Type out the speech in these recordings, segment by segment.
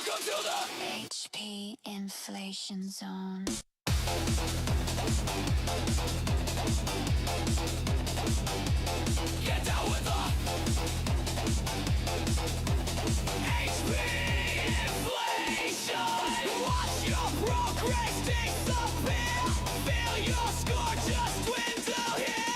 Welcome to the HP inflation zone. Get down with the HP inflation. Watch your progress disappear. Feel your score just dwindle here.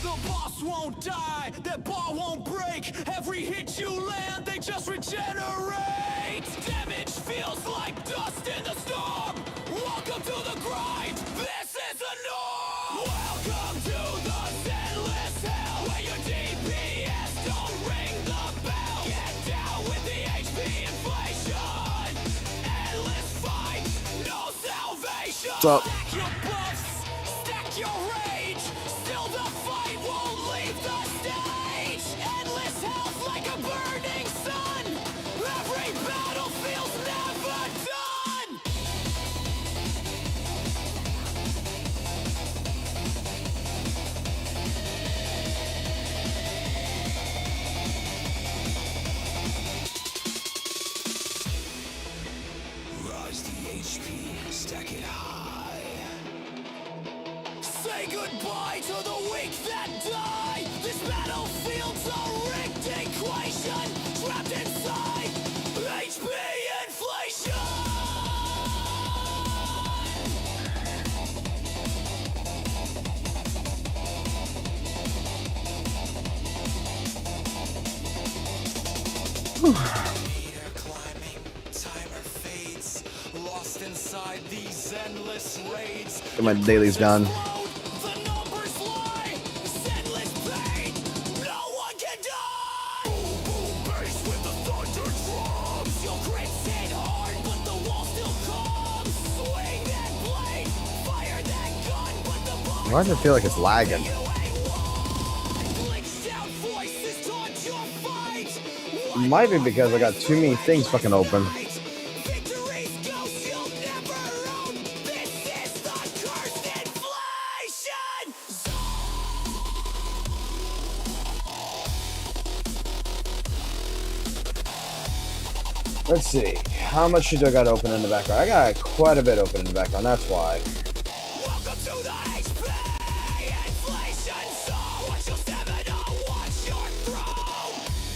The boss won't die, that bar won't break. Every hit you land, they just regenerate. Damage feels like dust in the storm. Welcome to the grind, this is the norm. Welcome to the Zenless hell, where your DPS don't ring the bell. Get down with the HP inflation. Endless fight, no salvation. What's up? Stack your buffs, stack your rage. Still the fight won't leave the stage. Endless health like a burning sun. Every battlefield's never done. Rise the HP, stack it high. Say goodbye to the weak that die. This battlefield's a rigged equation, trapped inside HP inflation. Meter climbing, timer fades, lost inside these endless raids. Get my dailies done. The numbers lie, endless pain, no one can die. Boom, boom, bass with the thunder drums. Your grits hit hard, but the wall still comes. Swing that blade, fire that gun, but the bomb. Why does it feel like it's lagging? Might be because I got too many things fucking open. Let's see. How much do I got open in the background? I got quite a bit open in the background, that's why. Welcome to the HP inflation zone. Watch your stamina, watch your throw.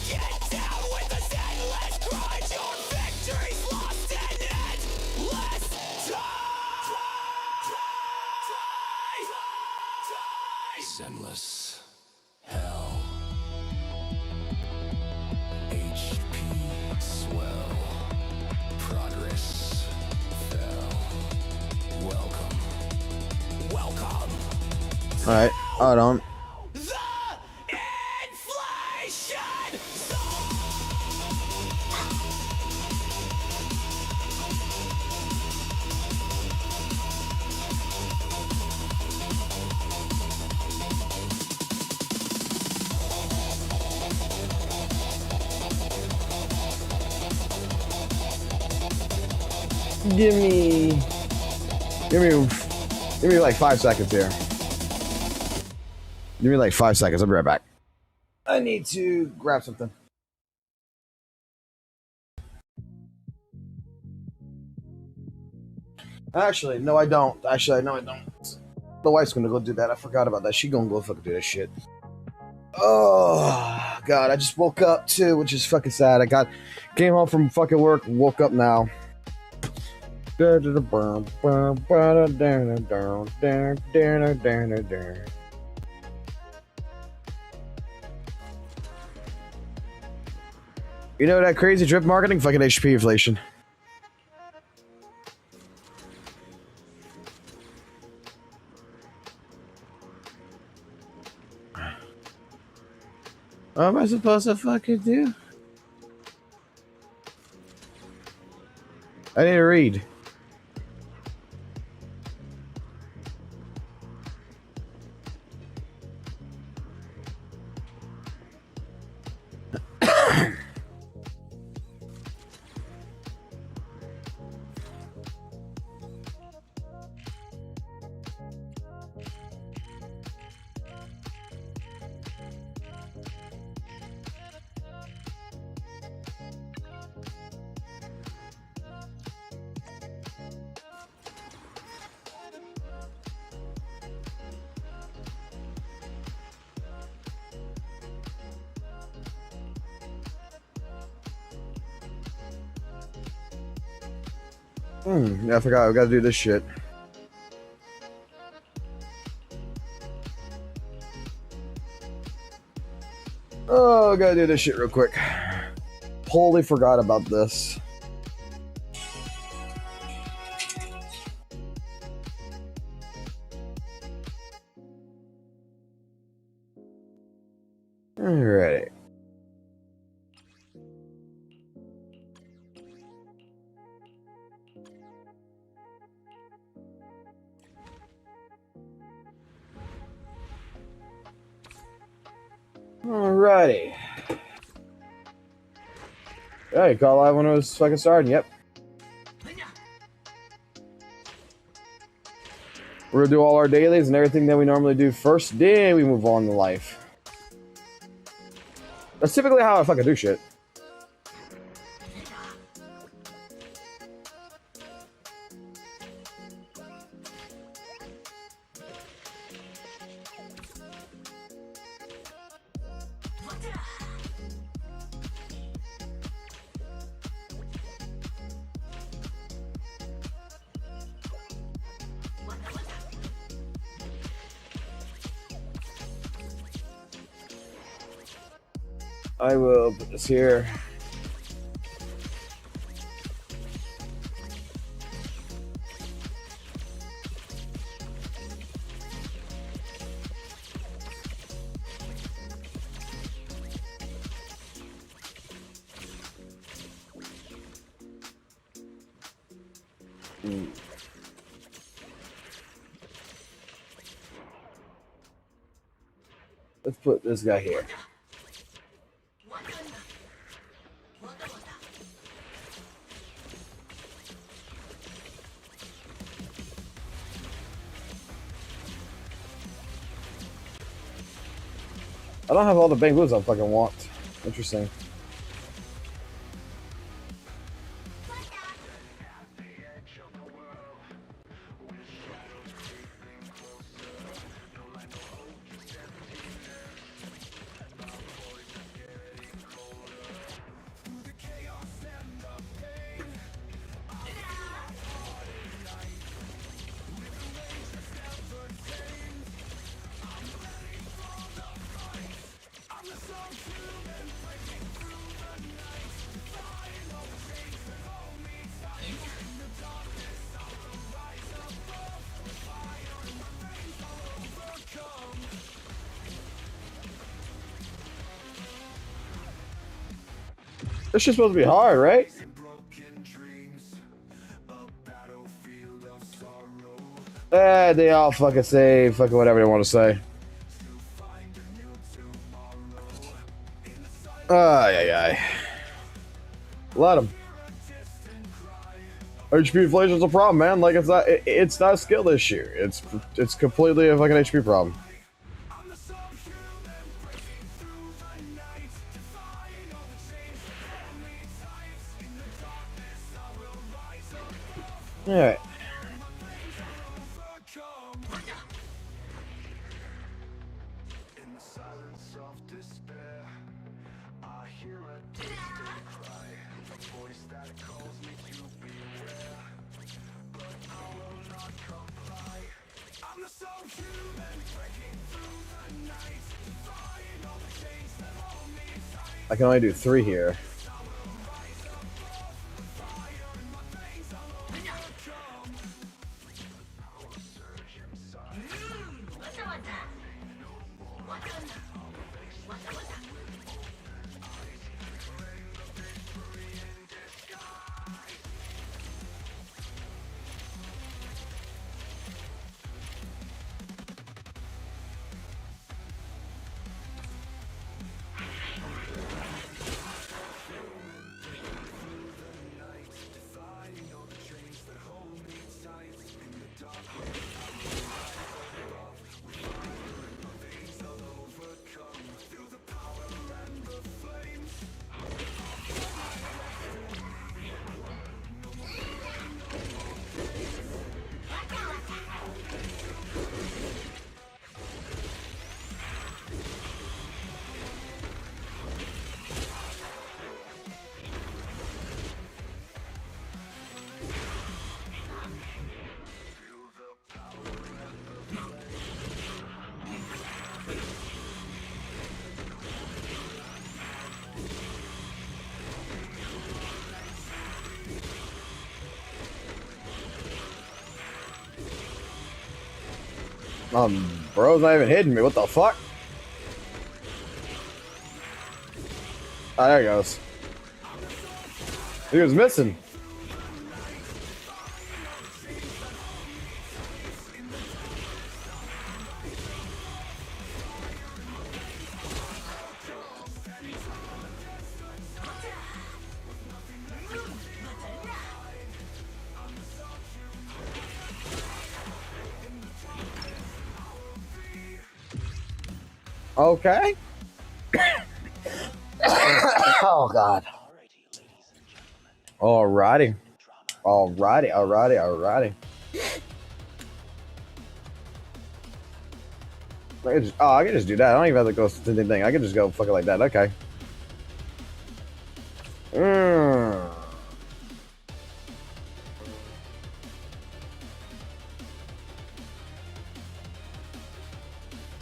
Get down with the Zenless grind. Your victory's lost in endless time. Zenless hell. HP swell. Progress fell. Welcome. Alright, hold on. The inflation zone. Give me like 5 seconds here. Give me like 5 seconds. I'll be right back. I need to grab something. Actually, no, I don't. The wife's gonna go do that. I forgot about that. She gonna go fucking do that shit. Oh God, I just woke up too, which is fucking sad. Came home from fucking work, woke up now. You know that crazy drip marketing? Fucking HP inflation. What am I supposed to fucking do? I need to read. Yeah, I forgot. We gotta do this shit. Oh, I gotta do this shit real quick. Totally forgot about this. Alright. Alrighty. Yeah, you caught live when it was fucking starting, yep. We're gonna do all our dailies and everything that we normally do first, then we move on to life. That's typically how I fucking do shit. I will put this here. Let's put this guy here. I don't have all the bangoos I fucking want. Interesting. This shit's supposed to be hard, right? They all fucking say fucking whatever they want to say. Ay. Let them. HP inflation's a problem, man. Like it's not a skill issue. It's completely a fucking HP problem. All right. I can only do 3 here. Bro's not even hitting me. What the fuck? Oh, there he goes. He was missing. Okay. Oh, God. Alrighty. Alrighty. I can just do that. I don't even have to go to anything. I can just go fucking like that. Okay.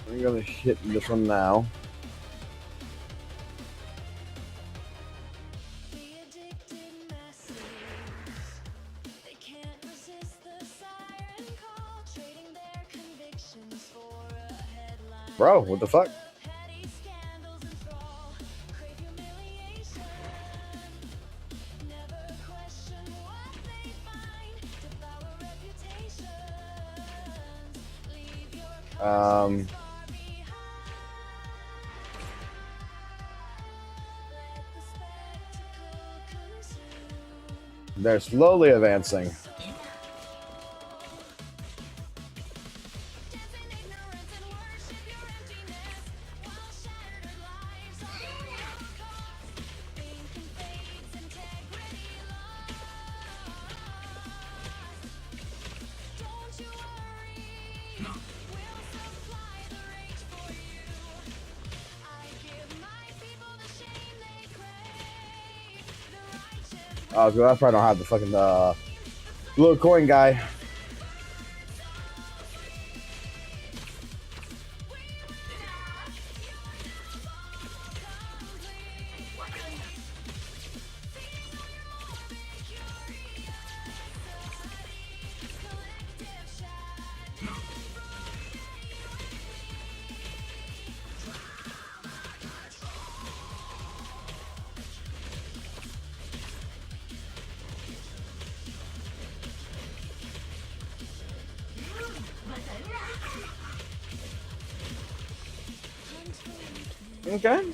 I'm gonna hit this one now. Bro, what the fuck? They're slowly advancing. Oh, good. I probably don't have the fucking little coin guy. Okay.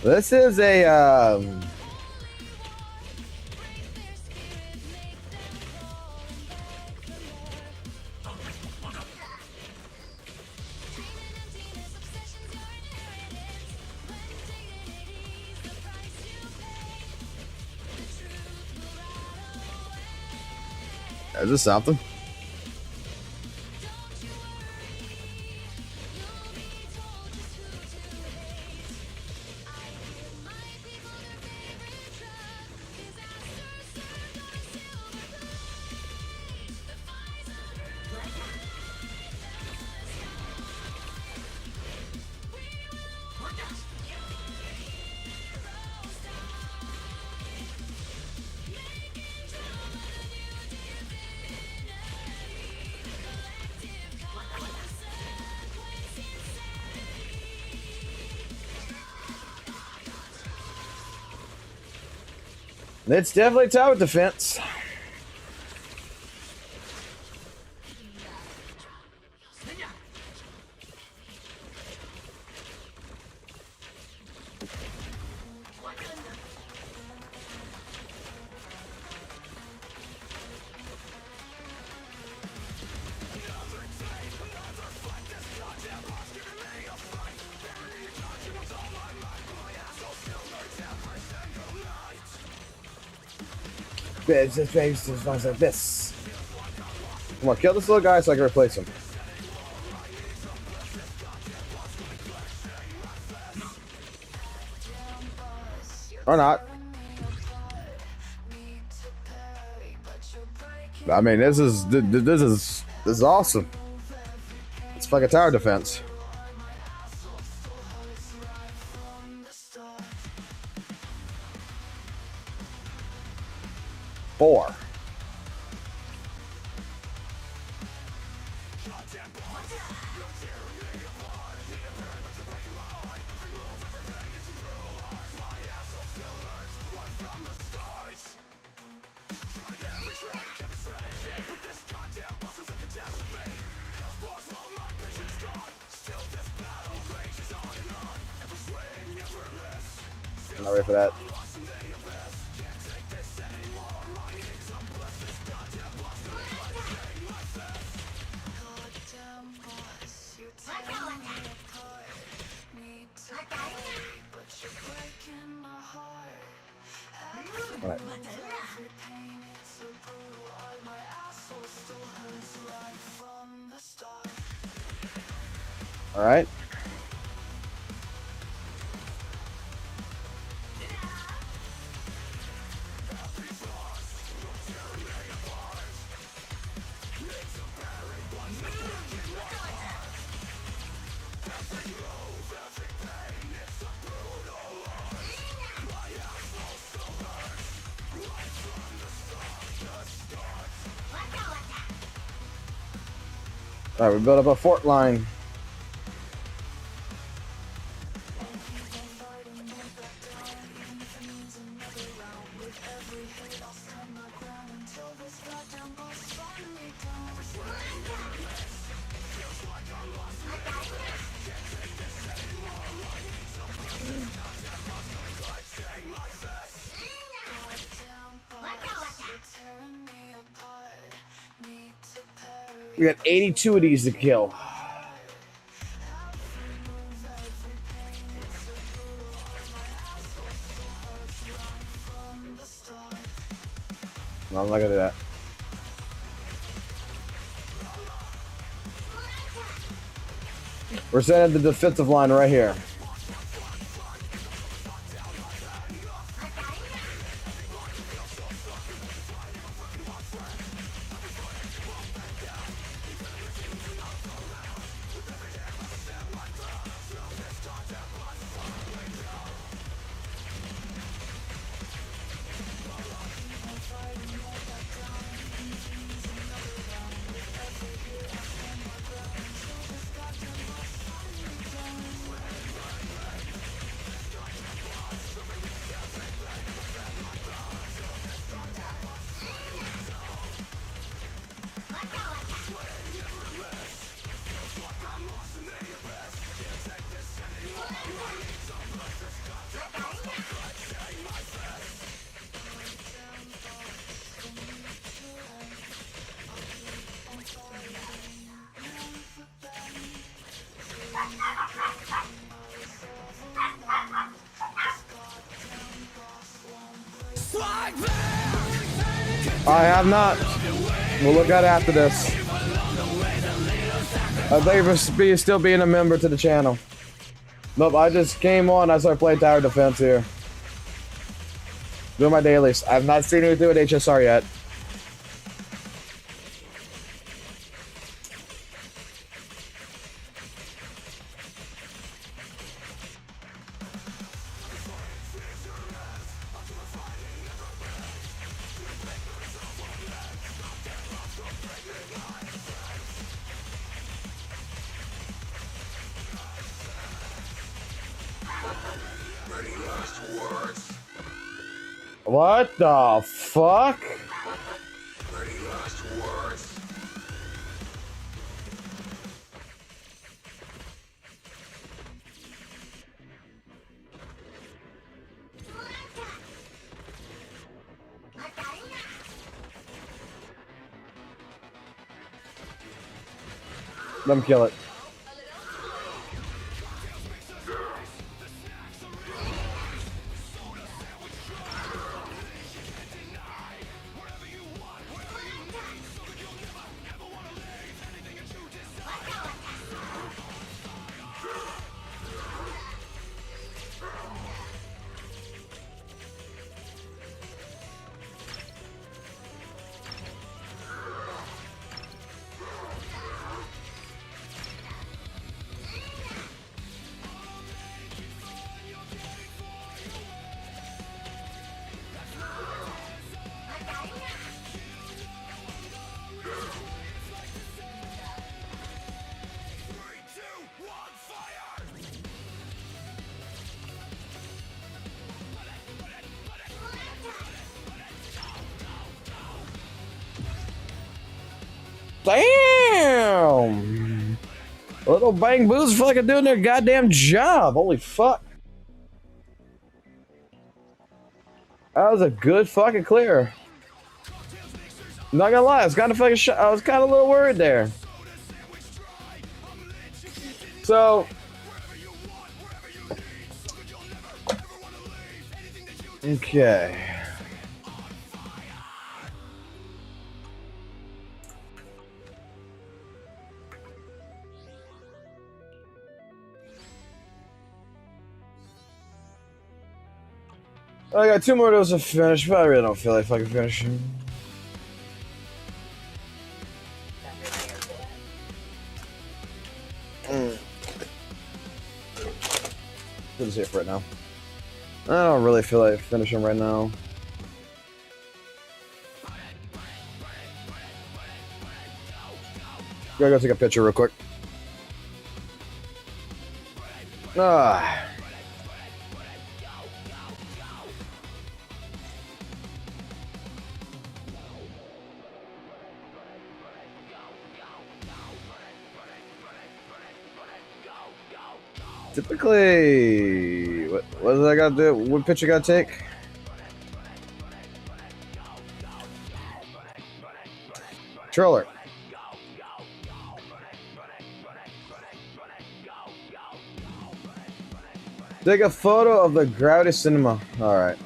This is a is this something? It's definitely tower defense. Like this. Come on, kill this little guy so I can replace him. Or not. I mean, this is awesome. It's fucking tower defense. 4. I'm not ready for that. All right. All right. All right, we built up a fort line. We got 82 of these to kill. No, I'm not gonna do that. We're setting the defensive line right here. I have not. We'll look at it after this. Thank you for still being a member to the channel. Nope, I just came on. I started playing tower defense here. Doing my dailies. I have not seen anything with HSR yet. What the fuck? Let him kill it. Damn! Little bang boos fucking doing their goddamn job. Holy fuck. That was a good fucking clear. Not gonna lie, I was kind of fucking I was kind of a little worried there. So, okay. I got 2 more of those to finish, but I really don't feel like fucking finishing. This is it for right now. I don't really feel like finishing right now. Gotta go take a picture real quick. Ah. Typically, what does I gotta do? What picture gotta take? Controller. Take a photo of the Gravity Cinema. All right.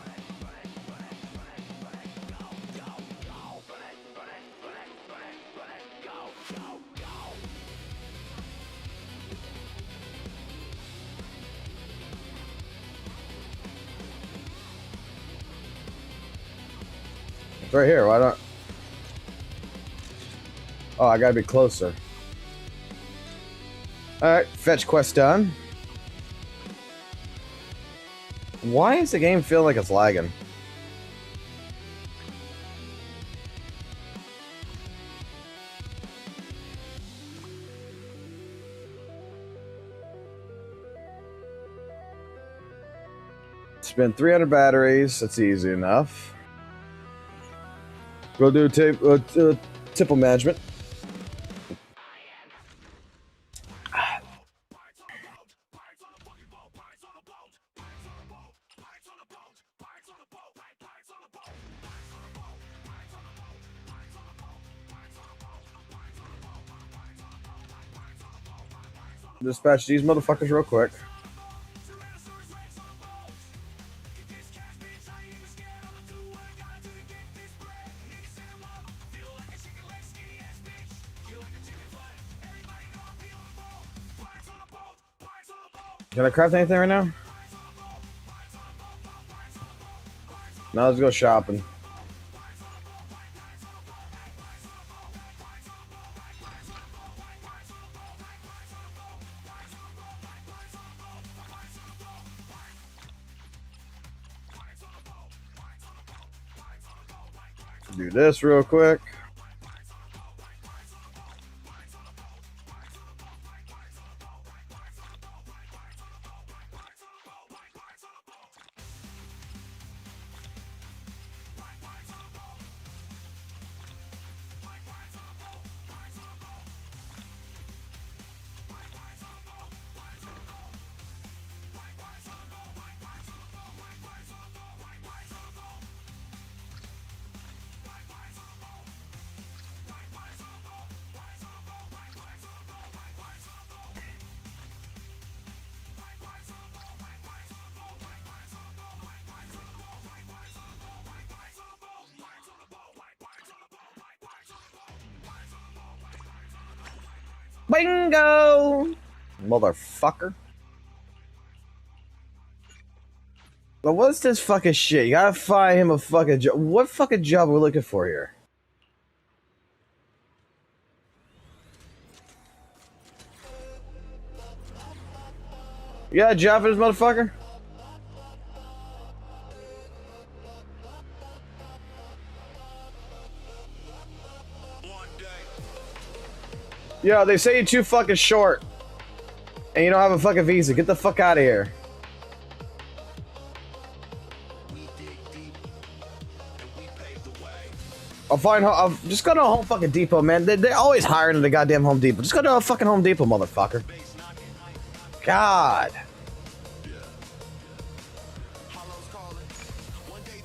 It's right here. Why not? Oh, I gotta be closer. Alright, fetch quest done. Why is the game feel like it's lagging? Spend 300 batteries. That's easy enough. We'll do tipple management. Dispatch these motherfuckers real quick. Can I craft anything right now? Now let's go shopping. Do this real quick. Bingo! Motherfucker. But what's this fucking shit? You gotta find him a fucking job. What fucking job are we looking for here? You got a job for this motherfucker? Yo, they say you're too fucking short. And you don't have a fucking visa. Get the fuck out of here. I'll just go to a Home fucking Depot, man. They're always hiring at the goddamn Home Depot. Just go to a fucking Home Depot, motherfucker. God.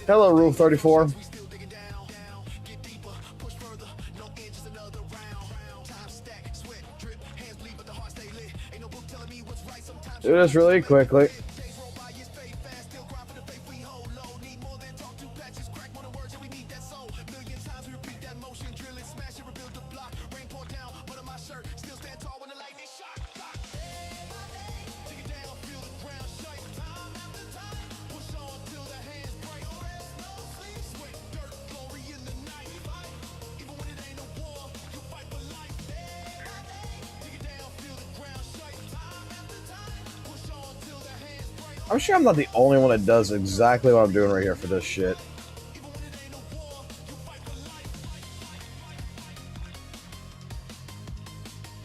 Hello, Rule 34. Do this really quickly. I'm sure I'm not the only one that does exactly what I'm doing right here for this shit.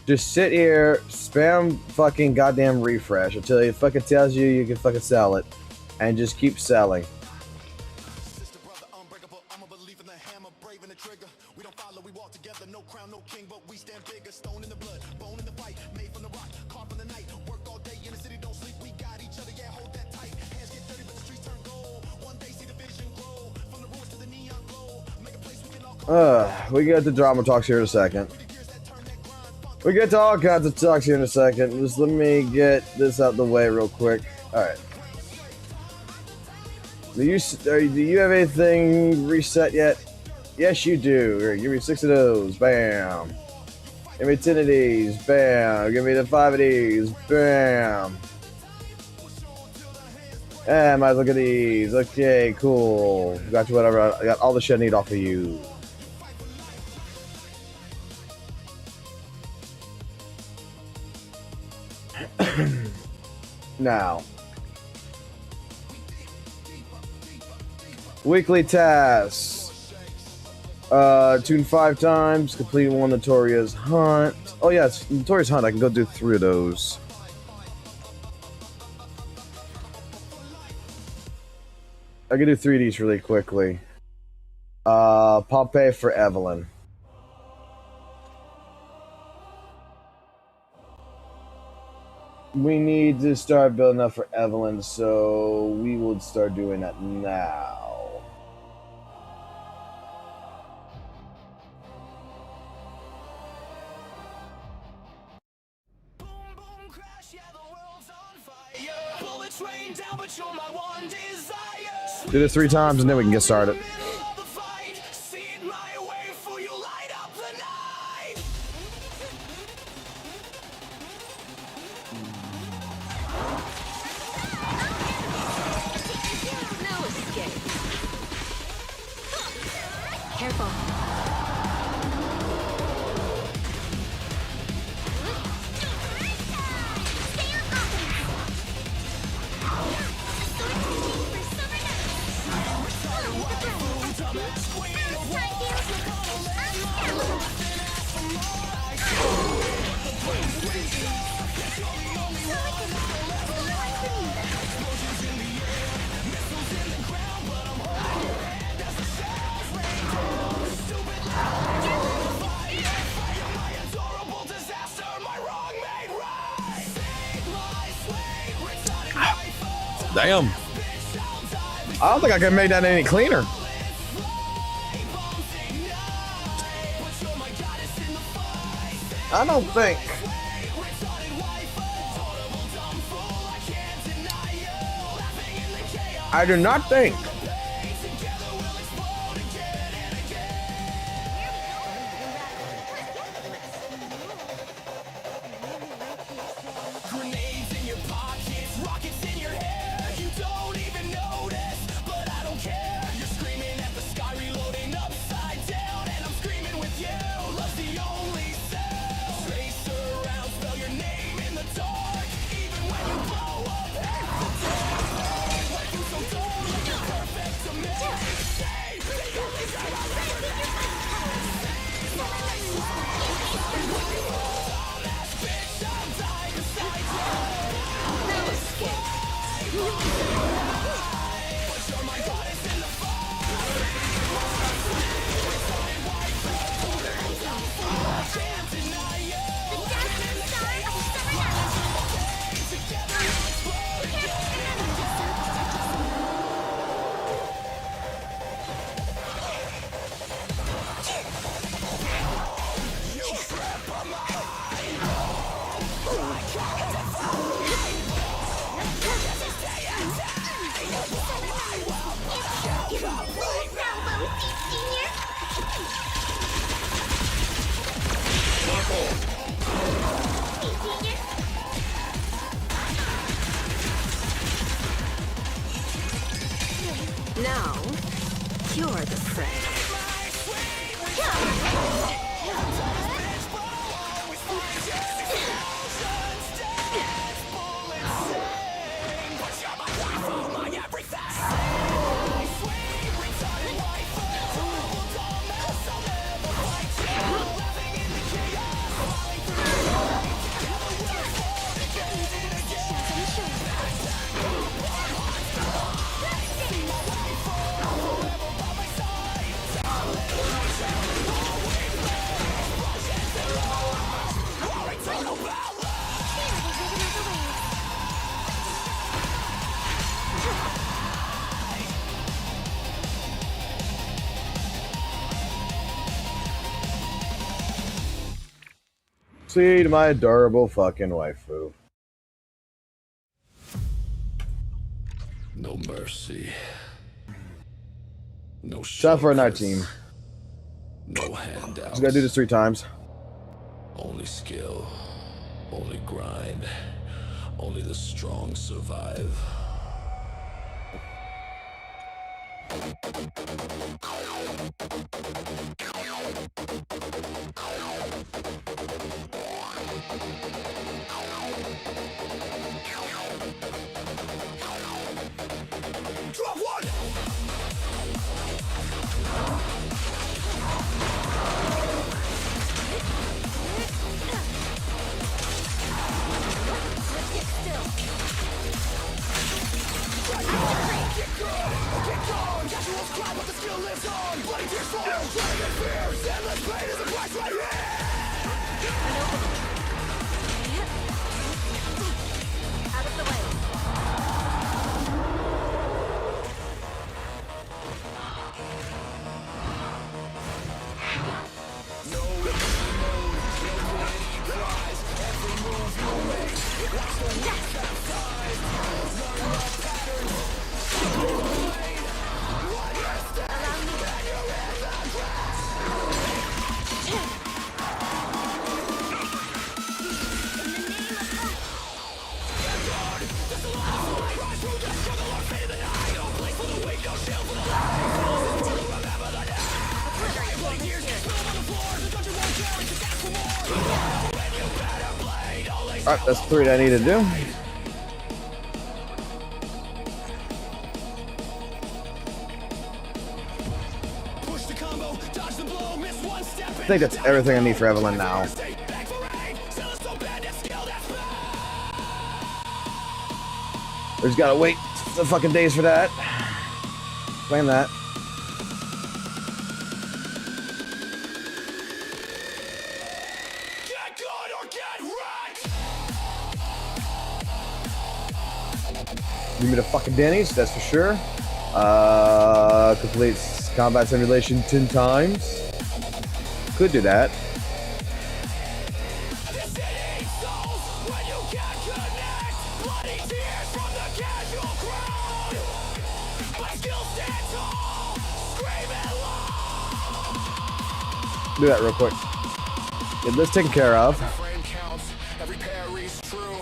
Just sit here, spam fucking goddamn refresh until it fucking tells you you can fucking sell it. And just keep selling. We get to drama talks here in a second. We get to all kinds of talks here in a second. Just let me get this out the way real quick. Alright. Do you have anything reset yet? Yes, you do. Here, give me 6 of those. Bam. Give me 10 of these. Bam. Give me the 5 of these. Bam. And might look at these. Okay, cool. Got you whatever. I got all the shit I need off of you. Now, weekly tasks. Tune 5 times. Complete 1 Notorious Hunt. Oh yeah, it's Notorious Hunt. I can go do 3 of those. I can do 3 of these really quickly. Pompeii for Evelyn. We need to start building up for Evelyn, so we will start doing that now. Boom, boom, crash, yeah, the world's on fire. Bullets rain down, but you're my one desire. Do this 3 times and then we can get started. Careful. Damn. I don't think I can make that any cleaner. I don't think. I do not think. Now, you're the threat. See to my adorable fucking waifu. No mercy. No Time for another shortcuts. team. No handouts. Just gotta do this 3 times. Only skill. Only grind. Only the strong survive. Drop one! Out of the way. Alright, that's 3 that I need to do. Push the combo, dodge the blow, miss one step. I think that's everything I need for Evelyn now. Back for aim. Zenless so bad that skill that's We just gotta wait the fucking days for that. Claim that. get good or get wrecked. Give me the fucking Denny's, that's for sure. Complete combat simulation 10 times. Could do that. This city souls when you can't connect. Bloody tears from the casual crowd. My skill stand tall, screaming loud. Do that real quick. Get this taken care of. Frame counts, every parry's true.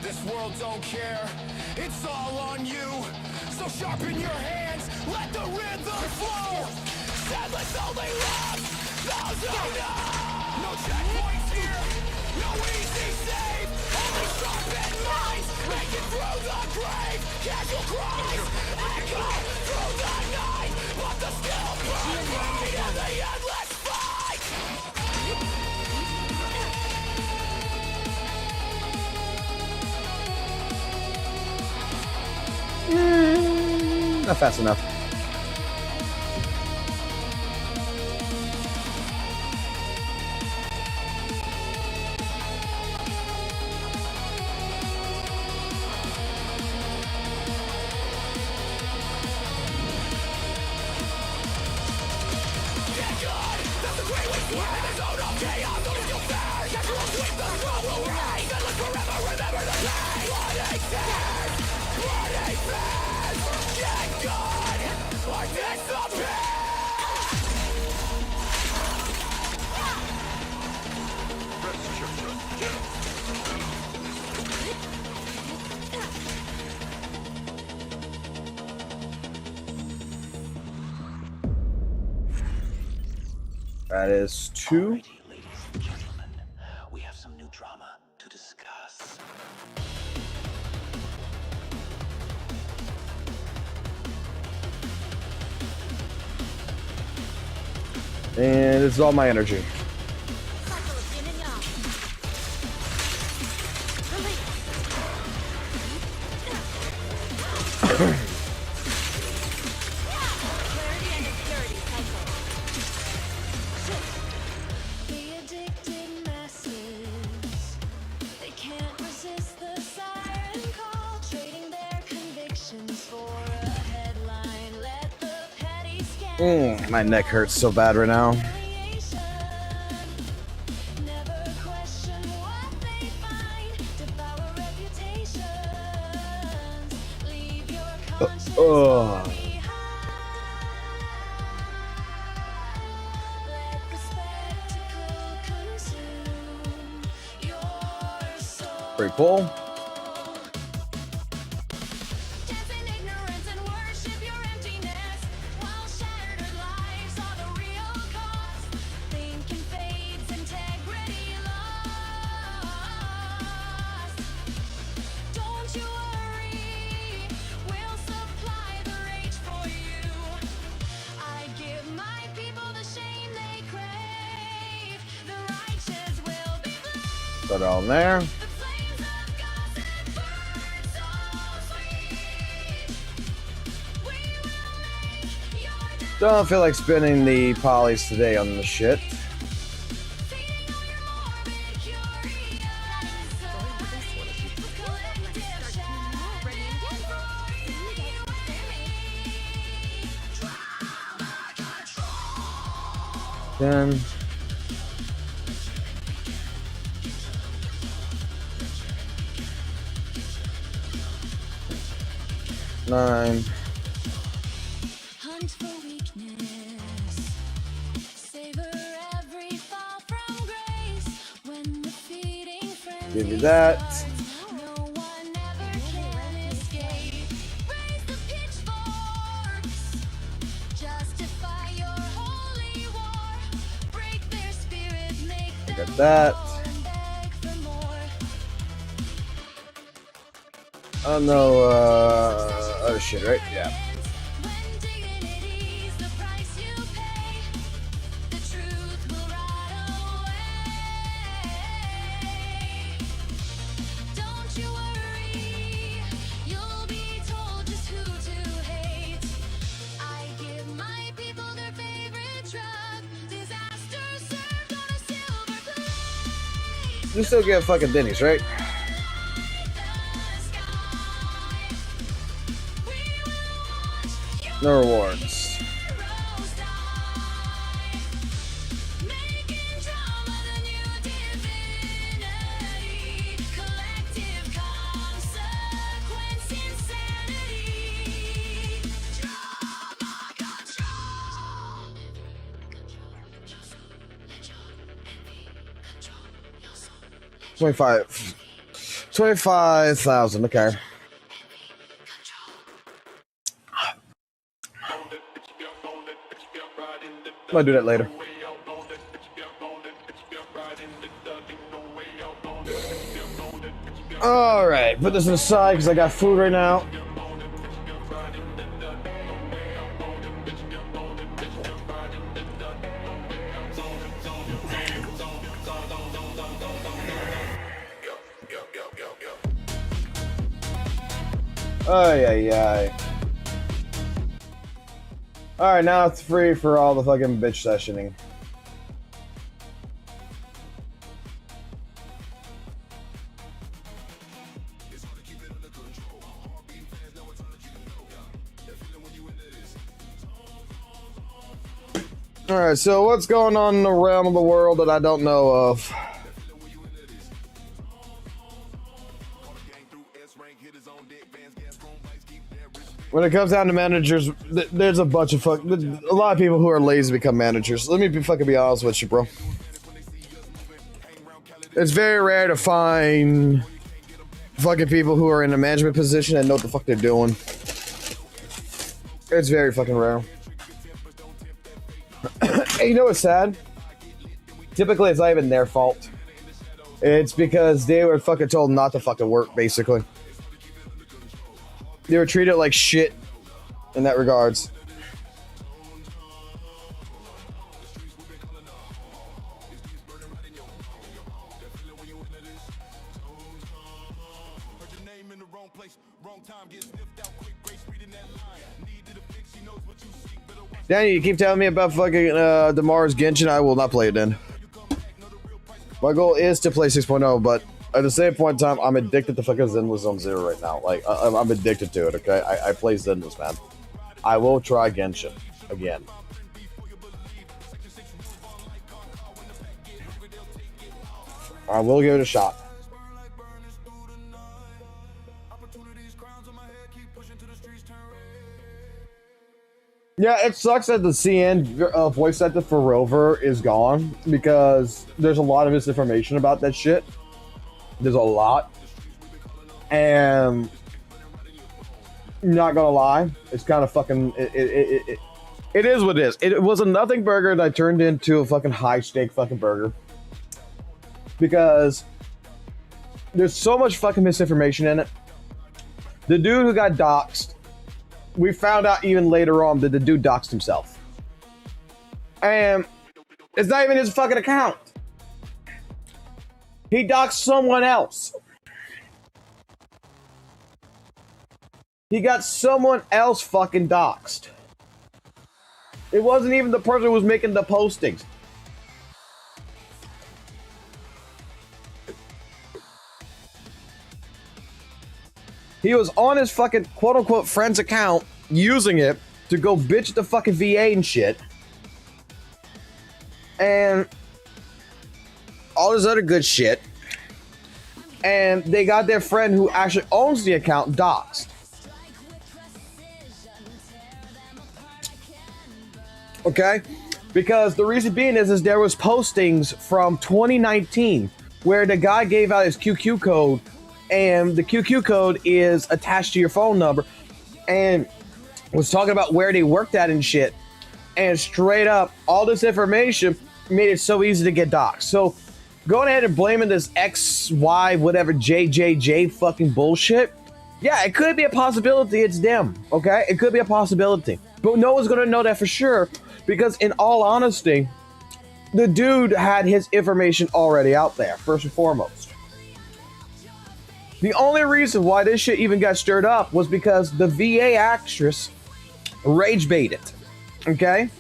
This world don't care, it's all on you. So sharpen your hands, let the rhythm flow. Zenless only love those who know. No checkpoints here, no easy save. Only sharpened minds make it through the grave. Casual cries echo through the night, but the skill burns bright in the endless fight. Not fast enough. That is 2. Alrighty, ladies and gentlemen, we have some new drama to discuss. And this is all my energy. Cycle of yin and yang. Release. Clarity and impurity cycle. The addicted masses, they can't resist the siren call, trading their convictions for a headline. Let the petty scandals My neck hurts so bad right now. humiliation. Never question what they find, devour reputations, leave your conscience Ugh. behind. Let the spectacle consume your soul. Pretty cool. Dance in ignorance and worship your emptiness, while shattered lives are the real cause. Thinking fades, integrity lost. Don't you worry, we'll supply the rage for you. I give my people the shame they crave. The righteous will be blessed. Put it on there. The flames of gossip burn so sweet. We will make your Don't feel like spending the polys today on the shit. feeding on your morbid curiosity. Collective shenanigans for you and me. Drama control. 10. 9. Hunt for weakness. Savor every fall from grace. When the feeding frenzy Give you that. starts, no one ever can escape. Raise the pitchforks. Justify your holy war. Break their spirit, make them Got that. fall and beg for more. Oh no, other shit, right? Yeah. When dignity's the price you pay, the truth will rot away. Don't you worry, you'll be told just who to hate. I give my people their favorite drug, disaster served on a silver plate. You still get fucking Denny's, right? No rewards. $25,000. Okay. I'm gonna do that later. All right, put this aside because I got food right now. Ay, ay, ay. Alright, now it's free for all the fucking bitch sessioning. Alright, so what's going on in the realm of the world that I don't know of? When it comes down to managers, there's a bunch of a lot of people who are lazy to become managers. Let me fucking be honest with you, bro. It's very rare to find fucking people who are in a management position and know what the fuck they're doing. It's very fucking rare. Hey, you know what's sad? Typically, it's not even their fault. It's because they were fucking told not to fucking work, basically. They were treated like shit in that regards. Danny, you keep telling me about fucking Damar's Genshin. I will not play it then. My goal is to play 6.0, but at the same point in time, I'm addicted to fucking Zenless Zone Zero right now. Like, I'm addicted to it, okay? I play Zenless, man. I will try Genshin again. I will give it a shot. Yeah, it sucks that the CN voice actor for Rover is gone because there's a lot of misinformation about that shit. There's a lot. And not gonna lie, it's kind of fucking it is what it is. It was a nothing burger that turned into a fucking high stake fucking burger. Because there's so much fucking misinformation in it. The dude who got doxxed, we found out even later on that the dude doxed himself. And it's not even his fucking account. He doxed someone else. He got someone else fucking doxed. It wasn't even the person who was making the postings. He was on his fucking quote-unquote friend's account using it to go bitch at the fucking VA and shit. And all this other good shit. And they got their friend who actually owns the account doxxed. Okay? Because the reason being is there was postings from 2019 where the guy gave out his QQ code, and the QQ code is attached to your phone number, and was talking about where they worked at and shit. And straight up, all this information made it so easy to get doxxed. So going ahead and blaming this XY whatever JJJ fucking bullshit, yeah, it could be a possibility it's them, okay? It could be a possibility. But no one's gonna know that for sure, because in all honesty, the dude had his information already out there, first and foremost. The only reason why this shit even got stirred up was because the VA actress rage baited, okay?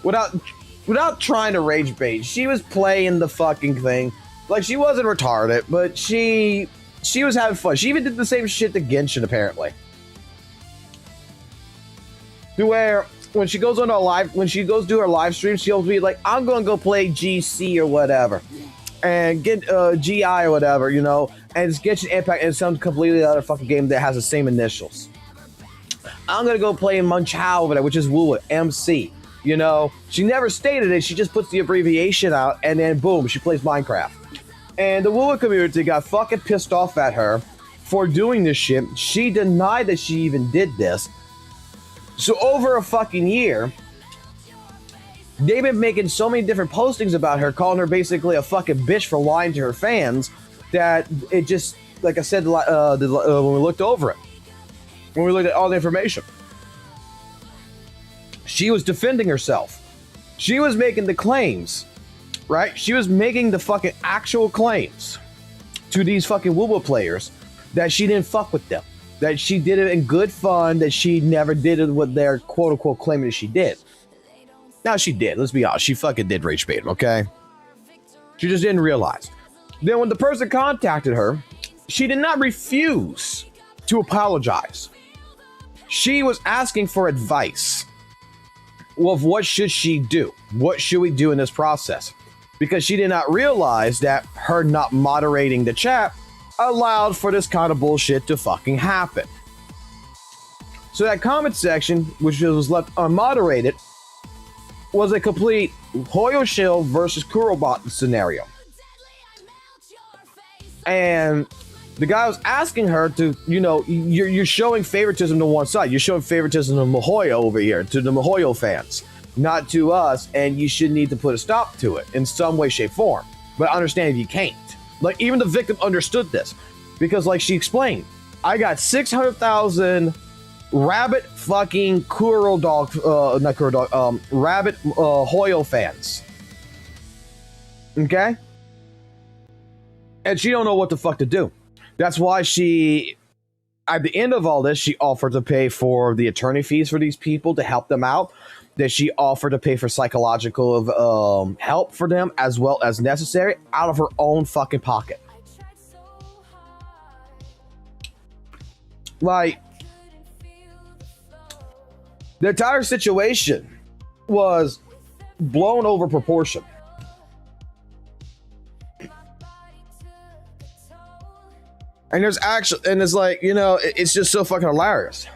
Without trying to rage bait, she was playing the fucking thing. Like, she wasn't retarded, but she was having fun. She even did the same shit to Genshin, apparently. To where when she goes on a live, when she goes to her live stream, she'll be like, "I'm gonna go play GC or whatever, and get GI or whatever, you know, and it's Genshin Impact and some completely other fucking game that has the same initials. I'm gonna go play Munchao over there, which is WUWA MC." You know, she never stated it. She just puts the abbreviation out, and then boom, she plays Minecraft. And the WUWA community got fucking pissed off at her for doing this shit. She denied that she even did this. So over a fucking year, they've been making so many different postings about her, calling her basically a fucking bitch for lying to her fans, that it just, like I said, when we looked over it, when we looked at all the information, she was defending herself. She was making the claims, right? She was making the fucking actual claims to these fucking WUWA players that she didn't fuck with them, that she did it in good fun, that she never did it what they're quote-unquote claiming that she did. Now, she did. Let's be honest. She fucking did rage bait, okay? She just didn't realize. Then when the person contacted her, she did not refuse to apologize. She was asking for advice. Well, what should she do? What should we do in this process? Because she did not realize that her not moderating the chat allowed for this kind of bullshit to fucking happen. So that comment section, which was left unmoderated, was a complete Hoyo Shield versus Kurobot scenario. And the guy was asking her to, you know, you're showing favoritism to one side. You're showing favoritism to Mihoyo over here, to the Mihoyo fans. not to us, and you should need to put a stop to it in some way, shape, form. But I understand if you can't. Like, even the victim understood this, because like she explained, I got 600,000 rabbit fucking Kuro dog, not Kuro dog, rabbit Hoyo fans. Okay? And she don't know what the fuck to do. That's why she, at the end of all this, she offered to pay for the attorney fees for these people to help them out. That she offered to pay for psychological help for them as well as necessary out of her own fucking pocket. Like, the entire situation was blown over proportion. And there's actually, and it's like, you know, it's just so fucking hilarious.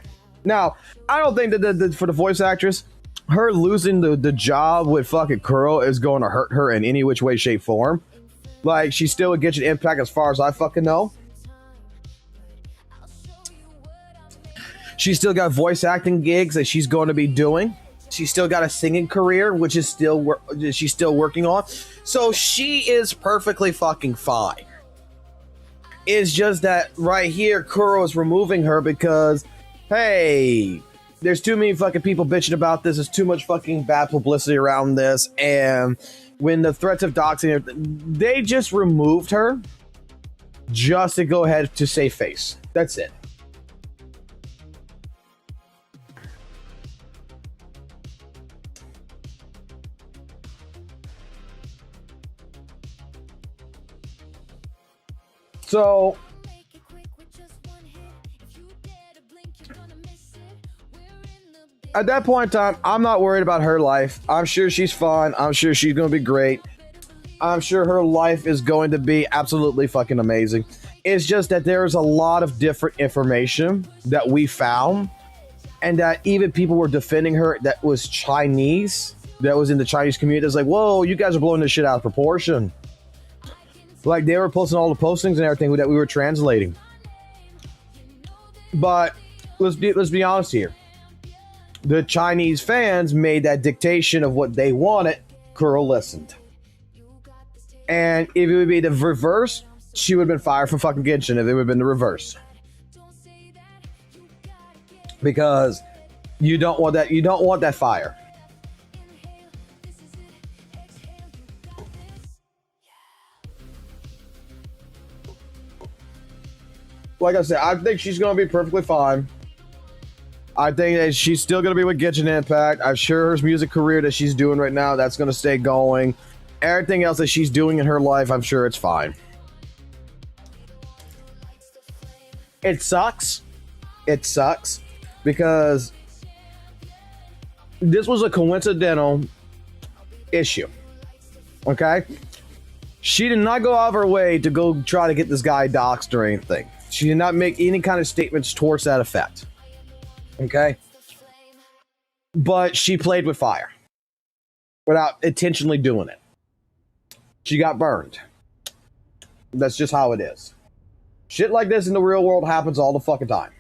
Now, I don't think that for the voice actress, her losing the job with fucking Kuro is going to hurt her in any which way, shape, form. Like, she still would get an impact as far as I fucking know. She's still got voice acting gigs that she's going to be doing. She's still got a singing career, which is she's still working on. So she is perfectly fucking fine. It's just that right here, Kuro is removing her because, hey, there's too many fucking people bitching about this. There's too much fucking bad publicity around this. And when the threats of doxing, they just removed her just to go ahead to save face. That's it. So, at that point in time, I'm not worried about her life. I'm sure she's fine. I'm sure she's going to be great. I'm sure her life is going to be absolutely fucking amazing. It's just that there's a lot of different information that we found, and that even people were defending her that was Chinese, that was in the Chinese community. It's like, whoa, you guys are blowing this shit out of proportion. Like, they were posting all the postings and everything that we were translating. But let's be honest here. The Chinese fans made that dictation of what they wanted. Kuro listened. And if it would be the reverse, she would have been fired from fucking Genshin if it would have been the reverse. Because you don't want that. You don't want that fire. Like I said, I think she's going to be perfectly fine. I think that she's still going to be with Genshin Impact. I'm sure her music career that she's doing right now, that's going to stay going. Everything else that she's doing in her life, I'm sure it's fine. It sucks. It sucks because this was a coincidental issue. Okay? She did not go out of her way to go try to get this guy doxxed or anything. She did not make any kind of statements towards that effect. Okay? But she played with fire without intentionally doing it. She got burned. That's just how it is. Shit like this in the real world happens all the fucking time.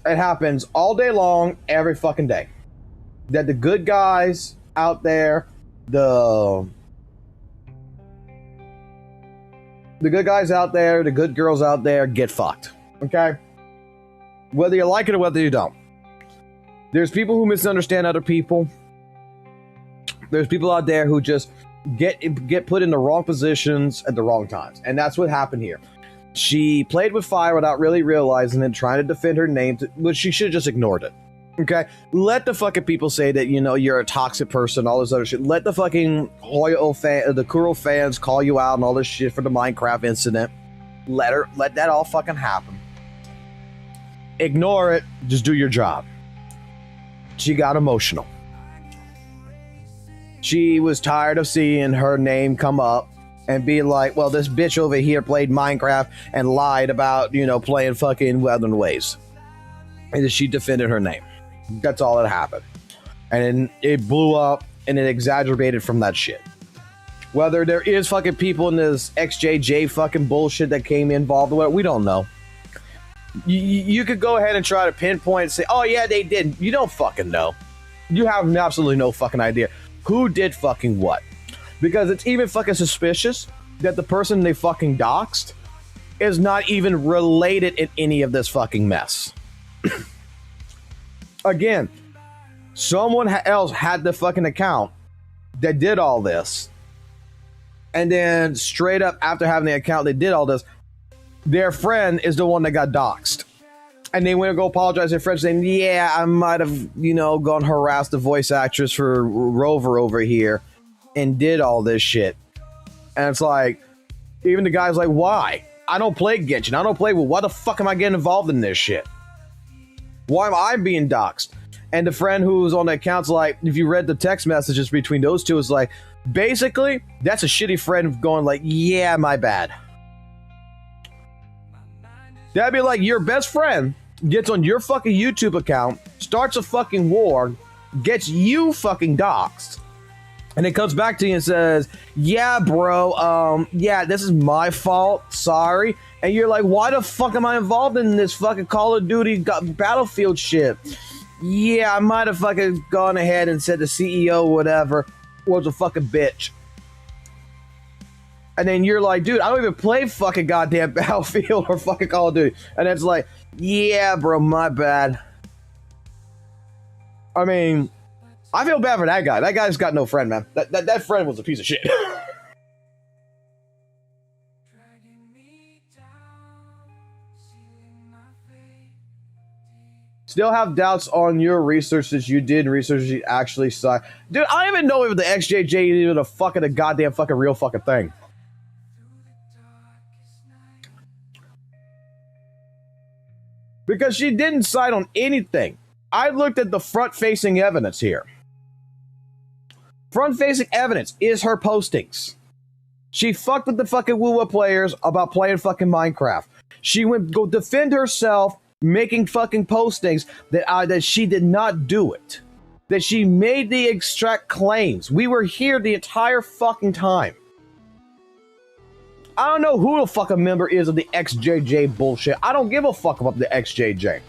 It happens all day long, every fucking day. That the good guys out there, the good guys out there, the good girls out there get fucked. Okay? Whether you like it or whether you don't. There's people who misunderstand other people. There's people out there who just get put in the wrong positions at the wrong times. And that's what happened here. She played with fire without really realizing it, trying to defend her name, but she should have just ignored it. Okay? Let the fucking people say that, you know, you're a toxic person, all this other shit. Let the fucking the Kuro fans call you out and all this shit for the Minecraft incident. Let that all fucking happen. Ignore it. Just do your job. She got emotional. She was tired of seeing her name come up and be like, well, this bitch over here played Minecraft and lied about, you know, playing fucking Weathering Ways. And she defended her name. That's all that happened. And it blew up and it exacerbated from that shit. Whether there is fucking people in this XJJ fucking bullshit that came involved with it, we don't know. You could go ahead and try to pinpoint and say, oh yeah, they did. You don't fucking know. You have absolutely no fucking idea who did fucking what. Because it's even fucking suspicious that the person they fucking doxed is not even related in any of this fucking mess. Again, someone else had the fucking account that did all this. And then straight up after having the account that did all this, their friend is the one that got doxxed. And they went to go apologize to their friend saying, yeah, I might have, gone harass the voice actress for Rover over here and did all this shit. And it's like, even the guy's like, why? I don't play Genshin. I don't play. Well, why the fuck am I getting involved in this shit? Why am I being doxxed? And the friend who's on the account's like, if you read the text messages between those two, it's like, basically, that's a shitty friend going like, yeah, my bad. That'd be like your best friend gets on your fucking YouTube account, starts a fucking war, gets you fucking doxxed, and it comes back to you and says, yeah, bro, yeah, this is my fault, sorry. And you're like, why the fuck am I involved in this fucking Call of Duty Battlefield shit? Yeah, I might have fucking gone ahead and said the CEO or whatever was a fucking bitch. And then you're like, dude, I don't even play fucking goddamn Battlefield or fucking Call of Duty. And it's like, yeah, bro, my bad. I mean, I feel bad for that guy. That guy's got no friend, man. That friend was a piece of shit. Still have doubts on your research that you did research you actually saw. Dude, I don't even know if the XJJ is even a goddamn fucking real fucking thing. Because she didn't cite on anything. I looked at the front-facing evidence here. Front-facing evidence is her postings. She fucked with the fucking WUWA players about playing fucking Minecraft. She went go defend herself making fucking postings that she did not do it. That she made the extract claims. We were here the entire fucking time. I don't know who the fucking member is of the XJJ bullshit. I don't give a fuck about the XJJ.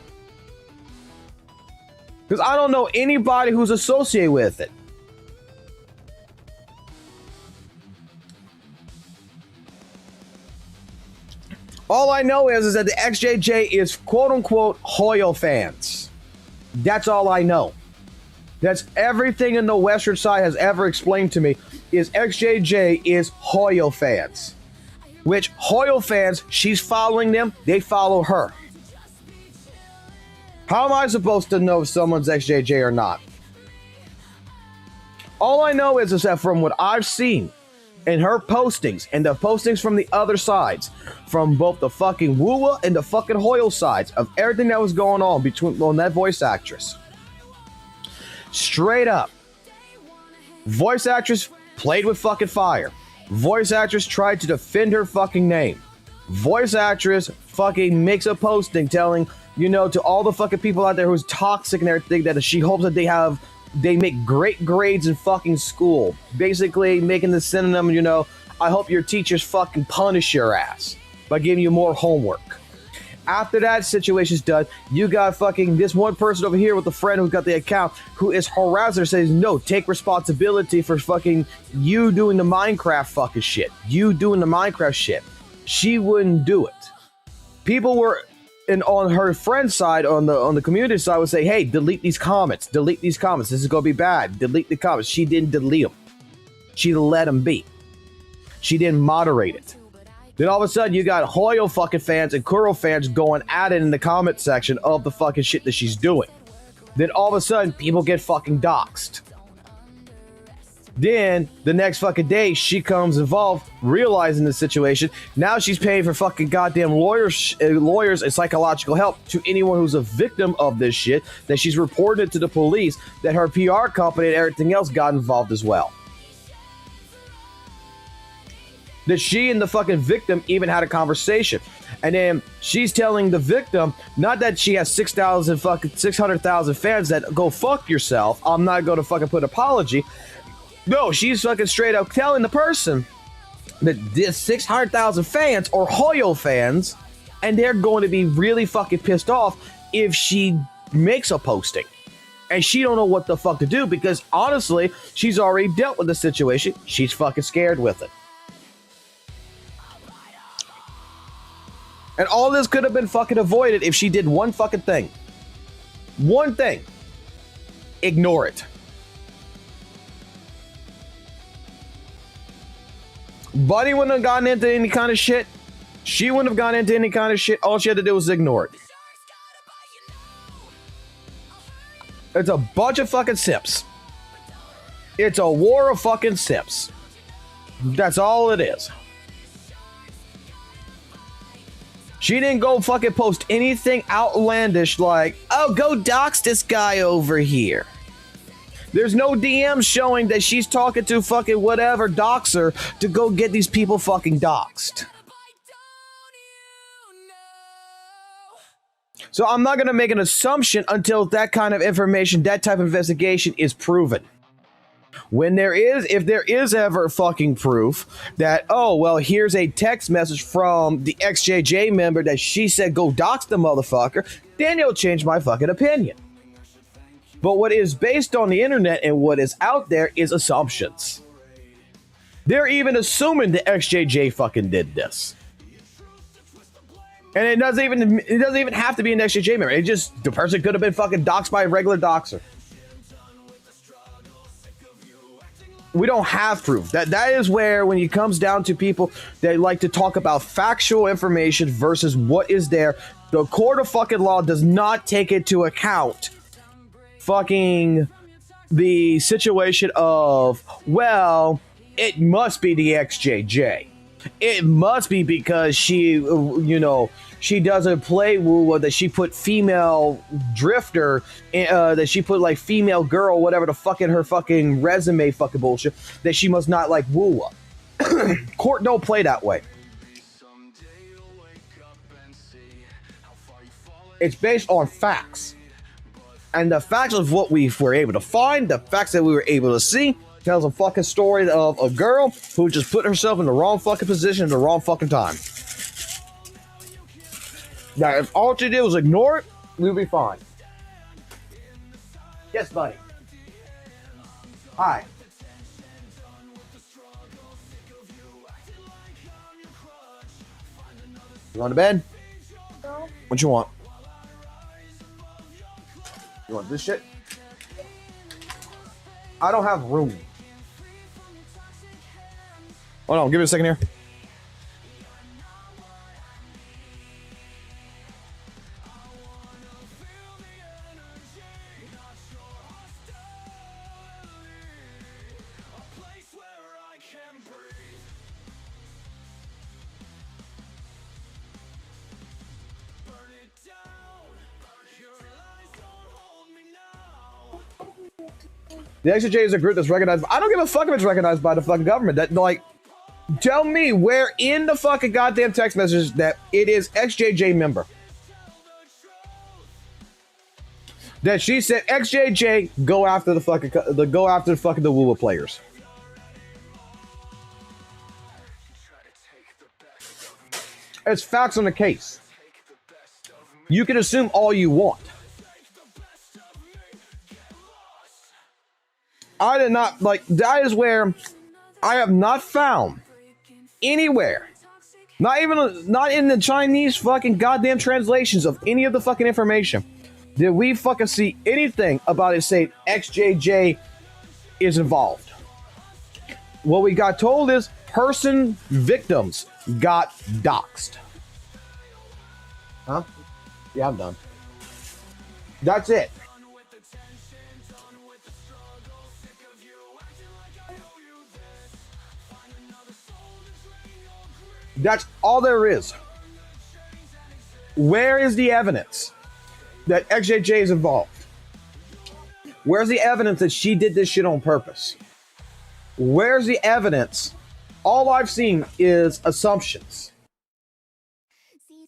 Because I don't know anybody who's associated with it. All I know is that the XJJ is quote-unquote Hoyo fans. That's all I know. That's everything in the Western side has ever explained to me is XJJ is Hoyo fans. Which Hoyo fans, she's following them, they follow her. How am I supposed to know if someone's XJJ or not? All I know is that from what I've seen in her postings and the postings from the other sides, from both the fucking WUWA and the fucking Hoyo sides of everything that was going on on that voice actress. Straight up. Voice actress played with fucking fire. Voice actress tried to defend her fucking name. Voice actress fucking makes a posting telling, to all the fucking people out there who's toxic and everything that she hopes that they make great grades in fucking school. Basically making the synonym, I hope your teachers fucking punish your ass by giving you more homework. After that situation's done, you got fucking this one person over here with a friend who's got the account who is harassing her, says, no, take responsibility for fucking you doing the Minecraft fucking shit. You doing the Minecraft shit. She wouldn't do it. People were on her friend's side, on the community side, would say, hey, delete these comments. Delete these comments. This is going to be bad. Delete the comments. She didn't delete them. She let them be. She didn't moderate it. Then all of a sudden, you got Hoyo fucking fans and Kuro fans going at it in the comment section of the fucking shit that she's doing. Then all of a sudden, people get fucking doxxed. Then, the next fucking day, she comes involved, realizing the situation. Now she's paying for fucking goddamn lawyers and psychological help to anyone who's a victim of this shit, that she's reported it to the police, that her PR company and everything else got involved as well. That she and the fucking victim even had a conversation. And then she's telling the victim, not that she has 600,000 fans that go fuck yourself, I'm not going to fucking put apology. No, she's fucking straight up telling the person that this 600,000 fans or Hoyo fans And they're going to be really fucking pissed off if she makes a posting. And she don't know what the fuck to do because honestly, she's already dealt with the situation. She's fucking scared with it. And all this could have been fucking avoided if she did one fucking thing. One thing. Ignore it. Buddy wouldn't have gotten into any kind of shit. She wouldn't have gone into any kind of shit. All she had to do was ignore it. It's a bunch of fucking sips. It's a war of fucking sips. That's all it is. She didn't go fucking post anything outlandish like, oh, go dox this guy over here. There's no DMs showing that she's talking to fucking whatever doxer to go get these people fucking doxed. So I'm not going to make an assumption until that kind of information, that type of investigation is proven. When there is, if there is ever fucking proof that, oh, well, here's a text message from the XJJ member that she said go dox the motherfucker, then you'll change my fucking opinion. But what is based on the internet and what is out there is assumptions. They're even assuming the XJJ fucking did this. And it doesn't even have to be an XJJ member. It just, the person could have been fucking doxxed by a regular doxer. We don't have proof. That is where, when it comes down to people that like to talk about factual information versus what is there, the court of fucking law does not take into account fucking the situation of, well, it must be the XJJ. It must be because she, she doesn't play WUWA, that she put female drifter, that she put like female girl, whatever the fucking her fucking resume fucking bullshit, that she must not like WUWA. Court don't play that way. It's based on facts. And the facts of what we were able to find, the facts that we were able to see, tells a fucking story of a girl who just put herself in the wrong fucking position at the wrong fucking time. Now, if all she did was ignore it, we'll be fine. Yes, buddy. Hi. You want to bed? No. What you want? You want this shit? I don't have room. Hold on, give me a second here. The XJ is a group that's recognized. I don't give a fuck if it's recognized by the fucking government. That, like, tell me where in the fucking goddamn text messages that it is XJJ member. That she said XJJ go after the fucking the WUWA players. It's facts on the case. You can assume all you want. I did not, like, that is where I have not found anywhere, not in the Chinese fucking goddamn translations of any of the fucking information, did we fucking see anything about it saying XJJ is involved. What we got told is victims got doxxed. Huh? Yeah, I'm done. That's it. That's all there is. Where is the evidence that XJJ is involved? Where's the evidence that she did this shit on purpose? Where's the evidence? All I've seen is assumptions.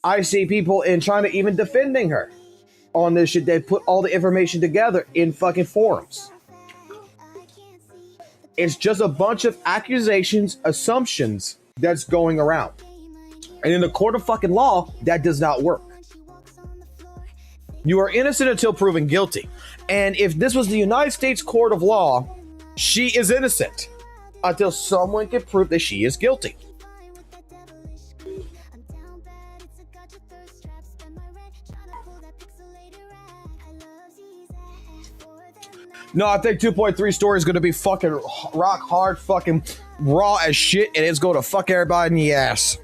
I see people in China even defending her on this shit. They put all the information together in fucking forums. It's just a bunch of accusations, assumptions that's going around. And in the court of fucking law, that does not work. You are innocent until proven guilty. And if this was the United States court of law, she is innocent until someone can prove that she is guilty. No, I think 2.3 story is going to be fucking rock hard, fucking raw as shit, and it's going to fuck everybody in the ass.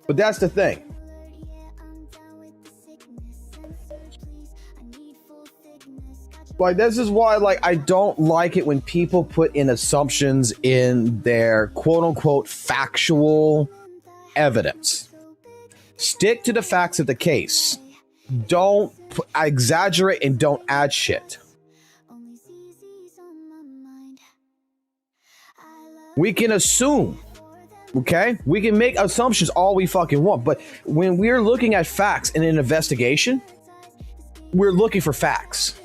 But that's the thing. Like, this is why, like, I don't like it when people put in assumptions in their quote-unquote factual evidence. Stick to the facts of the case. Don't exaggerate and don't add shit. We can assume, okay? We can make assumptions all we fucking want, but when we're looking at facts in an investigation, we're looking for facts.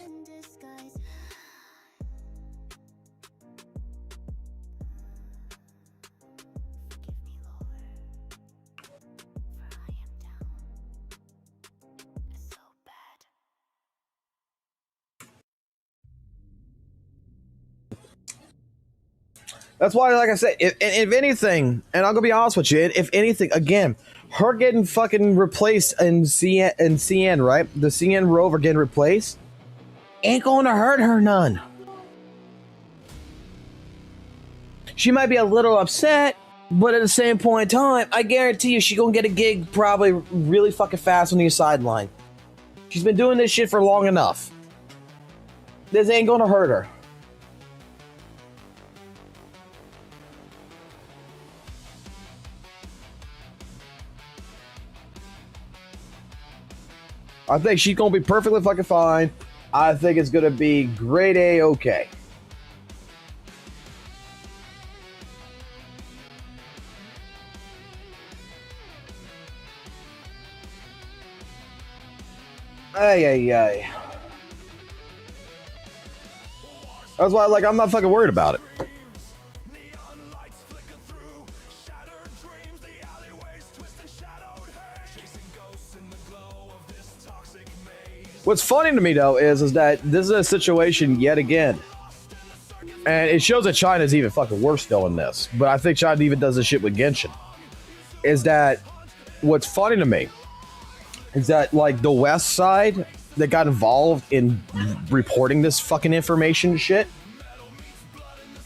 That's why, like I said, if anything, and I'm gonna be honest with you, if anything, again, her getting fucking replaced in CN, right? The CN rover getting replaced ain't gonna hurt her none. She might be a little upset, but at the same point in time, I guarantee you she gonna get a gig probably really fucking fast on the sideline. She's been doing this shit for long enough. This ain't gonna hurt her. I think she's gonna be perfectly fucking fine. I think it's gonna be grade A okay. Ay, ay, ay. That's why, like, I'm not fucking worried about it. What's funny to me, though, is that this is a situation yet again. And it shows that China's even fucking worse still in this. But I think China even does this shit with Genshin. Is that what's funny to me is that, like, the West side that got involved in reporting this fucking information shit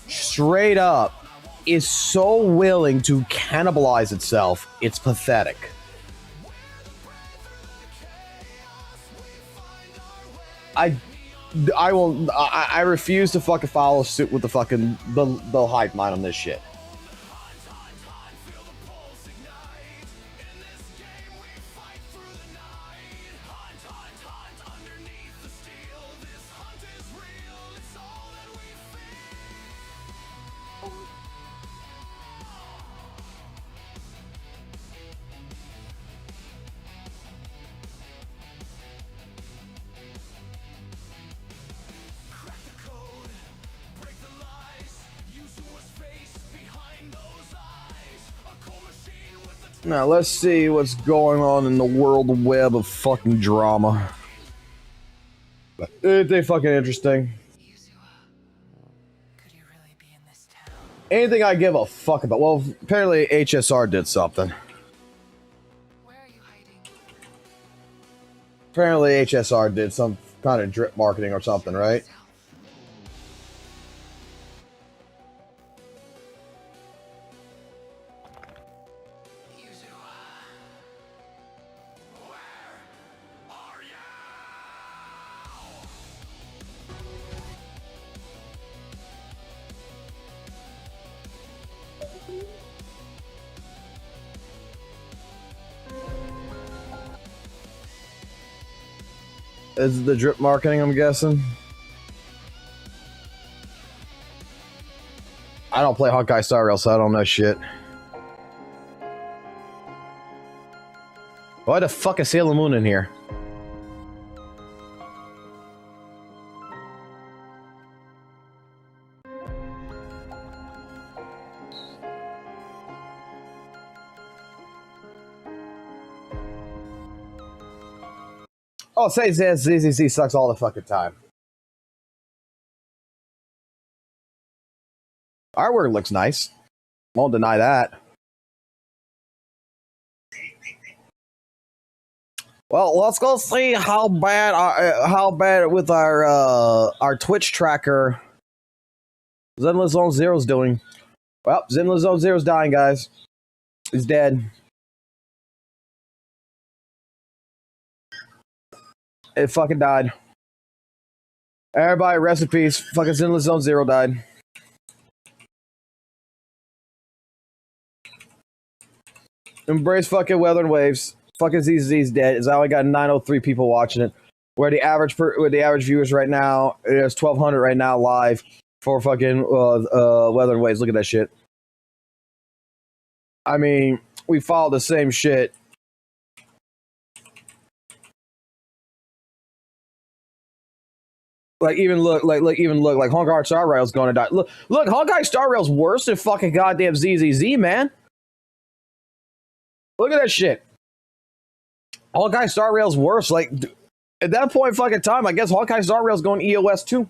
straight up is so willing to cannibalize itself, it's pathetic. I refuse to fucking follow suit with the fucking the hype mind on this shit. Now, let's see what's going on in the world web of fucking drama. Ain't they fucking interesting? Could you really be in this town? Anything I give a fuck about. Well, apparently HSR did something. Where are you hiding? Apparently HSR did some kind of drip marketing or something, right? Is the drip marketing, I'm guessing? I don't play Hawkeye Star Rail, so I don't know shit. Why the fuck is Sailor Moon in here? Oh, say ZZZ sucks all the fucking time. Artwork looks nice. Won't deny that. Well, let's go see how bad with our Twitch tracker Zenless Zone Zero's doing. Well, Zenless Zone Zero's dying, guys. He's dead. It fucking died. Everybody, rest in peace. Fucking Zenless Zone Zero died. Embrace fucking weather and waves. Fucking ZZ's dead. It's only got 903 people watching it. Where the average viewers right now is 1,200 right now live for fucking weather and waves. Look at that shit. I mean, we follow the same shit. Like Honkai Star Rail's going to die. Look, Honkai Star Rail's worse than fucking goddamn ZZZ, man. Look at that shit. Honkai Star Rail's worse. Like, at that point fucking time, I guess Honkai Star Rail's going EOS too.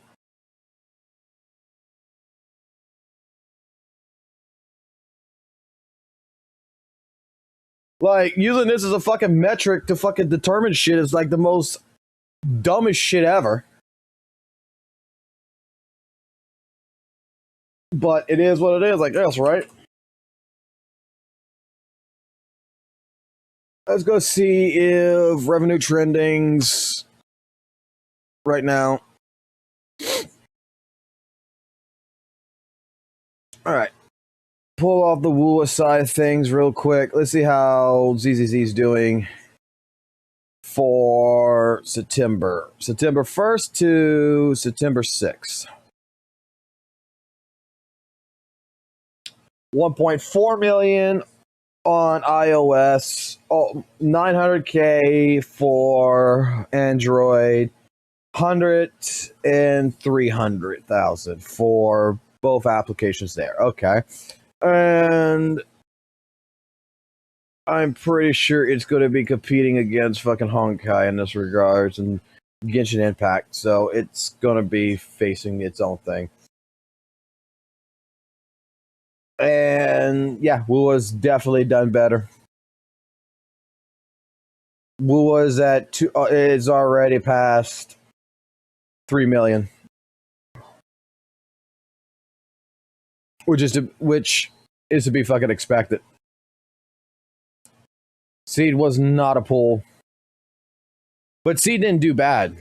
Like, using this as a fucking metric to fucking determine shit is like the most dumbest shit ever. But it is what it is, I guess, right? Let's go see if revenue trendings right now. All right. Pull off the WUWA side of things real quick. Let's see how ZZZ's doing for September. September 1st to September 6th. 1.4 million on iOS, 900K for Android, 100 and 300,000 for both applications there. Okay. And I'm pretty sure it's going to be competing against fucking Honkai in this regards and Genshin Impact, so it's going to be facing its own thing. And yeah, WUWA's definitely done better. WUWA's at is already past 3 million, which is to be fucking expected. Seed was not a pull, but Seed didn't do bad.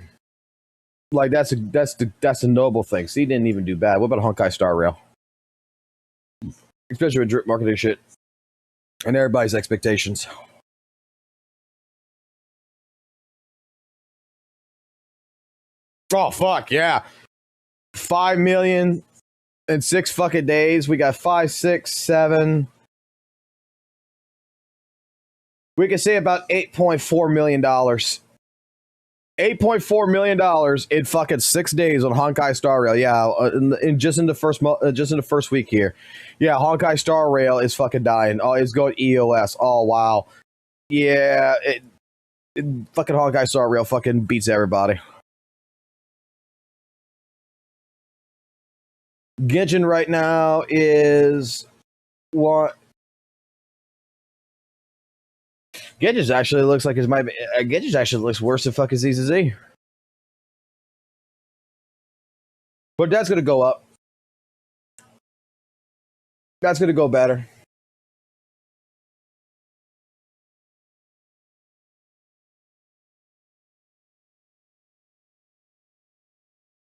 Like that's a noble thing. Seed didn't even do bad. What about Honkai Star Rail? Especially with drip marketing shit and everybody's expectations. Oh fuck yeah! 5 million in 6 fucking days. We got 5, 6, 7. We can say about $8.4 million. $8.4 million in fucking 6 days on Honkai Star Rail. Yeah, in the first week here. Yeah, Honkai Star Rail is fucking dying. Oh, it's going EOS. Oh wow. Yeah, fucking Honkai Star Rail fucking beats everybody. Genshin right now is what? Genshin actually looks like Genshin actually looks worse than fucking ZZZ. But that's gonna go up. That's gonna go better.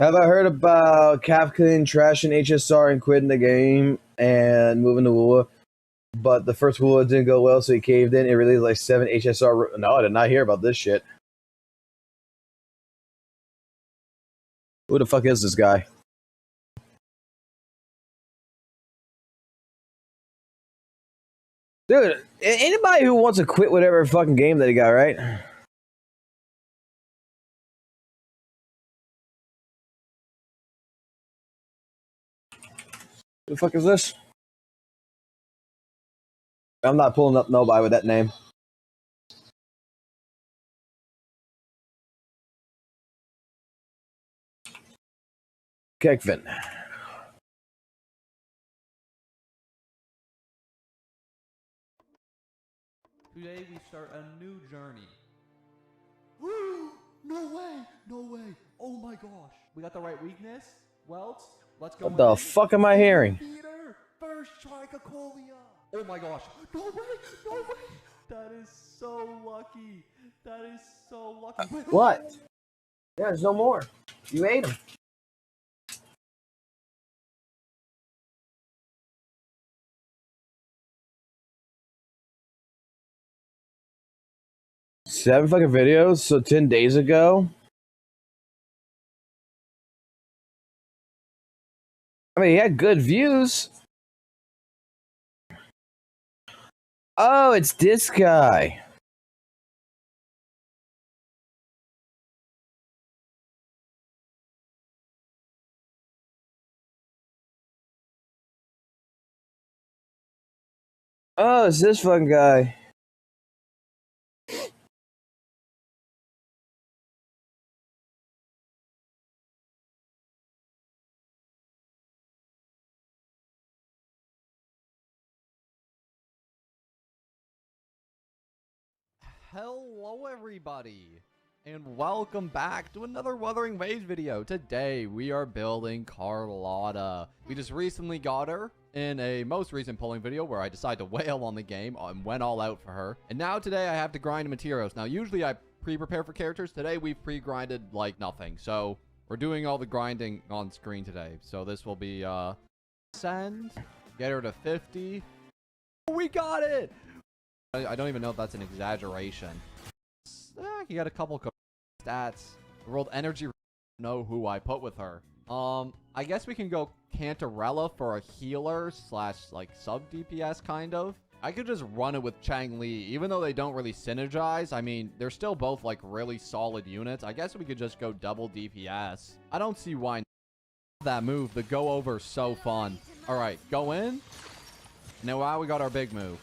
Have I heard about Capcom trashing HSR and quitting the game and moving to WUWA? But the first WUWA didn't go well, so he caved in. It released like 7 HSR. No, I did not hear about this shit. Who the fuck is this guy? Dude, anybody who wants to quit whatever fucking game that he got, right? Who the fuck is this? I'm not pulling up nobody with that name. Kekvin. Today we start a new journey. Woo! No way! No way! Oh my gosh! We got the right weakness? Welts? Let's go. What the fuck am I hearing? Peter! First trichocolia! Oh my gosh! No way! No way! That is so lucky! That is so lucky! Wait, What? Yeah, there's no more. You ate them. Seven fucking videos? So 10 days ago? I mean, he had good views. Oh, it's this guy. Oh, it's this fucking guy. Hello everybody, and welcome back to another Wuthering Waves video. Today we are building Carlotta. We just recently got her in a most recent polling video where I decided to wail on the game and went all out for her. And now today I have to grind materials. Now usually I pre-prepare for characters. Today we've pre-grinded like nothing. So we're doing all the grinding on screen today. So this will be send, get her to 50. We got it! I don't even know if that's an exaggeration. You got a couple stats. World energy. Know who I put with her. I guess we can go Cantarella for a healer slash like sub DPS kind of. I could just run it with Chang Li, even though they don't really synergize. I mean, they're still both like really solid units. I guess we could just go double DPS. I don't see why not. That move. The go over is so fun. All right, go in. Now we got our big move.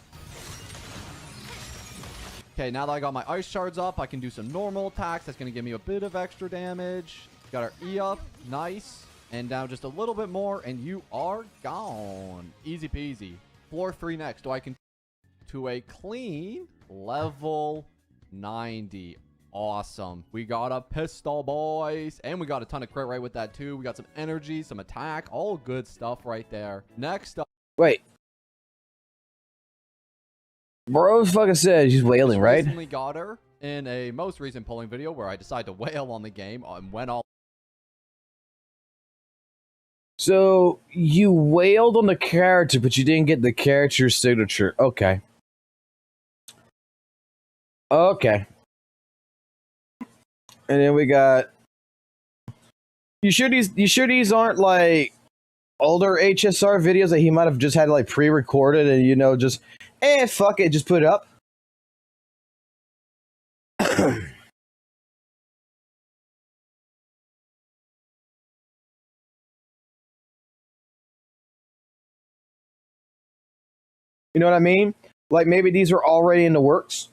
Okay, now that I got my ice shards up, I can do some normal attacks. That's going to give me a bit of extra damage. Got our E up. Nice. And now just a little bit more, and you are gone. Easy peasy. Floor 3 next. Do I continue to a clean level 90? Awesome. We got a pistol, boys. And we got a ton of crit rate with that, too. We got some energy, some attack. All good stuff right there. Next up. Wait. Bro fucking said she's wailing, right? Recently got her in a most recent polling video where I decided to wail on the game and went all. So you wailed on the character, but you didn't get the character signature. Okay. Okay. And then we got. You sure these aren't like older HSR videos that he might have just had like pre-recorded and just fuck it, just put it up. You know what I mean? Like maybe these are already in the works.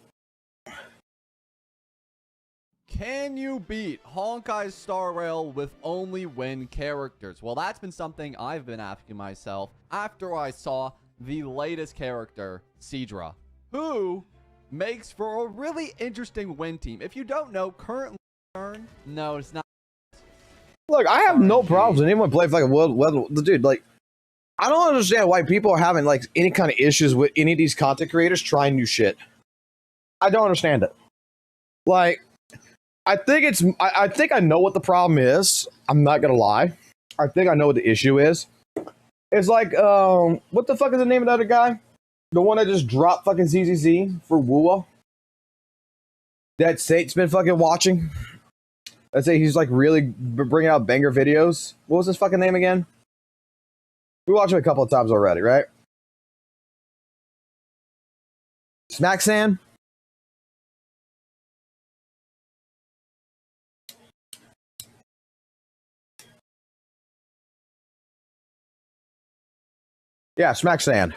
Can you beat Honkai's Star Rail with only win characters? Well, that's been something I've been asking myself after I saw the latest character, Sidra, who makes for a really interesting win team. If you don't know, currently, no, it's not. Look, I have no problems with anyone playing like a world, dude. Like, I don't understand why people are having like any kind of issues with any of these content creators trying new shit. I don't understand it. Like, I think I know what the problem is. I'm not gonna lie. I think I know what the issue is. It's like, what the fuck is the name of the other guy? The one that just dropped fucking ZZZ for WUWA? That Saint's been fucking watching. I'd say he's like really bringing out banger videos. What was his fucking name again? We watched him a couple of times already, right? Smacksan? Yeah, Smacksan.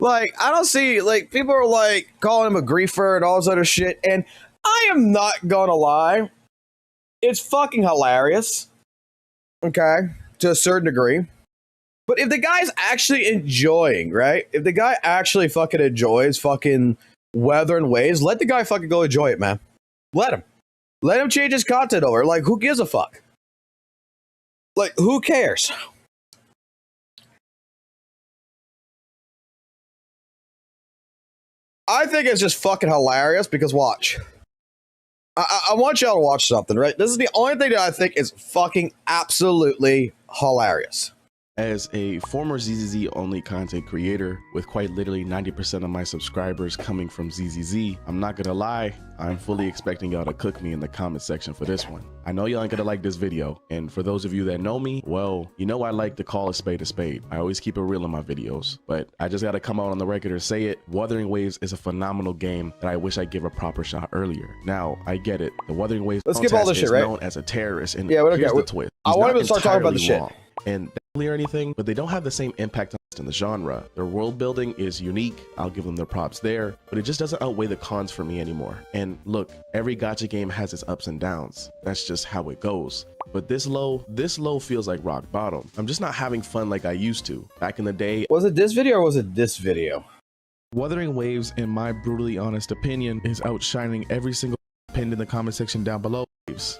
Like, I don't see, like, people are like calling him a griefer and all this other shit, and I am not gonna lie. It's fucking hilarious. Okay? to a certain degree. But if the guy's actually enjoying, right? If the guy actually fucking enjoys fucking Wuthering Waves, let the guy fucking go enjoy it, man. Let him change his content over. Like, who gives a fuck? Like, who cares? I think it's just fucking hilarious because watch. I want y'all to watch something, right? This is the only thing that I think is fucking absolutely hilarious. As a former ZZZ only content creator with quite literally 90% of my subscribers coming from ZZZ, I'm not gonna lie, I'm fully expecting y'all to cook me in the comment section for this one. I know y'all ain't gonna like this video, and for those of you that know me, well, you know I like to call a spade a spade. I always keep it real in my videos, but I just gotta come out on the record and say it. Wuthering Waves is a phenomenal game that I wish I'd give a proper shot earlier. Now, I get it. The Wuthering Waves Let's skip all this shit, right? known as a terrorist, and yeah, here's the twist. I want to start talking about the shit. And or anything, but they don't have the same impact in the genre. Their world building is unique. I'll give them their props there, but it just doesn't outweigh the cons for me anymore. And look, every gacha game has its ups and downs. That's just how it goes. But this low feels like rock bottom. I'm just not having fun like I used to. Back in the day. Was it this video or was it this video? Wuthering Waves, in my brutally honest opinion, is outshining every single pinned in the comment section down below.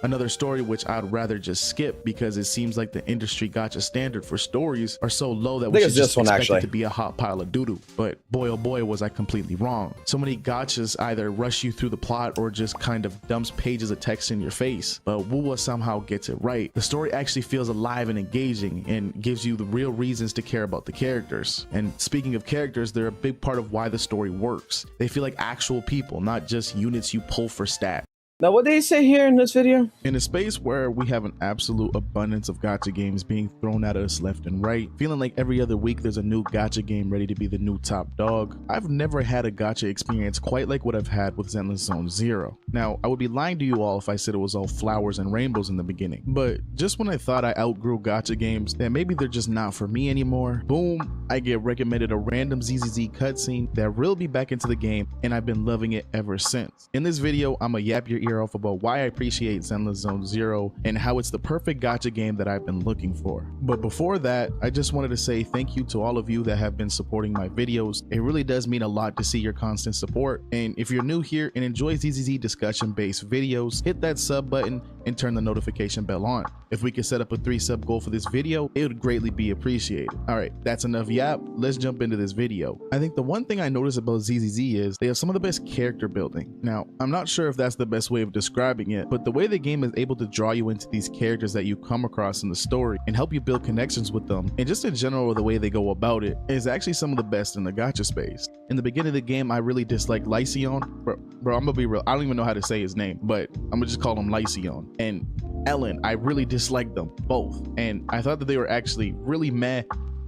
Another story which I'd rather just skip because it seems like the industry gacha standard for stories are so low that we should just expect it to be a hot pile of doo-doo. But boy oh boy was I completely wrong. So many gachas either rush you through the plot or just kind of dumps pages of text in your face. But WUWA somehow gets it right. The story actually feels alive and engaging and gives you the real reasons to care about the characters. And speaking of characters, they're a big part of why the story works. They feel like actual people, not just units you pull for stat. Now, what did he say here in this video? In a space where we have an absolute abundance of gacha games being thrown at us left and right, feeling like every other week there's a new gacha game ready to be the new top dog, I've never had a gacha experience quite like what I've had with Zenless Zone Zero. Now, I would be lying to you all if I said it was all flowers and rainbows in the beginning, but just when I thought I outgrew gacha games, that maybe they're just not for me anymore, boom, I get recommended a random ZZZ cutscene that reeled me back into the game, and I've been loving it ever since. In this video, I'm a yap your ear off about why I appreciate Zenless Zone Zero and how it's the perfect gacha game that I've been looking for. But before that, I just wanted to say thank you to all of you that have been supporting my videos. It really does mean a lot to see your constant support. And if you're new here and enjoy ZZZ discussion-based videos, hit that sub button and turn the notification bell on. If we could set up a 3 sub goal for this video, it would greatly be appreciated. All right, that's enough yap. Let's jump into this video. I think the one thing I noticed about ZZZ is they have some of the best character building. Now, I'm not sure if that's the best way of describing it, but the way the game is able to draw you into these characters that you come across in the story and help you build connections with them, and just in general the way they go about it, is actually some of the best in the gacha space. In the beginning of the game, I really disliked Lycion. Bro, I'm gonna be real, I don't even know how to say his name, but I'm gonna just call him Lycion. And Ellen, I really disliked them both, and I thought that they were actually really meh,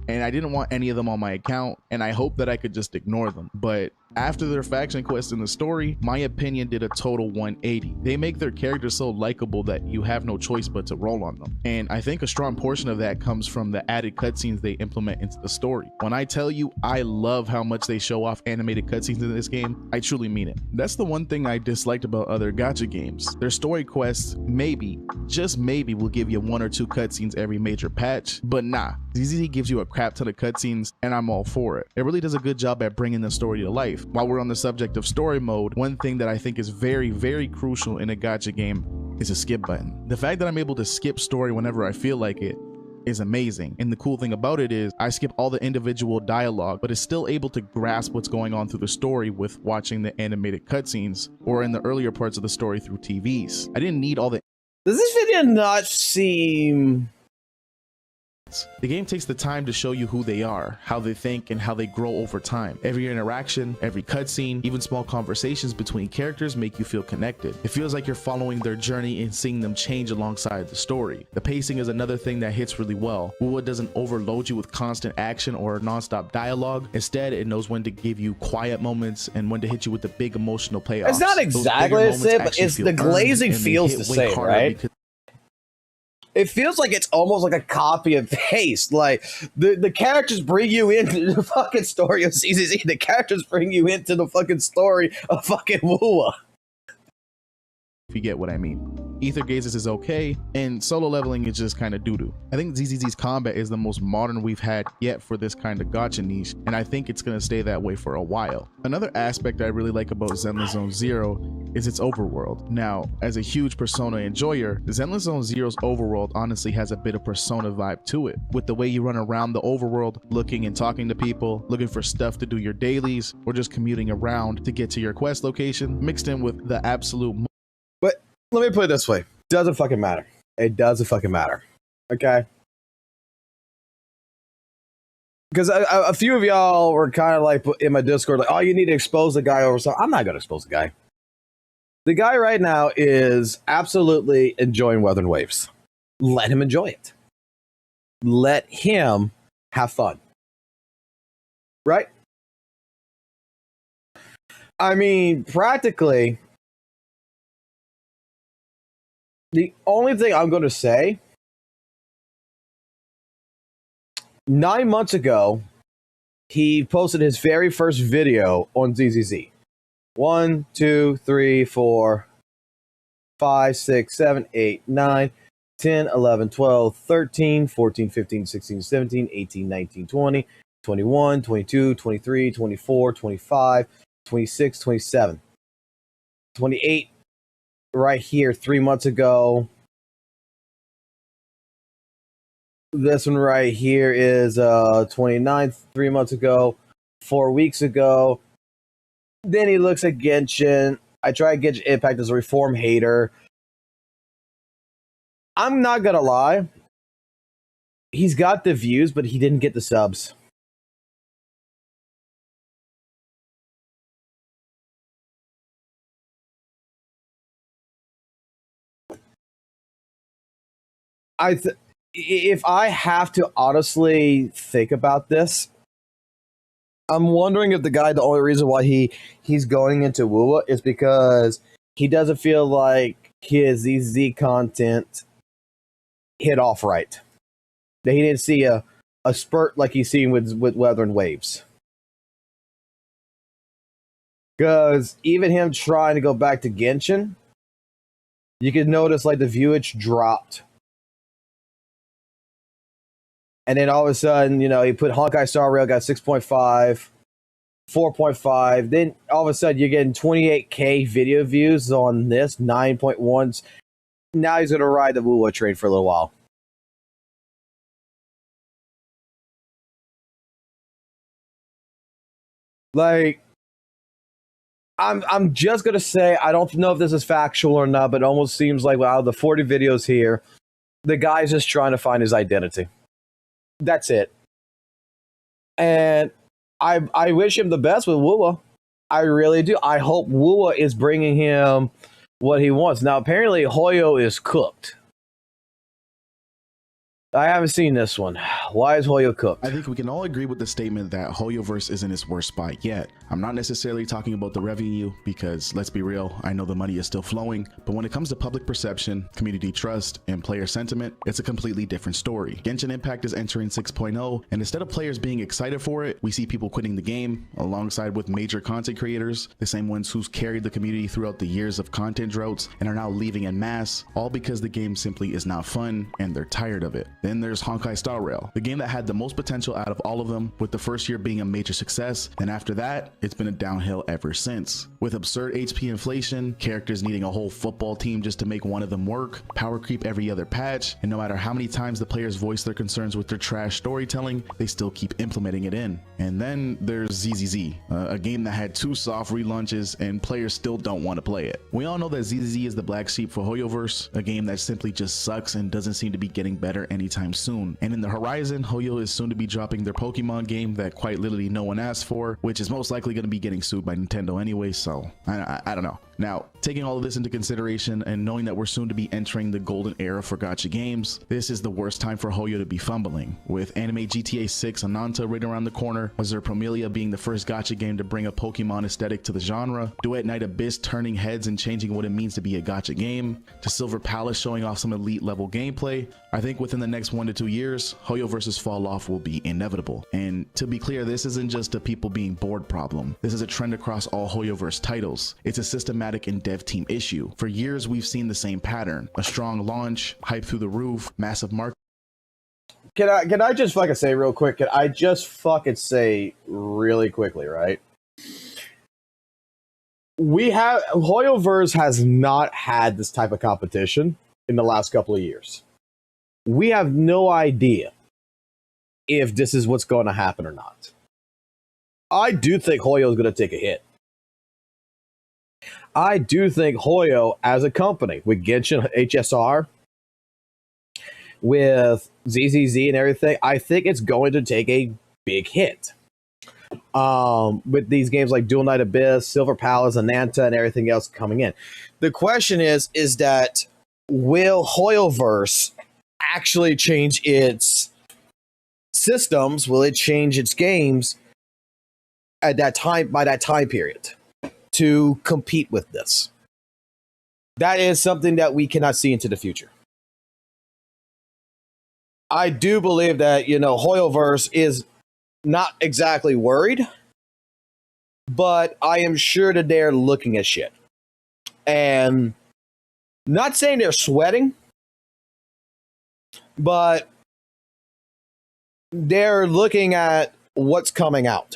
and I didn't want any of them on my account, and I hoped that I could just ignore them. But after their faction quest in the story, my opinion did a total 180. They make their characters so likable that you have no choice but to roll on them. And I think a strong portion of that comes from the added cutscenes they implement into the story. When I tell you I love how much they show off animated cutscenes in this game, I truly mean it. That's the one thing I disliked about other gacha games. Their story quests maybe, just maybe, will give you 1 or 2 cutscenes every major patch, but nah, ZZZ gives you a crap ton of cutscenes and I'm all for it. It really does a good job at bringing the story to life. While we're on the subject of story mode, one thing that I think is very, very crucial in a gacha game is a skip button. The fact that I'm able to skip story whenever I feel like it is amazing. And the cool thing about it is I skip all the individual dialogue, but is still able to grasp what's going on through the story with watching the animated cutscenes or in the earlier parts of the story through TVs. I didn't need all the... Does this video not seem... The game takes the time to show you who they are, how they think, and how they grow over time. Every interaction, every cutscene, even small conversations between characters make you feel connected. It feels like you're following their journey and seeing them change alongside the story. The pacing is another thing that hits really well. WUWA doesn't overload you with constant action or non-stop dialogue. Instead, it knows when to give you quiet moments and when to hit you with the big emotional payoffs. It's not exactly the same, but it's the glazing feels the same, right? It feels like it's almost like a copy and paste. Like the characters bring you into the fucking story of CCC. The characters bring you into the fucking story of fucking WUWA. if you get what I mean. Ether Gazes is okay, and solo leveling is just kind of doo-doo. I think ZZZ's combat is the most modern we've had yet for this kind of gacha niche, and I think it's going to stay that way for a while. Another aspect I really like about Zenless Zone Zero is its overworld. Now, as a huge Persona enjoyer, Zenless Zone Zero's overworld honestly has a bit of Persona vibe to it, with the way you run around the overworld, looking and talking to people, looking for stuff to do your dailies, or just commuting around to get to your quest location, mixed in with the absolute. But let me put it this way. Doesn't fucking matter. It doesn't fucking matter. Okay? Because a few of y'all were kind of like in my Discord, like, oh, you need to expose the guy over something. I'm not going to expose the guy. The guy right now is absolutely enjoying Weathering Waves. Let him enjoy it. Let him have fun. Right? I mean, practically, the only thing I'm going to say, 9 months ago, he posted his very first video on ZZZ. 1, 2, 3, 4, 5, 6, 7, 8, 9, 10, 11, 12, 13, 14, 15, 16, 17, 18, 19, 20, 21, 22, 23, 24, 25, 26, 27, 28 right here 3 months ago. This one right here is 29 3 months ago, 4 weeks ago. Then he looks at Genshin. I tried Genshin Impact as a Reform hater. I'm not gonna lie. He's got the views, but he didn't get the subs. If I have to honestly think about this, I'm wondering if the only reason why he's going into WUWA is because he doesn't feel like his ZZ content hit off right. That he didn't see a spurt like he's seen with Weathering Waves. Because even him trying to go back to Genshin, you could notice like the viewage dropped. And then all of a sudden, you know, he put Honkai Star Rail, got 6.5, 4.5. Then all of a sudden, you're getting 28K video views on this, 9.1s. Now he's going to ride the WUWA train for a little while. Like, I'm just going to say, I don't know if this is factual or not, but it almost seems like out of the 40 videos here, the guy's just trying to find his identity. That's it. And I wish him the best with WUWA. I really do. I hope WUWA is bringing him what he wants. Now, apparently, Hoyo is cooked. I haven't seen this one. Why is Hoyo cooked? I think we can all agree with the statement that Hoyoverse is in its worst spot yet. I'm not necessarily talking about the revenue because, let's be real, I know the money is still flowing, but when it comes to public perception, community trust, and player sentiment, it's a completely different story. Genshin Impact is entering 6.0, and instead of players being excited for it, we see people quitting the game, alongside with major content creators, the same ones who's carried the community throughout the years of content droughts and are now leaving en masse, all because the game simply is not fun and they're tired of it. Then there's Honkai Star Rail, the game that had the most potential out of all of them, with the first year being a major success, and after that, it's been a downhill ever since. With absurd HP inflation, characters needing a whole football team just to make one of them work, power creep every other patch, and no matter how many times the players voice their concerns with their trash storytelling, they still keep implementing it in. And then there's ZZZ, a game that had 2 soft relaunches and players still don't want to play it. We all know that ZZZ is the black sheep for Hoyoverse, a game that simply just sucks and doesn't seem to be getting better anytime soon. And in the horizon, Hoyo is soon to be dropping their Pokemon game that quite literally no one asked for, which is most likely going to be getting sued by Nintendo anyway, so I don't know. Now, taking all of this into consideration and knowing that we're soon to be entering the golden era for gacha games, this is the worst time for Hoyo to be fumbling. With anime GTA 6 Ananta right around the corner, Azure Promelia being the first gacha game to bring a Pokemon aesthetic to the genre, Duet Night Abyss turning heads and changing what it means to be a gacha game, to Silver Palace showing off some elite level gameplay, I think within the next next 1 to 2 years, Hoyoverse's fall off will be inevitable. And to be clear, this isn't just a people being bored problem. This is a trend across all Hoyoverse titles. It's a systematic and dev team issue. For years, we've seen the same pattern: a strong launch, hype through the roof, massive market. Can I just fucking say real quick? Can I just fucking say really quickly, right? Hoyoverse has not had this type of competition in the last couple of years. We have no idea if this is what's going to happen or not. I do think Hoyo is going to take a hit. I do think Hoyo as a company with Genshin HSR, with ZZZ and everything, I think it's going to take a big hit. With these games like Dual Knight Abyss, Silver Palace, Ananta, and everything else coming in. The question is that will Hoyoverse actually change its systems? Will it change its games at that time, by that time period, to compete with this? That is something that we cannot see into the future. I do believe that, Hoyoverse is not exactly worried, but I am sure that they're looking at shit. And not saying they're sweating, but they're looking at what's coming out.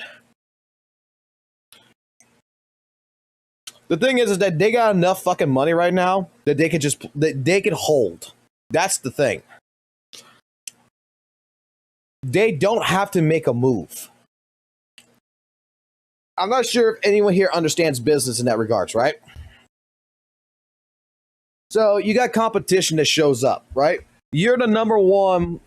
The thing is that they got enough fucking money right now that they can hold. That's the thing. They don't have to make a move. I'm not sure if anyone here understands business in that regards, right? So you got competition that shows up, right? You're the number one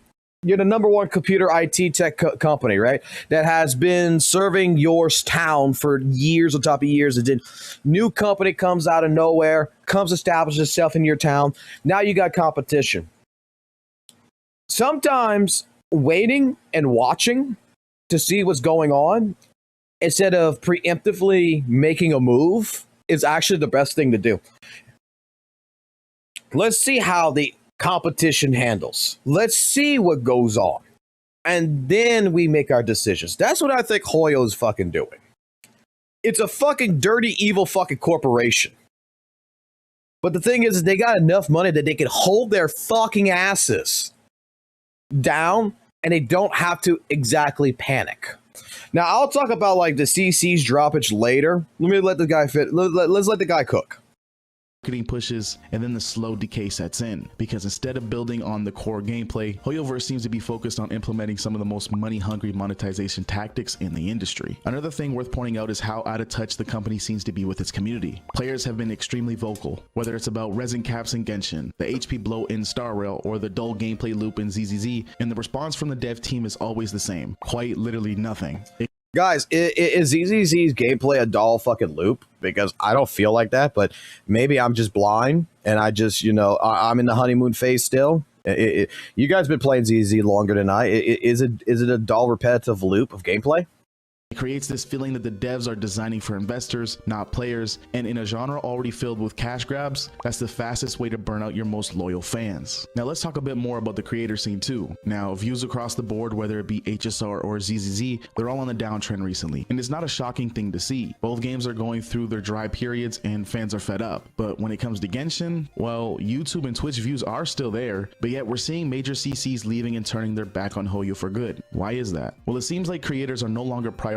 computer IT tech company, right? That has been serving your town for years on top of years. And then new company comes out of nowhere, comes establishes itself in your town. Now you got competition. Sometimes waiting and watching to see what's going on instead of preemptively making a move is actually the best thing to do. Let's see how the competition handles. Let's see what goes on. And then we make our decisions. That's what I think Hoyo is fucking doing. It's a fucking dirty, evil fucking corporation. But the thing is they got enough money that they can hold their fucking asses down and they don't have to exactly panic. Now, I'll talk about like the CC's droppage later. Let me let the guy fit. Let's let the guy cook. Marketing pushes, and then the slow decay sets in, because instead of building on the core gameplay, Hoyoverse seems to be focused on implementing some of the most money-hungry monetization tactics in the industry. Another thing worth pointing out is how out of touch the company seems to be with its community. Players have been extremely vocal, whether it's about resin caps in Genshin, the HP blow in Star Rail, or the dull gameplay loop in ZZZ, and the response from the dev team is always the same: quite literally nothing. Guys, is ZZZ's gameplay a dull fucking loop? Because I don't feel like that, but maybe I'm just blind and I just, I'm in the honeymoon phase still. You guys been playing ZZZ longer than I. Is it a dull, repetitive loop of gameplay? It creates this feeling that the devs are designing for investors, not players, and in a genre already filled with cash grabs, that's the fastest way to burn out your most loyal fans. Now let's talk a bit more about the creator scene too. Now, views across the board, whether it be HSR or ZZZ, they're all on the downtrend recently, and it's not a shocking thing to see. Both games are going through their dry periods and fans are fed up. But when it comes to Genshin, well, YouTube and Twitch views are still there, but yet we're seeing major CCs leaving and turning their back on Hoyo for good. Why is that? Well, it seems like creators are no longer prioritizing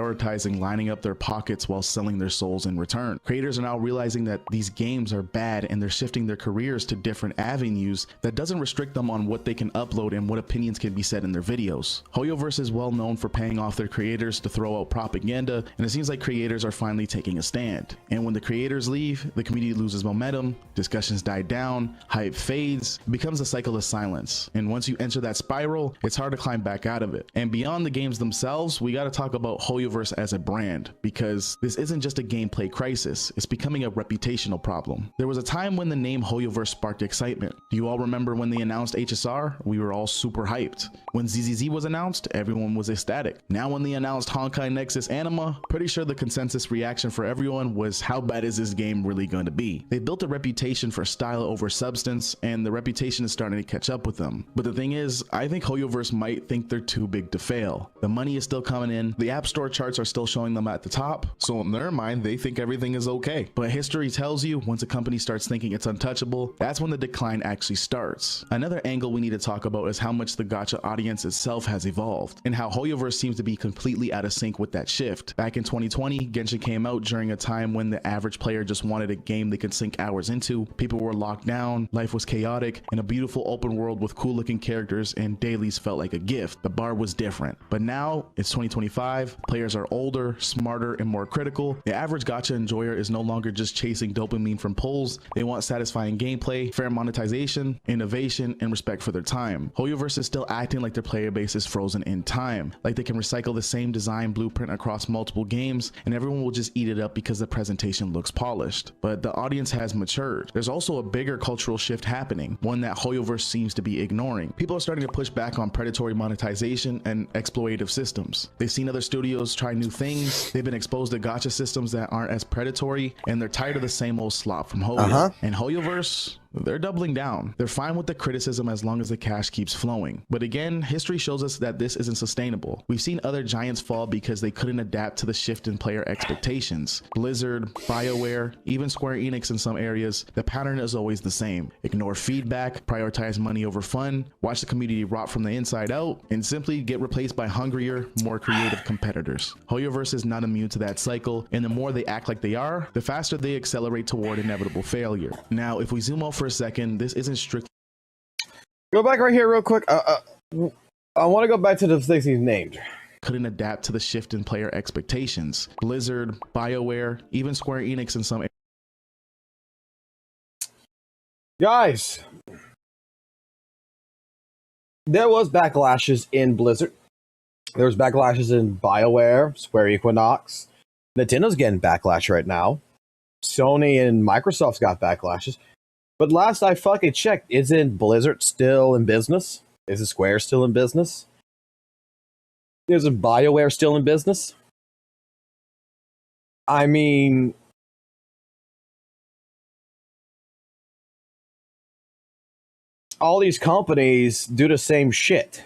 lining up their pockets while selling their souls in return. Creators are now realizing that these games are bad and they're shifting their careers to different avenues that doesn't restrict them on what they can upload and what opinions can be said in their videos. Hoyoverse is well known for paying off their creators to throw out propaganda, and it seems like creators are finally taking a stand. And when the creators leave, the community loses momentum, discussions die down, hype fades, it becomes a cycle of silence. And once you enter that spiral, it's hard to climb back out of it. And beyond the games themselves, we got to talk about Hoyo HoYoverse as a brand, because this isn't just a gameplay crisis, it's becoming a reputational problem. There was a time when the name HoYoverse sparked excitement. Do you all remember when they announced HSR? We were all super hyped. When ZZZ was announced, everyone was ecstatic. Now when they announced Honkai Nexus Anima, pretty sure the consensus reaction for everyone was, how bad is this game really going to be? They built a reputation for style over substance, and the reputation is starting to catch up with them. But the thing is, I think HoYoverse might think they're too big to fail. The money is still coming in, the App Store charts are still showing them at the top, so in their mind, they think everything is okay. But history tells you, once a company starts thinking it's untouchable, that's when the decline actually starts. Another angle we need to talk about is how much the gacha audience itself has evolved, and how HoYoverse seems to be completely out of sync with that shift. Back in 2020, Genshin came out during a time when the average player just wanted a game they could sink hours into. People were locked down, life was chaotic, and a beautiful open world with cool looking characters and dailies felt like a gift. The bar was different. But now, it's 2025, players are older, smarter, and more critical. The average gacha enjoyer is no longer just chasing dopamine from polls. They want satisfying gameplay, fair monetization, innovation, and respect for their time. HoYoverse is still acting like their player base is frozen in time, like they can recycle the same design blueprint across multiple games, and everyone will just eat it up because the presentation looks polished. But the audience has matured. There's also a bigger cultural shift happening, one that HoYoverse seems to be ignoring. People are starting to push back on predatory monetization and exploitative systems. They've seen other studios try new things, they've been exposed to gacha systems that aren't as predatory, and they're tired of the same old slop from Hoyo. And HoYoverse, they're doubling down. They're fine with the criticism as long as the cash keeps flowing. But again, history shows us that this isn't sustainable. We've seen other giants fall because they couldn't adapt to the shift in player expectations. Blizzard, BioWare, even Square Enix in some areas, the pattern is always the same. Ignore feedback, prioritize money over fun, watch the community rot from the inside out, and simply get replaced by hungrier, more creative competitors. HoYoverse is not immune to that cycle, and the more they act like they are, the faster they accelerate toward inevitable failure. Now, if we zoom out for a second, this isn't strictly. Go back right here real quick. I want to go back to the things he's named. Couldn't adapt to the shift in player expectations. Blizzard, BioWare, even Square Enix in some. Guys, there was backlashes in Blizzard. There was backlashes in BioWare, Square Equinox. Nintendo's getting backlash right now. Sony and Microsoft's got backlashes. But last I fucking checked, isn't Blizzard still in business? Isn't Square still in business? Isn't BioWare still in business? I mean, all these companies do the same shit.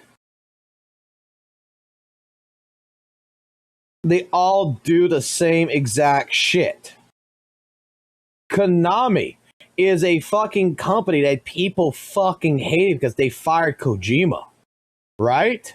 They all do the same exact shit. Konami is a fucking company that people fucking hate because they fired Kojima. Right?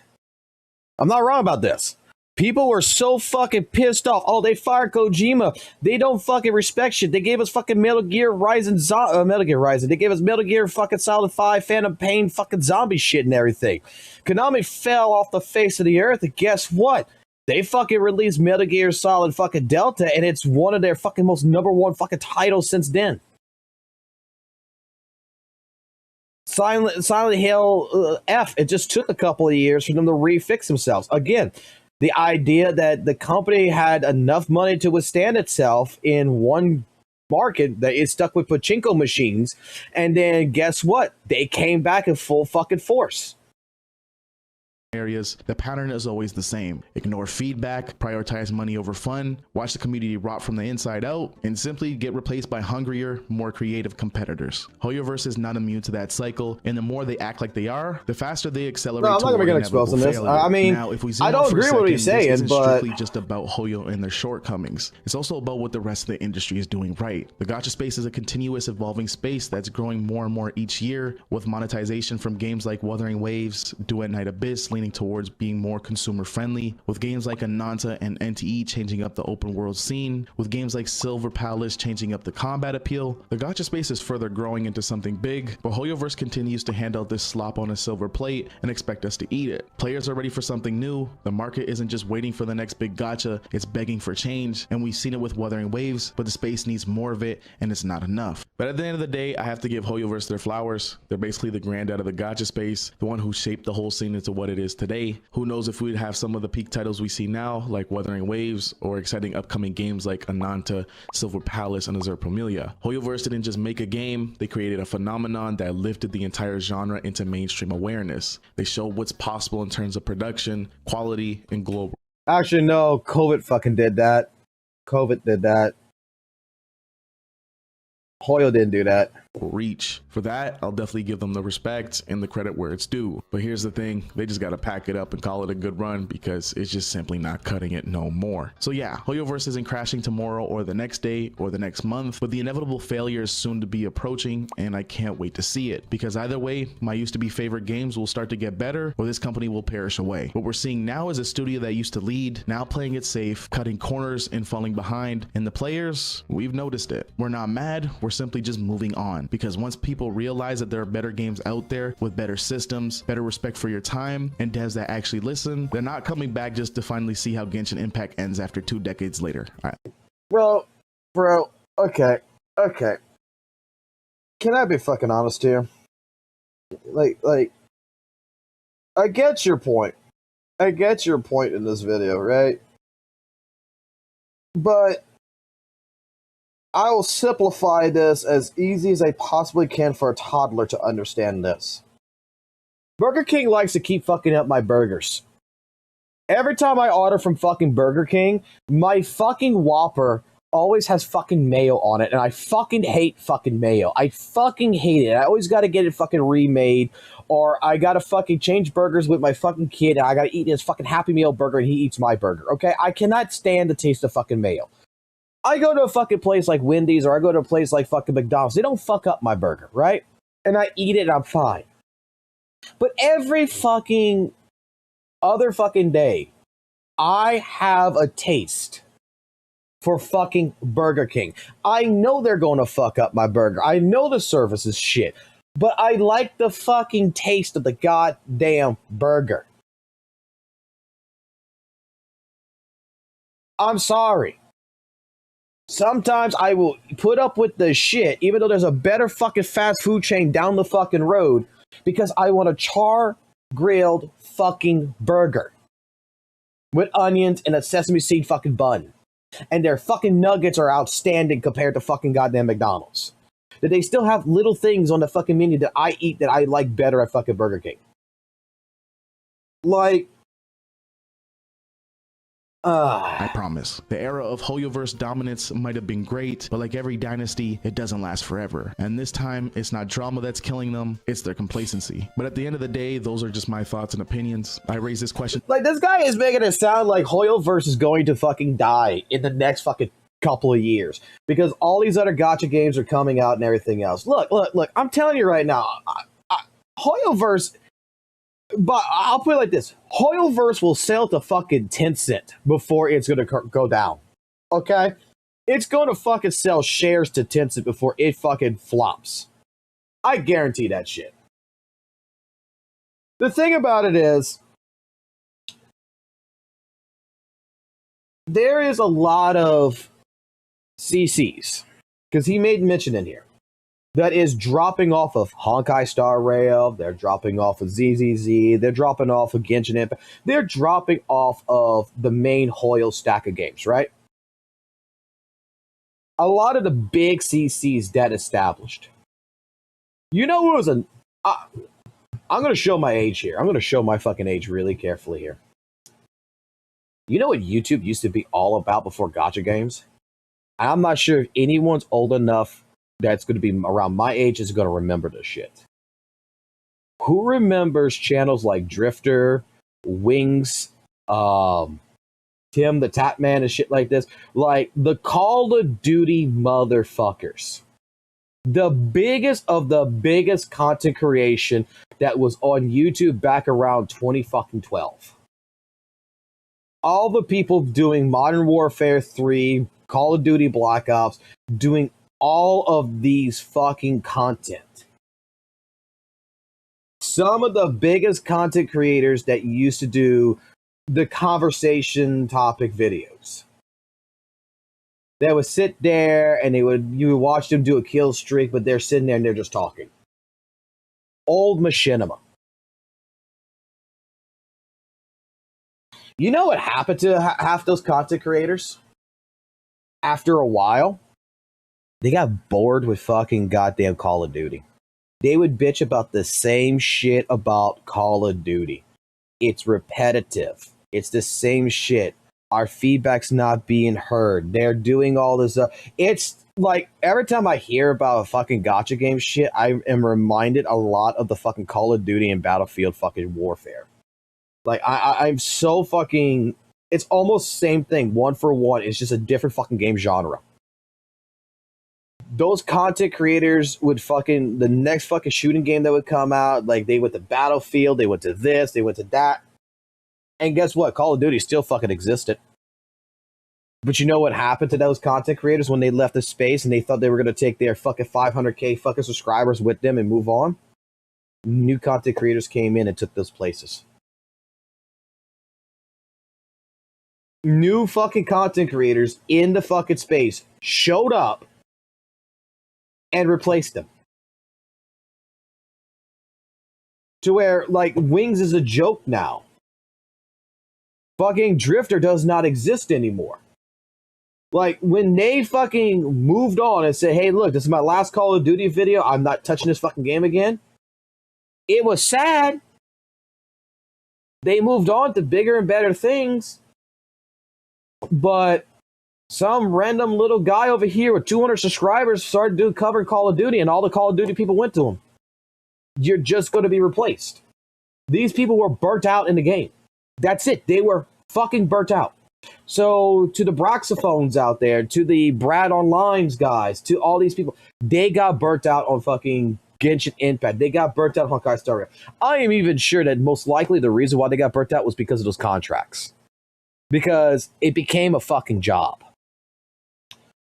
I'm not wrong about this. People were so fucking pissed off. Oh, they fired Kojima. They don't fucking respect shit. They gave us fucking Metal Gear Rising. They gave us Metal Gear fucking Solid 5, Phantom Pain, fucking zombie shit and everything. Konami fell off the face of the earth, and guess what? They fucking released Metal Gear Solid fucking Delta, and it's one of their fucking most #1 fucking titles since then. Silent Hill F, it just took a couple of years for them to refix themselves. Again, the idea that the company had enough money to withstand itself in one market, that it stuck with pachinko machines, and then guess what? They came back in full fucking force. Areas, the pattern is always the same. Ignore feedback, prioritize money over fun, watch the community rot from the inside out, and simply get replaced by hungrier, more creative competitors. HoYoverse is not immune to that cycle, and the more they act like they are, the faster they accelerate. No, I'm not gonna expose on this. I mean, now, if we zoom I don't out for a agree with what he's second, saying, this isn't but strictly just about Hoyo and their shortcomings. It's also about what the rest of the industry is doing right. The gacha space is a continuous evolving space that's growing more and more each year, with monetization from games like Wuthering Waves, Duet Night Abyss leaning towards being more consumer friendly, with games like Ananta and NTE changing up the open world scene, with games like Silver Palace changing up the combat appeal. The gacha space is further growing into something big, but HoYoverse continues to hand out this slop on a silver plate and expect us to eat it. Players are ready for something new. The market isn't just waiting for the next big gacha, it's begging for change, and we've seen it with Wuthering Waves, but the space needs more of it, and it's not enough. But at the end of the day, I have to give HoYoverse their flowers. They're basically the granddad of the gacha space, the one who shaped the whole scene into what it is is today. Who knows if we'd have some of the peak titles we see now, like Wuthering Waves, or exciting upcoming games like Ananta, Silver Palace, and Azure Pomelia. Hoyoverse didn't just make a game, they created a phenomenon that lifted the entire genre into mainstream awareness. They showed what's possible in terms of production, quality, and global. Actually, no, COVID fucking did that. COVID did that. Hoyo didn't do that. Reach. For that, I'll definitely give them the respect and the credit where it's due. But here's the thing, they just gotta pack it up and call it a good run because it's just simply not cutting it no more. So yeah, Hoyoverse isn't crashing tomorrow or the next day or the next month, but the inevitable failure is soon to be approaching, and I can't wait to see it. Because either way, my used to be favorite games will start to get better, or this company will perish away. What we're seeing now is a studio that used to lead, now playing it safe, cutting corners and falling behind, and the players, we've noticed it. We're not mad, we're simply just moving on, because once people realize that there are better games out there with better systems, better respect for your time, and devs that actually listen, they're not coming back just to finally see how Genshin Impact ends after 2 decades later. All right. Bro, okay. Can I be fucking honest here? Like, I get your point. I get your point in this video, right? But I will simplify this as easy as I possibly can for a toddler to understand this. Burger King likes to keep fucking up my burgers. Every time I order from fucking Burger King, my fucking Whopper always has fucking mayo on it, and I fucking hate fucking mayo. I fucking hate it. I always gotta get it fucking remade, or I gotta fucking change burgers with my fucking kid, and I gotta eat his fucking Happy Meal burger, and he eats my burger, okay? I cannot stand the taste of fucking mayo. I go to a fucking place like Wendy's, or I go to a place like fucking McDonald's. They don't fuck up my burger, right? And I eat it and I'm fine. But every fucking other fucking day, I have a taste for fucking Burger King. I know they're going to fuck up my burger. I know the service is shit. But I like the fucking taste of the goddamn burger. I'm sorry. Sometimes I will put up with the shit, even though there's a better fucking fast food chain down the fucking road, because I want a char-grilled fucking burger with onions and a sesame seed fucking bun. And their fucking nuggets are outstanding compared to fucking goddamn McDonald's. That they still have little things on the fucking menu that I eat that I like better at fucking Burger King. Like, I promise. The era of Hoyoverse dominance might have been great, but like every dynasty, it doesn't last forever. And this time, it's not drama that's killing them, it's their complacency. But at the end of the day, those are just my thoughts and opinions. I raise this question. like, this guy is making it sound like Hoyoverse is going to fucking die in the next fucking couple of years, because all these other gacha games are coming out and everything else. Look, I'm telling you right now, Hoyoverse, but I'll put it like this, Hoyoverse will sell to fucking Tencent before it's going to go down, okay? It's going to fucking sell shares to Tencent before it fucking flops. I guarantee that shit. The thing about it is, there is a lot of CCs, because he made mention in here, that is dropping off of Honkai Star Rail, they're dropping off of ZZZ, they're dropping off of Genshin Impact, they're dropping off of the main Hoyo stack of games, right? A lot of the big CCs dead established. You know who was I'm going to show my age here. I'm going to show my fucking age really carefully here. You know what YouTube used to be all about before gacha games? I'm not sure if anyone's old enough that's going to be around my age is going to remember this shit. Who remembers channels like Drifter, Wings, Tim the Tap Man and shit like this? Like the Call of Duty motherfuckers. The biggest of the biggest content creation that was on YouTube back around 2012. All the people doing Modern Warfare 3, Call of Duty Black Ops, doing all of these fucking content. Some of the biggest content creators that used to do the conversation topic videos. They would sit there and you would watch them do a kill streak, but they're sitting there and they're just talking. Old machinima. You know what happened to half those content creators? After a while, they got bored with fucking goddamn Call of Duty. They would bitch about the same shit about Call of Duty. It's repetitive. It's the same shit. Our feedback's not being heard. They're doing all this stuff. It's like every time I hear about a fucking gotcha game shit, I am reminded a lot of the fucking Call of Duty and Battlefield fucking warfare. Like I'm so fucking. It's almost the same thing, one for one. It's just a different fucking game genre. Those content creators would fucking the next fucking shooting game that would come out, like they went to Battlefield, they went to this, they went to that. And guess what? Call of Duty still fucking existed. But you know what happened to those content creators when they left the space and they thought they were going to take their fucking 500K fucking subscribers with them and move on? New content creators came in and took those places. New fucking content creators in the fucking space showed up and replaced them. To where, like, Wings is a joke now. Fucking Drifter does not exist anymore. Like, when they fucking moved on and said, hey, look, this is my last Call of Duty video, I'm not touching this fucking game again, it was sad. They moved on to bigger and better things. But some random little guy over here with 200 subscribers started doing covering Call of Duty, and all the Call of Duty people went to him. You're just going to be replaced. These people were burnt out in the game. That's it. They were fucking burnt out. So to the Broxophones out there, to the Brad Online's guys, to all these people, they got burnt out on fucking Genshin Impact. They got burnt out on Honkai Star Rail. I am even sure that most likely the reason why they got burnt out was because of those contracts. Because it became a fucking job.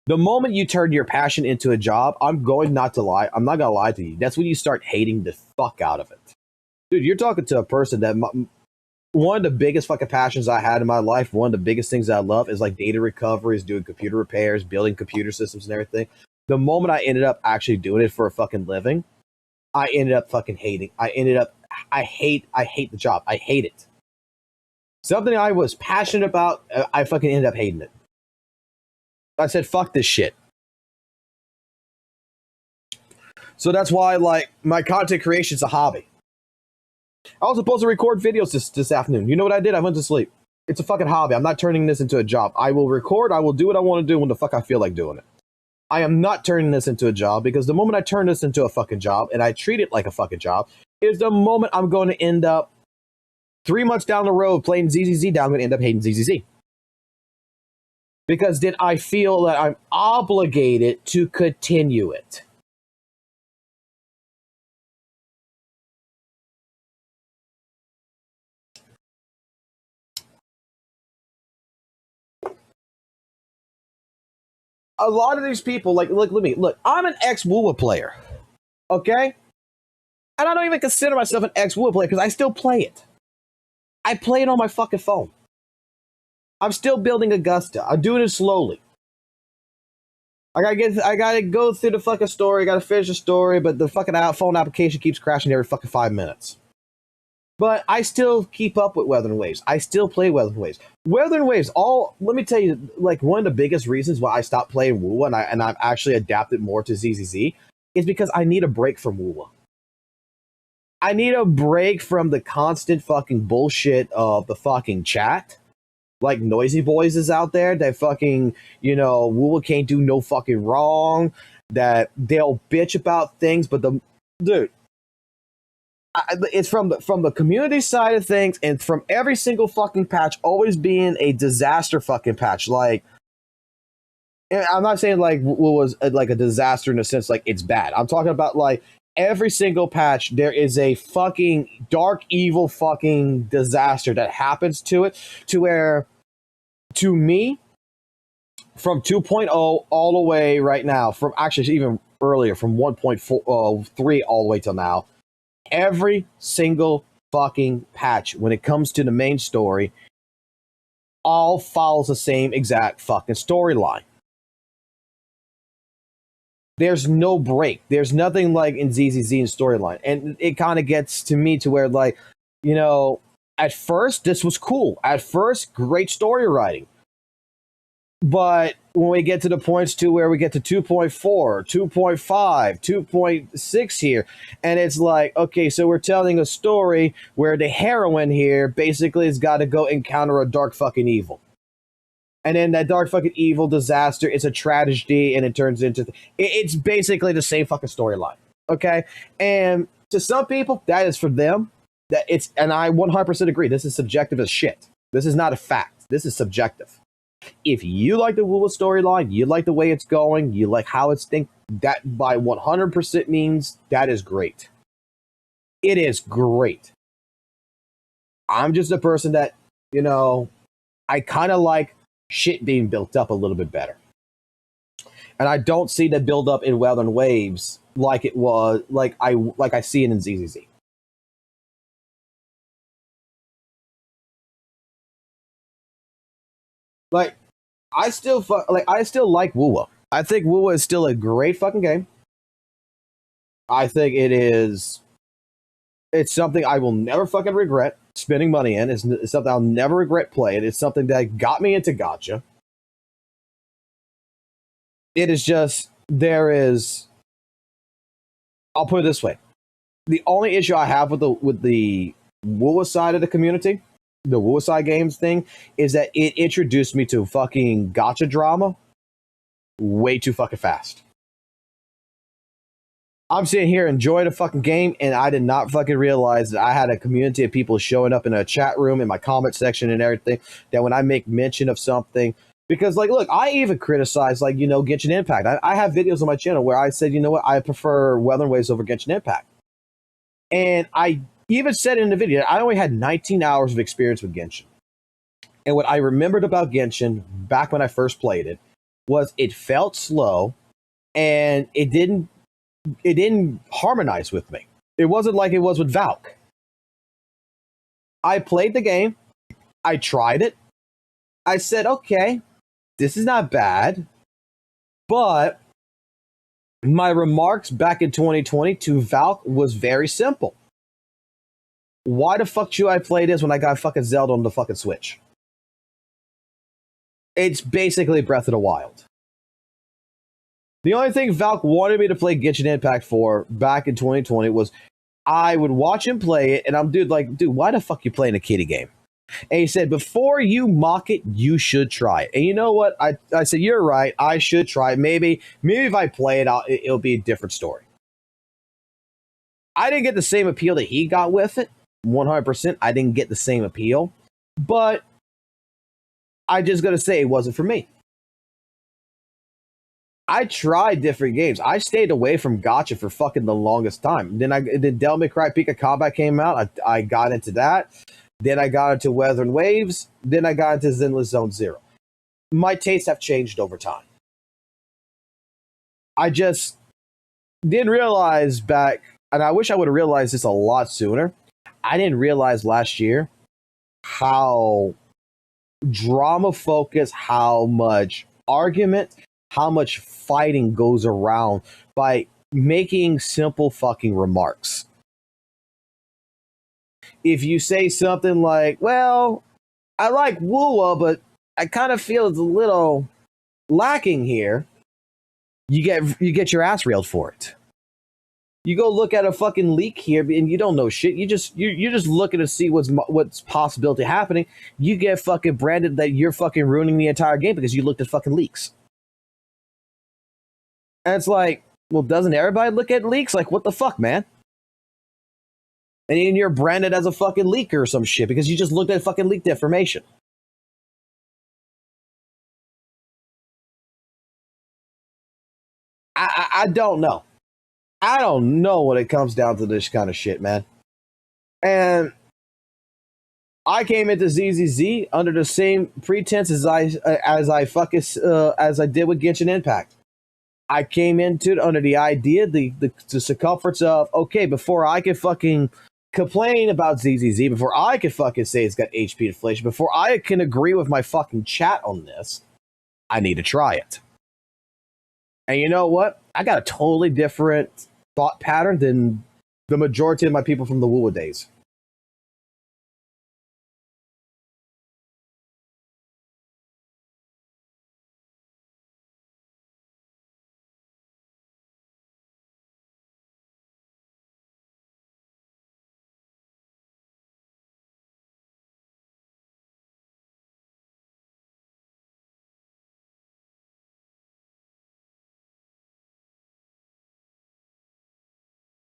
The moment you turn your passion into a job, I'm not going to lie to you. That's when you start hating the fuck out of it. Dude, you're talking to a person that one of the biggest fucking passions I had in my life, one of the biggest things I love is like data recovery, is doing computer repairs, building computer systems and everything. The moment I ended up actually doing it for a fucking living, I ended up fucking hating. I hate the job. I hate it. Something I was passionate about, I fucking ended up hating it. I said, fuck this shit. So that's why, like, my content creation is a hobby. I was supposed to record videos this afternoon. You know what I did? I went to sleep. It's a fucking hobby. I'm not turning this into a job. I will record. I will do what I want to do when the fuck I feel like doing it. I am not turning this into a job, because the moment I turn this into a fucking job and I treat it like a fucking job is the moment I'm going to end up 3 months down the road playing ZZZ down, I'm going to end up hating ZZZ. Because then I feel that I'm obligated to continue it. A lot of these people, like, look, I'm an ex-WUWA player, okay? And I don't even consider myself an ex-WUWA player because I still play it. I play it on my fucking phone. I'm still building Augusta. I'm doing it slowly. I gotta go through the fucking story. I gotta finish the story, but the fucking phone application keeps crashing every fucking 5 minutes. But I still keep up with Weather and Waves. I still play Weather and Waves. Weather and Waves, let me tell you, like, one of the biggest reasons why I stopped playing WUWA and I've actually adapted more to ZZZ is because I need a break from WUWA. I need a break from the constant fucking bullshit of the fucking chat. Like, Noisy Boys is out there that fucking, WUWA can't do no fucking wrong, that they'll bitch about things, but dude, it's from the community side of things, and from every single fucking patch always being a disaster fucking patch. Like, I'm not saying like WUWA was like a disaster in a sense like it's bad. I'm talking about like every single patch there is a fucking dark evil fucking disaster that happens to it, to where, to me, from 2.0 all the way right now, from actually even earlier, from 1.3 all the way till now, every single fucking patch, when it comes to the main story, all follows the same exact fucking storyline. There's no break. There's nothing like in ZZZ storyline. And it kind of gets to me to where, like, at first, this was cool. At first, great story writing. But when we get to the points to where we get to 2.4, 2.5, 2.6 here, and it's like, okay, so we're telling a story where the heroine here basically has got to go encounter a dark fucking evil. And then that dark fucking evil disaster is a tragedy, and it turns into... It's basically the same fucking storyline, okay? And to some people, that is for them. And I 100% agree, this is subjective as shit. This is not a fact. This is subjective. If you like the WUWA storyline, you like the way it's going, you like how it's that by 100% means that is great. It is great. I'm just a person that, I kind of like shit being built up a little bit better. And I don't see the build up in Wuthering Waves like it was, like I see it in ZZZ. Like, I still like WUWA. I think WUWA is still a great fucking game. I think it's something I will never fucking regret spending money in. It's something I'll never regret playing. It's something that got me into gacha. It is just, I'll put it this way. The only issue I have with the WUWA side of the community, the WUWA side games thing, is that it introduced me to fucking gacha drama way too fucking fast. I'm sitting here enjoying a fucking game, and I did not fucking realize that I had a community of people showing up in a chat room, in my comment section and everything, that when I make mention of something, because, like, look, I even criticize, like, Genshin Impact. I have videos on my channel where I said, you know what, I prefer Wuthering Waves over Genshin Impact. And I even said in the video, I only had 19 hours of experience with Genshin. And what I remembered about Genshin back when I first played it was it felt slow, and it didn't harmonize with me. It wasn't like it was with Valk. I played the game. I tried it. I said, okay, this is not bad. But my remarks back in 2020 to Valk was very simple. Why the fuck should I play this when I got fucking Zelda on the fucking Switch? It's basically Breath of the Wild. The only thing Valk wanted me to play Genshin Impact for back in 2020 was I would watch him play it, and I'm dude, why the fuck you playing a kiddie game? And he said, before you mock it, you should try it. And you know what? I said, you're right. I should try it. Maybe if I play it, it'll be a different story. I didn't get the same appeal that he got with it. 100%. I didn't get the same appeal. But I just got to say, it wasn't for me. I tried different games. I stayed away from gacha for fucking the longest time. Then Devil May Cry Pika Combat came out. I got into that. Then I got into Wuthering Waves. Then I got into Zenless Zone Zero. My tastes have changed over time. I just didn't realize back, and I wish I would have realized this a lot sooner. I didn't realize last year how drama-focused, how much argument, how much fighting goes around by making simple fucking remarks. If you say something like, well, I like WUWA, but I kind of feel it's a little lacking here, you get your ass railed for it. You go look at a fucking leak here, and you don't know shit. You're just looking to see what's possibility happening. You get fucking branded that you're fucking ruining the entire game because you looked at fucking leaks. And it's like, well, doesn't everybody look at leaks? Like, what the fuck, man? And then you're branded as a fucking leaker or some shit because you just looked at fucking leaked information. I don't know. I don't know when it comes down to this kind of shit, man. And I came into ZZZ under the same pretense as I did with Genshin Impact. I came into it under the idea, the circumference of, okay, before I can fucking complain about ZZZ, before I can fucking say it's got HP inflation, before I can agree with my fucking chat on this, I need to try it. And you know what? I got a totally different thought pattern than the majority of my people from the WUWA days.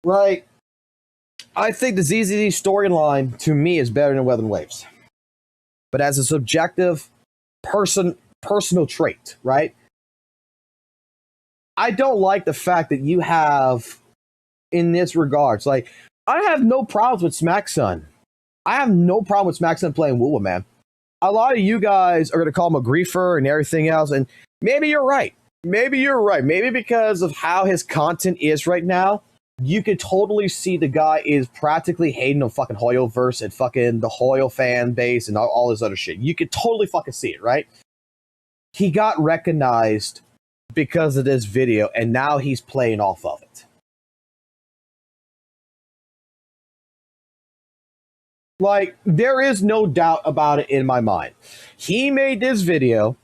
Like, I think the ZZZ storyline to me is better than Weather and Waves. But as a subjective personal trait, right? I don't like the fact that you have, in this regards, like, I have no problems with Smack Son. I have no problem with Smack Son playing WUWA, man. A lot of you guys are going to call him a griefer and everything else, and maybe you're right. Maybe you're right. Maybe because of how his content is right now, you could totally see the guy is practically hating on fucking Hoyoverse and fucking the Hoyo fan base and all this other shit. You could totally fucking see it, right? He got recognized because of this video, and now he's playing off of it. Like, there is no doubt about it in my mind. He made this video.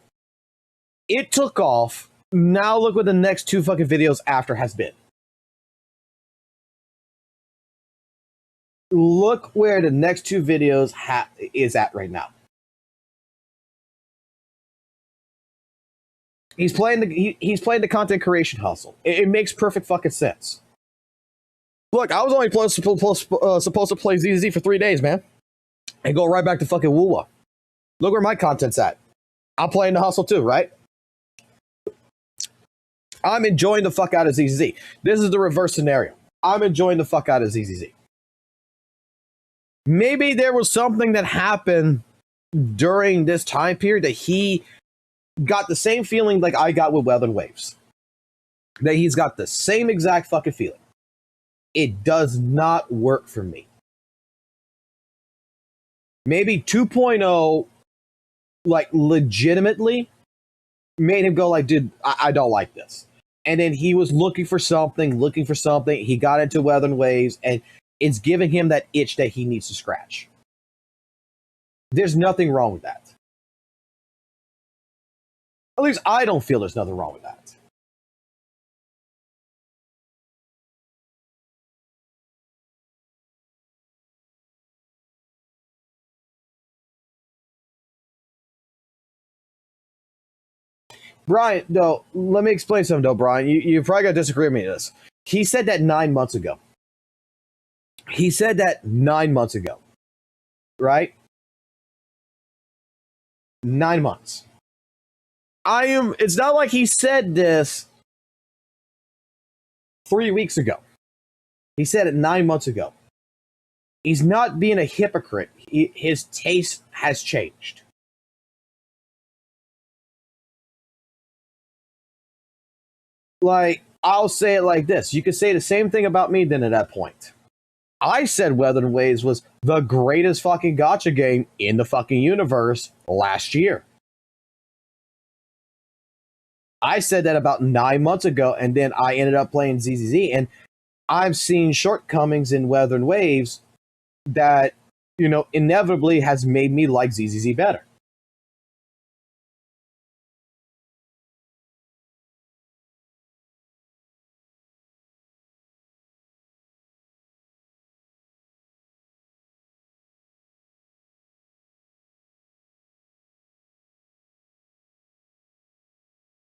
It took off. Now look what the next two fucking videos after has been. Look where the next two videos is at right now. He's playing the content creation hustle. It makes perfect fucking sense. Look, I was only supposed to play ZZ for 3 days, man, and go right back to fucking WUWA. Look where my content's at. I'm playing the hustle too, right? I'm enjoying the fuck out of ZZ. This is the reverse scenario. I'm enjoying the fuck out of ZZ. Maybe there was something that happened during this time period that he got the same feeling like I got with Weather and Waves. That he's got the same exact fucking feeling. It does not work for me. Maybe 2.0, like, legitimately made him go like, dude, I don't like this. And then he was looking for something. He got into Weather and Waves, and it's giving him that itch that he needs to scratch. There's nothing wrong with that. At least I don't feel there's nothing wrong with that. Brian, though, let me explain something, though, Brian. You probably got to disagree with me on this. He said that 9 months ago. Right? 9 months. It's not like he said this 3 weeks ago. He said it 9 months ago. He's not being a hypocrite. His taste has changed. Like, I'll say it like this. You could say the same thing about me then at that point. I said Weather and Waves was the greatest fucking gacha game in the fucking universe last year. I said that about 9 months ago, and then I ended up playing ZZZ, and I've seen shortcomings in Weather and Waves that, inevitably has made me like ZZZ better.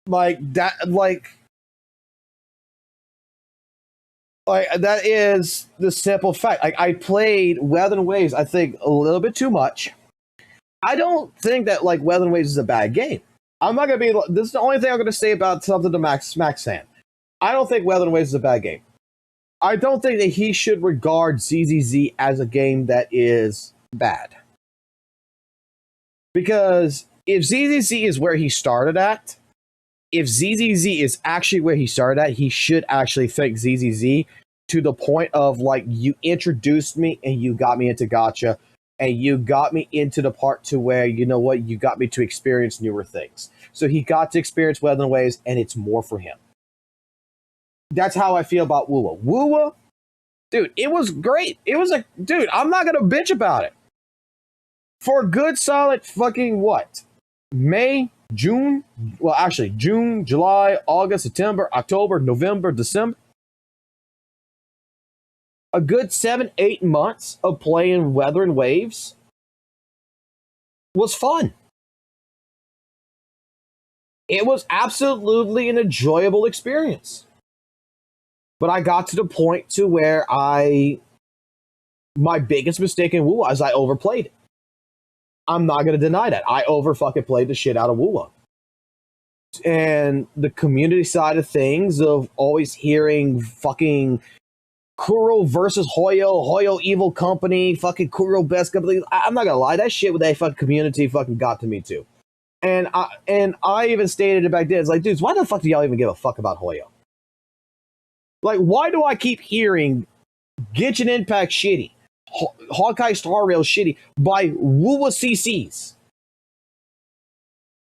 That is the simple fact. I played Weather and Waves, I think, a little bit too much. I don't think that Weather and Waves is a bad game. I'm not gonna be. This is the only thing I'm gonna say about something to Max San. I don't think Weather and Waves is a bad game. I don't think that he should regard ZZZ as a game that is bad. Because if ZZZ is where he started at, if ZZZ is actually where he started at, he should actually thank ZZZ to the point of, you introduced me and you got me into gacha, and you got me into the part to where, you got me to experience newer things. So he got to experience Weather and Waves, and it's more for him. That's how I feel about WUWA. WUWA, dude, it was great. Dude, I'm not going to bitch about it. For a good solid fucking what? June, July, August, September, October, November, December. A good 7-8 months of playing Weather and Waves was fun. It was absolutely an enjoyable experience. But I got to the point to where my biggest mistake in WUWA is I overplayed it. I'm not going to deny that. I over fucking played the shit out of WUWA. And the community side of things, of always hearing fucking Kuro versus Hoyo, Hoyo evil company, fucking Kuro best company. I'm not gonna lie, that shit with that fucking community fucking got to me too. And I even stated it back then. It's like, dudes, why the fuck do y'all even give a fuck about Hoyo? Like, why do I keep hearing Genshin Impact shitty, Honkai Star Rail shitty by WUWA CCs?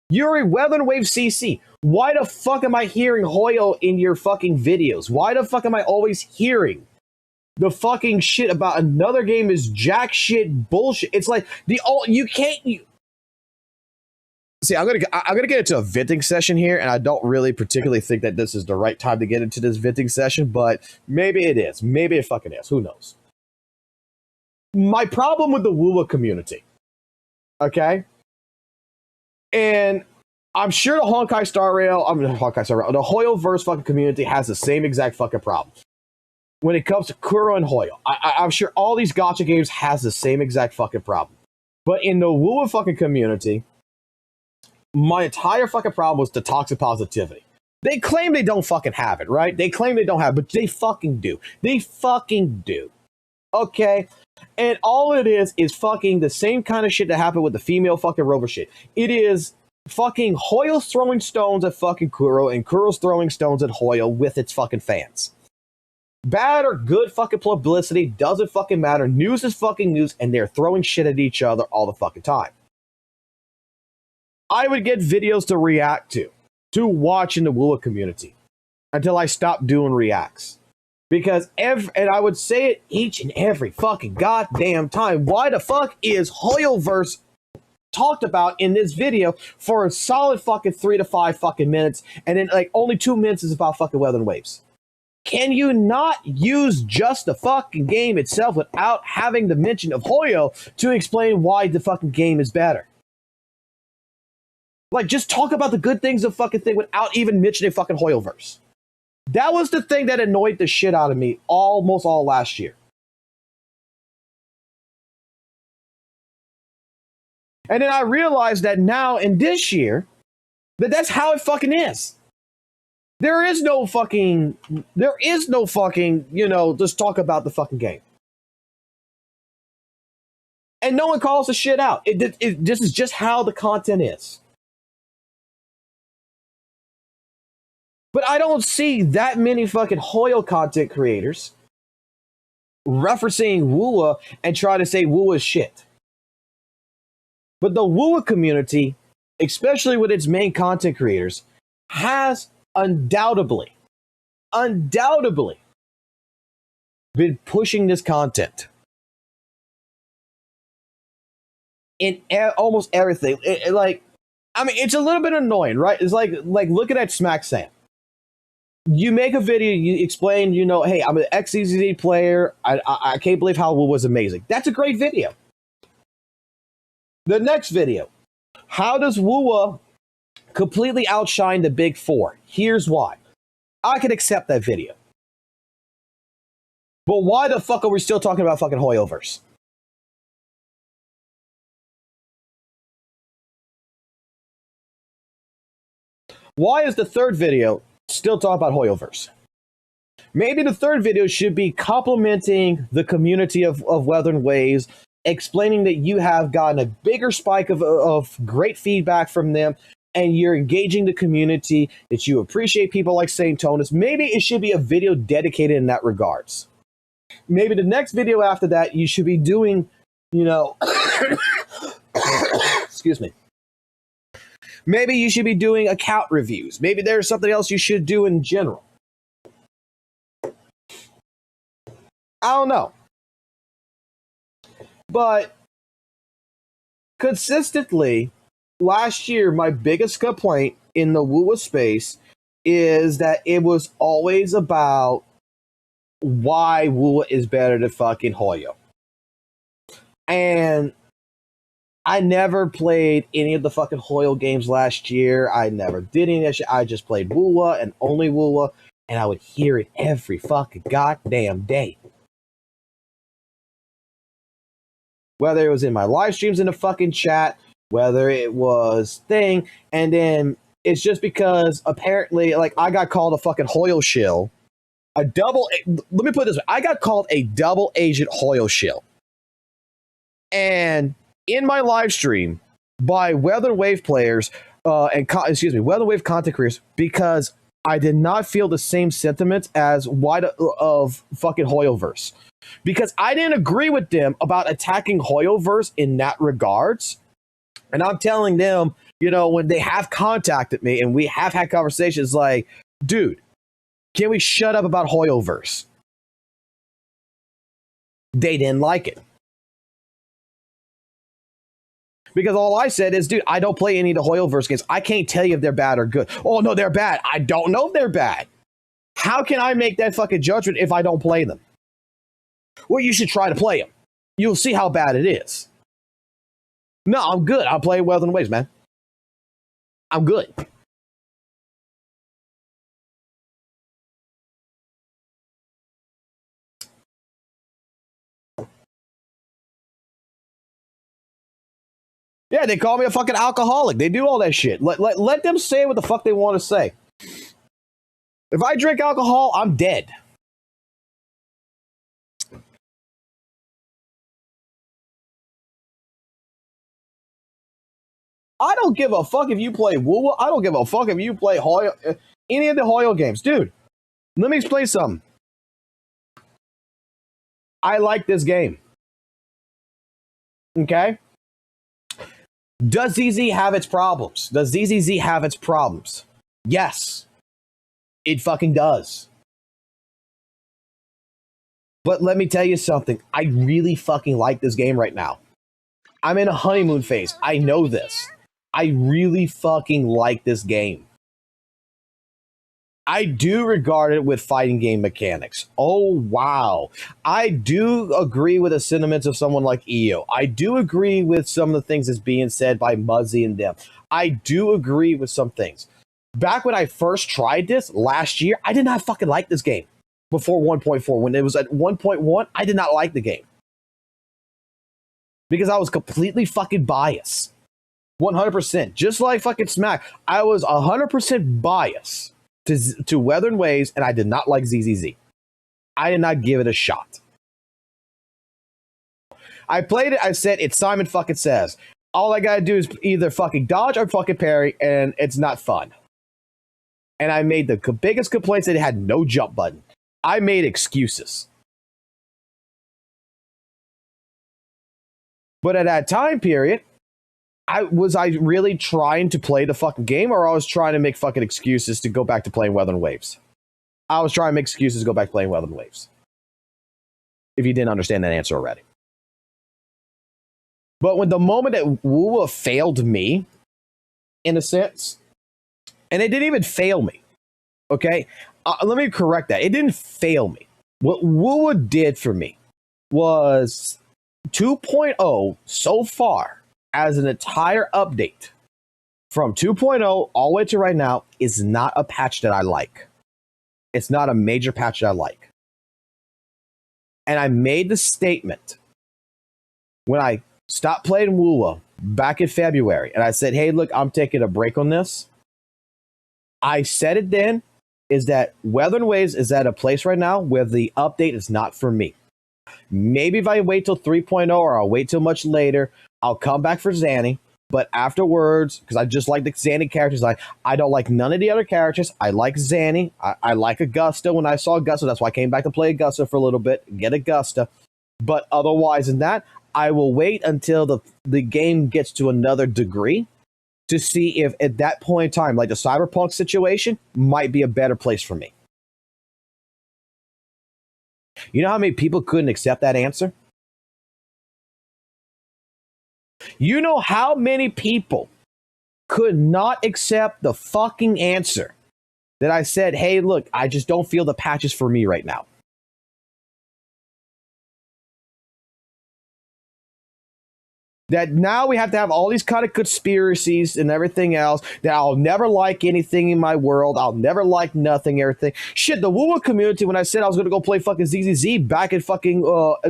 You're a Weather Wave CC. Why the fuck am I hearing Hoyo in your fucking videos? Why the fuck am I always hearing the fucking shit about another game is jack shit bullshit? It's like you can't. See, I'm gonna get into a venting session here, and I don't really particularly think that this is the right time to get into this venting session, but maybe it is. Maybe it fucking is. Who knows? My problem with the WUWA community, okay? And I'm sure the Honkai Star Rail, the Hoyoverse fucking community has the same exact fucking problem. When it comes to Kuro and Hoyo, I'm sure all these gacha games has the same exact fucking problem. But in the WUWA fucking community, my entire fucking problem was the toxic positivity. They claim they don't fucking have it, right? They claim they don't have it, but they fucking do. They fucking do. Okay? And all it is fucking the same kind of shit that happened with the female fucking rover shit. It is fucking Hoyo throwing stones at fucking Kuro and Kuro's throwing stones at Hoyo with its fucking fans. Bad or good fucking publicity doesn't fucking matter. News is fucking news, and they're throwing shit at each other all the fucking time. I would get videos to react to watch in the WUWA community until I stopped doing reacts. Because and I would say it each and every fucking goddamn time. Why the fuck is Hoyoverse talked about in this video for a solid fucking 3 to 5 fucking minutes, and then like only 2 minutes is about fucking Weather and Waves? Can you not use just the fucking game itself without having the mention of Hoyo to explain why the fucking game is better? Like, just talk about the good things of fucking thing without even mentioning fucking Hoyoverse. That was the thing that annoyed the shit out of me almost all last year. And then I realized that now in this year, that's how it fucking is. There is no fucking, just talk about the fucking game. And no one calls the shit out. This is just how the content is. But I don't see that many fucking Hoyo content creators referencing WUWA and try to say WUWA is shit. But the WUWA community, especially with its main content creators, has undoubtedly been pushing this content in almost everything. It's a little bit annoying, right? It's like looking at Smack Sam. You make a video, you explain, hey, I'm an XCZ player. I can't believe how WUWA was amazing. That's a great video. The next video, how does WUWA completely outshine the big four? Here's why. I can accept that video. But why the fuck are we still talking about fucking Hoyoverse? Why is the third video still talking about Hoyoverse? Maybe the third video should be complimenting the community of Weather and Waves, explaining that you have gotten a bigger spike of great feedback from them, and you're engaging the community, that you appreciate people like St. Tonus. Maybe it should be a video dedicated in that regards. Maybe the next video after that, you should be doing, excuse me. Maybe you should be doing account reviews. Maybe there's something else you should do in general. I don't know. But consistently, last year, my biggest complaint in the WUWA space is that it was always about why WUWA is better than fucking Hoyo. And I never played any of the fucking Hoyo games last year. I never did any of that shit. I just played WUWA and only WUWA. and I would hear it every fucking goddamn day. Whether it was in my live streams in the fucking chat, whether it was thing, and then it's just because apparently, like, I got called a fucking Hoyle shill. Let me put it this way. I got called a double agent Hoyle shill. And in my live stream by Weather Wave players, Weather Wave content creators, because I did not feel the same sentiments as wide of fucking Hoyoverse. Because I didn't agree with them about attacking Hoyoverse in that regards. And I'm telling them, you know, when they have contacted me and we have had conversations like, dude, can we shut up about Hoyoverse? They didn't like it. Because all I said is, dude, I don't play any of the Hoyoverse games. I can't tell you if they're bad or good. Oh, no, they're bad. I don't know if they're bad. How can I make that fucking judgment if I don't play them? Well, you should try to play them. You'll see how bad it is. No, I'm good. I'll play Weather and Waves, man. I'm good. Yeah, they call me a fucking alcoholic. They do all that shit. Let them say what the fuck they want to say. If I drink alcohol, I'm dead. I don't give a fuck if you play WUWA. I don't give a fuck if you play Hoyle, any of the Hoyle games. Dude, let me explain something. I like this game. Okay? Does ZZ have its problems? Does ZZZ have its problems? Yes. It fucking does. But let me tell you something. I really fucking like this game right now. I'm in a honeymoon phase. I know this. I really fucking like this game. I do regard it with fighting game mechanics. Oh, wow. I do agree with the sentiments of someone like EO. I do agree with some of the things that's being said by Muzzy and them. I do agree with some things. Back when I first tried this last year, I did not fucking like this game. Before 1.4, when it was at 1.1, I did not like the game. Because I was completely fucking biased. 100%. Just like fucking Smack, I was 100% biased to Weather and Waves, and I did not like ZZZ. I did not give it a shot. I played it, I said, it's Simon fucking Says. All I gotta do is either fucking dodge or fucking parry, and it's not fun. And I made the biggest complaints that it had no jump button. I made excuses. But at that time period, was I really trying to play the fucking game, or I was trying to make fucking excuses to go back to playing Weather and Waves? I was trying to make excuses to go back to playing Weather and Waves. If you didn't understand that answer already. But when the moment that WUWA failed me, in a sense, and it didn't even fail me, okay? Let me correct that. It didn't fail me. What WUWA did for me was 2.0 so far as an entire update from 2.0 all the way to right now is not a patch that I like. It's not a major patch that I like. And I made the statement when I stopped playing WUWA back in February, and I said, hey, look, I'm taking a break on this. I said it then, is that Weather and Waves is at a place right now where the update is not for me. Maybe if I wait till 3.0 or I'll wait till much later, I'll come back for Zanny. But afterwards, because I just like the Zanny characters, I don't like none of the other characters. I like Zanny. I like Augusta when I saw Augusta. That's why I came back to play Augusta for a little bit, get Augusta. But otherwise than that, I will wait until the game gets to another degree to see if at that point in time, like the Cyberpunk situation, might be a better place for me. You know how many people couldn't accept that answer? You know how many people could not accept the fucking answer that I said, hey, look, I just don't feel the patch is for me right now. That now we have to have all these kind of conspiracies and everything else. That I'll never like anything in my world. I'll never like nothing, everything. Shit, the WUWA community, when I said I was going to go play fucking ZZZ back in fucking,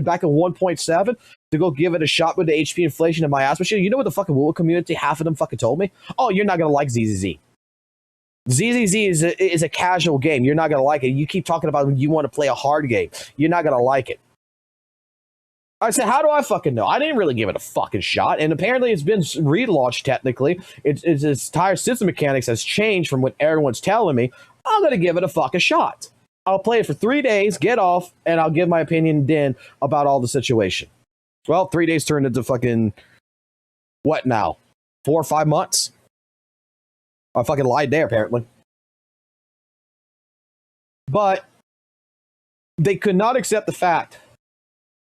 back in 1.7 to go give it a shot with the HP inflation in my ass machine, you know what the fucking WUWA community, half of them fucking told me? Oh, you're not going to like ZZZ. ZZZ is a casual game. You're not going to like it. You keep talking about when you want to play a hard game. You're not going to like it. I said, how do I fucking know? I didn't really give it a fucking shot. And apparently it's been relaunched technically. Its entire system mechanics has changed from what everyone's telling me. I'm going to give it a fucking shot. I'll play it for 3 days, get off, and I'll give my opinion then about all the situation. Well, 3 days turned into fucking, what now? 4 or 5 months? I fucking lied there, apparently. But they could not accept the fact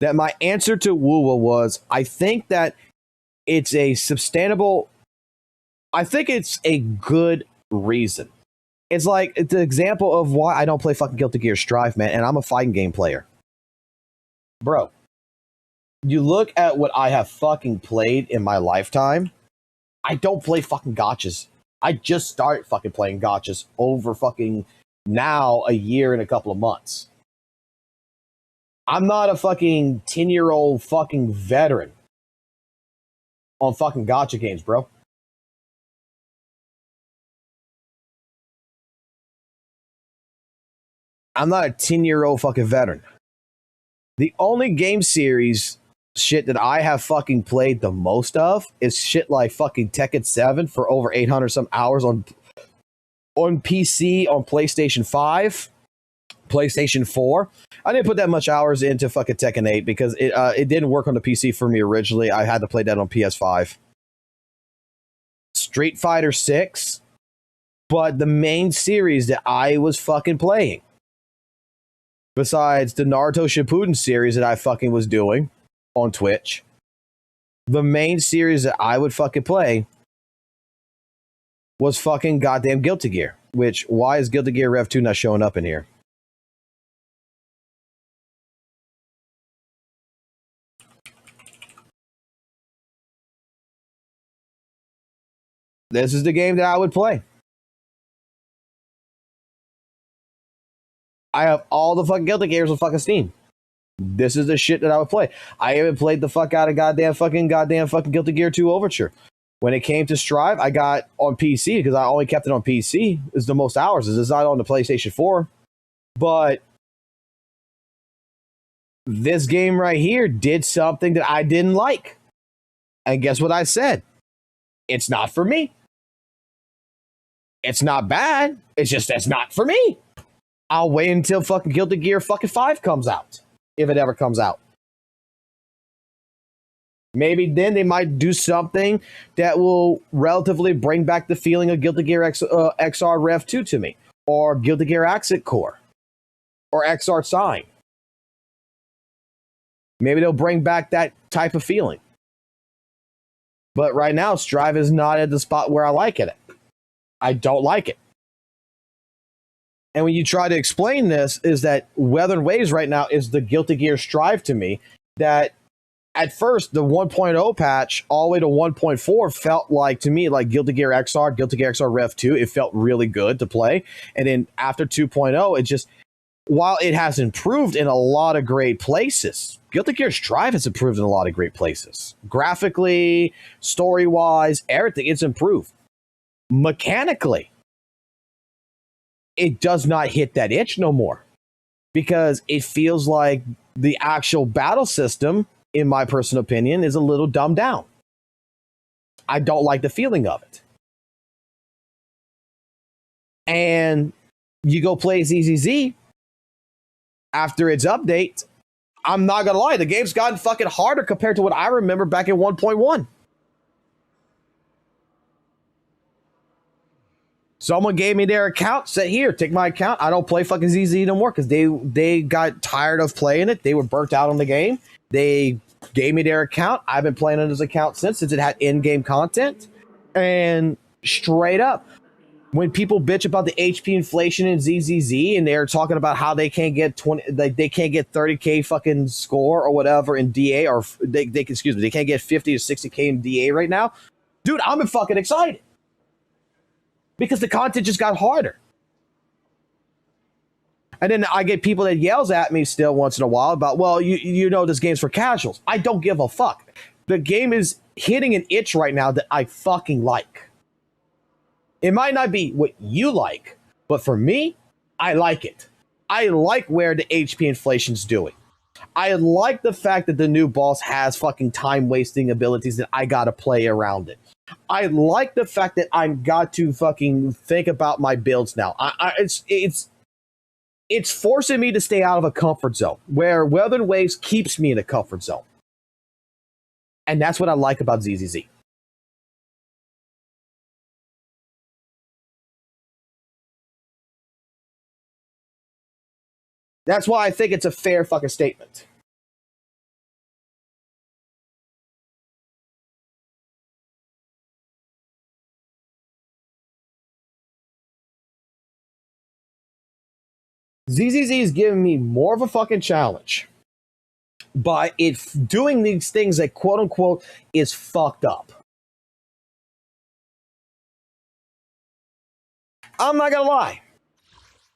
that my answer to WUWA was, I think that it's a sustainable, I think it's a good reason. It's like, it's an example of why I don't play fucking Guilty Gear Strive, man, and I'm a fighting game player. Bro, you look at what I have fucking played in my lifetime, I don't play fucking gotchas. I just started fucking playing gotchas over fucking now a year and a couple of months. I'm not a fucking 10-year-old fucking veteran on fucking gotcha games, bro. I'm not a 10-year-old fucking veteran. The only game series shit that I have fucking played the most of is shit like fucking Tekken 7 for over 800 some hours on PC, on PlayStation 5, PlayStation 4. I didn't put that much hours into fucking Tekken 8 because it didn't work on the PC for me originally. I had to play that on PS5. Street Fighter 6, but the main series that I was fucking playing, besides the Naruto Shippuden series that I fucking was doing on Twitch, the main series that I would fucking play was fucking goddamn Guilty Gear. Which, why is Guilty Gear Rev 2 not showing up in here? This is the game that I would play. I have all the fucking Guilty Gears on fucking Steam. This is the shit that I would play. I even played the fuck out of goddamn fucking Guilty Gear 2 Overture. When it came to Strive, I got on PC because I only kept it on PC. It's the most hours. It's not on the PlayStation 4. But this game right here did something that I didn't like. And guess what I said? It's not for me. It's not bad. It's just, that's not for me. I'll wait until fucking Guilty Gear fucking 5 comes out. If it ever comes out. Maybe then they might do something that will relatively bring back the feeling of Guilty Gear XR Rev 2 to me. Or Guilty Gear Accent Core. Or XR Sign. Maybe they'll bring back that type of feeling. But right now, Strive is not at the spot where I like it. I don't like it. And when you try to explain this, is that Weather and Waves right now is the Guilty Gear Strive to me. That at first, the 1.0 patch all the way to 1.4 felt like, to me, like Guilty Gear XR Rev 2. It felt really good to play. And then after 2.0, it just, while it has improved in a lot of great places, Guilty Gear Strive has improved in a lot of great places. Graphically, story-wise, everything, it's improved. Mechanically, it does not hit that itch no more. Because it feels like the actual battle system, in my personal opinion, is a little dumbed down. I don't like the feeling of it. And you go play ZZZ after its update, I'm not gonna lie, the game's gotten fucking harder compared to what I remember back in 1.1. Someone gave me their account, said, here, take my account. I don't play fucking ZZ no more because they got tired of playing it. They were burnt out on the game. They gave me their account. I've been playing on this account since it had in-game content. And straight up, when people bitch about the HP inflation in ZZZ and they're talking about how they can't get 20, like they can't get 30k fucking score or whatever in DA, or they excuse me, they can't get 50 to 60k in DA right now, dude, I'm fucking excited because the content just got harder. And then I get people that yells at me still once in a while about, well, you know this game's for casuals. I don't give a fuck. The game is hitting an itch right now that I fucking like. It might not be what you like, but for me, I like it. I like where the HP inflation's doing. I like the fact that the new boss has fucking time-wasting abilities that I gotta play around it. I like the fact that I've got to fucking think about my builds now. It's forcing me to stay out of a comfort zone, where Weathered Waves keeps me in a comfort zone. And that's what I like about ZZZ. That's why I think it's a fair fucking statement. ZZZ is giving me more of a fucking challenge by it doing these things that quote unquote is fucked up. I'm not gonna lie.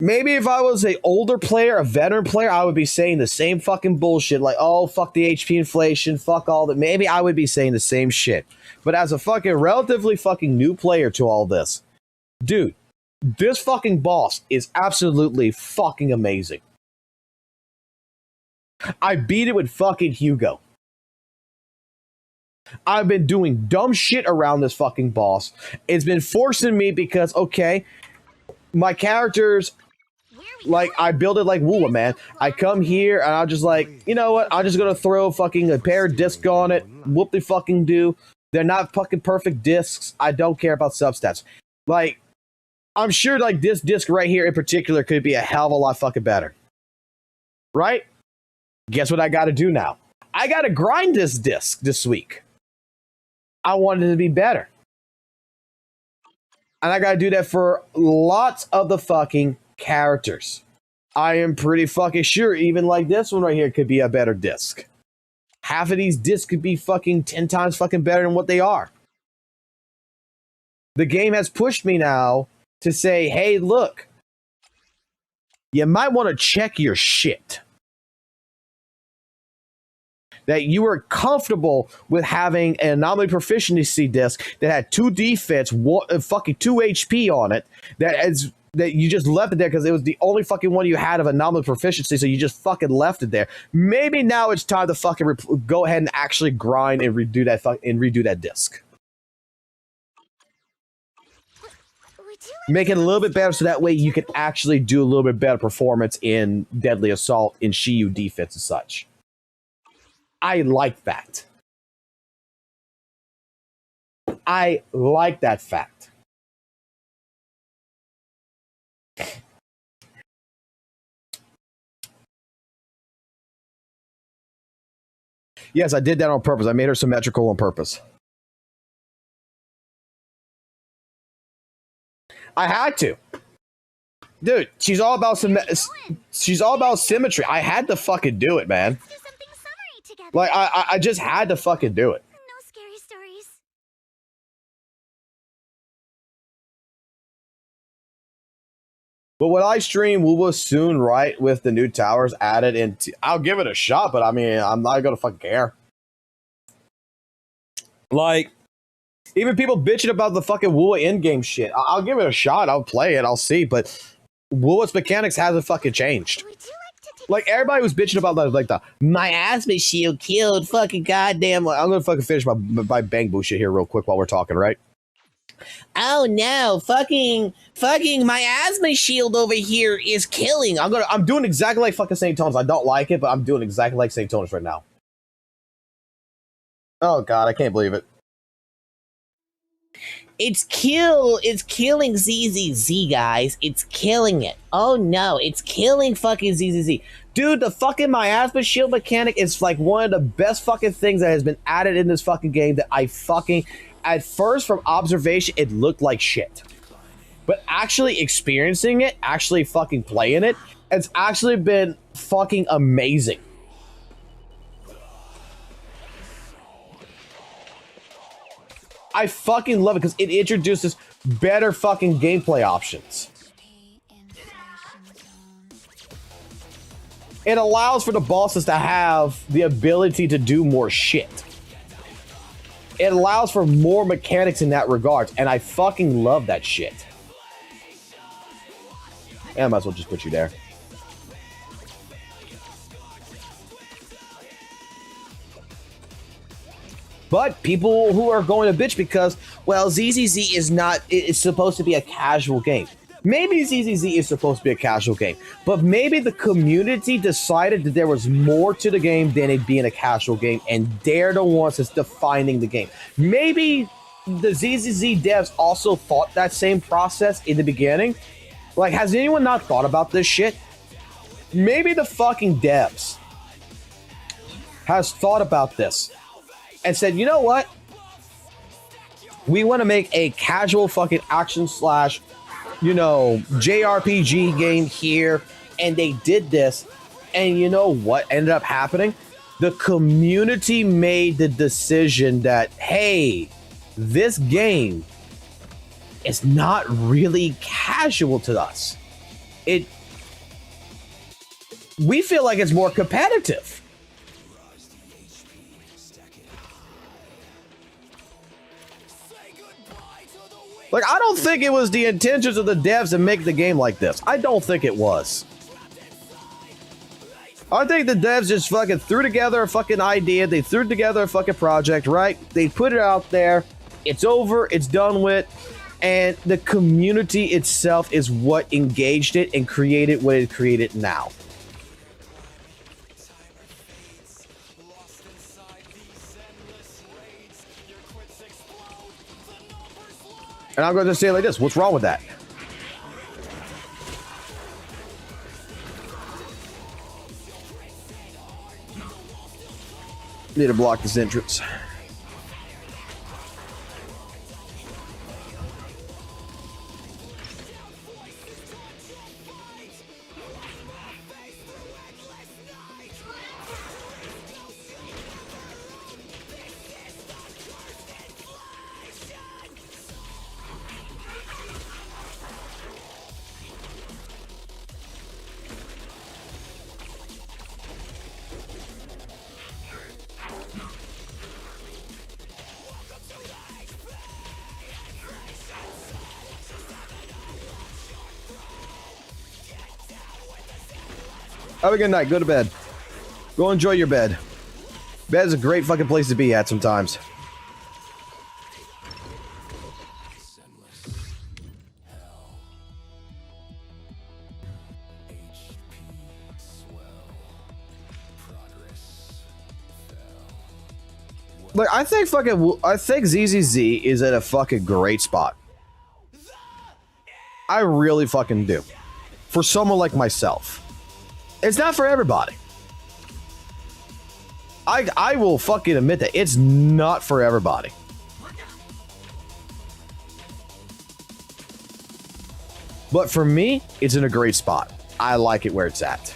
Maybe if I was an older player, a veteran player, I would be saying the same fucking bullshit. Like, oh, fuck the HP inflation, fuck all that. Maybe I would be saying the same shit. But as a fucking relatively fucking new player to all this, dude, this fucking boss is absolutely fucking amazing. I beat it with fucking Hugo. I've been doing dumb shit around this fucking boss. It's been forcing me because, okay, my characters, like, I build it like WUWA, man. I come here and I'm just like, you know what? I'm just gonna throw fucking a pair of discs on it. Whoop they fucking do. They're not fucking perfect discs. I don't care about substats. Like, I'm sure like this disc right here in particular could be a hell of a lot fucking better. Right? Guess what I gotta do now? I gotta grind this disc this week. I want it to be better. And I gotta do that for lots of the fucking characters. I am pretty fucking sure even like this one right here could be a better disc. Half of these discs could be fucking 10 times fucking better than what they are. The game has pushed me now to say, hey, look, you might want to check your shit. That you were comfortable with having an anomaly proficiency disc that had 2 defense, fucking 2 HP on it, that you just left it there because it was the only fucking one you had of anomaly proficiency, so you just fucking left it there. Maybe now it's time to fucking go ahead and actually grind and redo that disc. Make it a little bit better so that way you can actually do a little bit better performance in Deadly Assault, in Shiyu defense and such. I like that. I like that fact. Yes, I did that on purpose. I made her symmetrical on purpose. I had to. Dude, she's all about symmetry. I had to fucking do it, man. Let's do something summery together. Like, I just had to fucking do it. No scary stories. But when I stream WUWA soon, right, with the new towers added in, I'll give it a shot, but I mean, I'm not gonna fucking care. Like, even people bitching about the fucking WUWA in-game shit, I'll give it a shot, I'll play it, I'll see, but WUWA's mechanics hasn't fucking changed. Would you like to take Like, everybody was bitching about like the my asthma shield killed fucking goddamn. I'm gonna fucking finish my bang boo shit here real quick while we're talking, right? Oh no, fucking my asthma shield over here is killing. I'm doing exactly like fucking St. Tonus. I don't like it, but I'm doing exactly like St. Tonus right now. Oh god, I can't believe it. It's killing ZZZ, guys. It's killing it. Oh no, it's killing fucking ZZZ. Dude, the fucking miasma shield mechanic is like one of the best fucking things that has been added in this fucking game that I fucking, at first from observation, it looked like shit. but actually experiencing it, actually fucking playing it, it's actually been fucking amazing. I fucking love it because it introduces better fucking gameplay options. It allows for the bosses to have the ability to do more shit. It allows for more mechanics in that regard, and I fucking love that shit. And I might as well just put you there. But people who are going to bitch because, well, ZZZ is not, it's supposed to be a casual game. Maybe ZZZ is supposed to be a casual game, but maybe the community decided that there was more to the game than it being a casual game, and they're the ones that's defining the game. Maybe the ZZZ devs also thought that same process in the beginning. Like, has anyone not thought about this shit? Maybe the fucking devs has thought about this and said, you know what? We want to make a casual fucking action slash, you know, JRPG game here, and they did this, and you know what ended up happening? The community made the decision that, hey, this game is not really casual to us. We feel like it's more competitive. Like, I don't think it was the intentions of the devs to make the game like this. I don't think it was. I think the devs just fucking threw together a fucking idea. They threw together a fucking project, right? They put it out there. It's over. It's done with. And the community itself is what engaged it and created what it created now. And I'm going to say it like this. What's wrong with that? Need to block this entrance. Have a good night. Go to bed. Go enjoy your bed. Bed is a great fucking place to be at sometimes. Look, I think ZZZ is at a fucking great spot. I really fucking do. For someone like myself. It's not for everybody. I will fucking admit that it's not for everybody. But for me, it's in a great spot. I like it where it's at.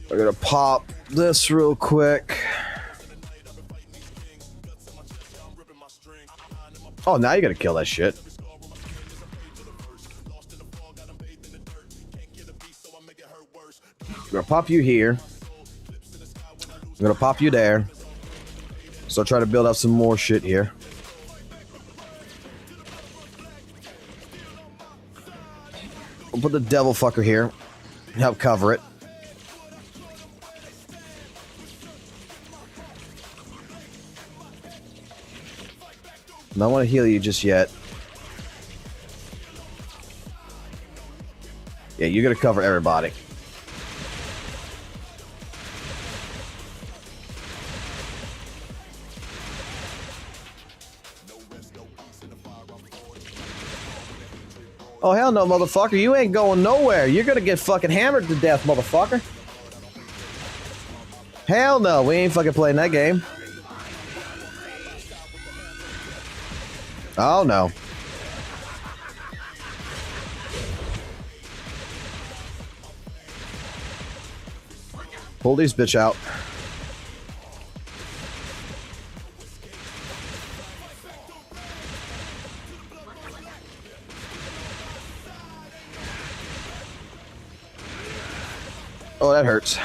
We're gonna pop this real quick. Oh, now you gotta kill that shit. I'm gonna pop you here. I'm gonna pop you there. So try to build up some more shit here. put the devil fucker here. Help cover it. Don't want to heal you just yet. Yeah, you're gonna cover everybody. Oh, hell no, motherfucker. You ain't going nowhere. You're gonna get fucking hammered to death, motherfucker. Hell no, we ain't fucking playing that game. Oh no. Pull these bitch out. Oh, that hurts.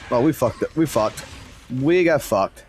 Oh, we fucked it. We fucked. We got fucked.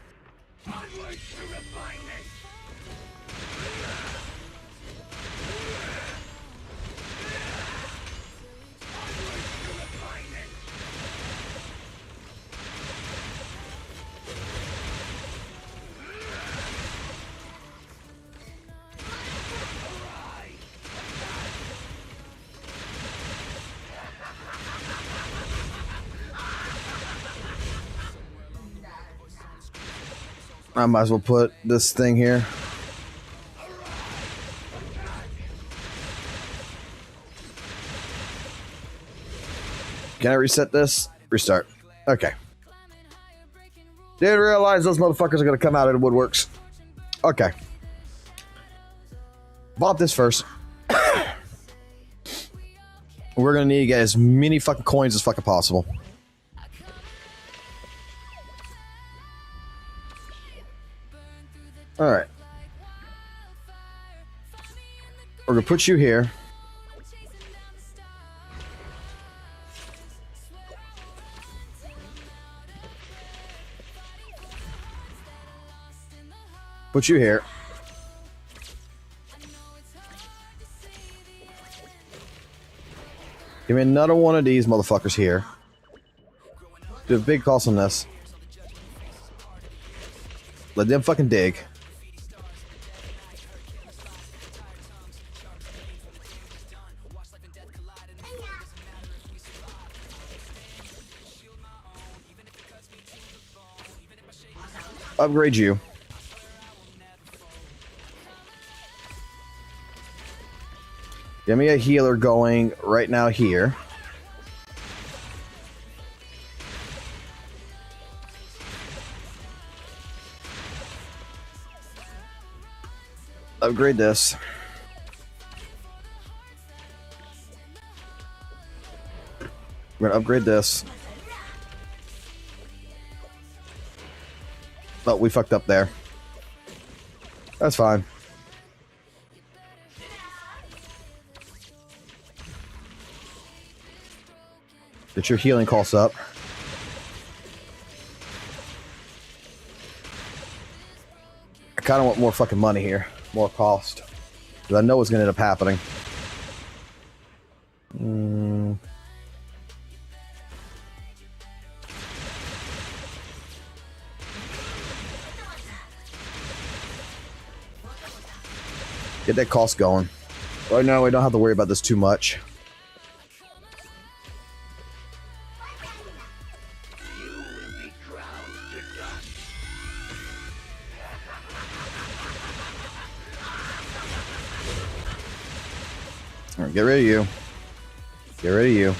I might as well put this thing here. Can I reset this? Restart. Okay. Didn't realize those motherfuckers are gonna come out of the woodworks. Okay. Bought this first. We're gonna need to get as many fucking coins as fucking possible. Alright. We're gonna put you here. Put you here. Give me another one of these motherfuckers here. Do a big cost on this. Let them fucking dig. Upgrade you. Give me a healer going right now here. Upgrade this. We're gonna upgrade this. Oh, we fucked up there. That's fine. Get your healing costs up. I kind of want more fucking money here. More cost. Because I know what's going to end up happening. Get that cost going. Right now, we don't have to worry about this too much. All right, get rid of you. Get rid of you.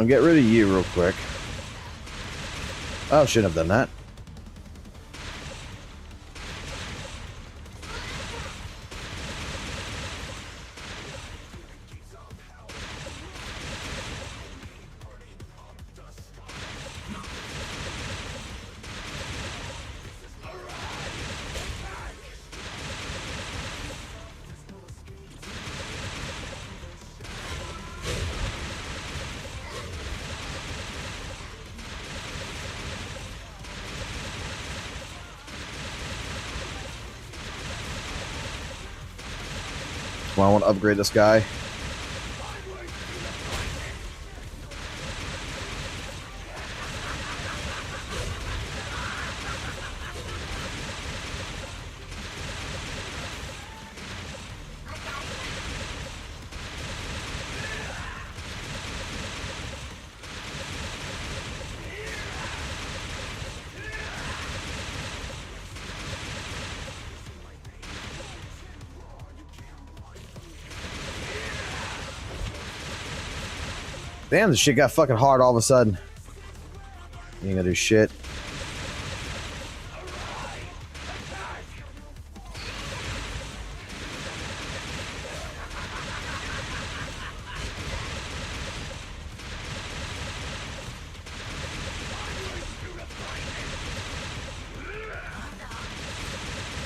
I'll get rid of you real quick. Oh, shouldn't have done that. Well, I want to upgrade this guy. Damn, this shit got fucking hard all of a sudden. You ain't gonna do shit.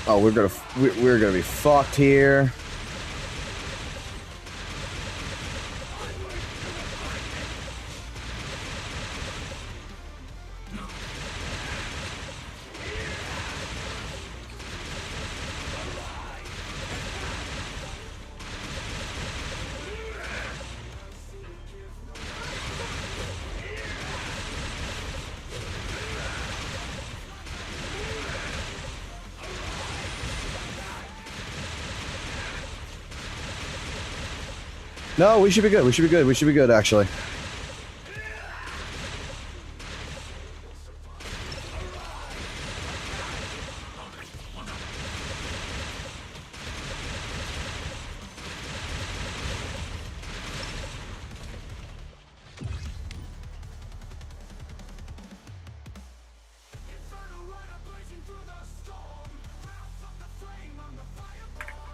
Oh, we're gonna be fucked here. No, we should be good. We should be good. We should be good, actually.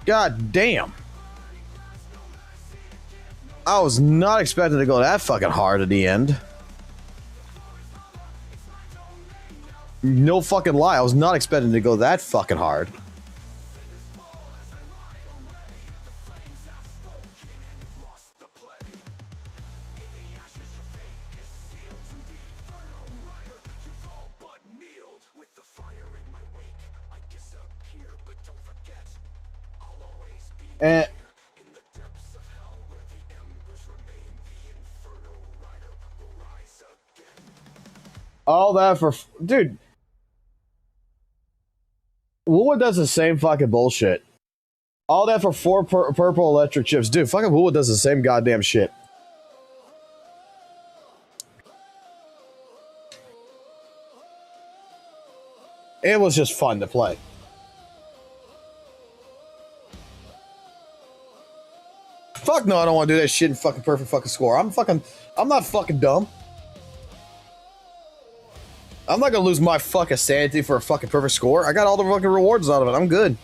God damn. I was not expecting to go that fucking hard at the end. No fucking lie, I was not expecting to go that fucking hard. And all that for dude. WUWA does the same fucking bullshit. All that for 4 purple electric chips, dude. Fucking WUWA does the same goddamn shit. It was just fun to play. Fuck no, I don't want to do that shit in fucking perfect fucking score. I'm not fucking dumb. I'm not gonna lose my fucking sanity for a fucking perfect score. I got all the fucking rewards out of it. I'm good.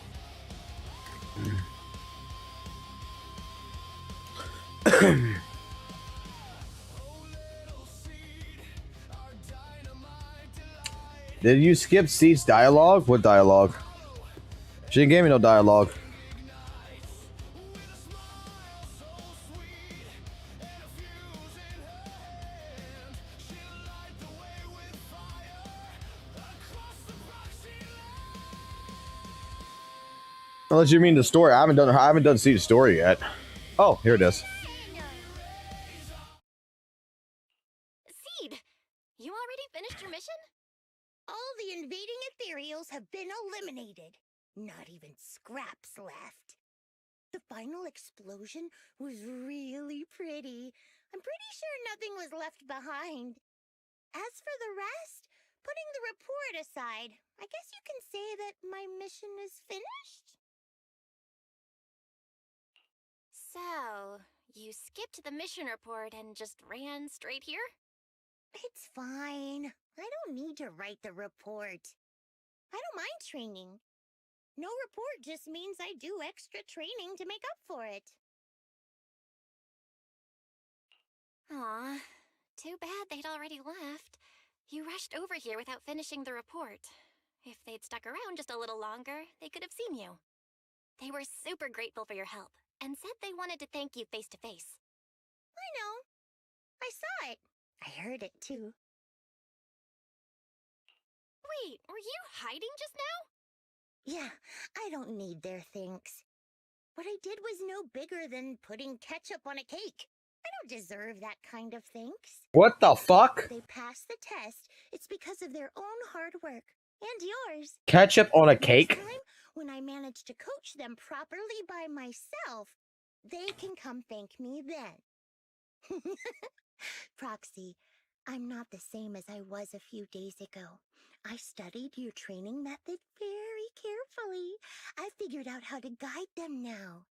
Did you skip Seed's dialogue? What dialogue? She didn't give me no dialogue. Unless you mean the story. I haven't done Seed's story yet. Oh, here it is. Seed, you already finished your mission? All the invading ethereals have been eliminated. Not even scraps left. The final explosion was really pretty. I'm pretty sure nothing was left behind. As for the rest, putting the report aside, I guess you can say that my mission is finished? So, you you skipped the mission report and just ran straight here? It's fine. I don't need to write the report. I don't mind training. No report just means I do extra training to make up for it. Aw, too bad they'd already left. You rushed over here without finishing the report. If they'd stuck around just a little longer, they could have seen you. They were super grateful for your help and said they wanted to thank you face to face. I know. I saw it. I heard it too. Wait, were you hiding just now? Yeah, I don't need their thanks. What I did was no bigger than putting ketchup on a cake. I don't deserve that kind of thanks. What the fuck? If they pass the test, it's because of their own hard work. And yours. Ketchup on a cake? Next time, when I manage to coach them properly by myself, they can come thank me then. Proxy, I'm not the same as I was a few days ago. I studied your training method very carefully. I figured out how to guide them now.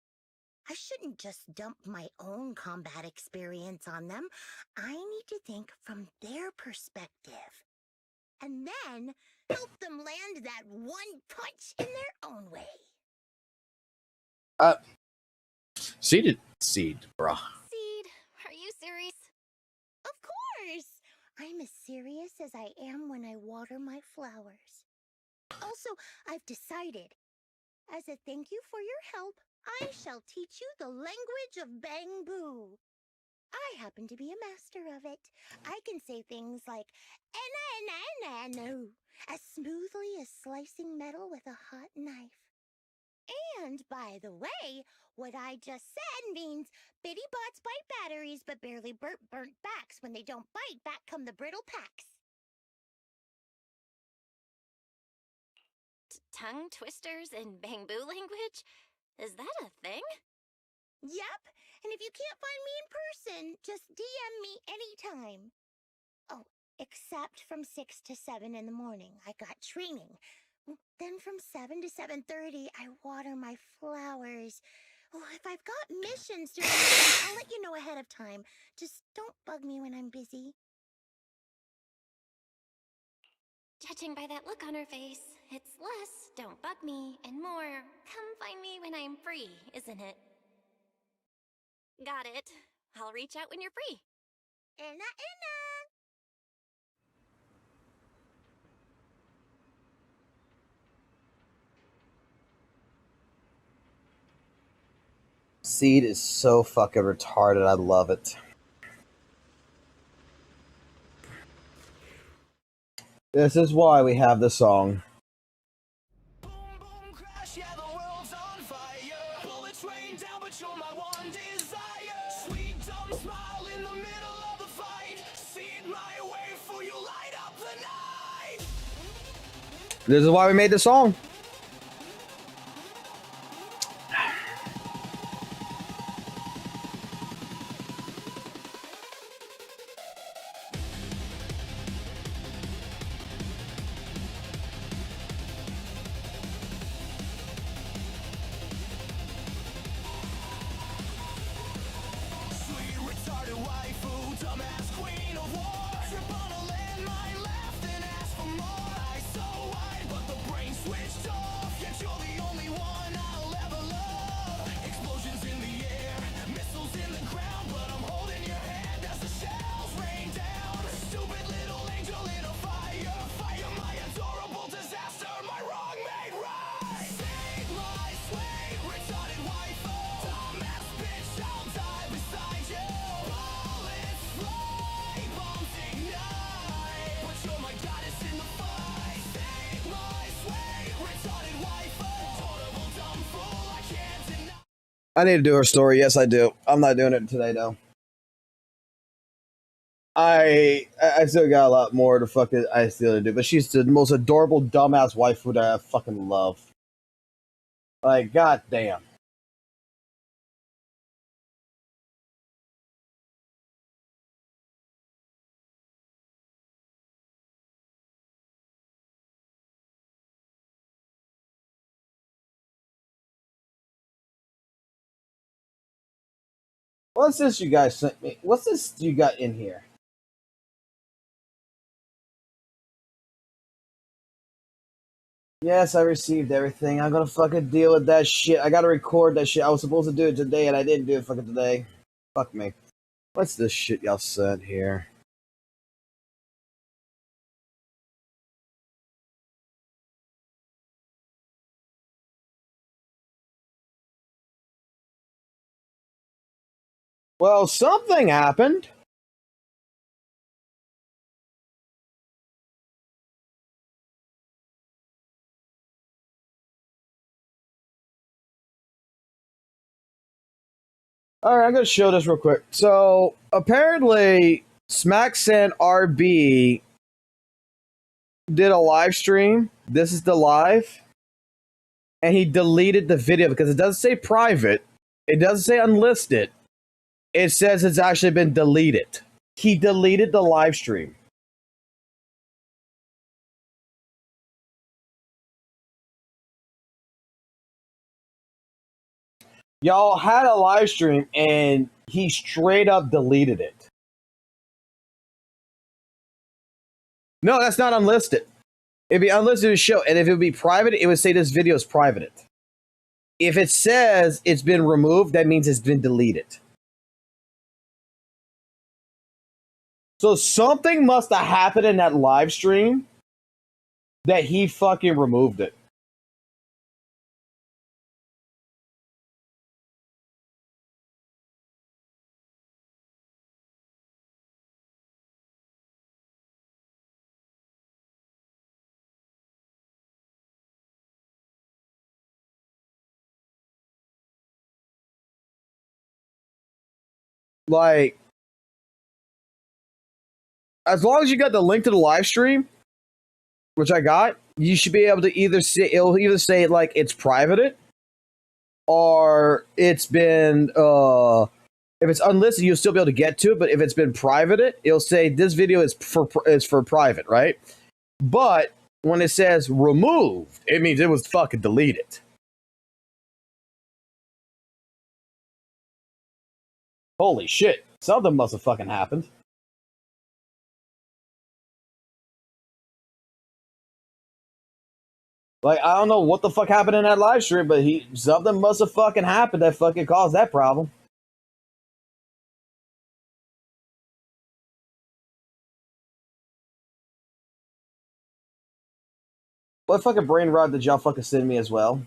I shouldn't just dump my own combat experience on them. I need to think from their perspective. And then help them land that one punch in their own way. Seed, bruh. Seed, are you serious? Of course! I'm as serious as I am when I water my flowers. Also, I've decided, as a thank you for your help, I shall teach you the language of bamboo. I happen to be a master of it. I can say things like, "Ena, as smoothly as slicing metal with a hot knife. And, by the way, what I just said means bitty bots bite batteries but barely burnt backs. When they don't bite, back come the brittle packs. Tongue twisters in bamboo language? Is that a thing? Yep, and if you can't find me in person, just DM me anytime. Oh, except from 6 to 7 in the morning. I got training. Then from 7 to 7:30, I water my flowers. Oh, if I've got missions during the day, I'll let you know ahead of time. Just don't bug me when I'm busy. Judging by that look on her face, it's less, don't bug me, and more, come find me when I'm free, isn't it? Got it. I'll reach out when you're free. Ena. Seed is so fucking retarded. I love it. This is why we have the song. Boom, boom, crash, yeah, the world's on fire. Bullets rain down, but you're my one desire. Sweet, dumb smile in the middle of the fight. See it my way for you, light up the night. This is why we made the song. Sweet, retarded waifu, dumbass queen of war. Trip on a landmine, left and ask for more. Eyes so wide, but the brain switched off. Yet you're the only one I'll ever love. Explosions in the air, missiles in the ground, but I'm holding your hand as the shells rain down. Stupid little angel in a fire, fire my adorable disaster, my wrong made right. Save my sweet, retarded waifu, dumbass bitch, I'll die beside you. Bullets fly, bombs ignite, but you're my goddess in the fight. Save my sweet, retarded waifu, adorable dumb fool, I can't deny. I need to do her story. Yes, I do. I'm not doing it today, though. I still got a lot more to fucking I still do, but she's the most adorable dumbass waifu that I fucking love. Like, goddamn. What's this you guys sent me? What's this you got in here? Yes, I received everything. I'm gonna fucking deal with that shit. I gotta record that shit. I was supposed to do it today and I didn't do it fucking today. Fuck me. What's this shit y'all sent here? Well, something happened. Alright, I'm gonna show this real quick. So, apparently, SmackSan RB did a live stream. This is the live. And he deleted the video because it doesn't say private. It doesn't say unlisted. It says it's actually been deleted. He deleted the live stream. Y'all had a live stream and he straight up deleted it. No, that's not unlisted. It'd be unlisted to show, and if it would be private, it would say this video is private. If it says it's been removed, that means it's been deleted. So something must have happened in that live stream that he fucking removed it. Like, as long as you got the link to the live stream, which I got, you should be able to either see, it'll either say like it's privated or it's been if it's unlisted, you'll still be able to get to it, but if it's been privated, it'll say this video is for private, right? But when it says removed, it means it was fucking deleted. Holy shit. Something must have fucking happened. Like, I don't know what the fuck happened in that live stream, but something must have fucking happened that fucking caused that problem. What fucking brain rot did y'all fucking send me as well?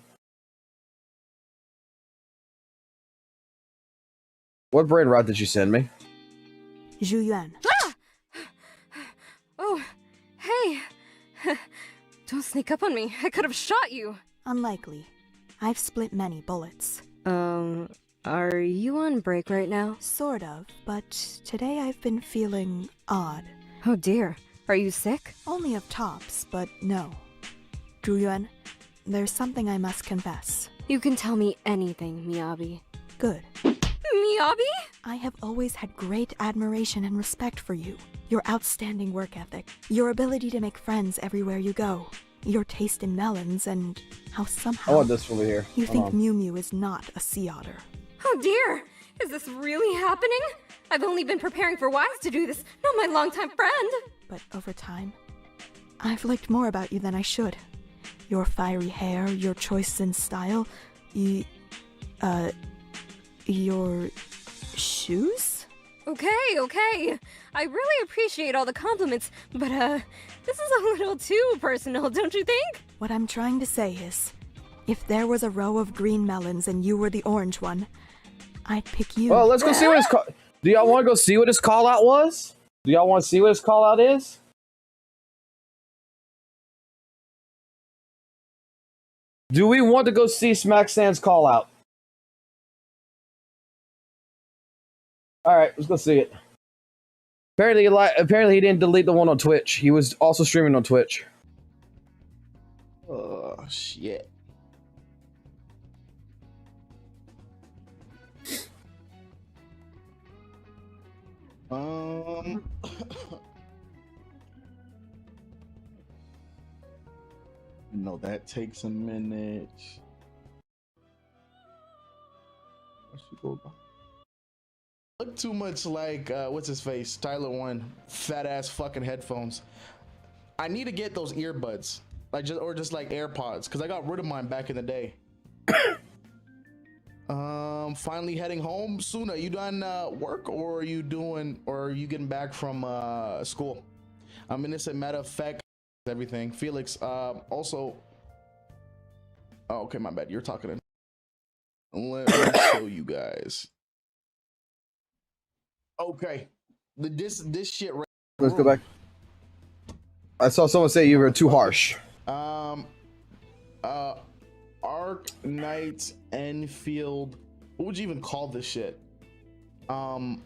What brain rot did you send me? Zhu Yuan. Ah! Oh, hey! Don't sneak up on me. I could have shot you. Unlikely. I've split many bullets. Are you on break right now? Sort of, but today I've been feeling odd. Oh dear. Are you sick? Only of tops, but no. Zhu Yuan, there's something I must confess. You can tell me anything, Miyabi. Good. Miyabi? I have always had great admiration and respect for you. Your outstanding work ethic, your ability to make friends everywhere you go, your taste in melons, and how somehow I want this over here. you Hold think on. Mew Mew is not a sea otter. Oh dear. Is this really happening? I've only been preparing for Wise to do this, not my longtime friend. But over time, I've liked more about you than I should. Your fiery hair, your choice in style, your shoes? Okay. I really appreciate all the compliments, but this is a little too personal, don't you think? What I'm trying to say is, if there was a row of green melons and you were the orange one, I'd pick you. Well, let's go see what his call. Do y'all want to go see what his call out was? Do y'all want to see what his call out is? Do we want to go see SmackSan's call out? All right, let's go see it. Apparently he didn't delete the one on Twitch. He was also streaming on Twitch. Oh, shit. No, that takes a minute. Where she go? Look too much like what's his face, Tyler One, fat ass fucking headphones. I need to get those earbuds, like just like AirPods, because I got rid of mine back in the day. Finally heading home. Suna, you done work, or are you getting back from school? I'm innocent. Matter of fact, everything. Felix, also. Oh, okay, my bad. You're talking in. Let me show you guys. Okay, this shit. Right. Let's go back. I saw someone say you were too harsh. Arc Knight Enfield. What would you even call this shit? Home,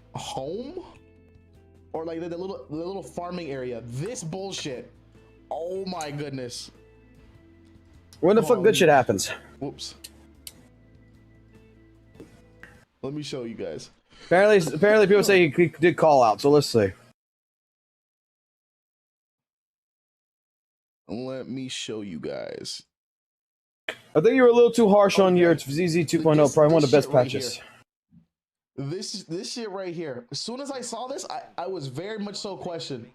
or like the little farming area. This bullshit. Oh my goodness. When the fuck good shit happens? Whoops. Let me show you guys. Apparently people say he did call out, so let's see. Let me show you guys. I think you were a little too harsh on your ZZ 2.0, probably one of the best patches. This shit right here. As soon as I saw this, I was very much so questioned.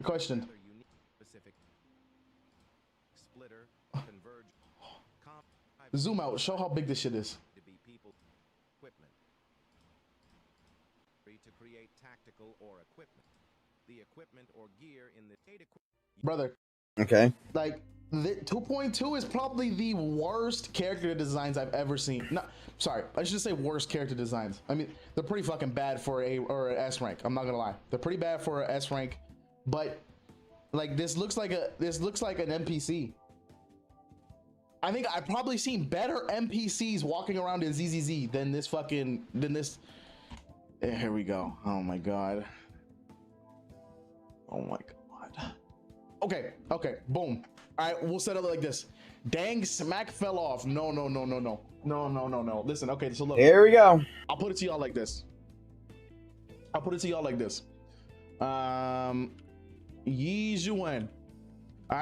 Zoom out. Show how big this shit is. Brother. Okay. Like, 2.2 is probably the worst character designs I've ever seen. No, sorry, I should say worst character designs. I mean, they're pretty fucking bad for an S rank. I'm not gonna lie, they're pretty bad for an S rank. But like, this looks like an NPC. I think I've probably seen better NPCs walking around in ZZZ than this. Here we go. Oh my god. Oh my god. Okay. Boom. All right, we'll set it like this. Dang, smack fell off. No. Listen, okay, so look. Here we go. I'll put it to y'all like this. Yi Zhuan. All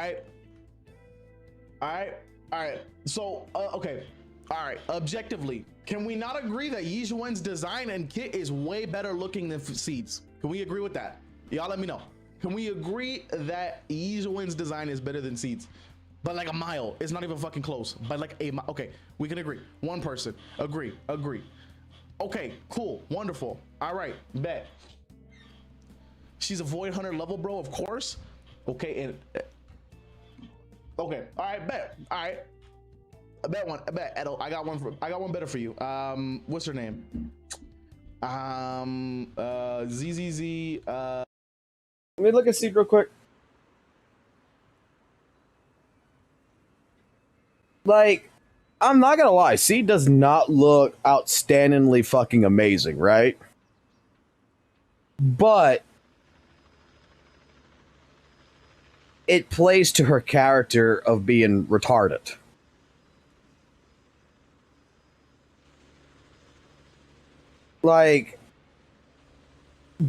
right. So, okay. All right. Objectively, can we not agree that Yi Zhuan's design and kit is way better looking than Seeds? Can we agree with that? Y'all let me know. Can we agree that Yi Zhuan's design is better than Seeds? But like a mile. It's not even fucking close. But like a mile. Okay, we can agree. One person. Agree. Okay, cool. Wonderful. All right, bet. She's a Void Hunter level, bro, of course. Okay, and... Okay, all right, bet. All right. I bet, Edo. I got one better for you. What's her name? ZZZ, Let me look at Seed real quick. Like, I'm not gonna lie, Seed does not look outstandingly fucking amazing, right? But it plays to her character of being retarded. Like,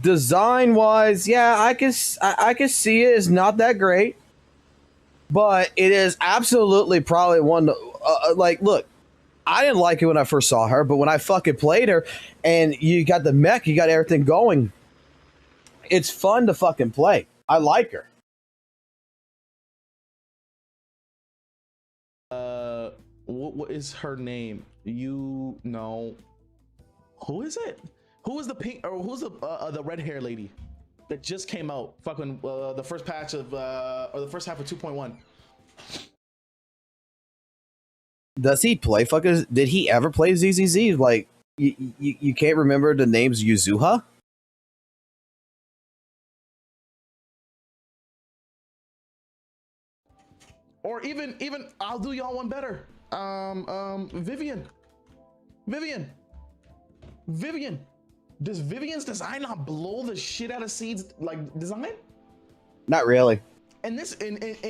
design wise, yeah, I can see it is not that great, but it is absolutely probably one. Like, look, I didn't like it when I first saw her, but when I fucking played her, and you got the mech, you got everything going, it's fun to fucking play. I like her. What is her name? You know, who is it? Who is the pink, or who's the red hair lady that just came out? Fucking the first patch of or the first half of 2.1. Does he play fucking? Did he ever play ZZZ? Like, you can't remember the names Yuzuha? Or even I'll do y'all one better. Vivian. Does Vivian's design not blow the shit out of Seed's like design? Not really. And this,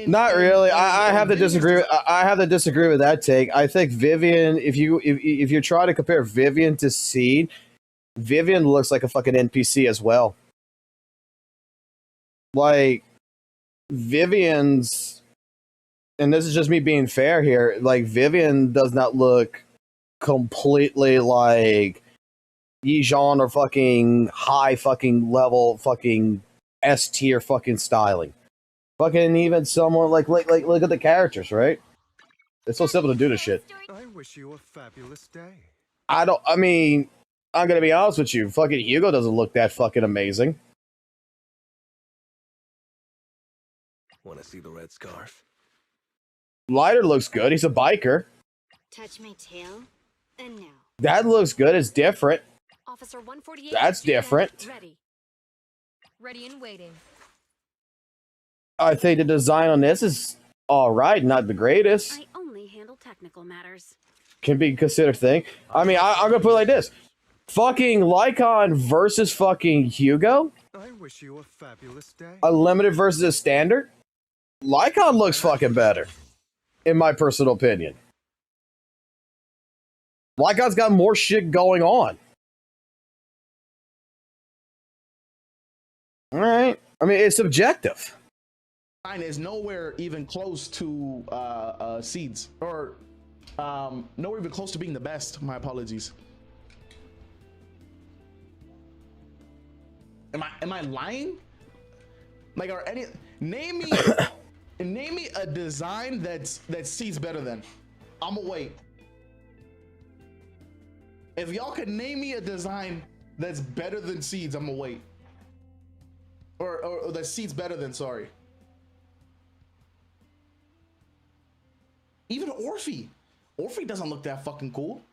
not really. I have to disagree. I have to disagree with that take. I think Vivian, if you try to compare Vivian to Seed, Vivian looks like a fucking NPC as well. Like, Vivian's, and this is just me being fair here, like, Vivian does not look completely like Yijon or fucking high fucking level fucking S tier fucking styling. Fucking even someone like look at the characters, right? It's so simple to do this shit. I wish you a fabulous day. I mean, I'm gonna be honest with you. Fucking Hugo doesn't look that fucking amazing. Want to see the red scarf? Lighter looks good. He's a biker. Touch my tail, and now. That looks good. It's different. Officer 148. That's different. Ready. Ready and waiting. I think the design on this is all right, not the greatest. I only handle technical matters. Can be considered thing. I mean, I'm gonna put it like this: fucking Lycon versus fucking Hugo. I wish you a fabulous day. A limited versus a standard. Lycon looks fucking better, in my personal opinion. Lycon's got more shit going on. All right. I mean, it's subjective. Mine is nowhere even close to Seeds, or nowhere even close to being the best. My apologies. Am I lying? Like, are any name me a design that Seeds better than? I'ma wait. If y'all can name me a design that's better than Seeds, I'ma wait. Or that Seeds better than, sorry. Even Orphe. Orphe doesn't look that fucking cool.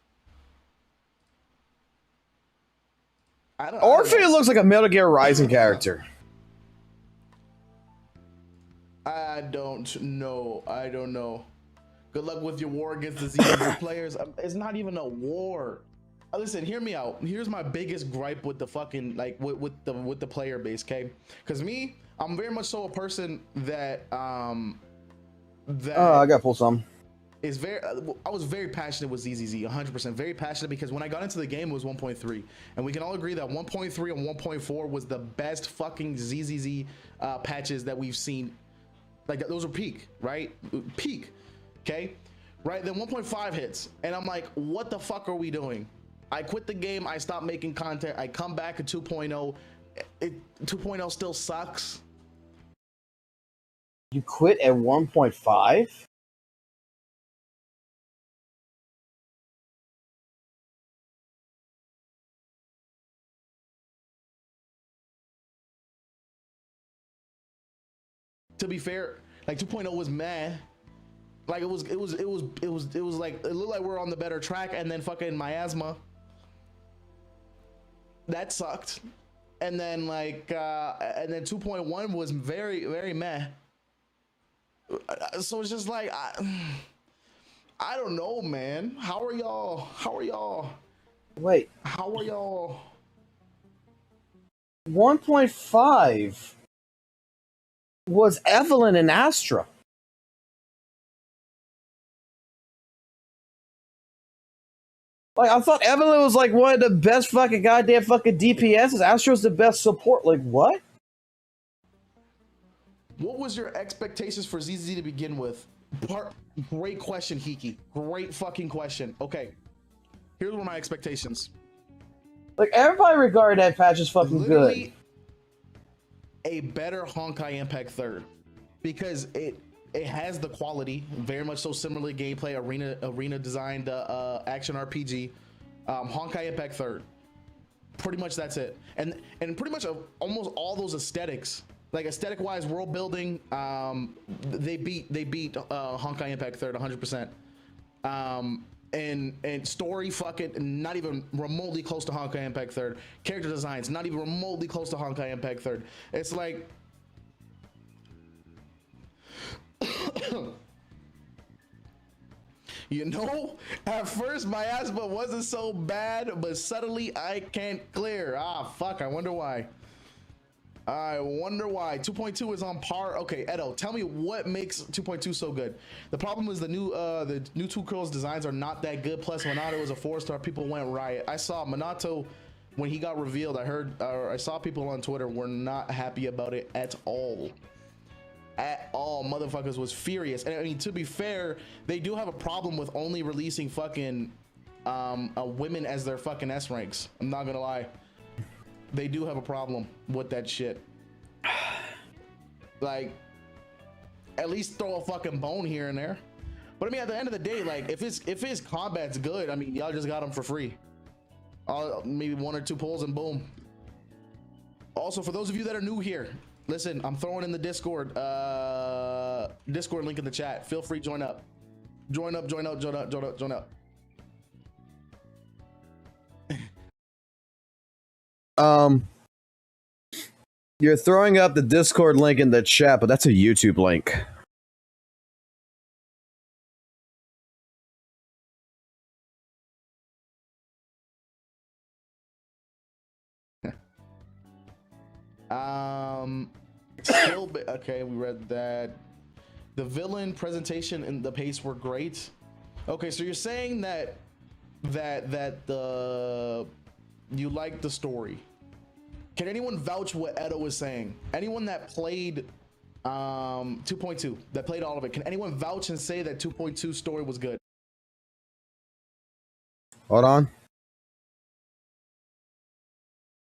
Orphe looks like a Metal Gear Rising character. I don't know. Good luck with your war against the ZZ players. It's not even a war. Listen, hear me out. Here's my biggest gripe with the fucking with the player base, okay? Because me, I'm very much so a person that I gotta pull some. Is very I was very passionate with ZZZ, 100% very passionate, because when I got into the game it was 1.3, and we can all agree that 1.3 and 1.4 was the best fucking ZZZ patches that we've seen. Like, those are peak, right? Peak, okay? Right, then 1.5 hits and I'm like, what the fuck are we doing? I quit the game, I stopped making content, I come back at 2.0. 2.0 still sucks. You quit at 1.5? To be fair, like 2.0 was meh. Like it was like, it looked like we're on the better track, and then fucking miasma. That sucked. And then like and then 2.1 was very, very meh. So it's just like I don't know, man. How are y'all? Wait. How are y'all? 1.5 was Evelyn and Astra. Like, I thought Evelyn was like one of the best fucking goddamn fucking DPSs. Astra's the best support. Like, what? What was your expectations for ZZ to begin with? Great question, Hiki. Great fucking question. Okay, here's one of my expectations. Like, everybody regarded that patch as fucking Literally good. A better Honkai Impact 3rd, because it has the quality, very much so similar gameplay, arena designed action RPG. Honkai Impact 3rd, pretty much that's it, and pretty much almost all those aesthetics, like aesthetic wise, world building, they beat Honkai Impact 3rd 100%. And story, fucking not even remotely close to Honkai Impact 3rd. Character designs not even remotely close to Honkai Impact 3rd. It's like you know, at first my asthma wasn't so bad, but suddenly I can't clear. Ah, fuck, I wonder why. 2.2 is on par. Okay, Edo, tell me what makes 2.2 so good. The problem is the new Two Girls designs are not that good. Plus, Minato is a 4-star. People went riot. I saw Minato when he got revealed. I saw people on Twitter were not happy about it at all. Motherfuckers was furious. And I mean, to be fair, they do have a problem with only releasing fucking women as their fucking S ranks. I'm not gonna lie, they do have a problem with that shit. Like, at least throw a fucking bone here and there. But I mean, at the end of the day, like, if his combat's good, I mean, y'all just got him for free. Maybe 1 or 2 pulls and boom. Also, for those of you that are new here, listen, I'm throwing in the Discord link in the chat. Feel free, join up. Join up. You're throwing up the Discord link in the chat, but that's a YouTube link. Okay, we read that. The villain presentation and the pace were great. Okay, so you're saying that you like the story. Can anyone vouch what Edo was saying? Anyone that played 2.2, that played all of it, can anyone vouch and say that 2.2 story was good? Hold on.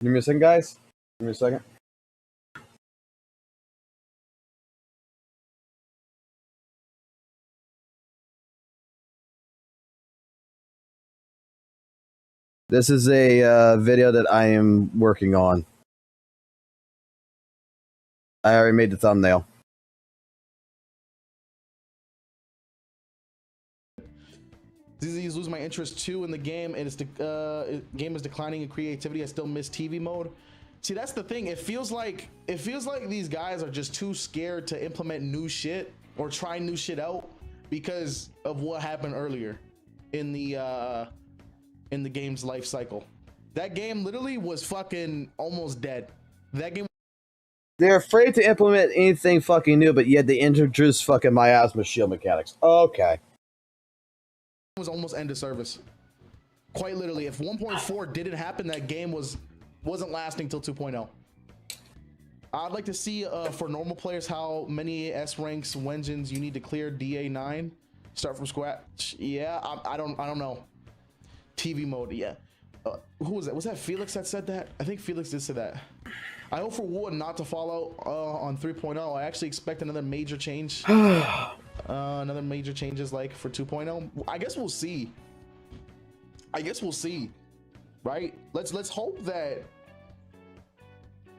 Give me a second, guys. Give me a second. This is a video that I am working on. I already made the thumbnail. ZZ's lose my interest too in the game, and game is declining in creativity. I still miss TV mode. See, that's the thing. It feels like these guys are just too scared to implement new shit or try new shit out because of what happened earlier in the game's life cycle. That game literally was fucking almost dead. That game. They're afraid to implement anything fucking new, but yet they introduce fucking miasma shield mechanics. Okay. Was almost end of service. Quite literally, if 1.4 didn't happen, that game wasn't lasting till 2.0. I'd like to see for normal players how many S ranks Wengens you need to clear DA9. Start from scratch. Yeah, I don't know. TV mode, yeah. Who was that? Was that Felix that said that? I think Felix did say that. I hope for WUWA not to follow on 3.0. I actually expect another major change. Another major changes like for 2.0. I guess we'll see. Right? Let's hope that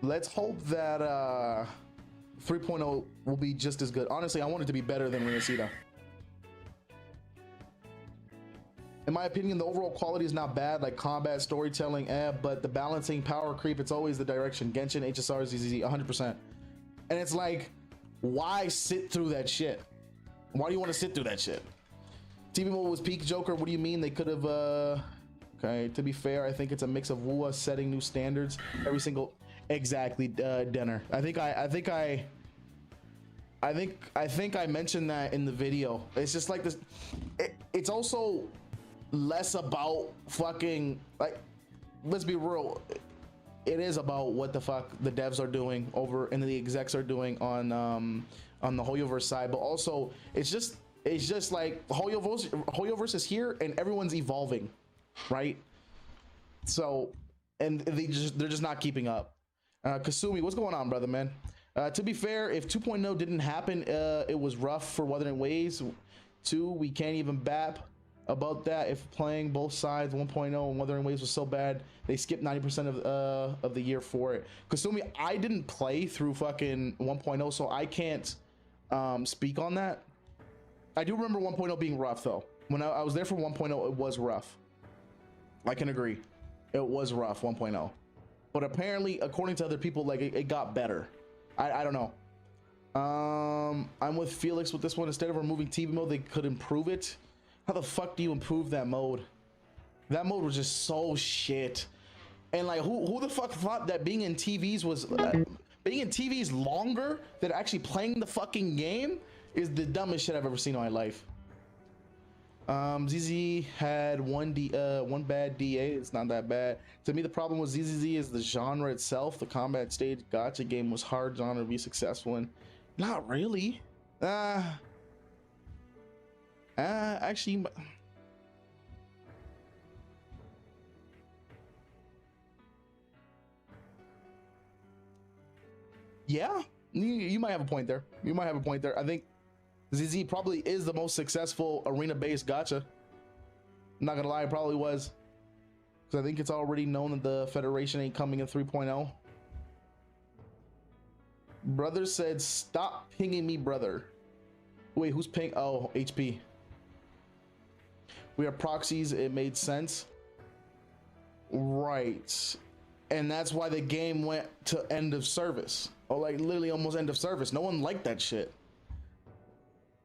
3.0 will be just as good. Honestly, I want it to be better than Renacida. In my opinion, the overall quality is not bad, like combat, storytelling, but the balancing, power creep, it's always the direction. Genshin, HSR, ZZZ, 100%. And it's like, why sit through that shit? Why do you want to sit through that shit? TV mode was peak Joker. What do you mean? They could have, okay, to be fair, I think it's a mix of WUWA setting new standards every single, exactly, Denner. I think I mentioned that in the video. It's just like this, it's also less about fucking, like, let's be real, it is about what the fuck the devs are doing over and the execs are doing on the Hoyoverse side, but also it's just like Hoyoverse is here and everyone's evolving, right? So, and they're just not keeping up. Kasumi, what's going on, brother, man? To be fair, if 2.0 didn't happen, it was rough for Wuthering Waves 2. We can't even bap about that. If playing both sides, 1.0 and Wuthering Waves was so bad, they skipped 90% of the year for it. Kasumi, I didn't play through fucking 1.0, so I can't speak on that. I do remember 1.0 being rough though. When I was there for 1.0, it was rough. I can agree. It was rough, 1.0. But apparently, according to other people, like it got better. I don't know. I'm with Felix with this one. Instead of removing TV mode, they could improve it. How the fuck do you improve that mode? That mode was just so shit. And like, who the fuck thought that being in TVs was being in TVs longer than actually playing the fucking game is the dumbest shit I've ever seen in my life. ZZ had one bad DA. It's not that bad. To me, the problem with ZZZ is the genre itself. The combat stage gacha game was hard genre to be successful in. Not really. Actually, Yeah, you might have a point there. You might have a point there. I think ZZ probably is the most successful arena-based gacha. I'm not gonna lie, it probably was. Because I think it's already known that the Federation ain't coming in 3.0. Brother said, stop pinging me, brother. Wait, who's ping? Oh, HP. We are proxies. It made sense. Right. And that's why the game went to end of service. Or like literally almost end of service. No one liked that shit.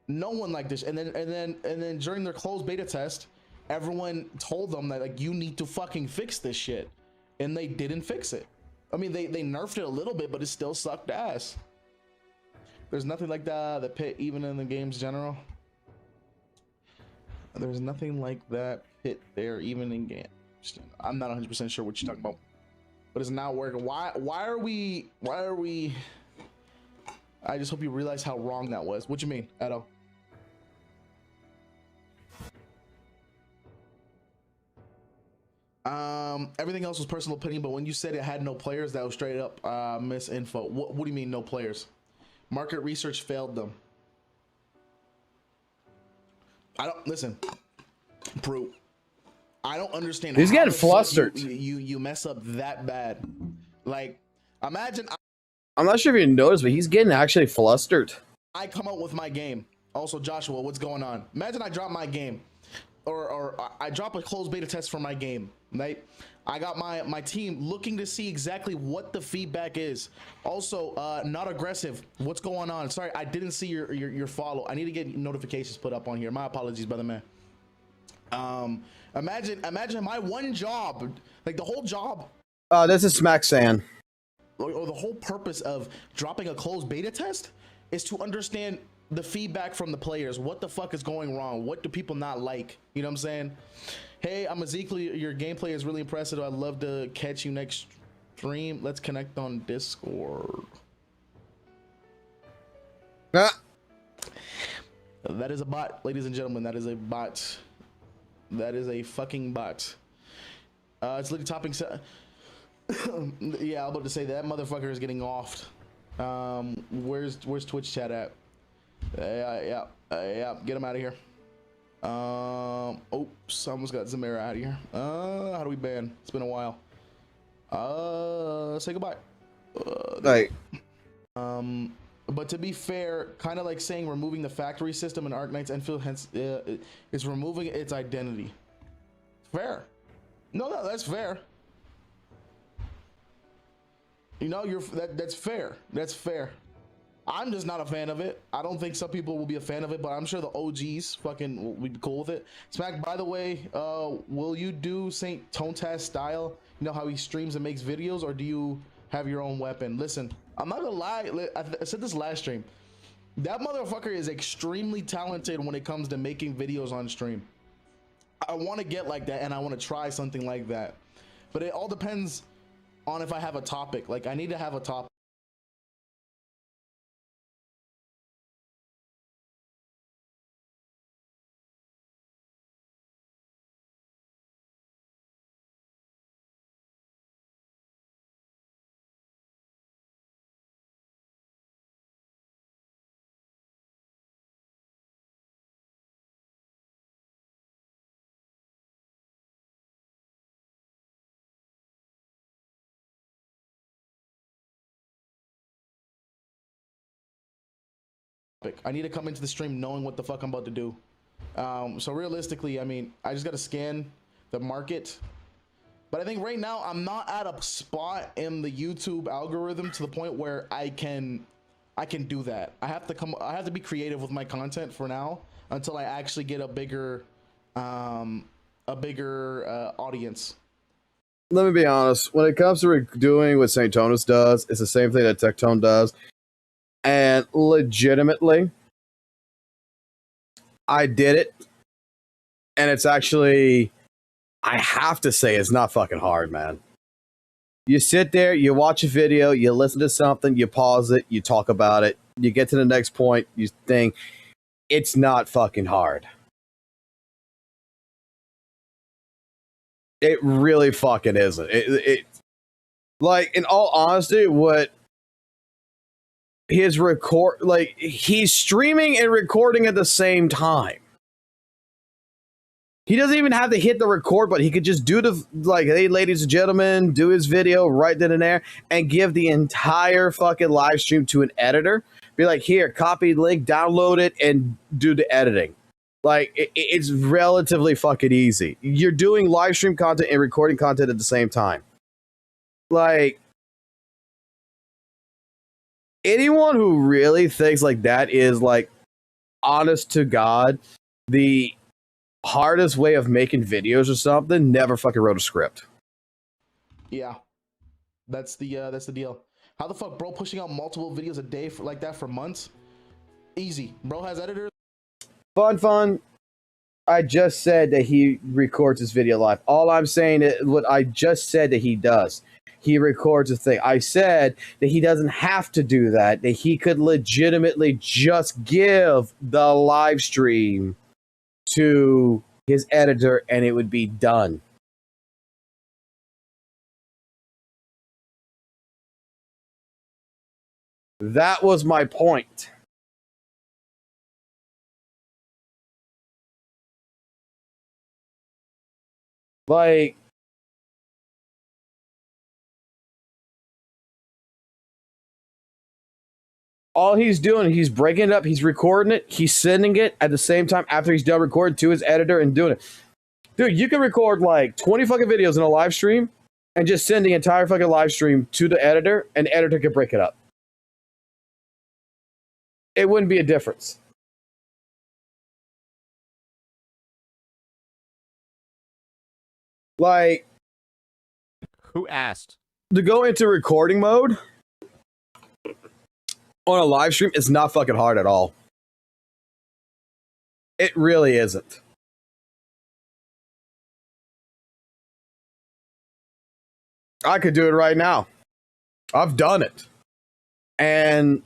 No one liked this. And then during their closed beta test, everyone told them that like you need to fucking fix this shit. And they didn't fix it. I mean, they nerfed it a little bit, but it still sucked ass. There's nothing like the pit even in the game's general. There's nothing like that pit there even in game. I'm not 100% sure what you're talking about, but it's not working. Why are we I just hope you realize how wrong that was. What you mean, Edo? Everything else was personal opinion, but when you said it had no players, that was straight up misinfo. What do you mean no players? Market research failed them. I don't listen. Prue, I don't understand. He's getting flustered. You mess up that bad. Like, imagine. I'm not sure if you noticed, but he's getting actually flustered. I come out with my game. Also, Joshua, what's going on? Imagine I drop my game, or I drop a closed beta test for my game. Right? I got my team looking to see exactly what the feedback is. Also, not aggressive. What's going on? Sorry, I didn't see your follow. I need to get notifications put up on here. My apologies, brother man. Imagine my one job, like the whole job. This is Smack Sand. Or the whole purpose of dropping a closed beta test is to understand the feedback from the players. What the fuck is going wrong? What do people not like? You know what I'm saying? Hey, I'm Ezekiel. Your gameplay is really impressive. I'd love to catch you next stream. Let's connect on Discord. Ah. That is a bot, ladies and gentlemen. That is a bot. That is a fucking bot. It's literally topping. Yeah, I'm about to say that motherfucker is getting offed. Where's Twitch chat at? Yeah, get him out of here. Oops, almost got Zamira out of here. How do we ban? It's been a while. Say goodbye. Right. But to be fair, kind of like saying removing the factory system in Arknight's Enfield, hence it's removing its identity. Fair. No, that's fair. You know, that's fair. That's fair. I'm just not a fan of it. I don't think some people will be a fan of it, but I'm sure the OGs fucking will be cool with it. Smack, by the way, will you do Saint Tontas style? You know how he streams and makes videos, or do you have your own weapon? Listen, I'm not gonna lie. I said this last stream. That motherfucker is extremely talented when it comes to making videos on stream. I want to get like that, and I want to try something like that. But it all depends on if I have a topic. Like, I need to have a topic. I need to come into the stream knowing what the fuck I'm about to do. So realistically, I mean, I just got to scan the market. But I think right now I'm not at a spot in the YouTube algorithm to the point where I can do that. I have to be creative with my content for now until I actually get a bigger audience. Let me be honest. When it comes to doing what St. Tonus does, it's the same thing that Tectone does. And legitimately, I did it. And it's actually, I have to say, it's not fucking hard, man. You sit there, you watch a video, you listen to something, you pause it, you talk about it, you get to the next point, you think, it's not fucking hard. It really fucking isn't. It like, in all honesty, what his record, like he's streaming and recording at the same time. He doesn't even have to hit the record button. He could just do the, like, hey, ladies and gentlemen, do his video right then and there and give the entire fucking live stream to an editor. Be like, here, copy link, download it, and do the editing. Like, it's relatively fucking easy. You're doing live stream content and recording content at the same time. Like, anyone who really thinks like that is, like, honest to God, the hardest way of making videos or something, never fucking wrote a script. Yeah, that's the deal. How the fuck, bro, pushing out multiple videos a day for, like that for months? Easy. Bro has editors. Fun. I just said that he records his video live. All I'm saying is what I just said that he does. He records a thing. I said that he doesn't have to do that. That he could legitimately just give the live stream to his editor and it would be done. That was my point. Like, all he's doing, he's breaking it up, he's recording it, he's sending it at the same time after he's done recording to his editor and doing it. Dude, you can record like 20 fucking videos in a live stream and just send the entire fucking live stream to the editor, and the editor can break it up. It wouldn't be a difference. Like, who asked? To go into recording mode on a live stream is not fucking hard at all. It really isn't. I could do it right now. I've done it. And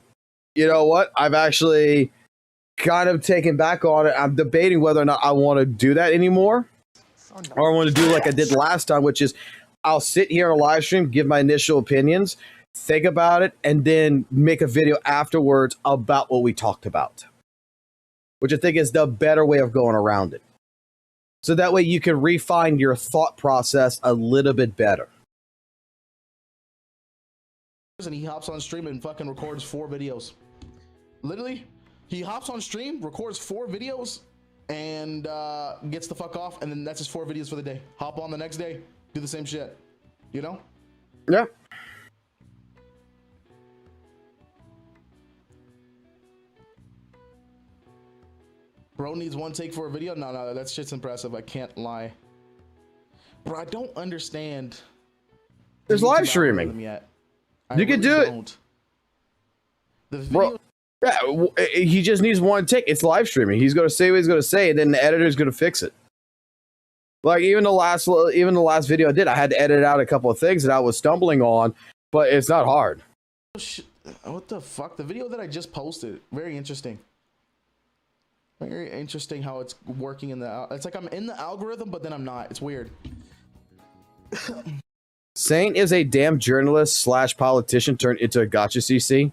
you know what? I've actually kind of taken back on it. I'm debating whether or not I want to do that anymore. Or I want to do like I did last time, which is I'll sit here on a live stream, give my initial opinions, think about it, and then make a video afterwards about what we talked about. Which I think is the better way of going around it. So that way you can refine your thought process a little bit better. And he hops on stream and fucking records 4 videos. Literally, he hops on stream, records 4 videos, and gets the fuck off, and then that's his 4 videos for the day. Hop on the next day, do the same shit. You know? Yeah. Bro needs 1 take for a video? No, that shit's impressive. I can't lie. Bro, I don't understand. There's live streaming. Yet. You can do it. The video. Bro, yeah, he just needs 1 take. It's live streaming. He's going to say what he's going to say, and then the editor's going to fix it. Like even the last video I did, I had to edit out a couple of things that I was stumbling on, but it's not hard. What the fuck? The video that I just posted, very interesting. Very interesting how it's working in the. It's like I'm in the algorithm, but then I'm not. It's weird. Saint is a damn journalist / politician turned into a gotcha CC.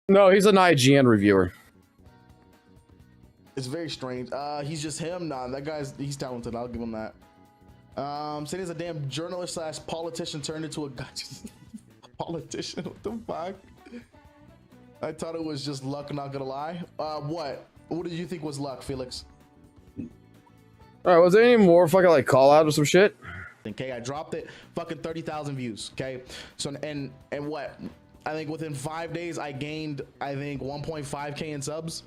No, he's an IGN reviewer. It's very strange. He's just him. Nah, that guy's he's talented. I'll give him that. Saint is a damn journalist / politician turned into a gotcha politician. What the fuck? I thought it was just luck. Not gonna lie. What did you think was luck, Felix? All right, was there any more fucking like call out or some shit? Okay, I dropped it. Fucking 30,000 views. Okay, so and what? I think within 5 days I gained 1.5k in subs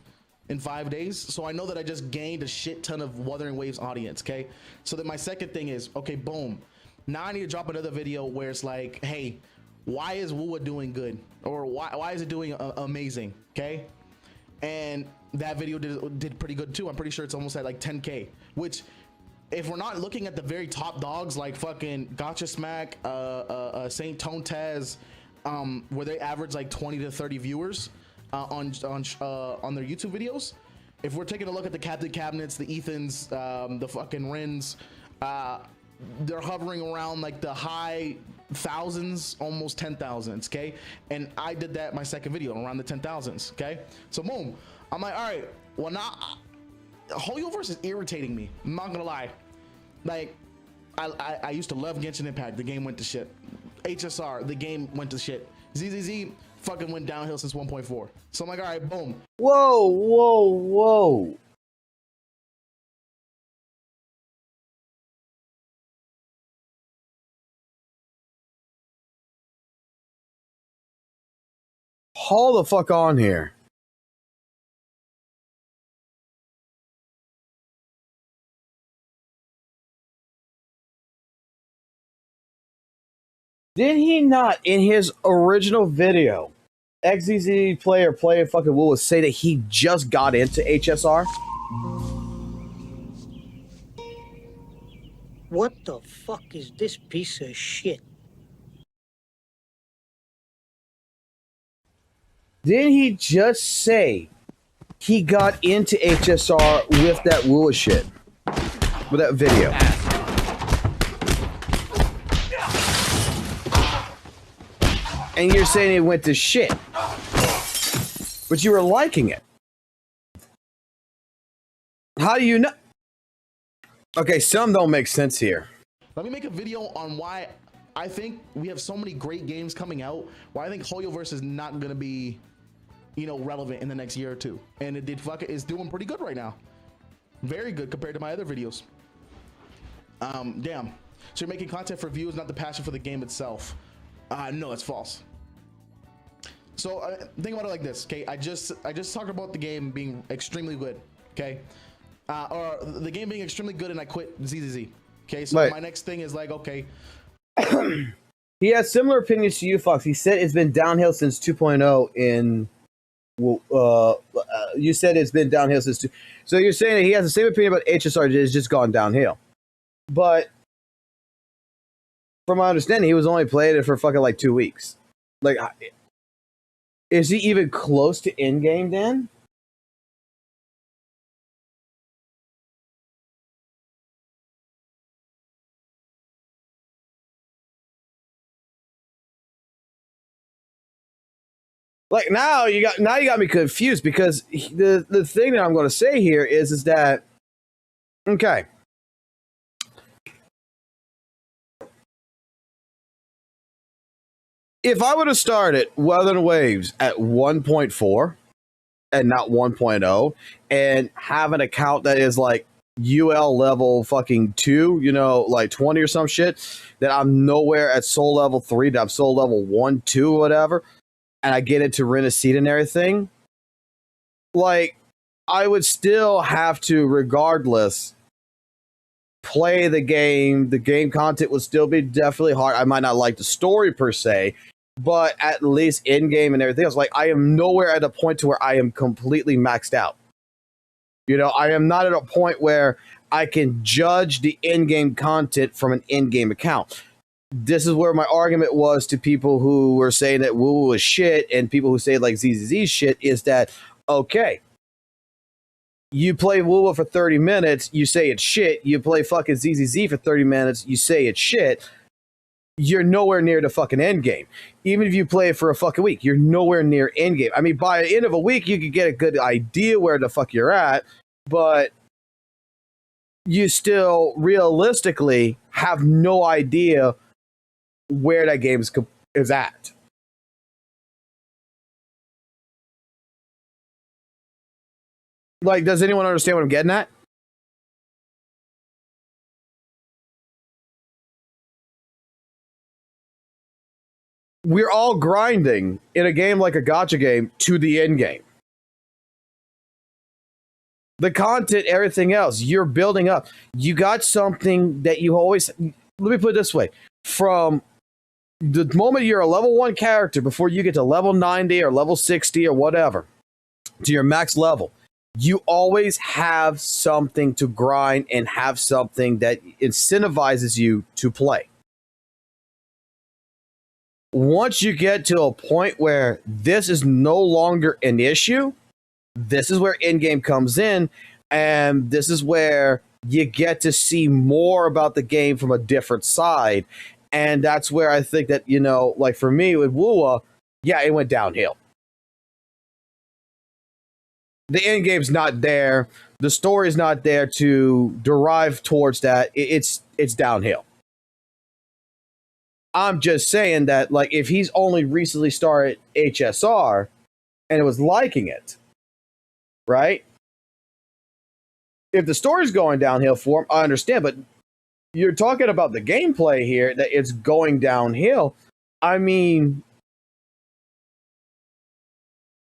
in 5 days. So I know that I just gained a shit ton of Wuthering Waves audience. Okay, so then my second thing is okay, boom. Now I need to drop another video where it's like, hey, why is WUWA doing good, or why is it doing amazing? Okay, and that video did pretty good too. I'm pretty sure it's almost at like 10k, which if we're not looking at the very top dogs like fucking Gotcha Smack, Saint Tone Taz, where they average like 20 to 30 viewers on their YouTube videos. If we're taking a look at the Captain Cabinets, the Ethans, the fucking Rins, they're hovering around like the high thousands, almost 10,000s, okay? And I did that my second video around the 10,000s, okay? So boom, I'm like, all right, well now, Hoyoverse is irritating me. I'm not gonna lie. Like, I used to love Genshin Impact. The game went to shit. HSR, the game went to shit. ZZZ fucking went downhill since 1.4. So I'm like, all right, boom. Whoa, whoa, whoa. Hold the fuck on here. Did he not, in his original video, XZZ player playing fucking WUWA say that he just got into HSR? What the fuck is this piece of shit? Didn't he just say he got into HSR with that WUWA shit? With that video? And you're saying it went to shit. But you were liking it. How do you know? Okay, some don't make sense here. Let me make a video on why I think we have so many great games coming out. Why I think Hoyoverse is not gonna be, you know, relevant in the next year or two. And it did it's doing pretty good right now. Very good compared to my other videos. Damn. So you're making content for views, not the passion for the game itself. No, that's false. So think about it like this, okay? I just talked about the game being extremely good, okay? Or the game being extremely good, and I quit ZZZ. Okay, so my next thing is like, okay. He has similar opinions to you, Fox. He said it's been downhill since 2.0 in. You said it's been downhill since 2. So you're saying that he has the same opinion about HSR, it's just gone downhill. But from my understanding, he was only playing it for fucking like 2 weeks. Like, is he even close to in-game then? Like now you got me confused, because the thing that I'm going to say here is that, okay, if I would have started Weather and Waves at 1.4 and not 1.0 and have an account that is like UL level fucking 2, you know, like 20 or some shit, that I'm nowhere at soul level 3, that I'm soul level 1, 2, whatever, and I get into Rent a Seat and everything, like, I would still have to, regardless, play the game. The game content would still be definitely hard. I might not like the story per se, but at least in-game and everything else, like, I am nowhere at a point to where I am completely maxed out. You know, I am not at a point where I can judge the in-game content from an in-game account. This is where my argument was to people who were saying that WUWA was shit, and people who say like ZZZ shit, is that, okay, you play WUWA for 30 minutes, you say it's shit. You play fucking ZZZ for 30 minutes, you say it's shit. You're nowhere near the fucking end game. Even if you play it for a fucking week, you're nowhere near end game. I mean, by the end of a week, you could get a good idea where the fuck you're at, but you still realistically have no idea where that game is at. Like, does anyone understand what I'm getting at? We're all grinding in a game like a gacha game to the end game. The content, everything else, you're building up. You got something that you always... Let me put it this way. From the moment you're a level 1 character, before you get to level 90 or level 60 or whatever, to your max level, you always have something to grind and have something that incentivizes you to play. Once you get to a point where this is no longer an issue, this is where in-game comes in, and this is where you get to see more about the game from a different side. And that's where I think that, you know, like for me with WUWA, yeah, it went downhill. The end game's not there. The story's not there to derive towards that. It's downhill. I'm just saying that, like, if he's only recently started HSR and was liking it, right? If the story's going downhill for him, I understand. But you're talking about the gameplay here, that it's going downhill. I mean,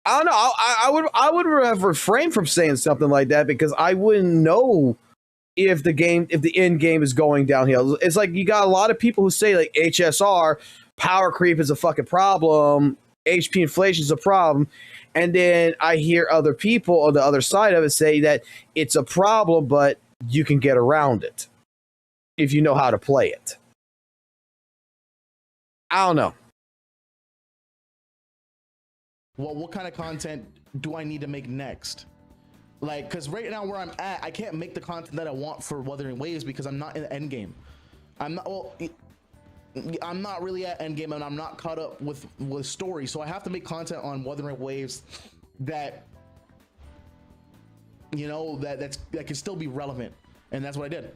I don't know. I would have refrained from saying something like that because I wouldn't know if the end game is going downhill. It's like you got a lot of people who say like HSR, power creep is a fucking problem, HP inflation is a problem, and then I hear other people on the other side of it say that it's a problem, but you can get around it if you know how to play it. I don't know. Well, what kind of content do I need to make next? Like, because right now where I'm at, I can't make the content that I want for Wuthering Waves because I'm not in the end game. I'm not really at end game, and I'm not caught up with story. So I have to make content on Wuthering Waves that, you know, that can still be relevant, and that's what I did.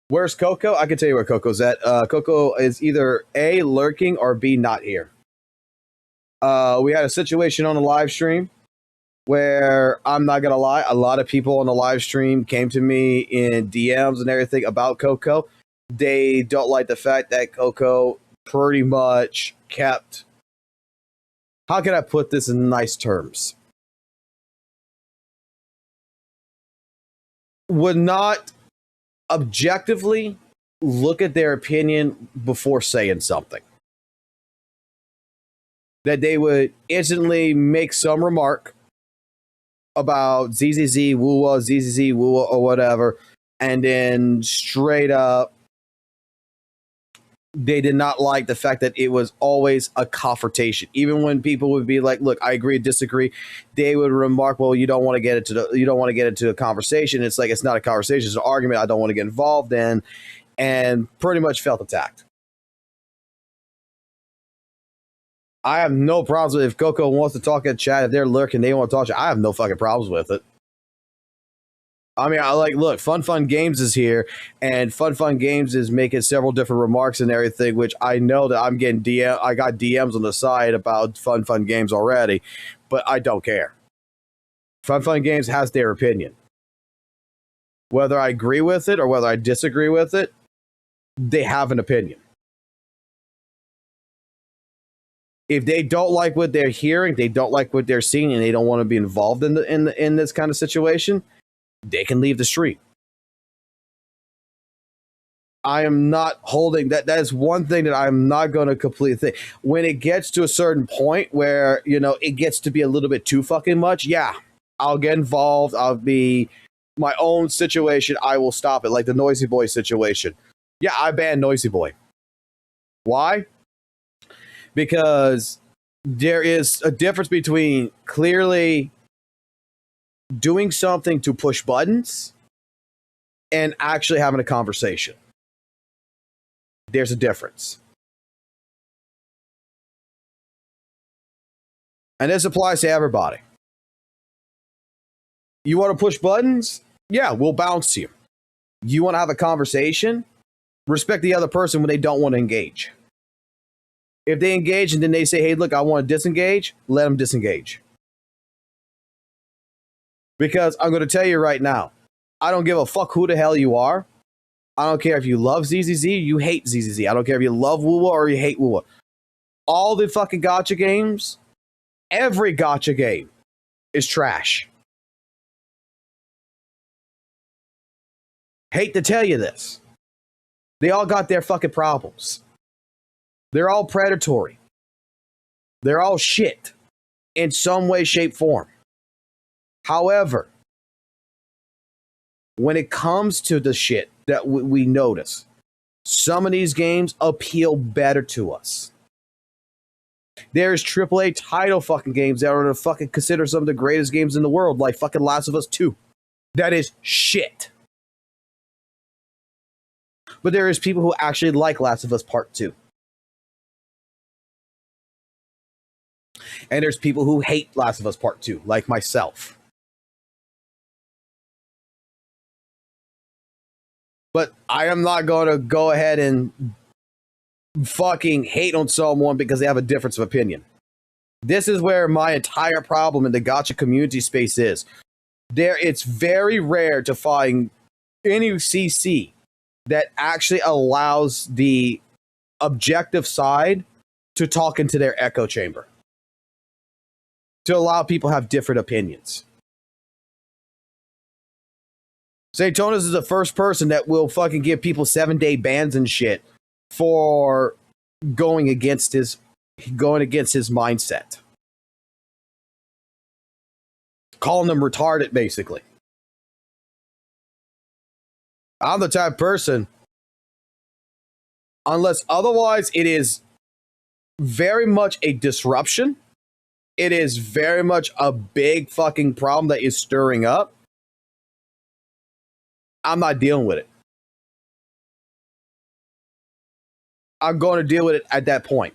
Where's Coco? I can tell you where Coco's at. Coco is either A, lurking, or B, not here. We had a situation on the live stream where, I'm not gonna lie, a lot of people on the live stream came to me in DMs and everything about Coco. They don't like the fact that Coco pretty much kept, how can I put this in nice terms? Would not objectively look at their opinion before saying something. That they would instantly make some remark about ZZZ, WUWA, or whatever, and then straight up, they did not like the fact that it was always a confrontation. Even when people would be like, "Look, I agree, disagree," they would remark, "Well, you don't want to get into a conversation." It's like, it's not a conversation; it's an argument. I don't want to get involved in, and pretty much felt attacked. I have no problems with if Coco wants to talk in chat. If they're lurking, they want to talk to you. I have no fucking problems with it. I mean, look, Fun Games is here, and Fun Games is making several different remarks and everything, which I know that I'm getting I got DMs on the side about Fun Games already, but I don't care. Fun Games has their opinion. Whether I agree with it or whether I disagree with it, they have an opinion. If they don't like what they're hearing, they don't like what they're seeing, and they don't want to be involved in this kind of situation, they can leave the street. I am not holding that. That is one thing that I'm not going to completely think. When it gets to a certain point where, you know, it gets to be a little bit too fucking much, yeah, I'll get involved. I'll be my own situation. I will stop it, like the Noisy Boy situation. Yeah, I banned Noisy Boy. Why? Because there is a difference between clearly doing something to push buttons and actually having a conversation. There's a difference. And this applies to everybody. You want to push buttons? Yeah, we'll bounce you. You want to have a conversation? Respect the other person when they don't want to engage. If they engage and then they say, "Hey, look, I want to disengage," let them disengage. Because I'm going to tell you right now, I don't give a fuck who the hell you are. I don't care if you love ZZZ, you hate ZZZ. I don't care if you love WUWA or you hate WUWA. All the fucking gacha games, every gacha game is trash. Hate to tell you this. They all got their fucking problems. They're all predatory. They're all shit in some way, shape, form. However, when it comes to the shit that we notice, some of these games appeal better to us. There's AAA title fucking games that are fucking considered some of the greatest games in the world, like fucking Last of Us 2. That is shit. but there is people who actually like Last of Us Part 2. And there's people who hate Last of Us Part 2, like myself. But I am not going to go ahead and fucking hate on someone because they have a difference of opinion. This is where my entire problem in the gacha community space is. It's very rare to find any CC that actually allows the objective side to talk into their echo chamber, to allow people to have different opinions. Zaytonis is the first person that will fucking give people 7-day bans and shit for going against his mindset. Calling them retarded, basically. I'm the type of person, unless otherwise it is very much a disruption. It is very much a big fucking problem that is stirring up. I'm not dealing with it. I'm going to deal with it at that point.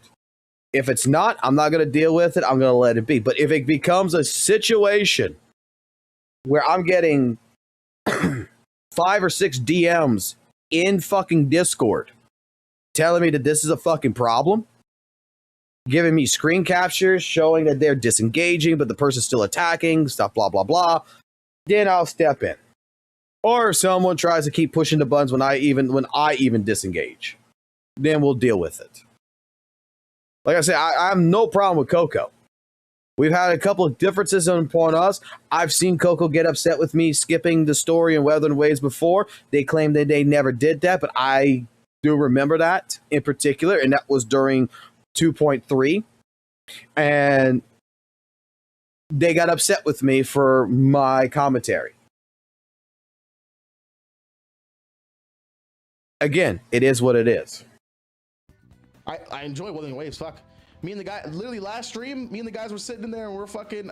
If it's not, I'm not going to deal with it. I'm going to let it be. But if it becomes a situation where I'm getting 5 or 6 DMs in fucking Discord telling me that this is a fucking problem, giving me screen captures showing that they're disengaging, but the person's still attacking, stuff, blah, blah, blah, then I'll step in. Or if someone tries to keep pushing the buttons when I even disengage, then we'll deal with it. Like I said, I have no problem with Coco. We've had a couple of differences upon us. I've seen Coco get upset with me skipping the story in Weathering Waves before. They claim that they never did that, but I do remember that in particular, and that was during 2.3. And they got upset with me for my commentary. Again, it is what it is. I enjoy Weathering Waves. Fuck. Me and the guy, literally last stream, me and the guys were sitting in there and we're fucking,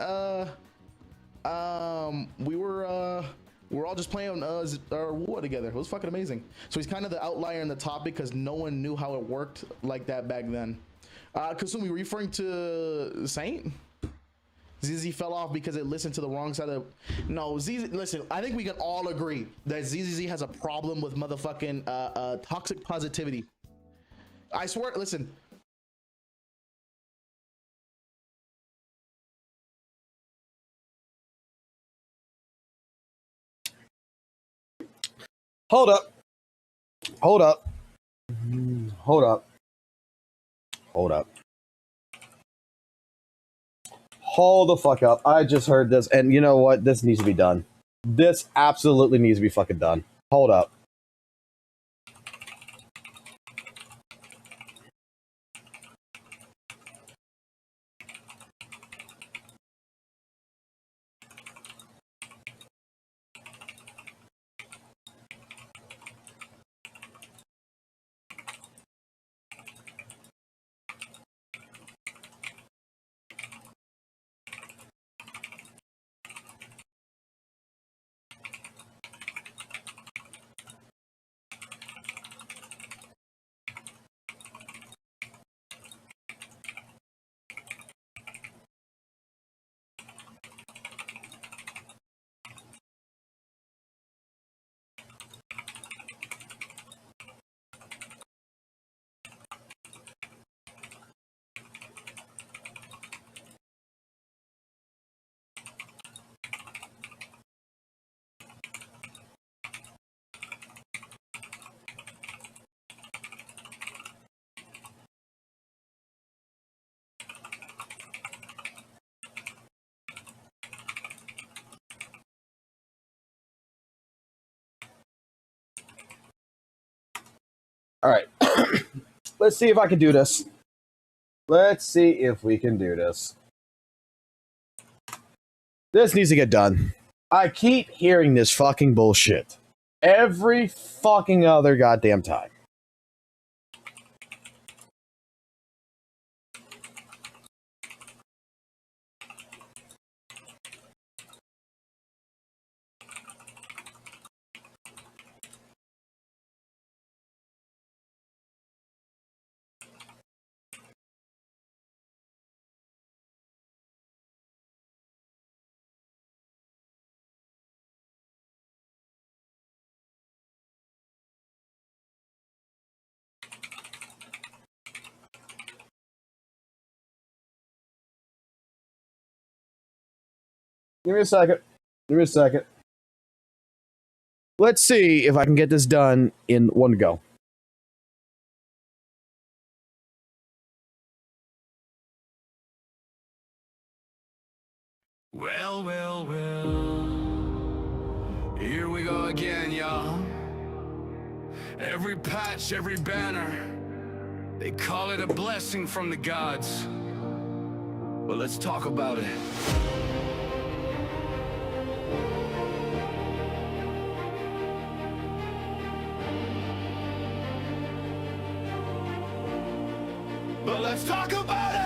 we were all just playing our WUWA together. It was fucking amazing. So he's kind of the outlier in the topic because no one knew how it worked like that back then. Kasumi, were you referring to Saint? ZZ fell off because it listened to the wrong side of... No, ZZ, listen, I think we can all agree that ZZZ has a problem with motherfucking toxic positivity. I swear, listen. Hold up. Hold up. Hold up. Hold up. Hold the fuck up. I just heard this, and you know what? This needs to be done. This absolutely needs to be fucking done. Hold up. All right. Let's see if I can do this. Let's see if we can do this. This needs to get done. I keep hearing this fucking bullshit every fucking other goddamn time. Give me a second. Give me a second. Let's see if I can get this done in one go. Well, well, well. Here we go again, y'all. Every patch, every banner, they call it a blessing from the gods. But let's talk about it. But let's talk about it!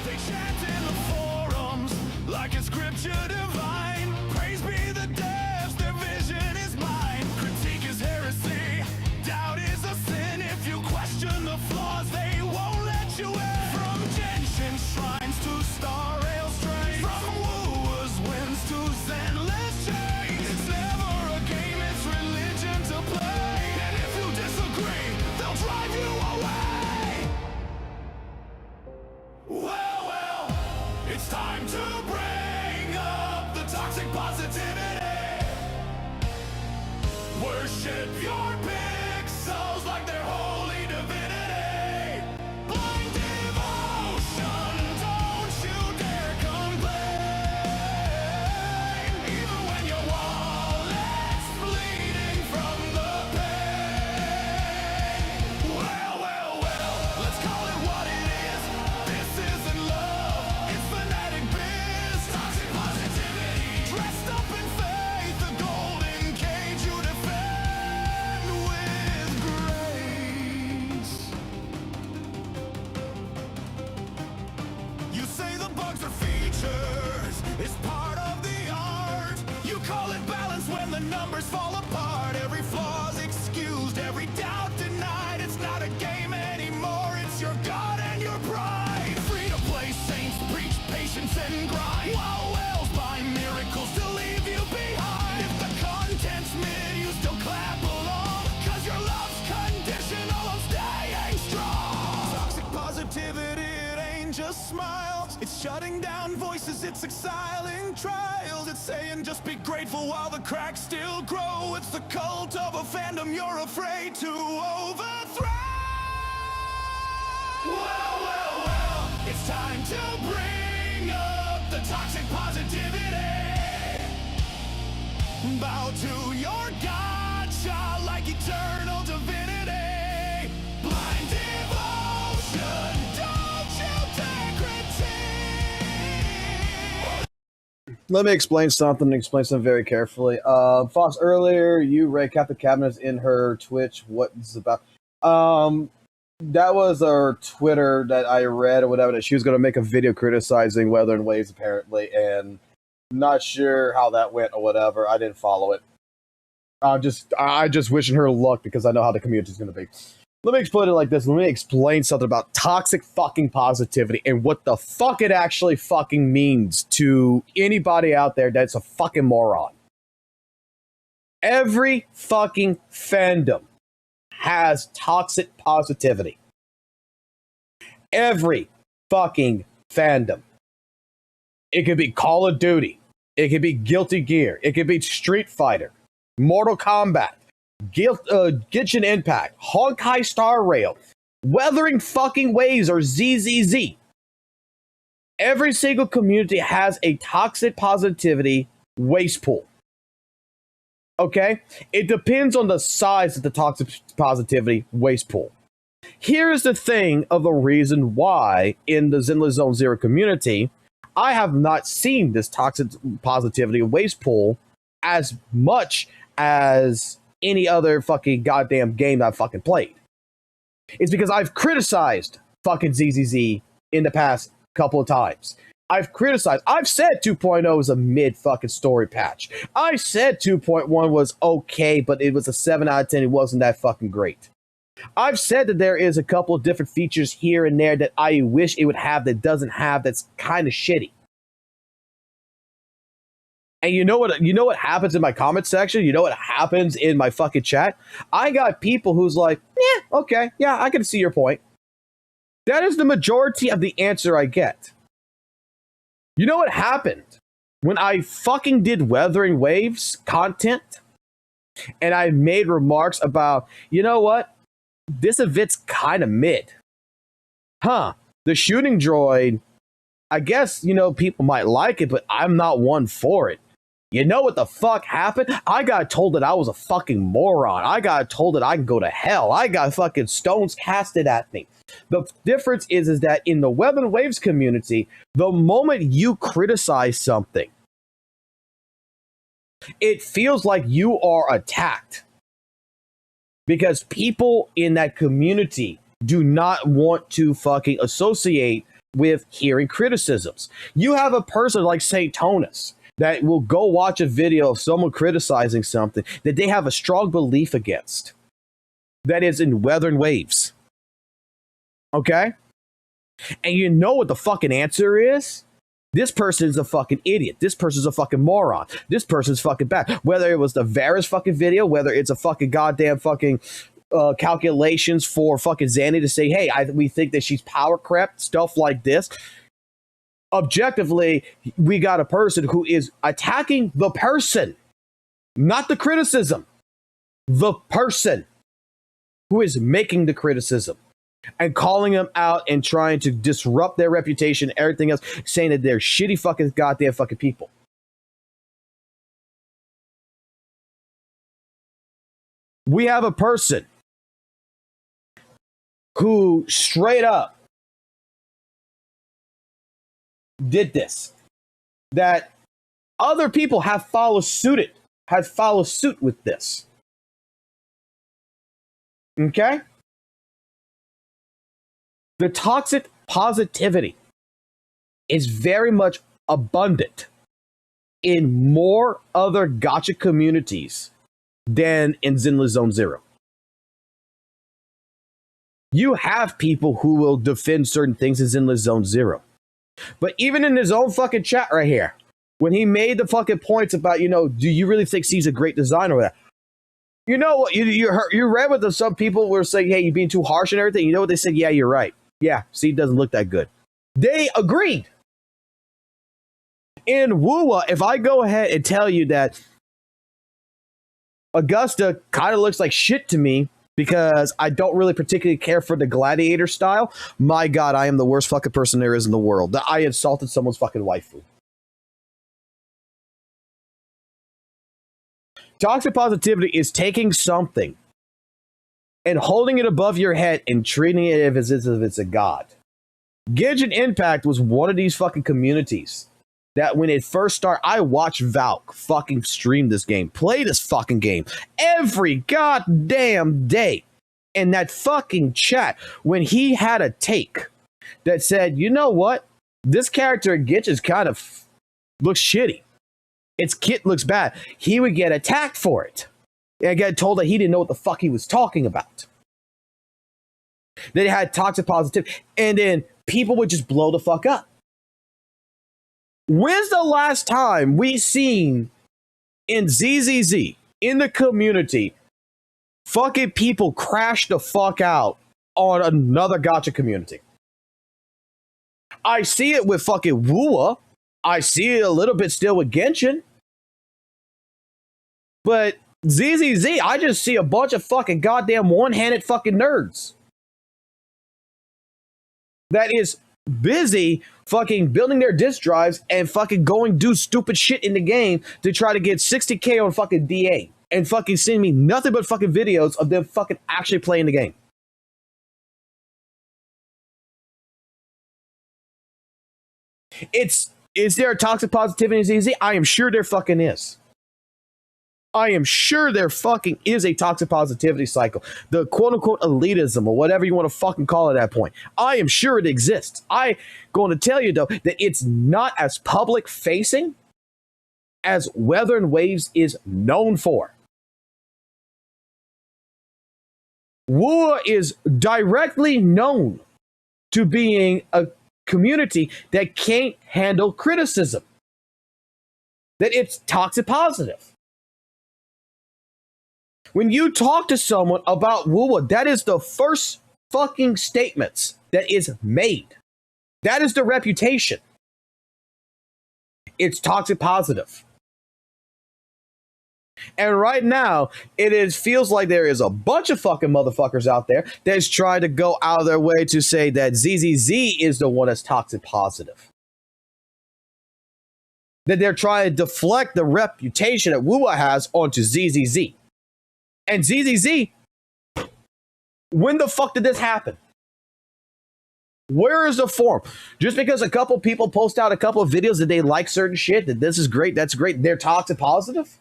They chant in the forums like it's scripture divine. Praise be the devs, their vision is mine. Critique is heresy, doubt is a sin. If you question the flaws, they won't let you in. From Genshin shrines to Star Rail strains, from WUWA's wins to Zenless chains. It's never a game, it's religion to play. And if you disagree, they'll drive you away. Well, it's time to bring up the toxic positivity. Worship your pixels like they're holy divinity. Blind devotion, don't you dare complain. Even when your wallet's bleeding from the pain. Well, let's call it what it is. This isn't love, it's fanatic biz. Toxic positivity, dressed up in faith, the golden cage you defend with grace. You say the bugs are features, it's part of the art. You call it balance when the numbers fall apart. Every flaw's excused, every doubt denied. It's not a game anymore, it's your God and your pride. Free to play saints preach patience and grind, while whales by miracles to leave you behind. If the content's mid, you still clap along, cause your love's conditional on staying strong. Toxic positivity, it ain't just smiles. It's shutting down voices, it's exiling trials. It's saying just be grateful while the cracks still grow. It's the cult of a fandom you're afraid to overthrow. Well, it's time to bring up the toxic positivity. Bow to your gotcha like eternal divinity. Blind devotion, don't you dare critique. Let me explain something very carefully. Fox, earlier you read Captain Cabinets in her Twitch. What this is about? That was her Twitter that I read or whatever, that she was going to make a video criticizing Weather and Waves, apparently, and not sure how that went or whatever. I didn't follow it. I just wishing her luck because I know how the community is going to be. Let me explain it like this. Let me explain something about toxic fucking positivity and what the fuck it actually fucking means to anybody out there that's a fucking moron. Every fucking fandom has toxic positivity. Every fucking fandom. It could be Call of Duty. It could be Guilty Gear. It could be Street Fighter, Mortal Kombat, Genshin Impact, Honkai Star Rail, Weathering fucking Waves, or ZZZ. Every single community has a toxic positivity waste pool. Okay? It depends on the size of the toxic positivity waste pool. Here's the thing of the reason why in the Zenless Zone Zero community, I have not seen this toxic positivity waste pool as much as any other fucking goddamn game I've fucking played. It's because I've criticized fucking ZZZ in the past couple of times. I've said 2.0 is a mid fucking story patch. I said 2.1 was okay, but it was a 7 out of 10. It wasn't that fucking great. I've said that there is a couple of different features here and there that I wish it would have that doesn't have, that's kind of shitty. And you know what happens in my comment section? You know what happens in my fucking chat? I got people who's like, yeah, okay, yeah, I can see your point. That is the majority of the answer I get. You know what happened when I fucking did Weathering Waves content and I made remarks about, you know what? This event's kind of mid. Huh. The shooting droid, I guess, people might like it, but I'm not one for it. You know what the fuck happened? I got told that I was a fucking moron. I got told that I can go to hell. I got fucking stones casted at me. The difference is that in the Weathering Waves community, the moment you criticize something, it feels like you are attacked. Because people in that community do not want to fucking associate with hearing criticisms. You have a person like St. Tonus that will go watch a video of someone criticizing something that they have a strong belief against. That is in Weathering Waves. Okay? And you know what the fucking answer is? This person is a fucking idiot. This person's a fucking moron. This person's fucking bad. Whether it was the Varys fucking video, whether it's a fucking goddamn fucking calculations for fucking Zanny to say, hey, we think that she's power crept, stuff like this. Objectively, we got a person who is attacking the person, not the criticism. The person who is making the criticism and calling them out and trying to disrupt their reputation, everything else, saying that they're shitty fucking goddamn fucking people. We have a person who straight up did this, that other people have followed suit with this. Okay? The toxic positivity is very much abundant in more other gacha communities than in Zenless Zone Zero. You have people who will defend certain things in Zenless Zone Zero. But even in his own fucking chat right here, when he made the fucking points about, do you really think C's a great designer or that? You know what? You read what some people were saying, hey, you're being too harsh and everything. You know what they said? Yeah, you're right. Yeah, C doesn't look that good. They agreed. In WUWA, if I go ahead and tell you that Augusta kind of looks like shit to me because I don't really particularly care for the gladiator style, my God, I am the worst fucking person there is in the world. That I insulted someone's fucking waifu. Toxic positivity is taking something and holding it above your head and treating it as if it's a god. Genshin Impact was one of these fucking communities that when it first started, I watched Valk fucking stream this game, play this fucking game every goddamn day. In that fucking chat, when he had a take that said, you know what? This character Genshin kind of looks shitty. Its kit looks bad. He would get attacked for it. And get told that he didn't know what the fuck he was talking about. They had toxic positivity. And then people would just blow the fuck up. When's the last time we seen in ZZZ, in the community, fucking people crash the fuck out on another gacha community? I see it with fucking WUWA. I see it a little bit still with Genshin. But ZZZ, I just see a bunch of fucking goddamn one-handed fucking nerds that is busy fucking building their disk drives and fucking going do stupid shit in the game to try to get 60K on fucking DA and fucking send me nothing but fucking videos of them fucking actually playing the game. Is there a toxic positivity in ZZ? I am sure there fucking is. I am sure there fucking is a toxic positivity cycle. The quote-unquote elitism or whatever you want to fucking call it at that point. I am sure it exists. I'm going to tell you, though, that it's not as public-facing as Weathering Waves is known for. WUWA is directly known to being a community that can't handle criticism. that it's toxic positive. When you talk to someone about WUWA, that is the first fucking statements that is made. That is the reputation. It's toxic positive. And right now, feels like there is a bunch of fucking motherfuckers out there that's trying to go out of their way to say that ZZZ is the one that's toxic positive. That they're trying to deflect the reputation that WUWA has onto ZZZ. And ZZZ, when the fuck did this happen? Where is the forum? Just because a couple people post out a couple of videos that they like certain shit, that this is great, that's great, they're toxic positive?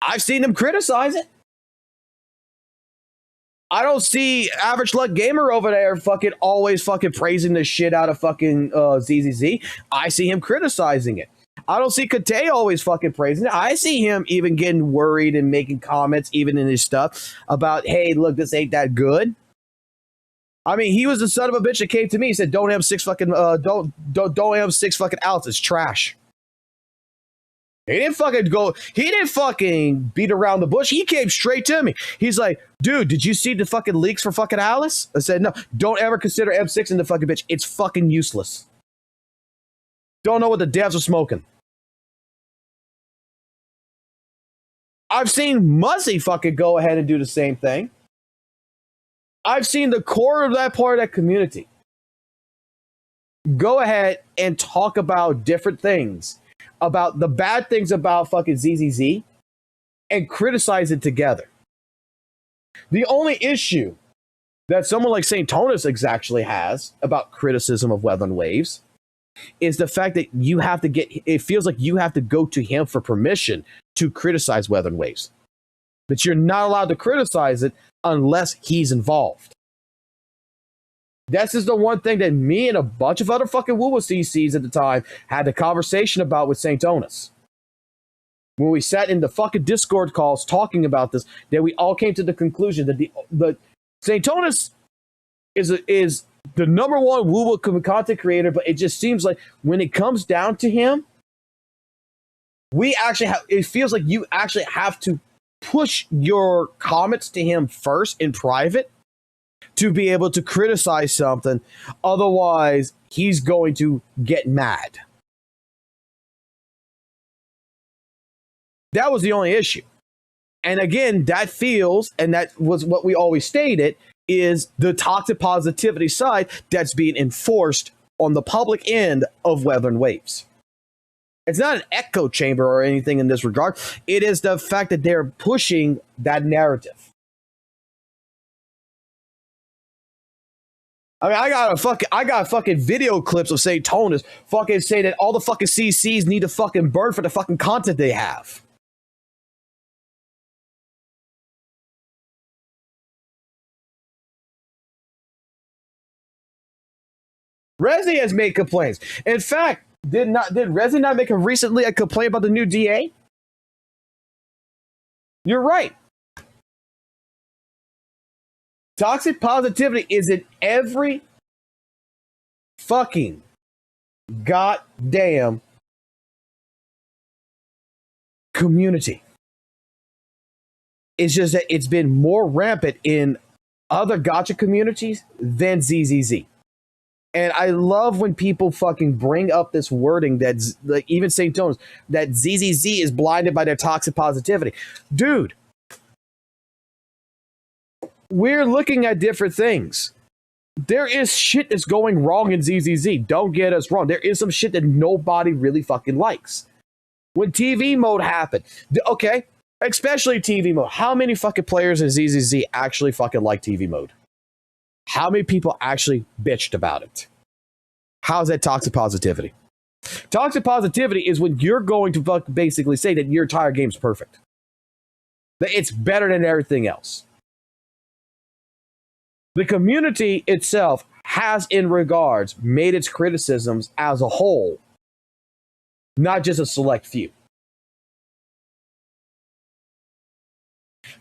I've seen them criticize it. I don't see Average Luck Gamer over there fucking always fucking praising the shit out of fucking ZZZ. I see him criticizing it. I don't see Kate always fucking praising it. I see him even getting worried and making comments, even in his stuff, about, hey, look, this ain't that good. I mean, he was the son of a bitch that came to me. He said, don't have 6 fucking outs. It's trash. He didn't fucking beat around the bush. He came straight to me. He's like, dude, did you see the fucking leaks for fucking Alice? I said, no, don't ever consider M6 in the fucking bitch. It's fucking useless. Don't know what the devs are smoking. I've seen Muzzy fucking go ahead and do the same thing. I've seen the core of that part of that community go ahead and talk about different things, about the bad things about fucking ZZZ, and criticize it together. The only issue that someone like St. Tonus actually has about criticism of Weather and Waves is the fact that it feels like you have to go to him for permission to criticize Weather and Waves. That you're not allowed to criticize it unless he's involved. This is the one thing that me and a bunch of other fucking WUWA CCs at the time had a conversation about with St. Tonus. When we sat in the fucking Discord calls talking about this, that we all came to the conclusion that the St. Tonus is the number one WUWA content creator, but it just seems like when it comes down to him, it feels like you actually have to push your comments to him first in private to be able to criticize something. Otherwise, he's going to get mad. That was the only issue. And again, that feels, and that was what we always stated, is the toxic positivity side that's being enforced on the public end of Weather and Waves. It's not an echo chamber or anything in this regard. It is the fact that they're pushing that narrative. I mean, I got fucking video clips of St. Tonus fucking say that all the fucking CCs need to fucking burn for the fucking content they have. Resi has made complaints. In fact, did Resi not make recently a complaint about the new DA? You're right. Toxic positivity is in every fucking goddamn community. It's just that it's been more rampant in other gacha communities than ZZZ. And I love when people fucking bring up this wording that's like even St. Tonus, that ZZZ is blinded by their toxic positivity. Dude, we're looking at different things. There is shit that's going wrong in ZZZ. Don't get us wrong. There is some shit that nobody really fucking likes. When TV mode happened, okay, especially TV mode. How many fucking players in ZZZ actually fucking like TV mode? How many people actually bitched about it? How's that toxic positivity? Toxic positivity is when you're going to basically say that your entire game's perfect. That it's better than everything else. The community itself has, in regards, made its criticisms as a whole, not just a select few.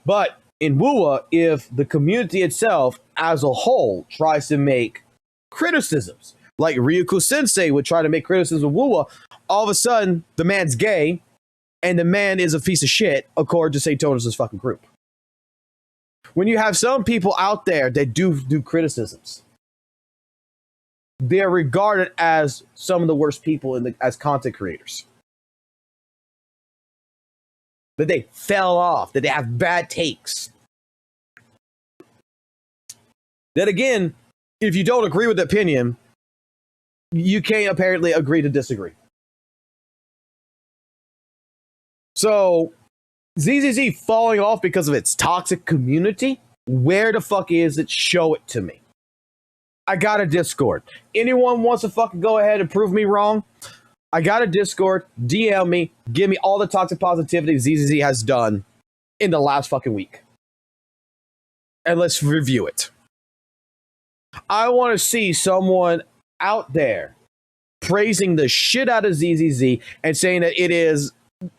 But in WUWA, if the community itself as a whole tries to make criticisms like Ryuko Sensei would try to make criticism of WUWA, all of a sudden the man's gay and the man is a piece of shit according to St. Tonus' fucking group. When you have some people out there that do criticisms, they're regarded as some of the worst people as content creators. That they fell off, that they have bad takes. That again, if you don't agree with the opinion, you can't apparently agree to disagree. So, ZZZ falling off because of its toxic community, where the fuck is it? Show it to me. I got a Discord. Anyone wants to fucking go ahead and prove me wrong? I got a Discord. DM me. Give me all the toxic positivity ZZZ has done in the last fucking week. And let's review it. I want to see someone out there praising the shit out of ZZZ and saying that it is,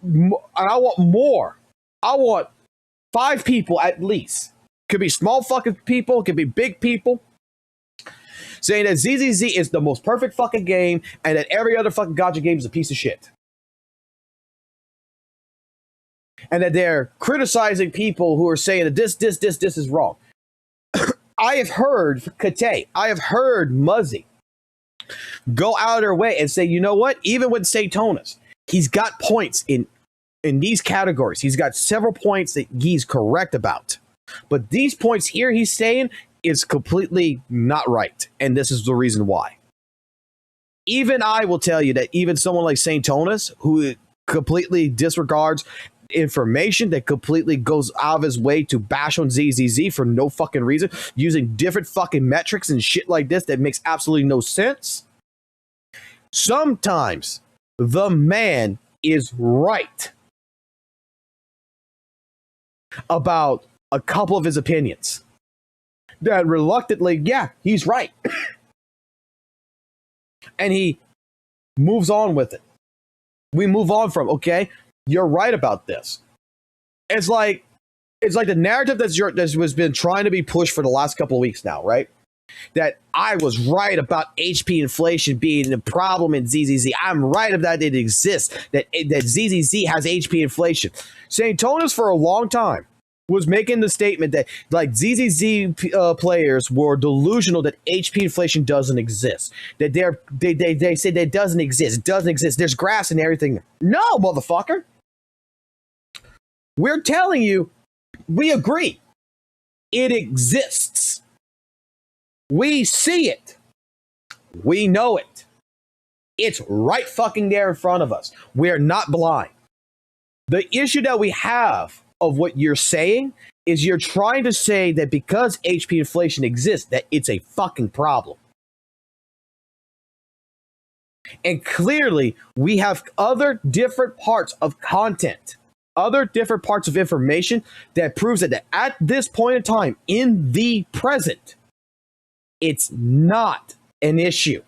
and I want more. I want 5 people at least. Could be small fucking people, could be big people, saying that ZZZ is the most perfect fucking game and that every other fucking gacha game is a piece of shit. And that they're criticizing people who are saying that this is wrong. I have heard Kate, I have heard Muzzy go out of their way and say, you know what? Even with St. Tonus, he's got points in these categories. He's got several points that he's correct about. But these points here he's saying is completely not right. And this is the reason why. Even I will tell you that even someone like St. Tonus, who completely disregards information, that completely goes out of his way to bash on ZZZ for no fucking reason, using different fucking metrics and shit like this that makes absolutely no sense. Sometimes the man is right about a couple of his opinions. That reluctantly, yeah, he's right. And he moves on with it. We move on from, okay, you're right about this. It's like the narrative that was been trying to be pushed for the last couple of weeks now, right? That I was right about HP inflation being the problem in ZZZ. I'm right about that it exists, that ZZZ has HP inflation. St. Tonus for a long time was making the statement that like ZZZ players were delusional that HP inflation doesn't exist. That they say that it doesn't exist. It doesn't exist. There's grass and everything. No, motherfucker. We're telling you, we agree. It exists. We see it. We know it. It's right fucking there in front of us. We're not blind. The issue that we have of what you're saying is you're trying to say that because HP inflation exists, that it's a fucking problem. And clearly, we have other different parts of content, other different parts of information that proves that at this point in time, in the present, it's not an issue.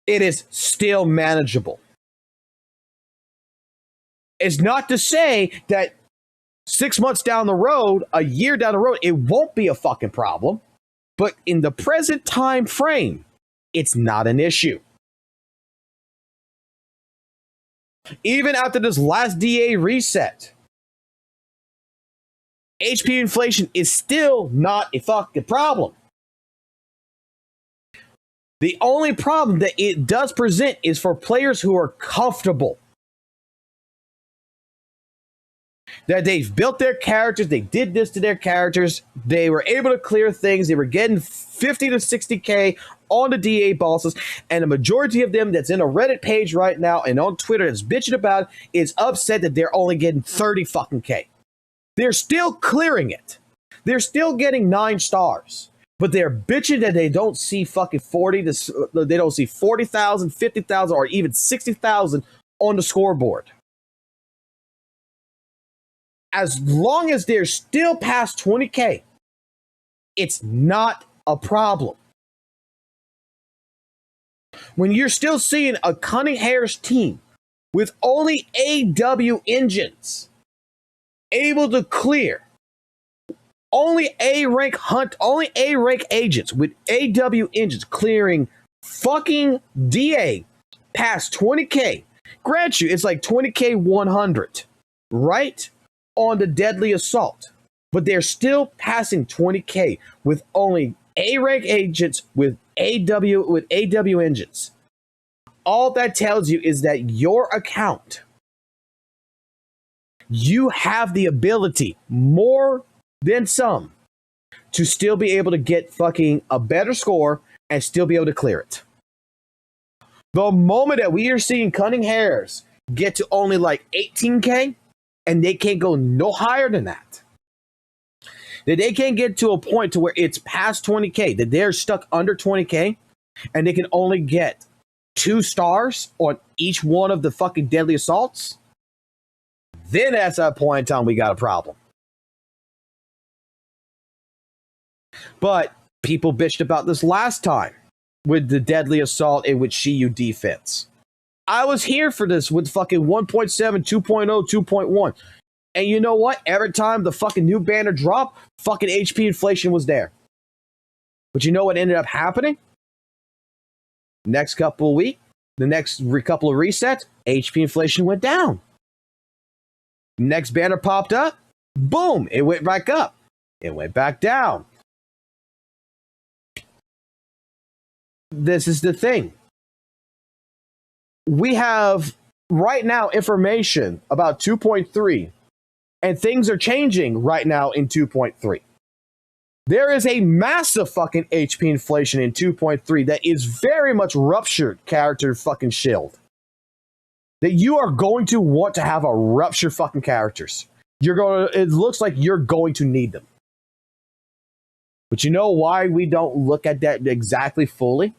It is still manageable. It's not to say that 6 months down the road, a year down the road, it won't be a fucking problem. But in the present time frame, it's not an issue. Even after this last DA reset, HP inflation is still not a fucking problem. The only problem that it does present is for players who are comfortable. That they've built their characters, they did this to their characters, they were able to clear things, they were getting 50 to 60k on the DA bosses, and the majority of them that's in a Reddit page right now and on Twitter that's bitching about it is upset that they're only getting 30 fucking k. They're still clearing it. They're still getting 9 stars. But they're bitching that they don't see fucking 40,000, 50,000, or even 60,000 on the scoreboard. As long as they're still past 20k, it's not a problem. When you're still seeing a Cunning Hair's team with only AW engines able to clear Only A rank agents with AW engines clearing fucking DA past 20k. Grant you, it's like 20k 100, right? On the deadly assault. But they're still passing 20k with only A rank agents with AW engines. All that tells you is that your account, you have the ability, more than some, to still be able to get fucking a better score and still be able to clear it. The moment that we are seeing Cunning Hares get to only like 18k and they can't go no higher than that, that they can't get to a point to where it's past 20k, that they're stuck under 20k and they can only get 2 stars on each one of the fucking deadly assaults, then at that point in time we got a problem. But people bitched about this last time with the deadly assault and with Shiyu defense. I was here for this with fucking 1.7, 2.0, 2.1. And you know what? Every time the fucking new banner dropped, fucking HP inflation was there. But you know what ended up happening? Next couple of weeks, the next couple of resets, HP inflation went down. Next banner popped up, boom, it went back up. It went back down. This is the thing. We have right now information about 2.3, and things are changing right now in 2.3. There is a massive fucking HP inflation in 2.3 that is very much ruptured character fucking shield. That you are going to want to have a rupture fucking characters. It looks like you're going to need them. But you know why we don't look at that exactly fully?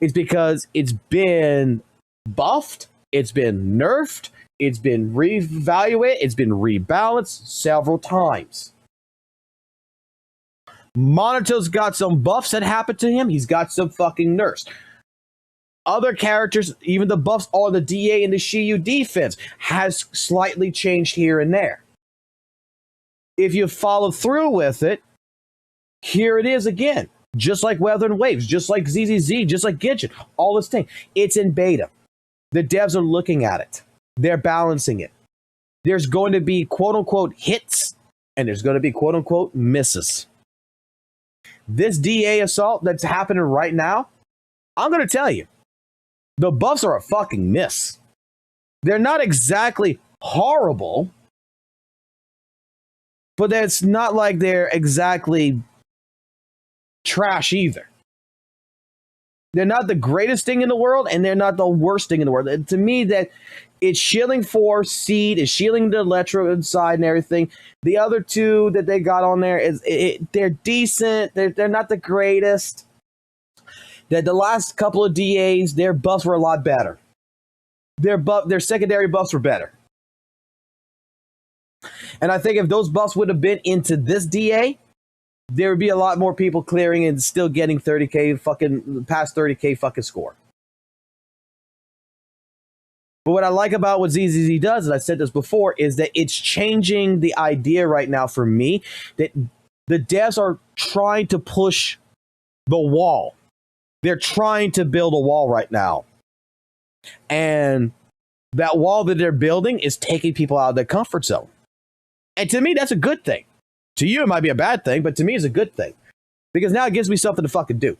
It's because it's been buffed, it's been nerfed, it's been reevaluated, it's been rebalanced several times. Monito's got some buffs that happened to him, he's got some fucking nerfs. Other characters, even the buffs on the DA and the Shiyu defense, has slightly changed here and there. If you follow through with it, here it is again. Just like Weather Waves, just like ZZZ, just like Genshin, all this thing. It's in beta. The devs are looking at it. They're balancing it. There's going to be quote-unquote hits, and there's going to be quote-unquote misses. This DA assault that's happening right now, I'm going to tell you, the buffs are a fucking miss. They're not exactly horrible, but it's not like they're exactly trash either. They're not the greatest thing in the world, and they're not the worst thing in the world. And to me, that it's shielding for Seed, it's shielding the Electro inside and everything. The other two that they got on there they're decent. They're not the greatest. That the last couple of DAs, their buffs were a lot better. Their secondary buffs were better. And I think if those buffs would have been into this DA, there would be a lot more people clearing and still getting 30k fucking past 30k fucking score. But what I like about what ZZZ does, and I said this before, is that it's changing the idea right now for me that the devs are trying to push the wall. They're trying to build a wall right now. And that wall that they're building is taking people out of their comfort zone. And to me, that's a good thing. To you, it might be a bad thing, but to me, it's a good thing. Because now it gives me something to fucking do.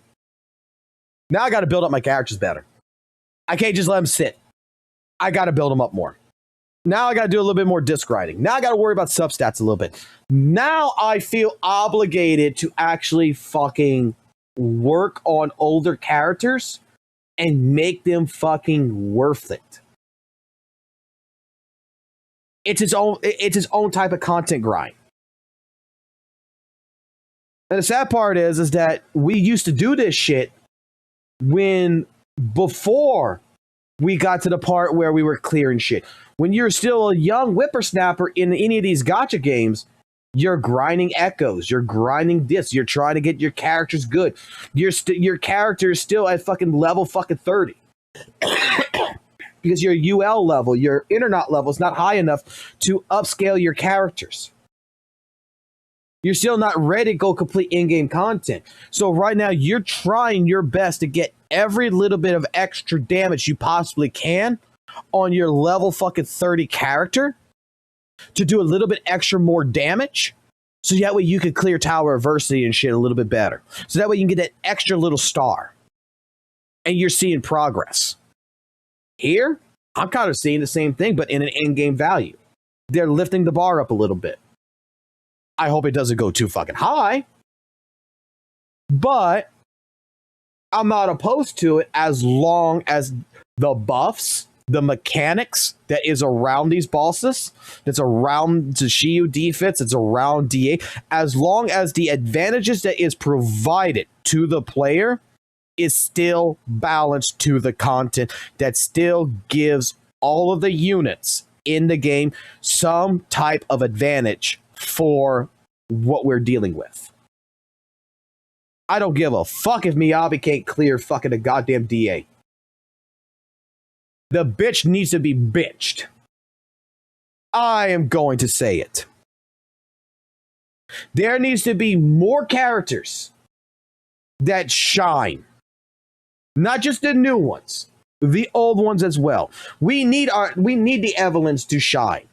Now I got to build up my characters better. I can't just let them sit. I got to build them up more. Now I got to do a little bit more disc grinding. Now I got to worry about substats a little bit. Now I feel obligated to actually fucking work on older characters and make them fucking worth it. It's its own type of content grind. And the sad part is that we used to do this shit before we got to the part where we were clearing shit. When you're still a young whippersnapper in any of these gacha games, you're grinding echoes, you're grinding discs, you're trying to get your characters good. Your character is still at fucking level fucking 30. Because your UL level, your internet level is not high enough to upscale your characters. You're still not ready to go complete in-game content. So right now, you're trying your best to get every little bit of extra damage you possibly can on your level fucking 30 character to do a little bit extra more damage. So that way you can clear Tower Adversity and shit a little bit better. So that way you can get that extra little star. And you're seeing progress. Here, I'm kind of seeing the same thing, but in an in-game value. They're lifting the bar up a little bit. I hope it doesn't go too fucking high. But I'm not opposed to it as long as the buffs, the mechanics that is around these bosses, that's around the Shiyu defense, it's around DA, as long as the advantages that is provided to the player is still balanced to the content, that still gives all of the units in the game some type of advantage for what we're dealing with. I don't give a fuck if Miyabi can't clear fucking a goddamn DA. The bitch needs to be bitched. I am going to say it. There needs to be more characters that shine. Not just the new ones, the old ones as well. We need the Evelyns to shine.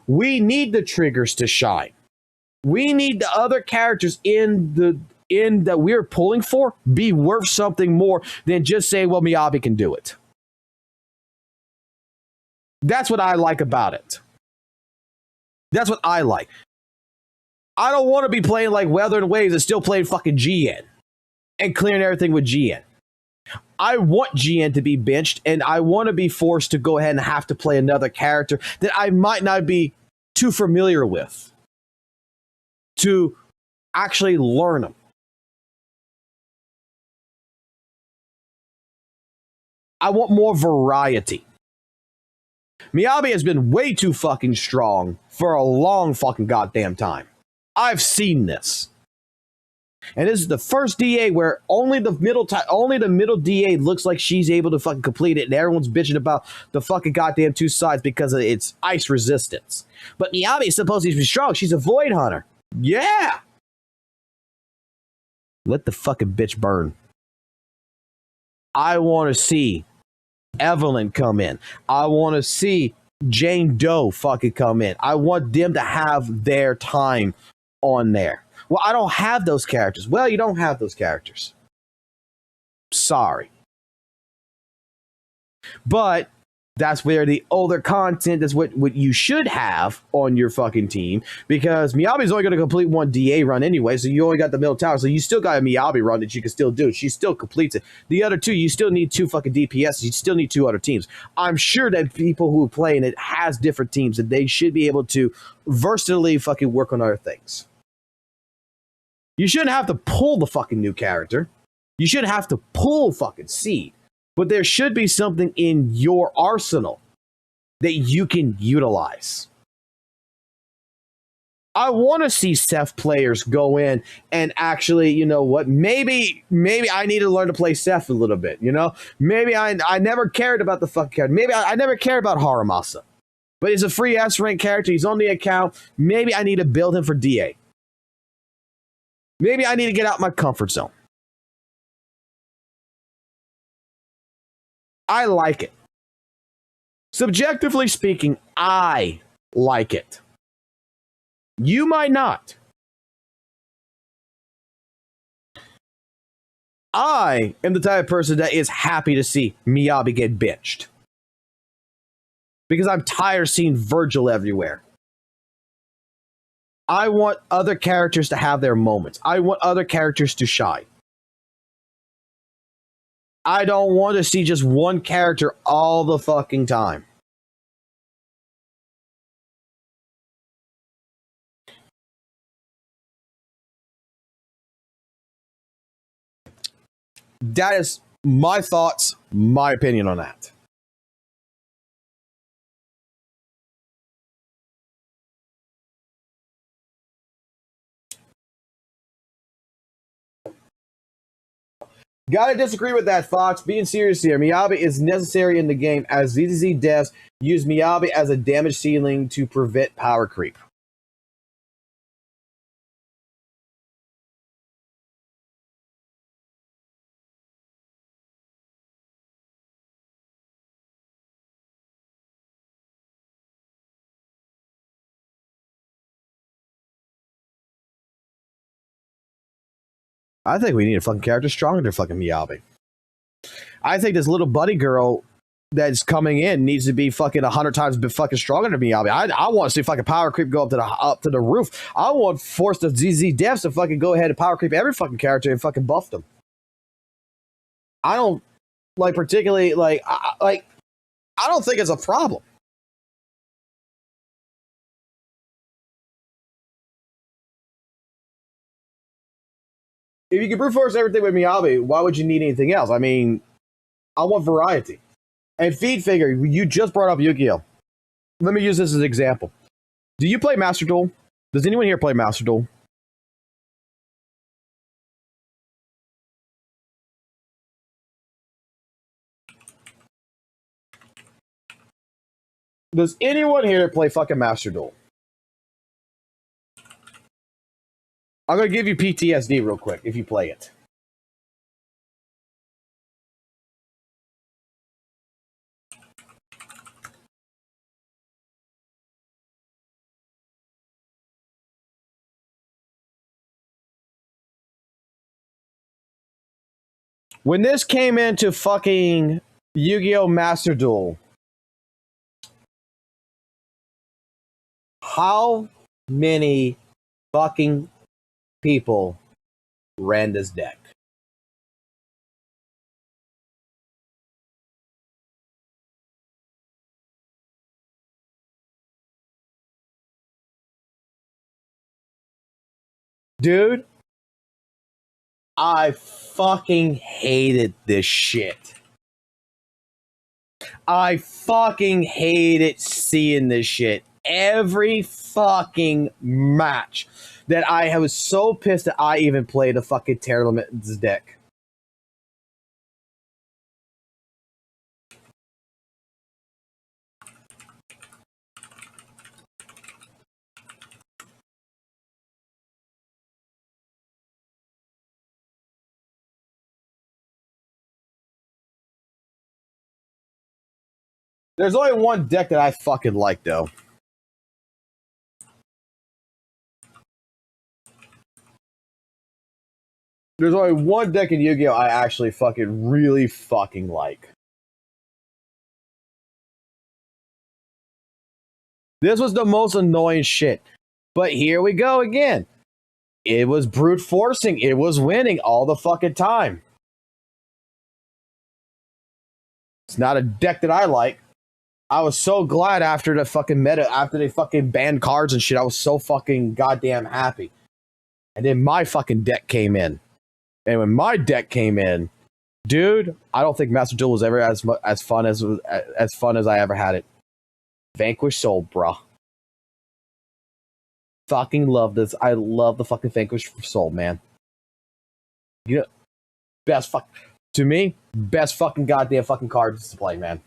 We need the Triggers to shine. We need the other characters in that we're pulling for be worth something more than just saying, well, Miyabi can do it. That's what I like about it. That's what I like. I don't want to be playing like Weather and Waves and still playing fucking GN and clearing everything with GN. I want GN to be benched, and I want to be forced to go ahead and have to play another character that I might not be too familiar with to actually learn them. I want more variety. Miyabi has been way too fucking strong for a long fucking goddamn time. I've seen this. And this is the first DA where only the middle DA looks like she's able to fucking complete it, and everyone's bitching about the fucking goddamn two sides because of its ice resistance. But Miyabi is supposed to be strong. She's a void hunter. Yeah. Let the fucking bitch burn. I want to see Evelyn come in. I want to see Jane Doe fucking come in. I want them to have their time on there. Well, I don't have those characters. Well, you don't have those characters. Sorry. But that's where the older content is what you should have on your fucking team, because Miyabi's only going to complete one DA run anyway, so you only got the middle tower, so you still got a Miyabi run that you can still do. She still completes it. The other two, you still need two fucking DPS. You still need two other teams. I'm sure that people who play in it has different teams, and they should be able to versatilely fucking work on other things. You shouldn't have to pull the fucking new character. You shouldn't have to pull fucking Seed. But there should be something in your arsenal that you can utilize. I want to see Seth players go in and actually, you know what, maybe I need to learn to play Seth a little bit, you know? Maybe I never cared about the fucking character. Maybe I never cared about Haramasa. But he's a free S-rank character. He's on the account. Maybe I need to build him for DA. Maybe I need to get out my comfort zone. I like it. Subjectively speaking, I like it. You might not. I am the type of person that is happy to see Miyabi get benched. Because I'm tired of seeing Virgil everywhere. I want other characters to have their moments. I want other characters to shine. I don't want to see just one character all the fucking time. That is my thoughts, my opinion on that. Gotta disagree with that, Fox. Being serious here, Miyabi is necessary in the game as ZZZ devs use Miyabi as a damage ceiling to prevent power creep. I think we need a fucking character stronger than fucking Miyabi. I think this little buddy girl that's coming in needs to be fucking 100 times fucking stronger than Miyabi. I want to see fucking power creep go up to the roof. I want force the ZZ devs to fucking go ahead and power creep every fucking character and fucking buff them. I don't like particularly I don't think it's a problem. If you can brute force everything with Miyabi, why would you need anything else? I mean, I want variety. And Feed Figure, you just brought up Yu-Gi-Oh! Let me use this as an example. Do you play Master Duel? Does anyone here play Master Duel? Does anyone here play fucking Master Duel? I'm going to give you PTSD real quick if you play it. When this came into fucking Yu-Gi-Oh! Master Duel, how many fucking people ran this deck? Dude, I fucking hated this shit. I fucking hated seeing this shit. Every fucking match that I was so pissed that I even played a fucking Terror Limits deck. There's only one deck that I fucking like, though. There's only one deck in Yu-Gi-Oh! I actually fucking really fucking like. This was the most annoying shit. But here we go again. It was brute forcing. It was winning all the fucking time. It's not a deck that I like. I was so glad after the fucking meta, after they fucking banned cards and shit, I was so fucking goddamn happy. And then my fucking deck came in. And when my deck came in, dude, I don't think Master Duel was ever as fun as I ever had it. Vanquish Soul, bruh. Fucking love this. I love the fucking Vanquish Soul, man. You know, best fuck to me, best fucking goddamn fucking cards to play, man.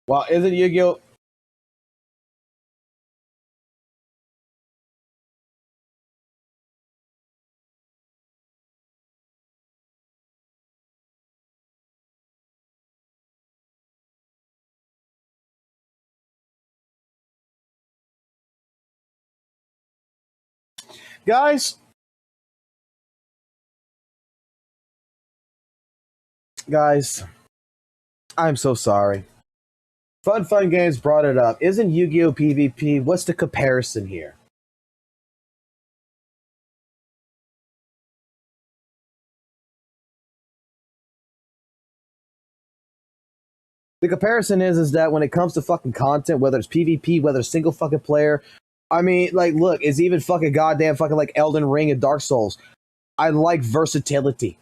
Well, isn't Yu-Gi-Oh! Guys, I'm so sorry. Fun Games brought it up. Isn't Yu-Gi-Oh! PvP? What's the comparison here? The comparison is that when it comes to fucking content, whether it's PvP, whether it's single fucking player, I mean, like, look, it's even fucking goddamn fucking like Elden Ring and Dark Souls. I like versatility.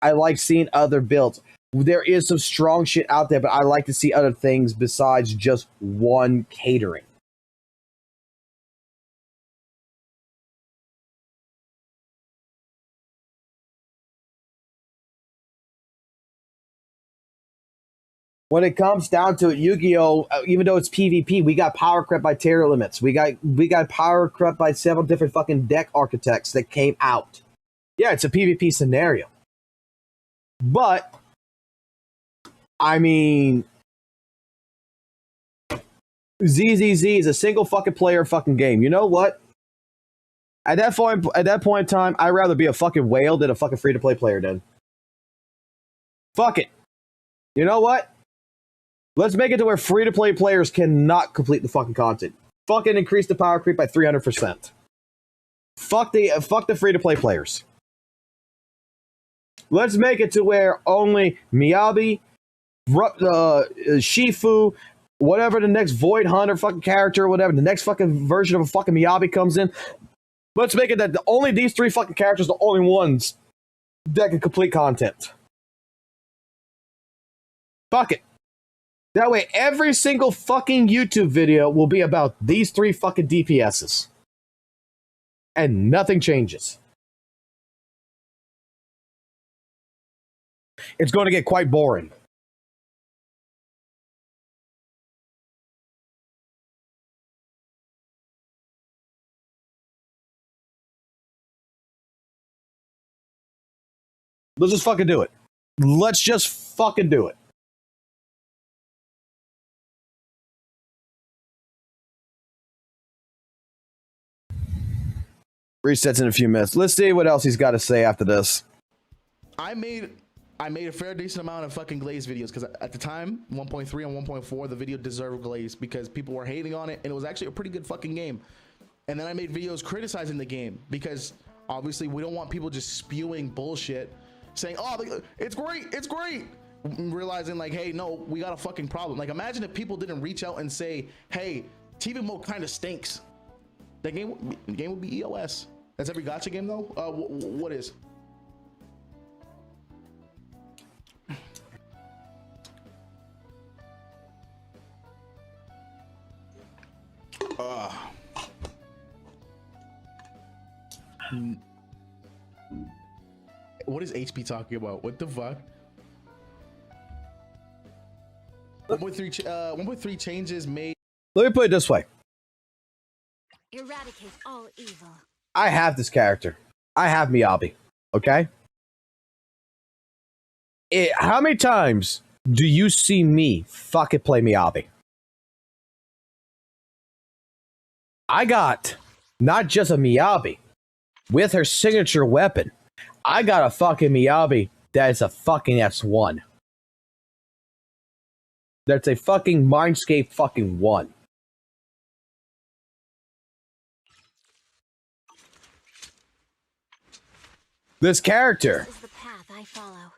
I like seeing other builds. There is some strong shit out there, but I like to see other things besides just one catering. When it comes down to it, Yu-Gi-Oh, even though it's PvP, we got power crept by Terror Limits. We got power crept by several different fucking deck architects that came out. Yeah, it's a PvP scenario. But I mean, ZZZ is a single fucking player fucking game. You know what? At that point in time, I'd rather be a fucking whale than a fucking free-to-play player, then. Fuck it. You know what? Let's make it to where free-to-play players cannot complete the fucking content. Fucking increase the power creep by 300%. Fuck the free-to-play players. Let's make it to where only Miyabi, Shifu, whatever the next Void Hunter fucking character or whatever, the next fucking version of a fucking Miyabi comes in. Let's make it that only these three fucking characters are the only ones that can complete content. Fuck it. That way, every single fucking YouTube video will be about these three fucking DPSs. And nothing changes. It's going to get quite boring. Let's just fucking do it. Let's just fucking do it. Resets in a few minutes. Let's see what else he's got to say after this. I made a fair decent amount of fucking Glaze videos because at the time 1.3 and 1.4 the video deserved Glaze because people were hating on it and it was actually a pretty good fucking game. And then I made videos criticizing the game because obviously we don't want people just spewing bullshit saying, oh, it's great, realizing like, hey, no, we got a fucking problem. Like, imagine if people didn't reach out and say, hey, TV mode kind of stinks. The game would be EOS. That's every gacha game though. What is? What is HP talking about? What the fuck? 1.3 changes made. Let me put it this way. Eradicate all evil. I have this character. I have Miyabi. Okay? How many times do you see me fucking play Miyabi? I got not just a Miyabi with her signature weapon. I got a fucking Miyabi that is a fucking S1. That's a fucking Mindscape fucking 1. This character This is the path I follow.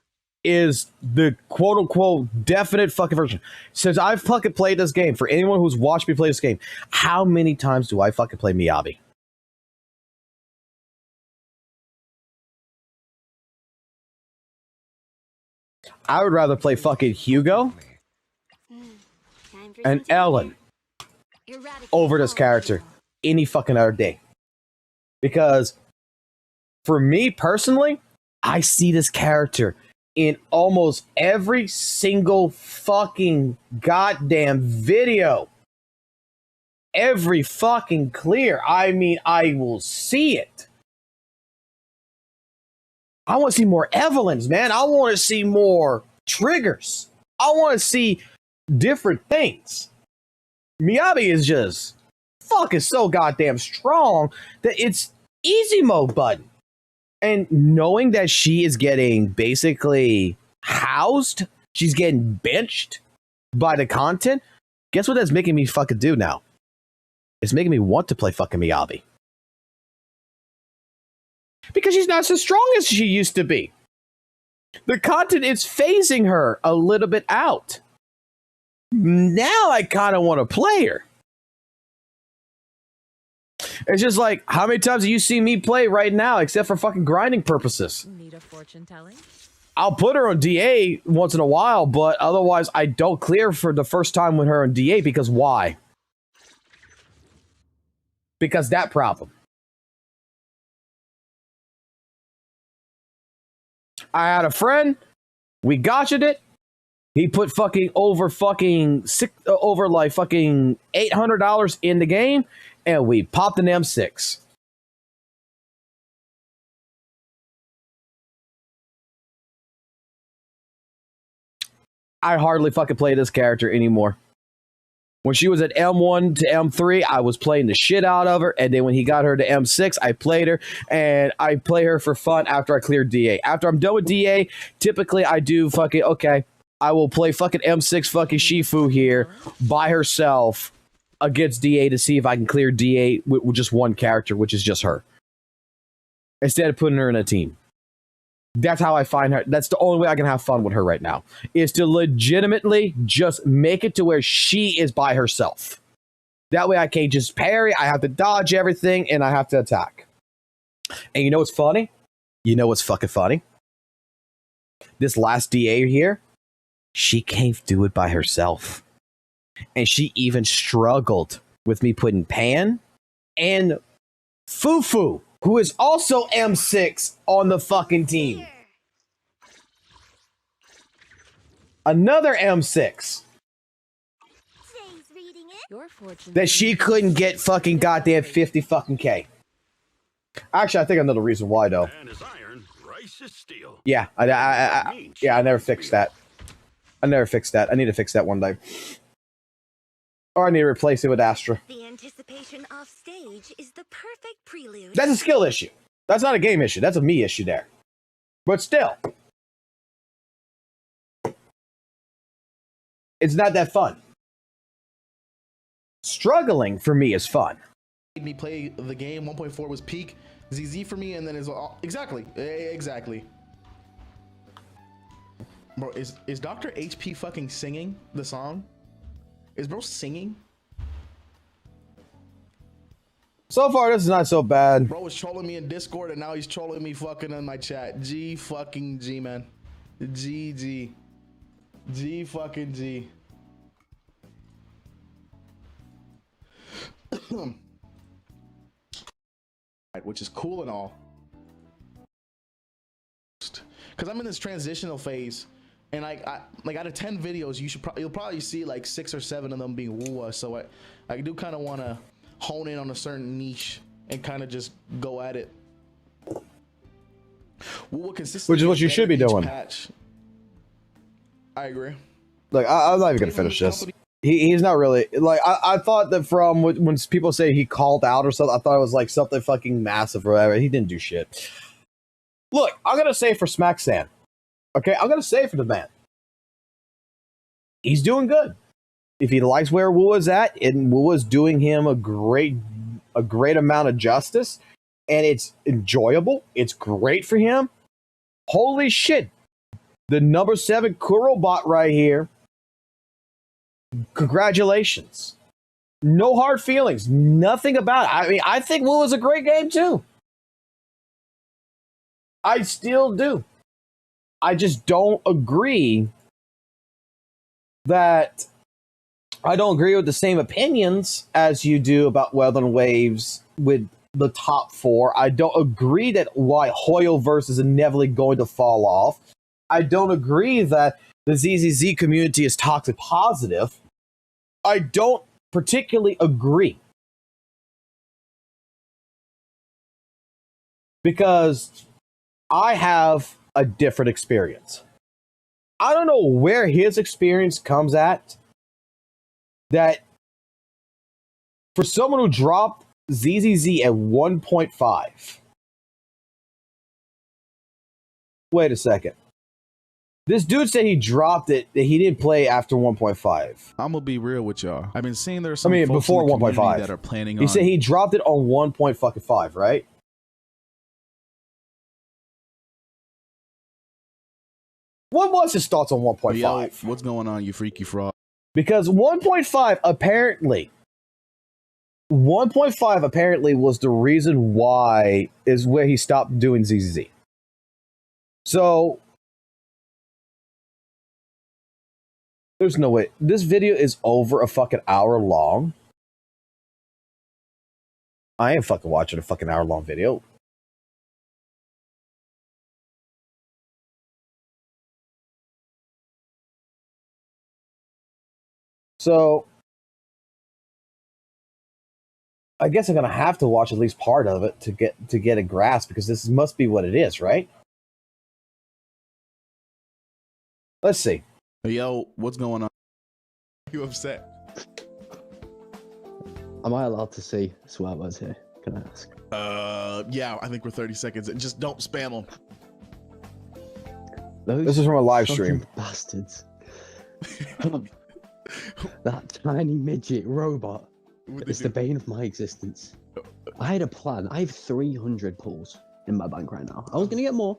is the quote-unquote definite fucking version. Since I've fucking played this game, for anyone who's watched me play this game, how many times do I fucking play Miyabi? I would rather play fucking Hugo and Ellen over this character any fucking other day. Because for me personally, I see this character in almost every single fucking goddamn video. Every fucking clear. I mean, I will see it. I want to see more Evelyns, man. I want to see more triggers. I want to see different things. Miyabi is just fucking so goddamn strong that it's easy mode button. And knowing that she is getting basically housed, she's getting benched by the content, guess what that's making me fucking do now? It's making me want to play fucking Miyabi. Because she's not so strong as she used to be. The content is phasing her a little bit out. Now I kind of want to play her. It's just like, how many times do you see me play right now, except for fucking grinding purposes? Need a fortune telling? I'll put her on DA once in a while, but otherwise I don't clear for the first time with her on DA because why? Because that problem. I had a friend, we gotcha'd it. He put fucking over like fucking $800 in the game, and we popped an M6. I hardly fucking play this character anymore. When she was at M1 to M3, I was playing the shit out of her. And then when he got her to M6, I played her. And I play her for fun after I clear DA. After I'm done with DA, typically I do fucking, okay, I will play fucking M6 fucking Shifu here by herself against DA to see if I can clear DA with just one character, which is just her. Instead of putting her in a team. That's how I find her. That's the only way I can have fun with her right now, is to legitimately just make it to where she is by herself. That way I can't just parry, I have to dodge everything, and I have to attack. And you know what's funny? You know what's fucking funny? This last DA here, she can't do it by herself. And she even struggled with me putting Pan and Fufu, who is also M6 on the fucking team. Another M6 that she couldn't get fucking goddamn 50 fucking K. Actually, I think I know the reason why though. Yeah, I never fixed that. I never fixed that. I need to fix that one day. Or I need to replace it with Astra. The anticipation off stage is the perfect prelude. That's a skill issue. That's not a game issue. That's a me issue there. But still, it's not that fun. Struggling for me is fun. Made me play the game. 1.4 was peak ZZ for me, and then it's exactly. Bro, is Dr. HP fucking singing the song? Is bro singing? So far, this is not so bad. Bro was trolling me in Discord, and now he's trolling me fucking in my chat. G fucking G, man. G fucking G. Which is cool and all. Because I'm in this transitional phase. And like out of 10 videos, you'll probably see like 6 or 7 of them being WUWA. So I do kind of want to hone in on a certain niche and kind of just go at it. WUWA consistently, which is what you should be doing. Patch. I agree. Like I'm not even gonna finish this. He's not really like I thought that from when people say he called out or something. I thought it was like something fucking massive or whatever. He didn't do shit. Look, I'm gonna say for Smacksan. Okay, I'm gonna say for the man. He's doing good. If he likes where WUWA's at, and WUWA's doing him a great amount of justice, and it's enjoyable, it's great for him. Holy shit. The number 7 Kurobot right here. Congratulations. No hard feelings. Nothing about it. I mean, I think WUWA's a great game too. I still do. I just don't agree that I don't agree with the same opinions as you do about Weathering Waves with the top 4. I don't agree that why Hoyoverse is inevitably going to fall off. I don't agree that the ZZZ community is toxic positive. I don't particularly agree. Because I have a different experience. I don't know where his experience comes at. That for someone who dropped ZZZ at 1.5. Wait a second. This dude said he dropped it, that he didn't play after 1.5. I'm gonna be real with y'all. I've been seeing there's some folks before in the community 1.5 that are planning He on. said he dropped it on 1.5, right? What was his thoughts on 1.5? Yo, what's going on, you freaky fraud? Because 1.5 apparently was the reason why is where he stopped doing ZZZ. So there's no way. This video is over a fucking hour long. I ain't fucking watching a fucking hour long video. So I guess I'm gonna have to watch at least part of it to get a grasp, because this must be what it is, right? Let's see. Hey, yo, what's going on? You upset? Am I allowed to say swear words here? Can I ask? Yeah, I think we're 30 seconds and just don't spam them. This is from a live stream. Bastards. That tiny midget robot. It's the bane of my existence. I had a plan. I have 300 pulls in my bank right now. I was gonna get more,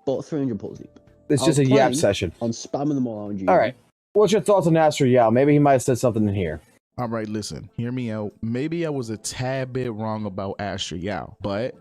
but 300 pulls deep. It's just a yap session. On spamming them all on you. All right. What's your thoughts on Astro Yao? Maybe he might have said something in here. All right, listen, hear me out. Maybe I was a tad bit wrong about Astra Yao, but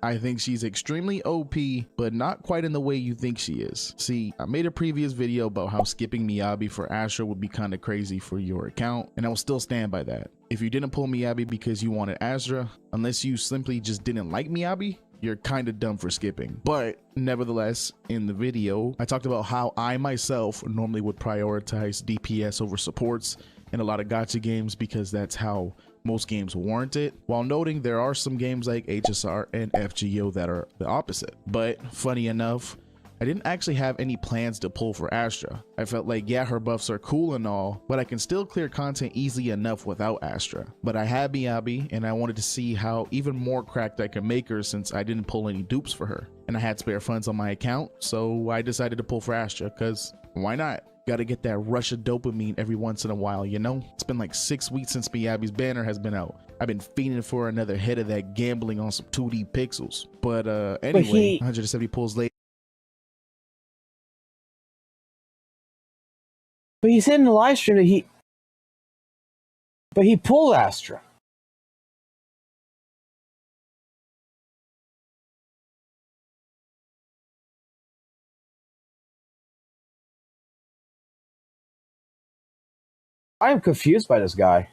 I think she's extremely OP, but not quite in the way you think she is. See, I made a previous video about how skipping Miyabi for Astra would be kind of crazy for your account, and I will still stand by that. If you didn't pull Miyabi because you wanted Astra, unless you simply just didn't like Miyabi, you're kind of dumb for skipping. But nevertheless, in the video, I talked about how I myself normally would prioritize DPS over supports in a lot of gacha games because that's how most games warrant it, while noting there are some games like HSR and FGO that are the opposite. But funny enough, I didn't actually have any plans to pull for Astra. I felt like, yeah, her buffs are cool and all, but I can still clear content easily enough without Astra. But I had Miyabi and I wanted to see how even more cracked I could make her since I didn't pull any dupes for her. And I had spare funds on my account, so I decided to pull for Astra, cause why not? Gotta get that rush of dopamine every once in a while, you know? It's been like 6 weeks since Miyabi's banner has been out. I've been fiending for another hit of that gambling on some 2D pixels. But anyway, 170 pulls later. But he said in the live stream that he pulled Astra. I am confused by this guy.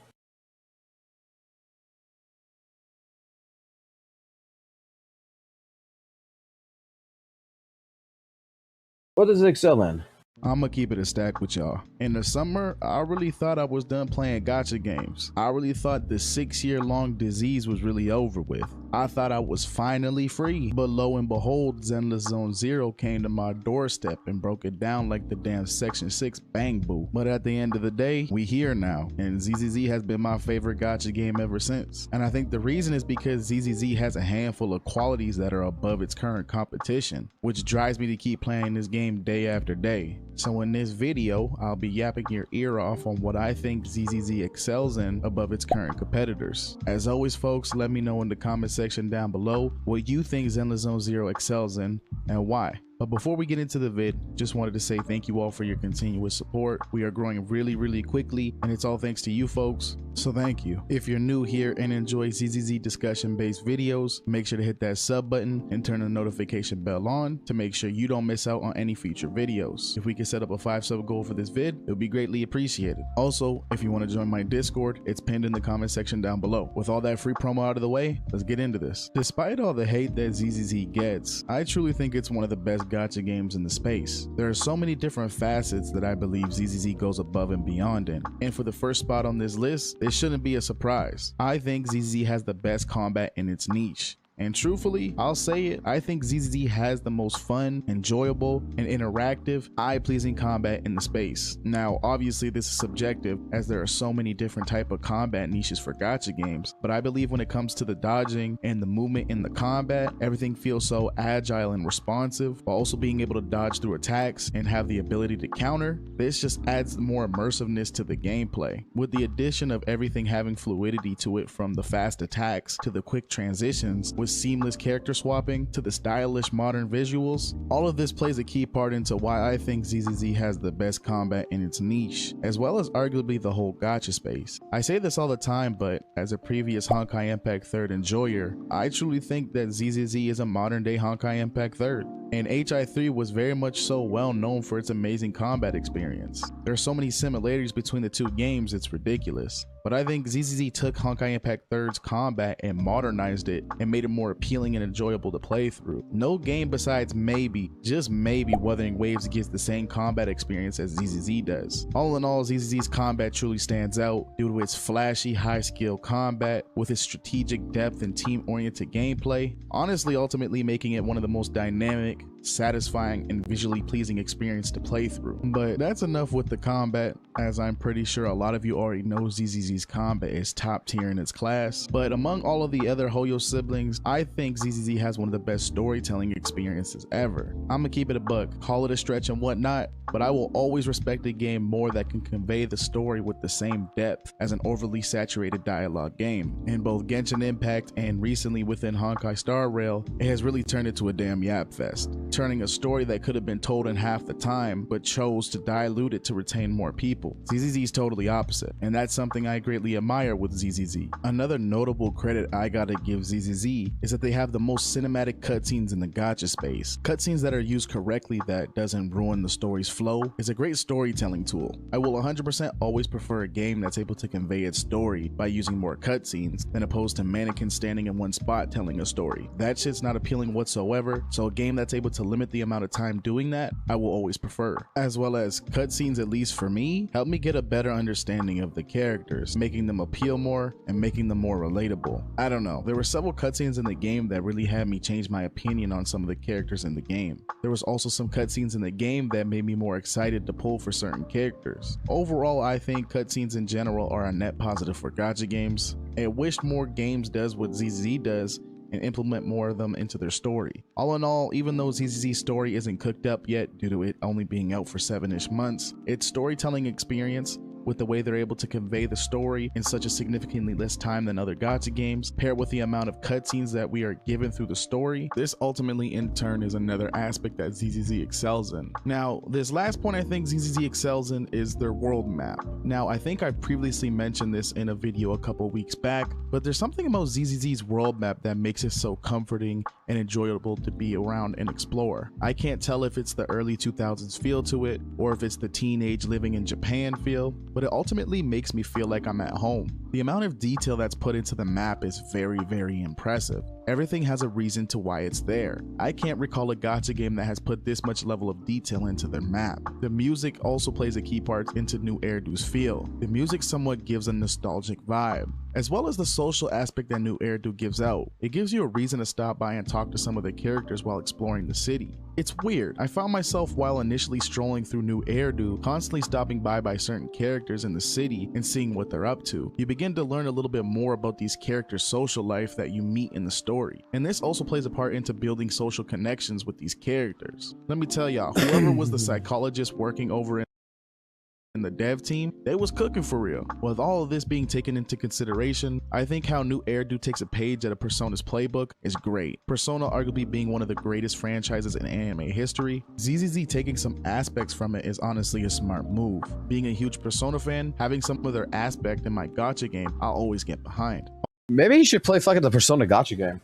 What does it excel in? I'm gonna keep it a stack with y'all. In the summer, I really thought I was done playing gacha games. I really thought the 6-year-long disease was really over with. I thought I was finally free, but lo and behold, Zenless Zone Zero came to my doorstep and broke it down like the damn Section 6 bang boo. But at the end of the day, we here now, and ZZZ has been my favorite gacha game ever since. And I think the reason is because ZZZ has a handful of qualities that are above its current competition, which drives me to keep playing this game day after day. So in this video, I'll be yapping your ear off on what I think ZZZ excels in above its current competitors. As always, folks, let me know in the comment section down below what you think Zenless Zone Zero excels in and why. But before we get into the vid, just wanted to say thank you all for your continuous support. We are growing really quickly, and it's all thanks to you folks, so thank you. If you're new here and enjoy ZZZ discussion based videos, make sure to hit that sub button and turn the notification bell on to make sure you don't miss out on any future videos. If we can set up a 5 sub goal for this vid, it would be greatly appreciated. Also, if you want to join my Discord, it's pinned in the comment section down below. With all that free promo out of the way, let's get into this. Despite all the hate that ZZZ gets, I truly think it's one of the best gacha games in the space. There are so many different facets that I believe ZZZ goes above and beyond in, and for the first spot on this list, it shouldn't be a surprise. I think ZZZ has the best combat in its niche. And truthfully, I'll say it, I think ZZZ has the most fun, enjoyable, and interactive, eye-pleasing combat in the space. Now, obviously this is subjective as there are so many different type of combat niches for gacha games, but I believe when it comes to the dodging and the movement in the combat, everything feels so agile and responsive, while also being able to dodge through attacks and have the ability to counter. This just adds more immersiveness to the gameplay. With the addition of everything having fluidity to it, from the fast attacks to the quick transitions, with seamless character swapping to the stylish modern visuals, all of this plays a key part into why I think ZZZ has the best combat in its niche, as well as arguably the whole gacha space. I say this all the time, but as a previous Honkai Impact 3rd enjoyer, I truly think that ZZZ is a modern day Honkai Impact 3rd. And HI3 was very much so well known for its amazing combat experience. There are so many similarities between the two games, it's ridiculous. But I think ZZZ took Honkai Impact 3rd's combat and modernized it and made it more appealing and enjoyable to play through. No game besides maybe, just maybe, Wuthering Waves gives the same combat experience as ZZZ does. All in all, ZZZ's combat truly stands out due to its flashy, high-skill combat with its strategic depth and team-oriented gameplay, honestly ultimately making it one of the most dynamic, satisfying, and visually pleasing experience to play through. But that's enough with the combat, as I'm pretty sure a lot of you already know ZZZ's combat is top tier in its class. But among all of the other Hoyo siblings, I think ZZZ has one of the best storytelling experiences ever. I'ma keep it a buck, call it a stretch and whatnot, but I will always respect a game more that can convey the story with the same depth as an overly saturated dialogue game. In both Genshin Impact and recently within Honkai Star Rail, it has really turned into a damn yap fest, turning a story that could have been told in half the time but chose to dilute it to retain more people. ZZZ is totally opposite, and that's something I greatly admire with ZZZ. Another notable credit I gotta give ZZZ is that they have the most cinematic cutscenes in the gacha space. Cutscenes that are used correctly that doesn't ruin the story's flow is a great storytelling tool. I will 100% always prefer a game that's able to convey its story by using more cutscenes than opposed to mannequins standing in one spot telling a story. That shit's not appealing whatsoever, so a game that's able to limit the amount of time doing that, I will always prefer. As well as cutscenes, at least for me, help me get a better understanding of the characters, making them appeal more and making them more relatable. I don't know, there were several cutscenes in the game that really had me change my opinion on some of the characters in the game. There was also some cutscenes in the game that made me more excited to pull for certain characters. Overall, I think cutscenes in general are a net positive for gacha games. I wish more games does what ZZZ does and implement more of them into their story. All in all, even though ZZZ's story isn't cooked up yet due to it only being out for 7-ish months, its storytelling experience, with the way they're able to convey the story in such a significantly less time than other gacha games, paired with the amount of cutscenes that we are given through the story, this ultimately in turn is another aspect that ZZZ excels in. Now, this last point I think ZZZ excels in is their world map. Now, I think I previously mentioned this in a video a couple weeks back, but there's something about ZZZ's world map that makes it so comforting and enjoyable to be around and explore. I can't tell if it's the early 2000s feel to it, or if it's the teenage living in Japan feel, but it ultimately makes me feel like I'm at home. The amount of detail that's put into the map is very, very impressive. Everything has a reason to why it's there. I can't recall a gacha game that has put this much level of detail into their map. The music also plays a key part into New Erdu's feel. The music somewhat gives a nostalgic vibe, as well as the social aspect that New Erdu gives out. It gives you a reason to stop by and talk to some of the characters while exploring the city. It's weird. I found myself while initially strolling through New Erdu, constantly stopping by certain characters in the city and seeing what they're up to. You begin to learn a little bit more about these characters' social life that you meet in the story. And this also plays a part into building social connections with these characters. Let me tell y'all, whoever was the psychologist working over in the dev team, they was cooking for real. With all of this being taken into consideration, I think how New Erdu takes a page out of Persona's playbook is great. Persona arguably being one of the greatest franchises in anime history, ZZZ taking some aspects from it is honestly a smart move. Being a huge Persona fan, having some of their aspect in my gacha game, I'll always get behind. Maybe you should play fucking the Persona gacha game.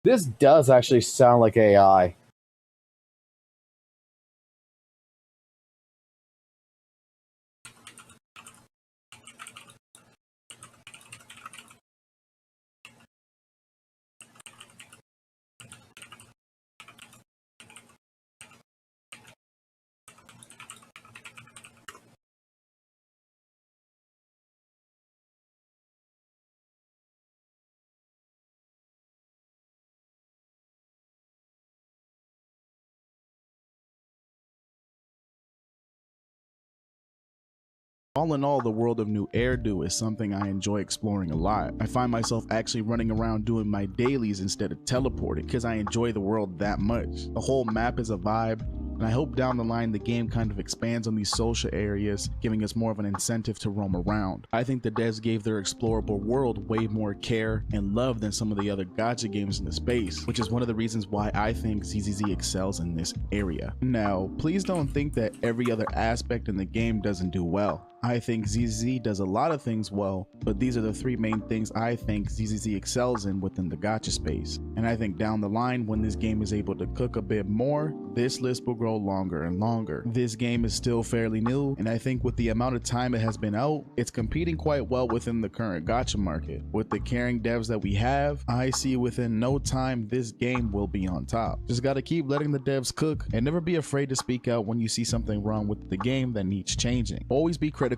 This does actually sound like AI. All in all, the world of New Erdu is something I enjoy exploring a lot. I find myself actually running around doing my dailies instead of teleporting because I enjoy the world that much. The whole map is a vibe, and I hope down the line the game kind of expands on these social areas, giving us more of an incentive to roam around. I think the devs gave their explorable world way more care and love than some of the other gacha games in the space, which is one of the reasons why I think ZZZ excels in this area. Now, please don't think that every other aspect in the game doesn't do well. I think ZZZ does a lot of things well, but these are the three main things I think ZZZ excels in within the gacha space. And I think down the line, when this game is able to cook a bit more, this list will grow longer and longer. This game is still fairly new, and I think with the amount of time it has been out, it's competing quite well within the current gacha market. With the caring devs that we have, I see within no time this game will be on top. Just gotta keep letting the devs cook and never be afraid to speak out when you see something wrong with the game that needs changing. Always be critical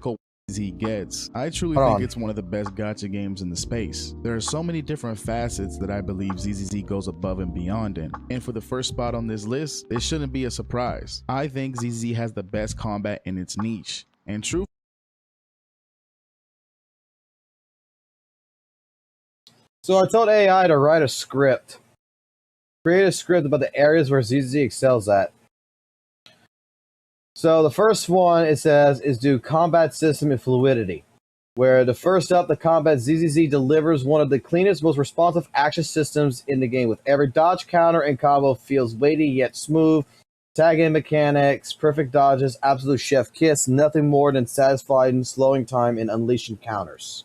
ZZZ gets. I truly Hold think on. it's one of the best gacha games in the space. There are so many different facets that I believe ZZZ goes above and beyond in. And for the first spot on this list, it shouldn't be a surprise. I think ZZZ has the best combat in its niche. And true. So I told AI to write a script. Create a script about the areas where ZZZ excels at. So the first one, it says, is do combat system and fluidity. Where the first up, the combat ZZZ delivers one of the cleanest, most responsive action systems in the game. With every dodge, counter, and combo feels weighty yet smooth. Tag-in mechanics, perfect dodges, absolute chef kiss. Nothing more than satisfying slowing time and unleashing counters.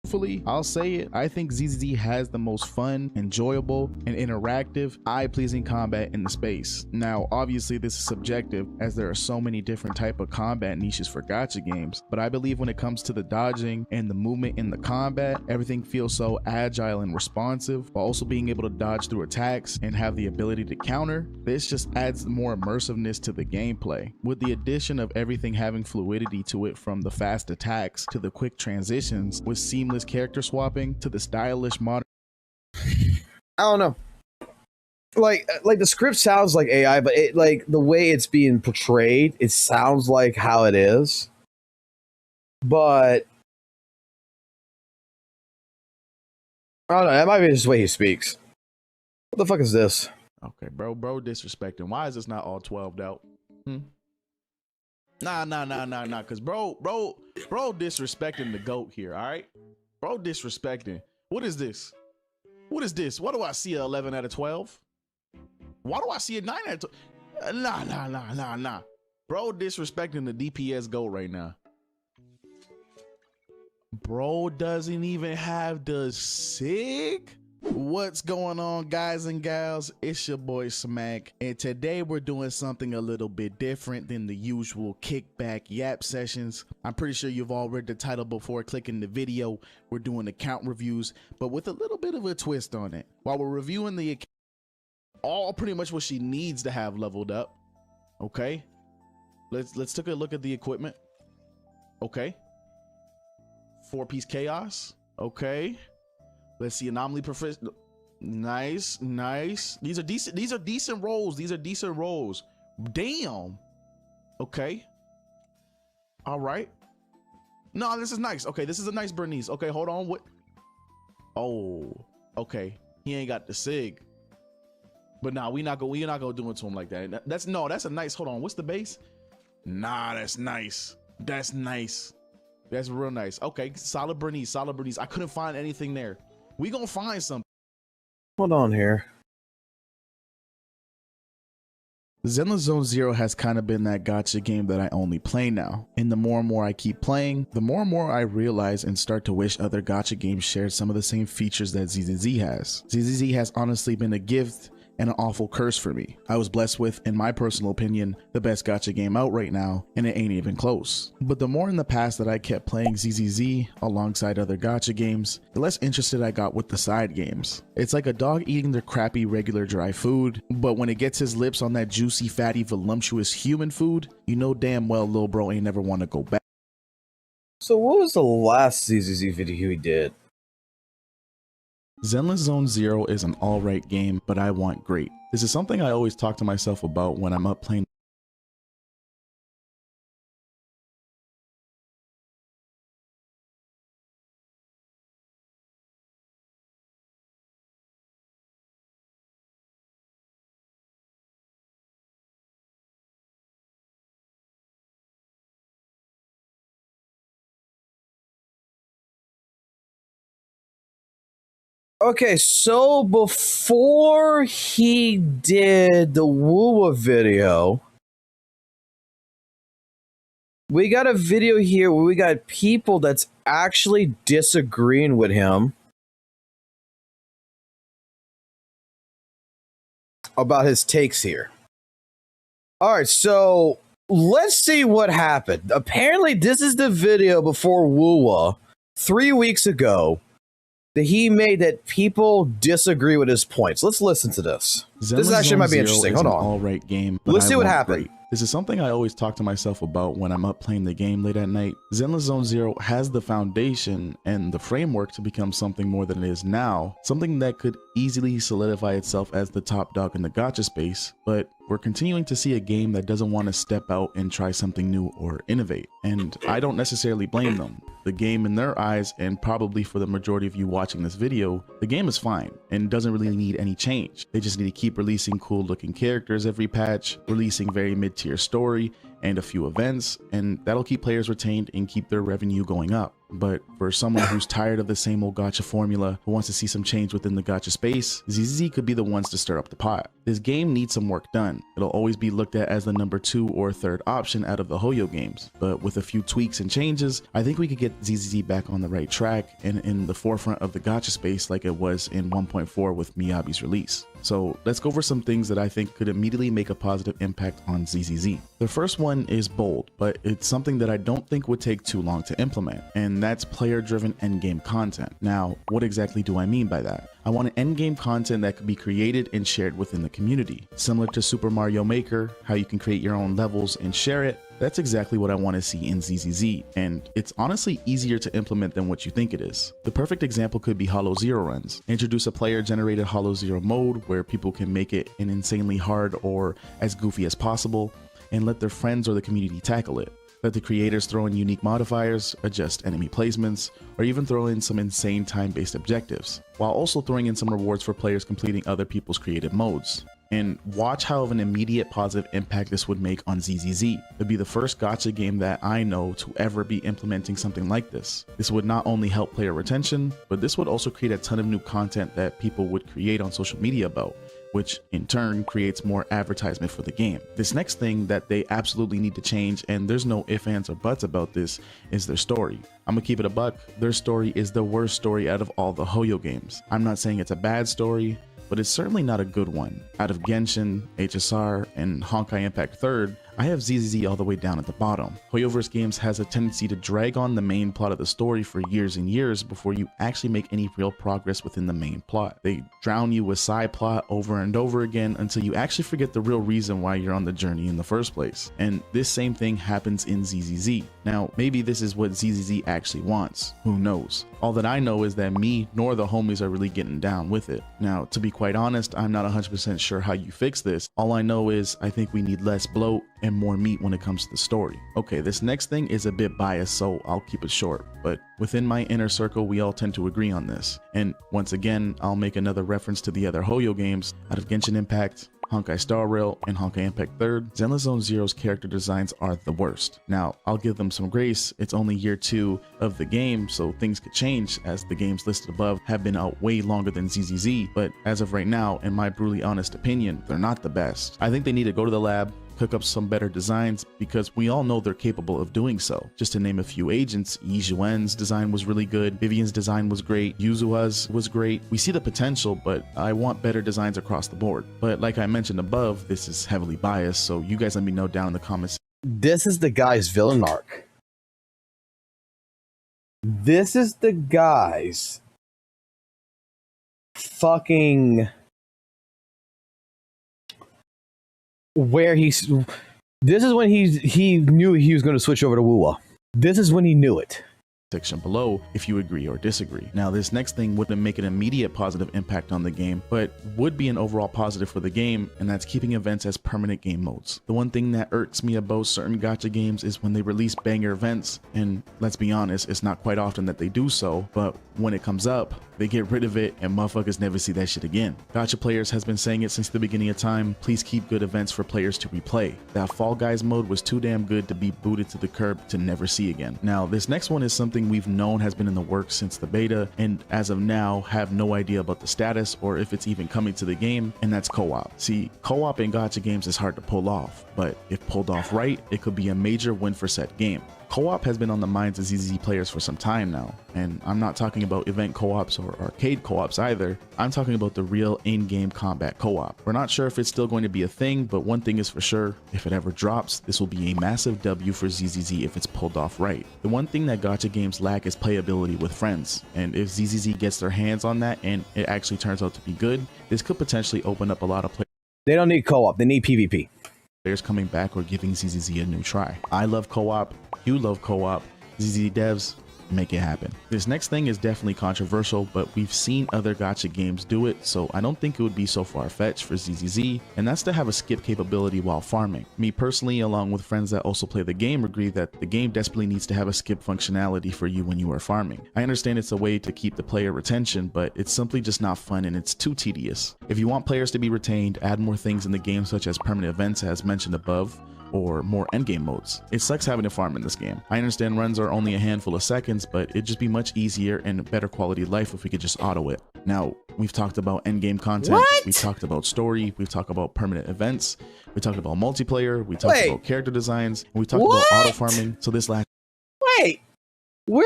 Truthfully, I'll say it, I think ZZZ has the most fun, enjoyable, and interactive, eye-pleasing combat in the space. Now, obviously this is subjective, as there are so many different type of combat niches for gacha games, but I believe when it comes to the dodging and the movement in the combat, everything feels so agile and responsive, while also being able to dodge through attacks and have the ability to counter. This just adds more immersiveness to the gameplay. With the addition of everything having fluidity to it, from the fast attacks to the quick transitions, with seamless character swapping to the stylish modern. I don't know. Like the script sounds like AI, but it, like the way it's being portrayed, it sounds like how it is. But I don't know. That might be just the way he speaks. What the fuck is this? Okay, bro disrespecting. Why is this not all 12'd out? Nah, cause bro disrespecting the GOAT here, all right? Bro disrespecting. What is this? What is this? Why do I see a 11 out of 12? Why do I see a 9 out of 12? Nah. Bro disrespecting the DPS GOAT right now. Bro doesn't even have the SIG? What's going on, guys and gals? It's your boy Smack, and today we're doing something a little bit different than the usual kickback yap sessions. I'm pretty sure you've all read the title before clicking the video. We're doing account reviews, but with a little bit of a twist on it. While we're reviewing the account, all pretty much what she needs to have leveled up. Okay, let's take a look at the equipment. Okay, 4-piece chaos. Okay. Let's see, anomaly proficient. Nice. These are decent rolls. Damn. Okay. All right. No, this is nice. Okay, this is a nice Bernice. Okay, hold on. What? Oh, okay. He ain't got the SIG. But nah, we're not gonna do it to him like that. That's a nice. Hold on. What's the base? Nah, that's nice. That's real nice. Okay, solid Bernice. I couldn't find anything there. We gonna find something. Hold on here. Zenless Zone Zero has kind of been that gacha game that I only play now. And the more and more I keep playing, the more and more I realize and start to wish other gacha games shared some of the same features that ZZZ has. ZZZ has honestly been a gift and an awful curse for me. I was blessed with, in my personal opinion, the best gacha game out right now, and it ain't even close. But the more in the past that I kept playing ZZZ alongside other gacha games, the less interested I got with the side games. It's like a dog eating their crappy regular dry food, but when it gets his lips on that juicy, fatty, voluptuous human food, you know damn well lil bro ain't never want to go back. So what was the last ZZZ video he did? Zenless Zone Zero is an alright game, but I want great. This is something I always talk to myself about when I'm up playing. Okay, so before he did the WUWA video, we got a video here where we got people that's actually disagreeing with him about his takes here. All right, so let's see what happened. Apparently, this is the video before WUWA 3 weeks ago that he made that people disagree with his points. Let's listen to this. This actually might be interesting. Hold on. All right game. Let's see what happened. This is something I always talk to myself about when I'm up playing the game late at night. Zenless Zone Zero has the foundation and the framework to become something more than it is now, something that could easily solidify itself as the top dog in the gacha space, but we're continuing to see a game that doesn't want to step out and try something new or innovate, and I don't necessarily blame them. The game in their eyes, and probably for the majority of you watching this video, the game is fine and doesn't really need any change. They just need to keep releasing cool looking characters every patch, releasing very mid-tier story and a few events, and that'll keep players retained and keep their revenue going up. But for someone who's tired of the same old gacha formula, who wants to see some change within the gacha space, ZZZ could be the ones to stir up the pot. This game needs some work done. It'll always be looked at as the number 2 or 3rd option out of the Hoyo games, but with a few tweaks and changes, I think we could get ZZZ back on the right track and in the forefront of the gacha space like it was in 1.4 with Miyabi's release. So let's go over some things that I think could immediately make a positive impact on ZZZ. The first one is bold, but it's something that I don't think would take too long to implement, and that's player-driven endgame content. Now, what exactly do I mean by that? I want an endgame content that could be created and shared within the community. Similar to Super Mario Maker, how you can create your own levels and share it, that's exactly what I want to see in ZZZ, and it's honestly easier to implement than what you think it is. The perfect example could be Hollow Zero runs. Introduce a player-generated Hollow Zero mode where people can make it an insanely hard or as goofy as possible, and let their friends or the community tackle it. Let the creators throw in unique modifiers, adjust enemy placements, or even throw in some insane time-based objectives, while also throwing in some rewards for players completing other people's creative modes. And watch how of an immediate positive impact this would make on ZZZ. It'd be the first gacha game that I know to ever be implementing something like this. This would not only help player retention, but this would also create a ton of new content that people would create on social media about, which in turn creates more advertisement for the game. This next thing that they absolutely need to change, and there's no ifs, ands, or buts about this, is their story. I'm gonna keep it a buck. Their story is the worst story out of all the Hoyo games. I'm not saying it's a bad story, but it's certainly not a good one. Out of Genshin, HSR, and Honkai Impact 3rd, I have ZZZ all the way down at the bottom. Hoyoverse games has a tendency to drag on the main plot of the story for years and years before you actually make any real progress within the main plot. They drown you with side plot over and over again until you actually forget the real reason why you're on the journey in the first place. And this same thing happens in ZZZ. Now, maybe this is what ZZZ actually wants. Who knows? All that I know is that me nor the homies are really getting down with it. Now, to be quite honest, I'm not 100% sure how you fix this. All I know is I think we need less bloat and more meat when it comes to the story. Okay, this next thing is a bit biased, so I'll keep it short, but within my inner circle, we all tend to agree on this. And once again, I'll make another reference to the other Hoyo games. Out of Genshin Impact, Honkai Star Rail, and Honkai Impact 3rd, Zenless Zone Zero's character designs are the worst. Now, I'll give them some grace. It's only year 2 of the game, so things could change, as the games listed above have been out way longer than ZZZ, but as of right now, in my brutally honest opinion, they're not the best. I think they need to go to the lab, cook up some better designs, because we all know they're capable of doing so. Just to name a few agents, Yi Zhuan's design was really good, Vivian's design was great, Yuzuha's was great. We see the potential, but I want better designs across the board. But like I mentioned above, this is heavily biased, so you guys let me know down in the comments. This is the guy's villain arc. This is the guy's fucking where he's. This is when he knew he was going to switch over to WUWA. This is when he knew it. Section below if you agree or disagree. Now, this next thing wouldn't make an immediate positive impact on the game, but would be an overall positive for the game, and that's keeping events as permanent game modes. The one thing that irks me about certain gacha games is when they release banger events, and let's be honest, it's not quite often that they do so, but when it comes up, they get rid of it and motherfuckers never see that shit again. Gacha Players has been saying it since the beginning of time, please keep good events for players to replay. That Fall Guys mode was too damn good to be booted to the curb to never see again. Now, this next one is something we've known has been in the works since the beta, and as of now have no idea about the status or if it's even coming to the game, and that's co-op. See, co-op in gacha games is hard to pull off, but if pulled off right, it could be a major win for said game. Co-op has been on the minds of ZZZ players for some time now, and I'm not talking about event co-ops or arcade co-ops either. I'm talking about the real in-game combat co-op. We're not sure if it's still going to be a thing, but one thing is for sure, if it ever drops, this will be a massive W for ZZZ if it's pulled off right. The one thing that gacha games lack is playability with friends, and if ZZZ gets their hands on that and it actually turns out to be good, this could potentially open up a lot of players. They don't need co-op, they need PvP. players coming back or giving ZZZ a new try. I love co-op, you love co-op, ZZ devs, make it happen. This next thing is definitely controversial, but we've seen other gacha games do it, so I don't think it would be so far-fetched for ZZZ, and that's to have a skip capability while farming. Me personally, along with friends that also play the game, agree that the game desperately needs to have a skip functionality for you when you are farming. I understand it's a way to keep the player retention, but it's simply just not fun and it's too tedious. If you want players to be retained, add more things in the game such as permanent events as mentioned above, or more endgame modes. It sucks having to farm in this game. I understand runs are only a handful of seconds, but it'd just be much easier and better quality of life if we could just auto it. Now, we've talked about endgame content, we've talked about story, we've talked about permanent events, we talked about multiplayer, we talked about character designs, and we talked about auto farming. So this last Wait, we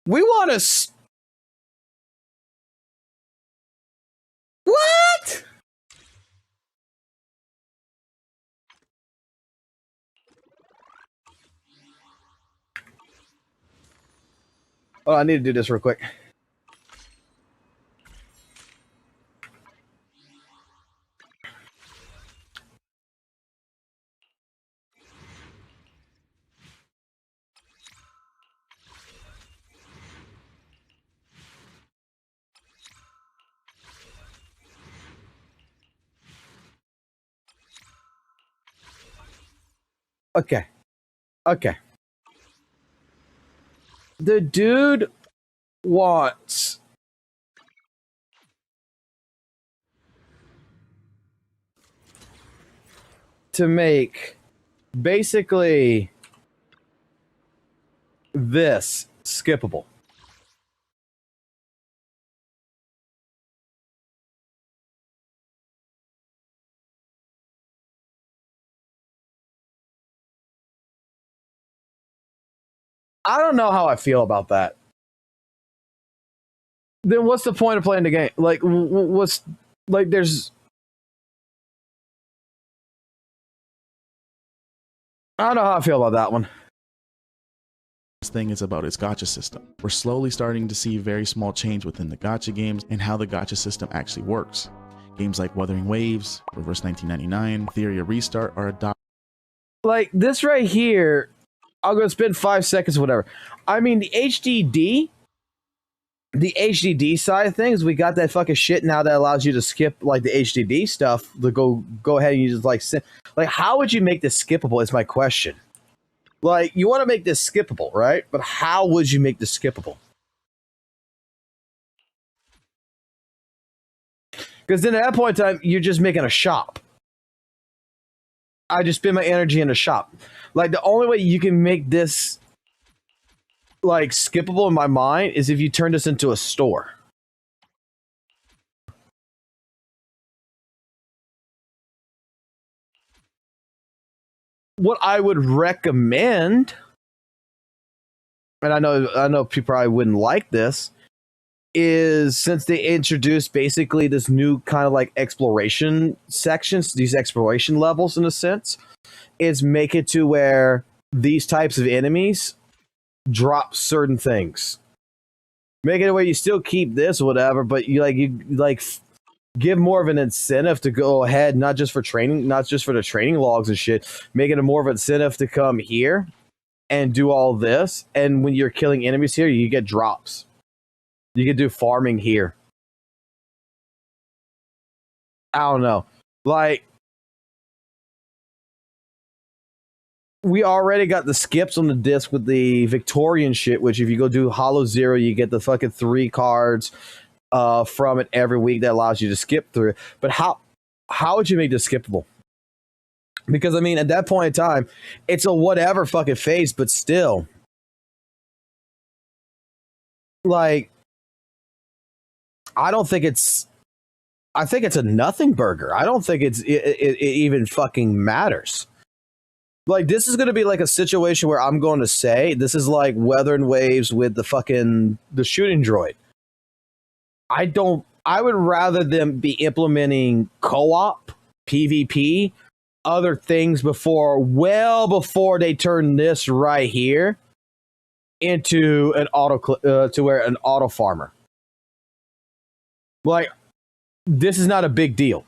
want to what? Oh, I need to do this real quick. Okay. Okay. The dude wants to make basically this skippable. I don't know how I feel about that. Then what's the point of playing the game? Like, what's like? There's, I don't know how I feel about that one. This thing is about its gacha system. We're slowly starting to see very small change within the gacha games and how the gacha system actually works. Games like Wuthering Waves, Reverse 1999, Theory of Restart are adopting. Like this right here, I'll go spend 5 seconds, whatever. I mean, the HDD side of things, we got that fucking shit now that allows you to skip like the HDD stuff. To go ahead and you just like how would you make this skippable? Is my question. Like, you want to make this skippable, right? But how would you make this skippable? Because then at that point in time, you're just making a shop. I just spend my energy in a shop. Like, the only way you can make this like skippable in my mind is if you turn this into a store. What I would recommend, and I know people probably wouldn't like this, is since they introduced basically this new kind of like exploration sections, these exploration levels in a sense, is make it to where these types of enemies drop certain things. Make it where you still keep this or whatever, but you give more of an incentive to go ahead, not just for training, not just for the training logs and shit, making it more of an incentive to come here and do all this. And when you're killing enemies here, you get drops. You can do farming here. I don't know. Like, we already got the skips on the disc with the Victorian shit, which if you go do Hollow Zero, you get the fucking 3 cards from it every week that allows you to skip through. But how would you make this skippable? Because I mean, at that point in time, it's a whatever fucking phase, but still, like, I think it's a nothing burger. I don't think it even fucking matters. Like, this is going to be like a situation where I'm going to say this is like Wuthering Waves with the shooting droid. I would rather them be implementing co-op, PvP, other things well before they turn this right here into an auto farmer. Like, this is not a big deal.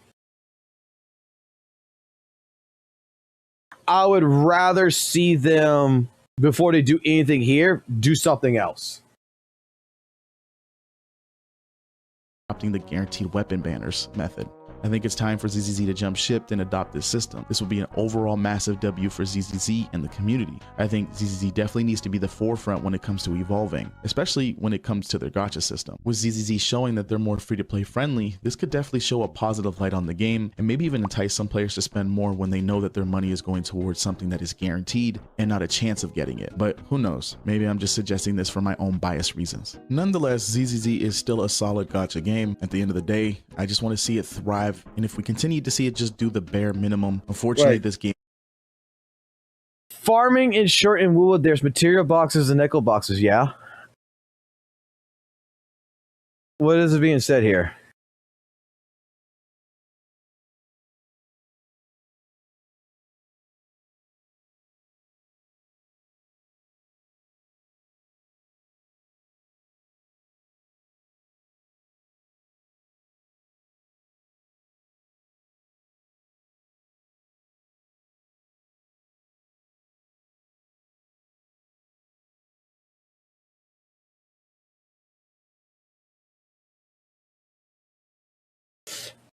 I would rather see them, before they do anything here, do something else. Adopting the guaranteed weapon banners method. I think it's time for ZZZ to jump ship and adopt this system. This will be an overall massive W for ZZZ and the community. I think ZZZ definitely needs to be the forefront when it comes to evolving, especially when it comes to their gacha system. With ZZZ showing that they're more free-to-play friendly, this could definitely show a positive light on the game and maybe even entice some players to spend more when they know that their money is going towards something that is guaranteed and not a chance of getting it. But who knows? Maybe I'm just suggesting this for my own biased reasons. Nonetheless, ZZZ is still a solid gacha game. At the end of the day, I just want to see it thrive. And if we continue to see it just do the bare minimum, unfortunately, this game. Farming in short and WUWA, there's material boxes and echo boxes, yeah? What is being said here?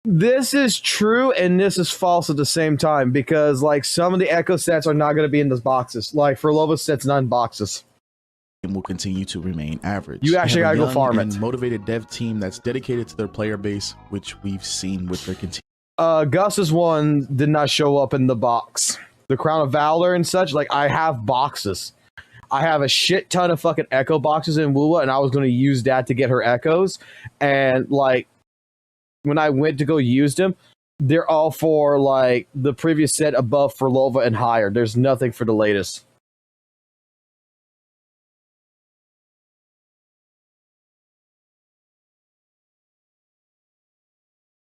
This is true and this is false at the same time, because like some of the echo sets are not going to be in those boxes. Like for Lova sets, not in boxes. And will continue to remain average. You actually gotta go farm and it. Motivated dev team that's dedicated to their player base, which we've seen with their continued. Gus's one did not show up in the box. The Crown of Valor and such, like I have boxes. I have a shit ton of fucking echo boxes in WUWA, and I was going to use that to get her echoes. And like when I went to go use them, they're all for like the previous set above for Lova and higher. There's nothing for the latest.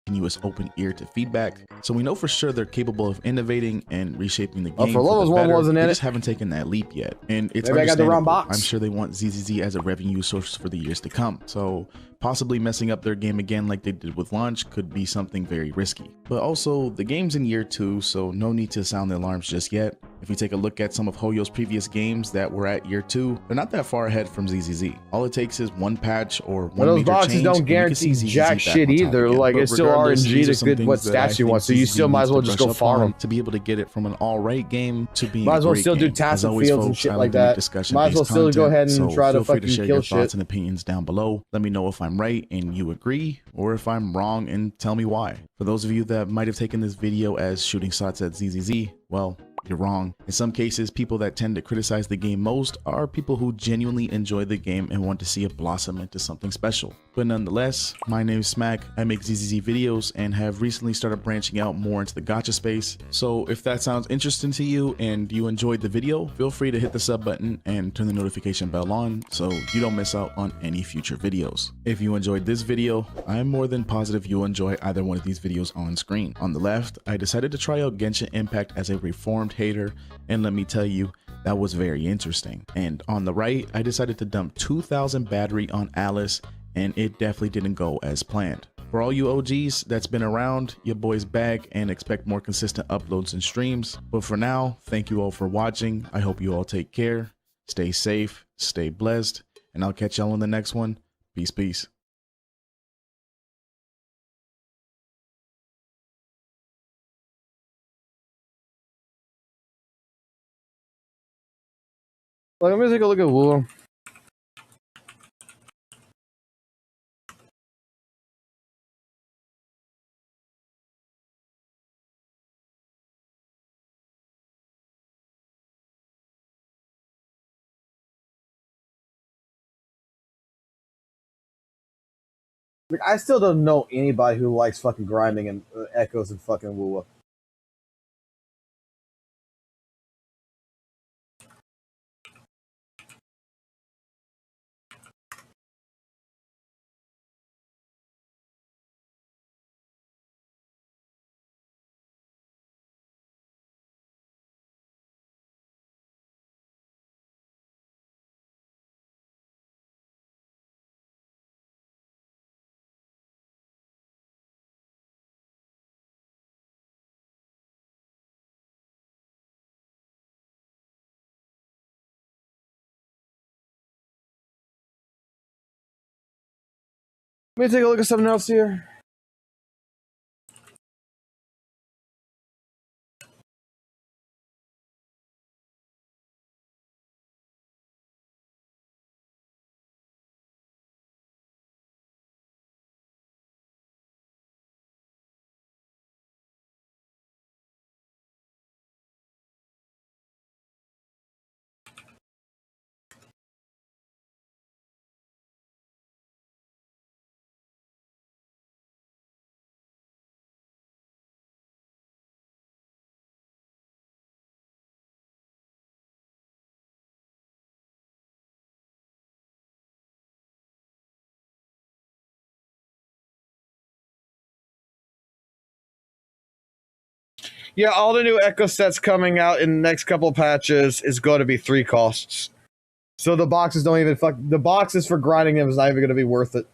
Continuous open ear to feedback, so we know for sure they're capable of innovating and reshaping the game. For Lova's one wasn't in it. They just haven't taken that leap yet, and it's maybe I got the wrong understandable. box. I'm sure they want ZZZ as a revenue source for the years to come, so possibly messing up their game again like they did with launch could be something very risky. But also, the game's in year 2, so no need to sound the alarms just yet. If you take a look at some of Hoyo's previous games that were at year 2, they're not that far ahead from ZZZ. All it takes is one patch or one those major boxes change, don't guarantee jack shit either. Like it's still RNG to good what stats you want, so you still might as well just go farm them to be able to get it from an all-right game to being might as well a great still do game. tasks As and always, fields and folks, shit I like love that. discussion Might as well still go ahead and so try to feel free fucking share kill your shit. thoughts and opinions down below. Let me know if I'm right and you agree, or if I'm wrong and tell me why. For those of you that might have taken this video as shooting shots at ZZZ, well, you're wrong. In some cases, people that tend to criticize the game most are people who genuinely enjoy the game and want to see it blossom into something special. But nonetheless, my name is Smack, I make ZZZ videos and have recently started branching out more into the gacha space. So if that sounds interesting to you and you enjoyed the video, feel free to hit the sub button and turn the notification bell on so you don't miss out on any future videos. If you enjoyed this video, I'm more than positive you'll enjoy either one of these videos on screen. On the left, I decided to try out Genshin Impact as a reformed hater, and let me tell you, that was very interesting. And on the right, I decided to dump 2,000 battery on Alice, and it definitely didn't go as planned. For all you OGs that's been around, your boy's back and expect more consistent uploads and streams. But for now, thank you all for watching. I hope you all take care, stay safe, stay blessed, and I'll catch y'all on the next one. Peace, peace. Like, let me take a look at WUWA. Like, I still don't know anybody who likes fucking grinding and echoes and fucking WUWA. Let me take a look at something else here. Yeah, all the new Echo sets coming out in the next couple of patches is going to be 3 costs. So the boxes don't even fuck. The boxes for grinding them is not even going to be worth it.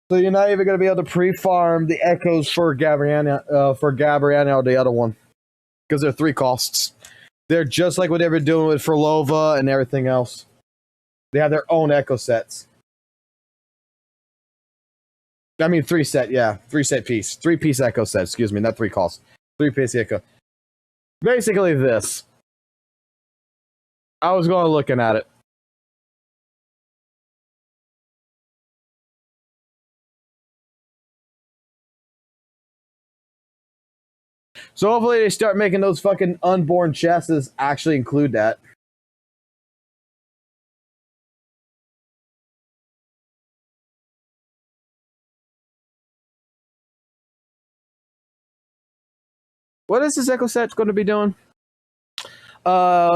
So you're not even going to be able to pre-farm the Echoes for Gabriana or the other one. Because they're 3 costs. They're just like what they were doing with Furlova and everything else. They have their own Echo sets. I mean, 3 set, yeah. 3 set piece. 3-piece Echo set, excuse me, not 3 costs. 3-piece Echo. Basically this. I was going looking at it. So hopefully they start making those fucking unborn chests actually include that. What is this Echo set going to be doing?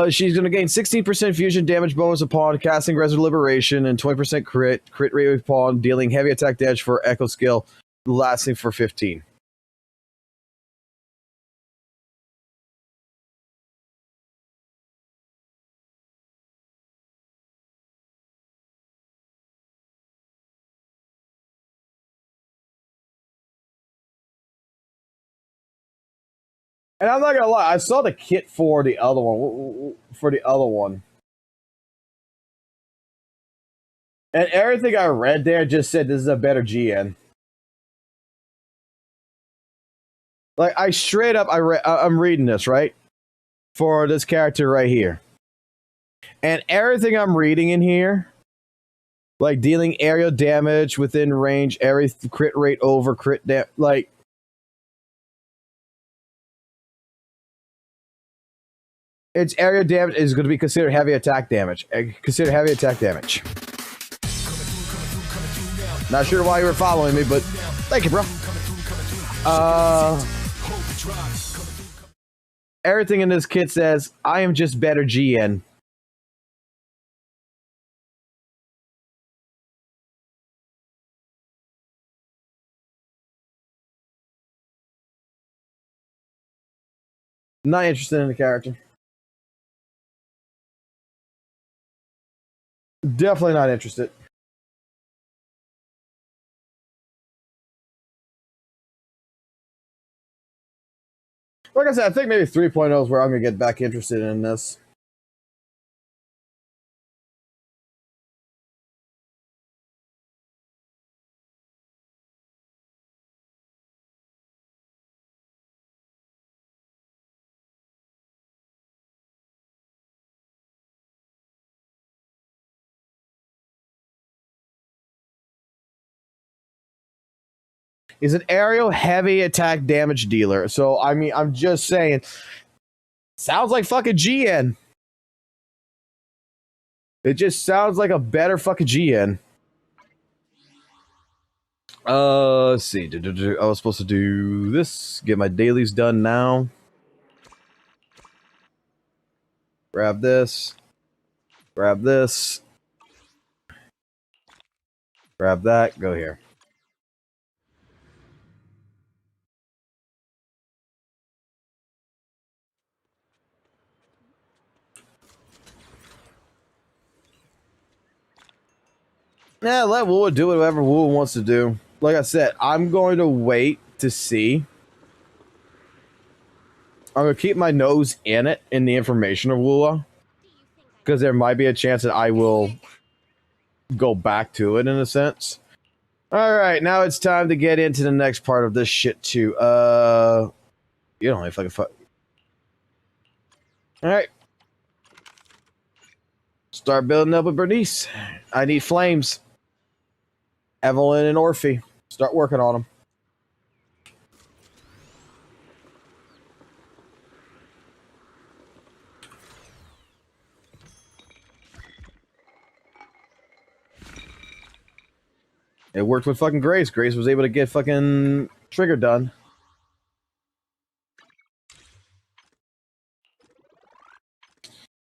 She's going to gain 16% fusion damage bonus upon casting Resident Liberation and 20% crit rate upon dealing heavy attack damage for Echo skill, lasting for 15. And I'm not gonna lie, I saw the kit for the other one. And everything I read there just said this is a better GN. Like I straight up, I'm reading this right for this character right here, and everything I'm reading in here, like dealing aerial damage within range, every crit rate over crit like. Its area damage is going to be considered heavy attack damage. Consider heavy attack damage. Not sure why you were following me, but thank you, bro. Everything in this kit says, I am just better GN. Not interested in the character. Definitely not interested. Like I said, I think maybe 3.0 is where I'm going to get back interested in this. Is an aerial heavy attack damage dealer. So, I mean, I'm just saying, sounds like fucking GN. It just sounds like a better fucking GN. Let's see. I was supposed to do this. Get my dailies done now. Grab this. Grab this. Grab that. Go here. Yeah, let WUWA do whatever WUWA wants to do. Like I said, I'm going to wait to see. I'm going to keep my nose in it, in the information of WUWA. Because there might be a chance that I will go back to it in a sense. Alright, now it's time to get into the next part of this shit too. You don't know if I can fuck. Alright. Start building up with Bernice. I need flames. Evelyn and Orphe. Start working on them. It worked with fucking Grace. Grace was able to get fucking Trigger done.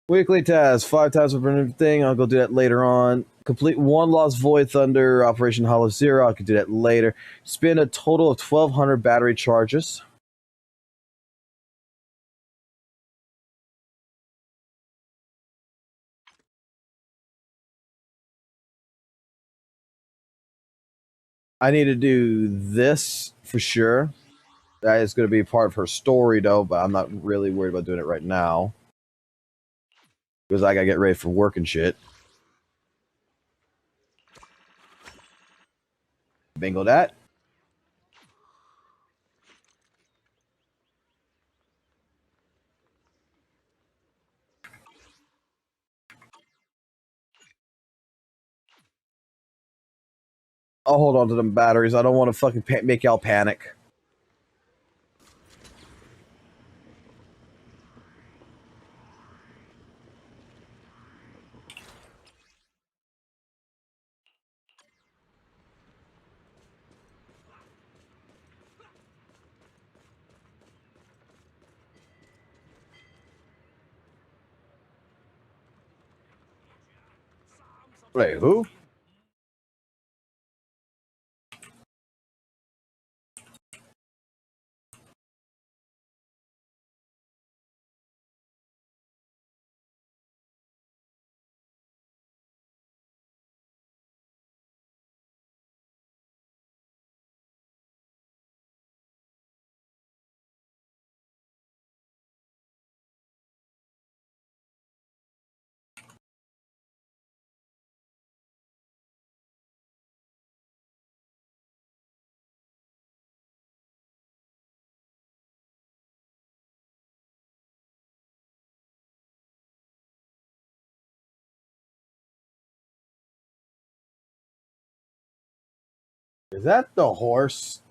Weekly task. 5 times for thing. I'll go do that later on. Complete 1 Lost Void Thunder. Operation Hollow Zero. I could do that later. Spend a total of 1,200 battery charges. I need to do this for sure. That is going to be part of her story, though, but I'm not really worried about doing it right now. Because I got to get ready for work and shit. Bingo that. I'll hold on to them batteries. I don't want to fucking make y'all panic. Wait, who? Is that the horse?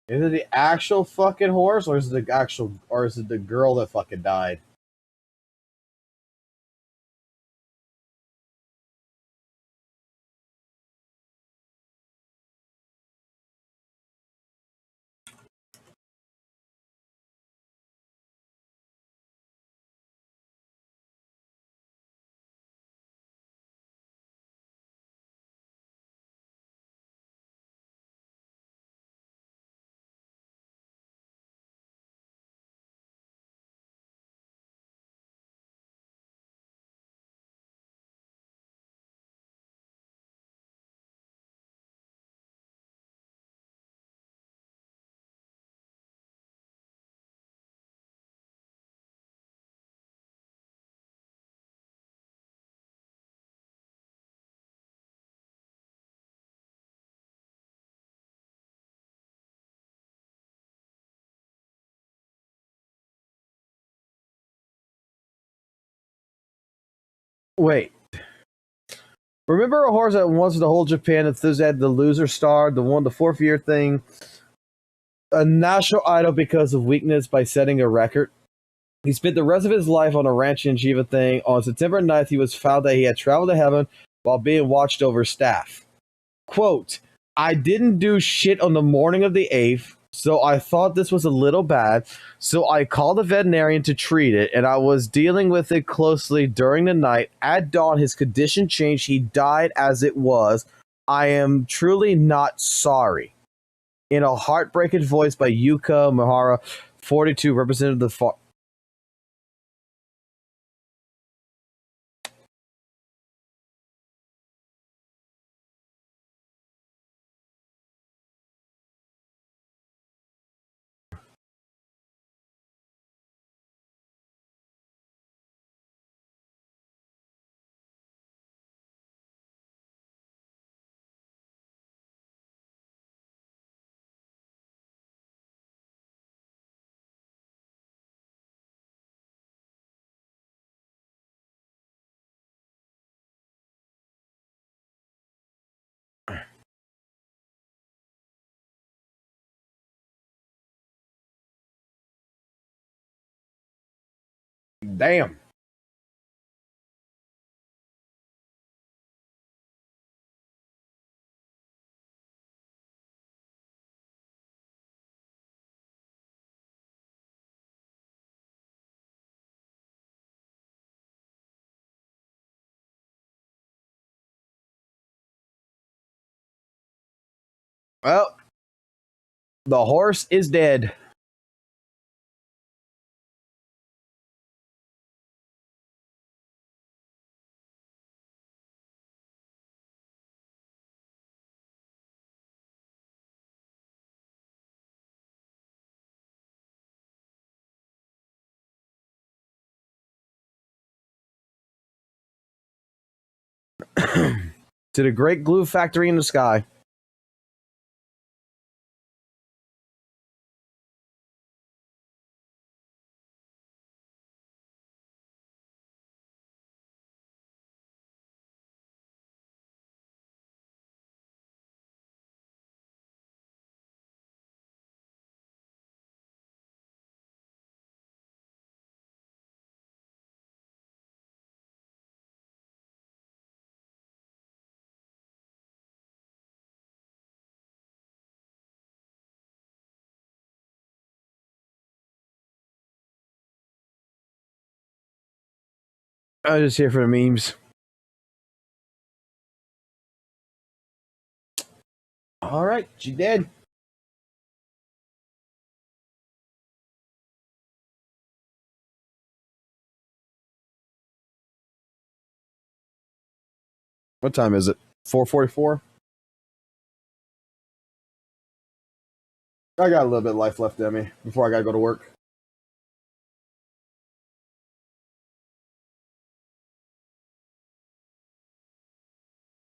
Is it the actual fucking horse, or is it the girl that fucking died? Wait. Remember a horse that wants to hold Japan that had the loser star, the 4th year thing? A national idol because of weakness by setting a record? He spent the rest of his life on a ranch in Jiva thing. On September 9th, he was found that he had traveled to heaven while being watched over staff. Quote, I didn't do shit on the morning of the 8th, so I thought this was a little bad, so I called a veterinarian to treat it, and I was dealing with it closely during the night. At dawn, his condition changed. He died as it was. I am truly not sorry. In a heartbreaking voice by Yuka Mihara, 42, representative of the Damn. Well, the horse is dead. To the great glue factory in the sky. I'm just here for the memes. All right, she dead. What time is it? 4:44. I got a little bit of life left in me before I gotta go to work.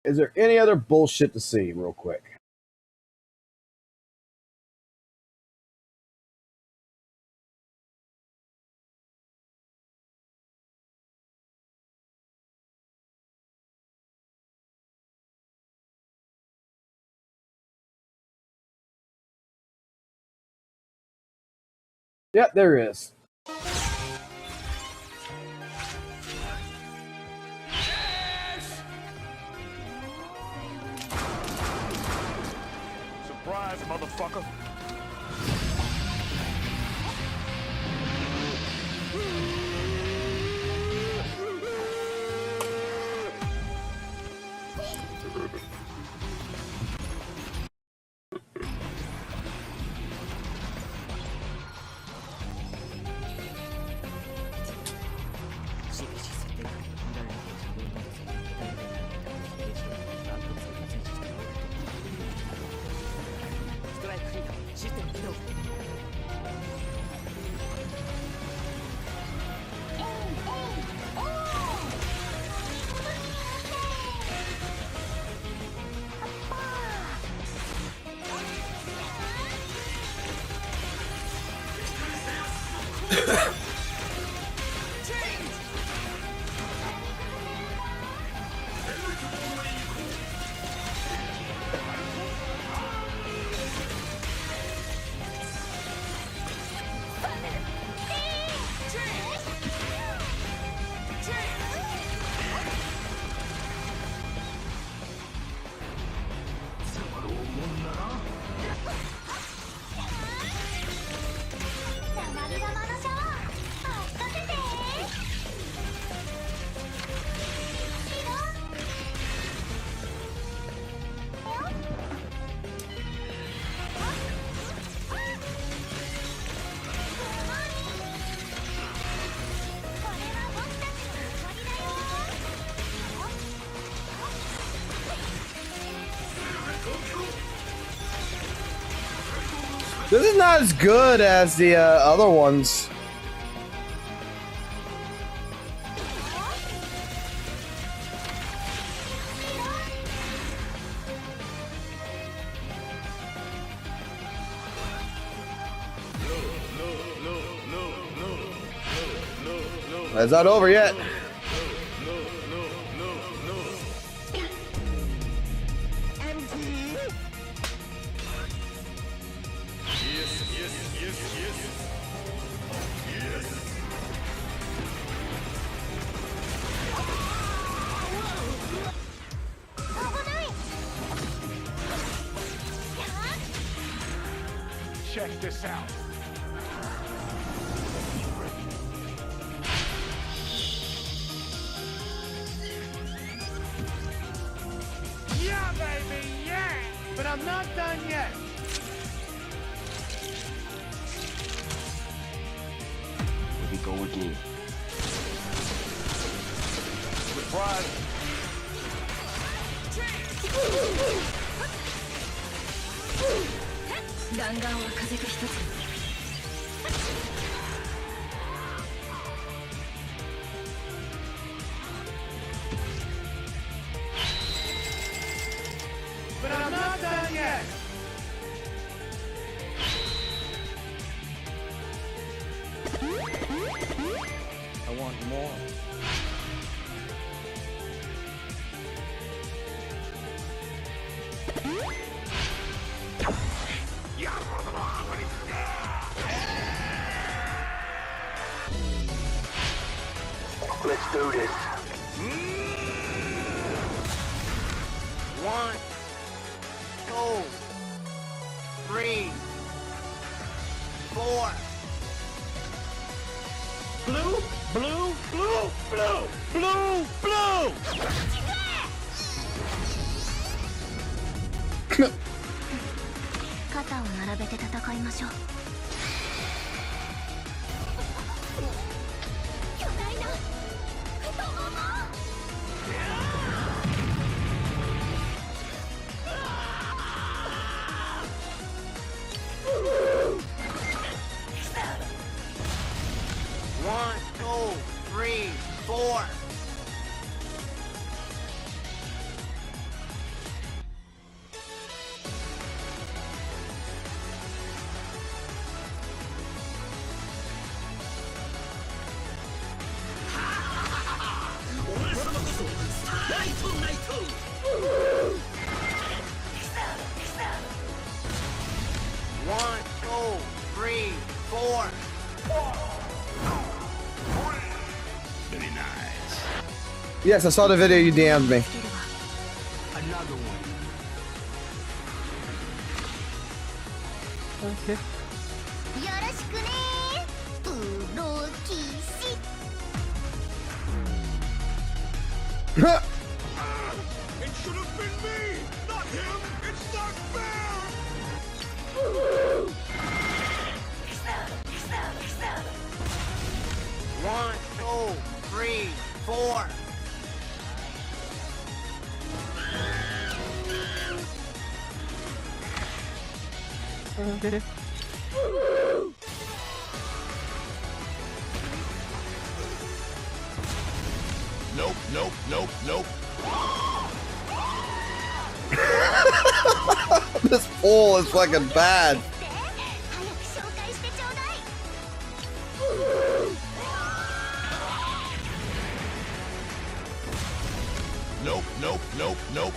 Is there any other bullshit to see, real quick? Yep, there is. Surprise, motherfucker. This is not as good as the other ones. It's not over yet. Check this out. Yeah, baby, yeah! But I'm not done yet. Here we go again. Surprise. 弾丸は風と一つ。But I'm not done yet. I want more. Let's do this. 1, 2, 3, 4. Blue, blue, blue, blue, blue, blue. 肩を並べて戦いましょう。巨大な太もも。One, two, three, four. One, two, three, four. Very nice. Yes, I saw the video you DM'd me. Another one. Okay. よろしくねプロ騎士 It should have been me, not him. It's not fair. One, two, three, four. Okay. Nope, nope, nope, nope. This poll is fucking bad. 早く紹介してちょうだい Nope, nope, nope, nope.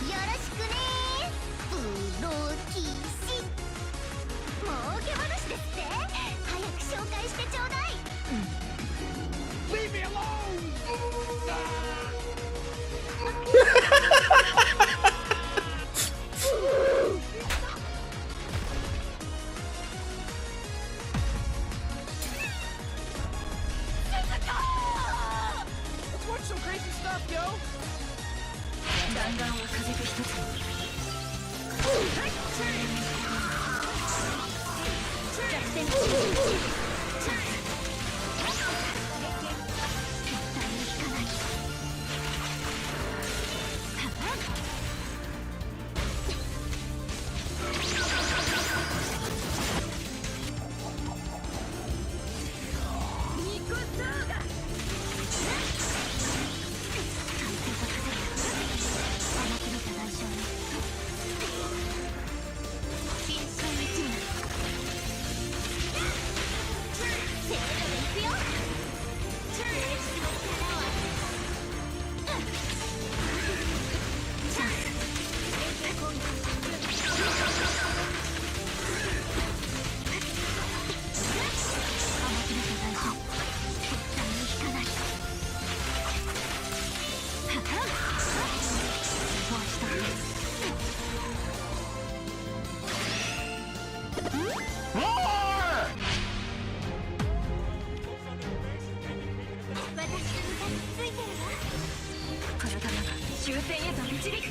よろしくねプロ騎士儲け話ですって早く紹介してちょうだい some crazy stuff, yo. 弾丸を風く一つに。弱点絶対に引かない。終点へと導く。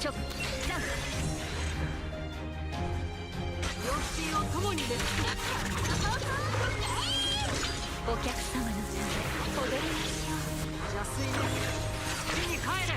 ちょっ両親を共にです。お客様のため踊りましょう。邪推の地に帰れ。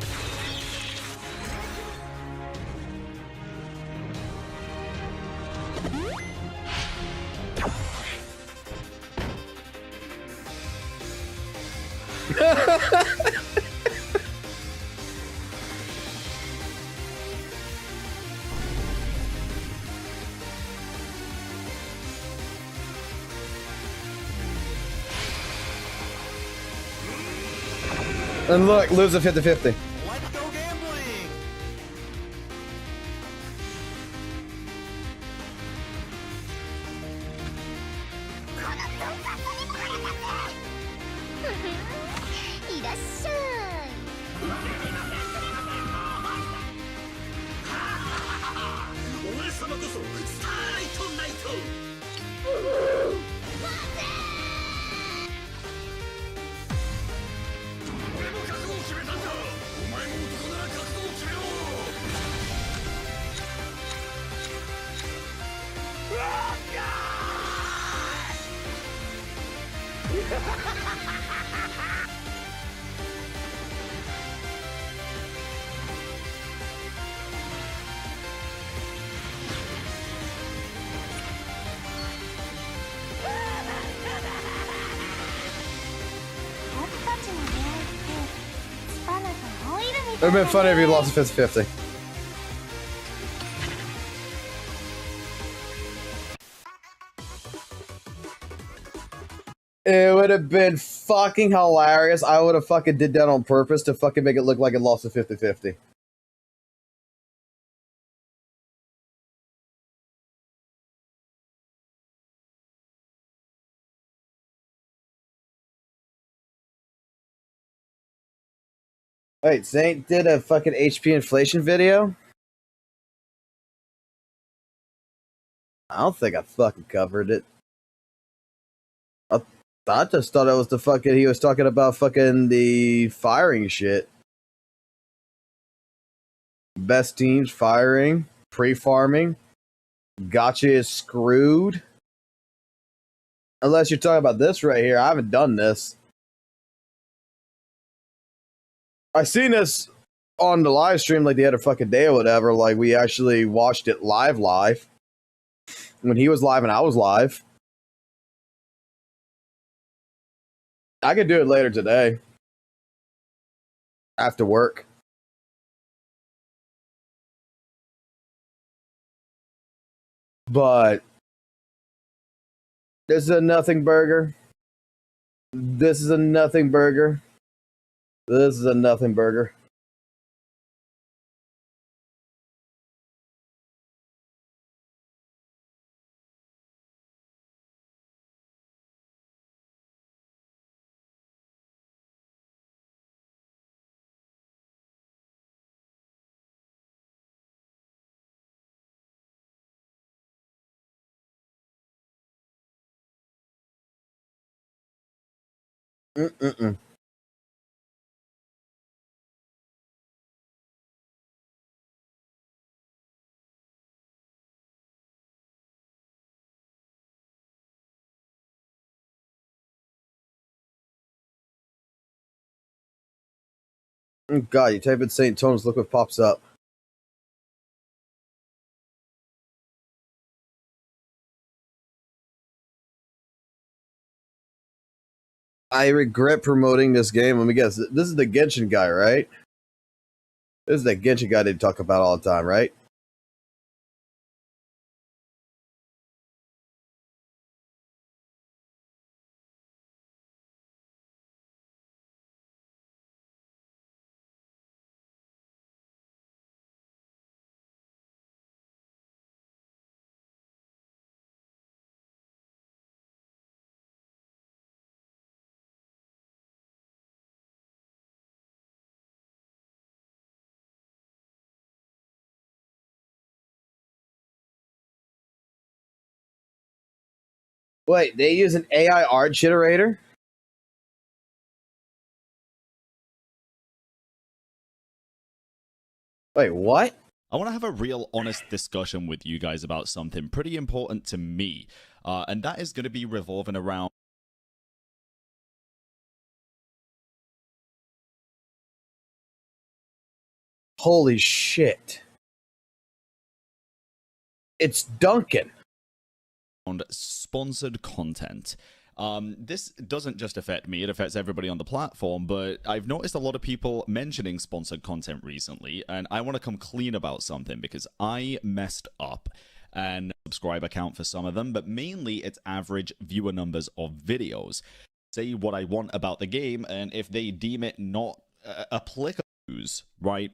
And look, lose a 50-50. Let's go gambling! It would have been funny if you lost a 50-50. It would have been fucking hilarious. I would have fucking did that on purpose to fucking make it look like it lost a 50-50. Wait, Saint did a fucking HP inflation video? I don't think I fucking covered it. I just thought it was the fucking, he was talking about fucking the firing shit. Best teams firing, pre-farming, gotcha is screwed. Unless you're talking about this right here, I haven't done this. I seen this on the live stream like the other fucking day or whatever. Like we actually watched it live when he was live and I was live. I could do it later today after work. But this is a nothing burger. This is a nothing burger. This is a nothing burger. Mm-mm-mm. God, you type in St. Tones, look what pops up. I regret promoting this game. Let me guess. This is the Genshin guy, right? This is the Genshin guy they talk about all the time, right? Wait, they use an AI art generator? Wait, what? I want to have a real honest discussion with you guys about something pretty important to me, and that is going to be revolving around Holy shit. It's Duncan. sponsored content. This doesn't just affect me, it affects everybody on the platform, but I've noticed a lot of people mentioning sponsored content recently, and I want to come clean about something because I messed up and subscriber count for some of them, but mainly it's average viewer numbers of videos. Say what I want about the game, and if they deem it not applicable, right?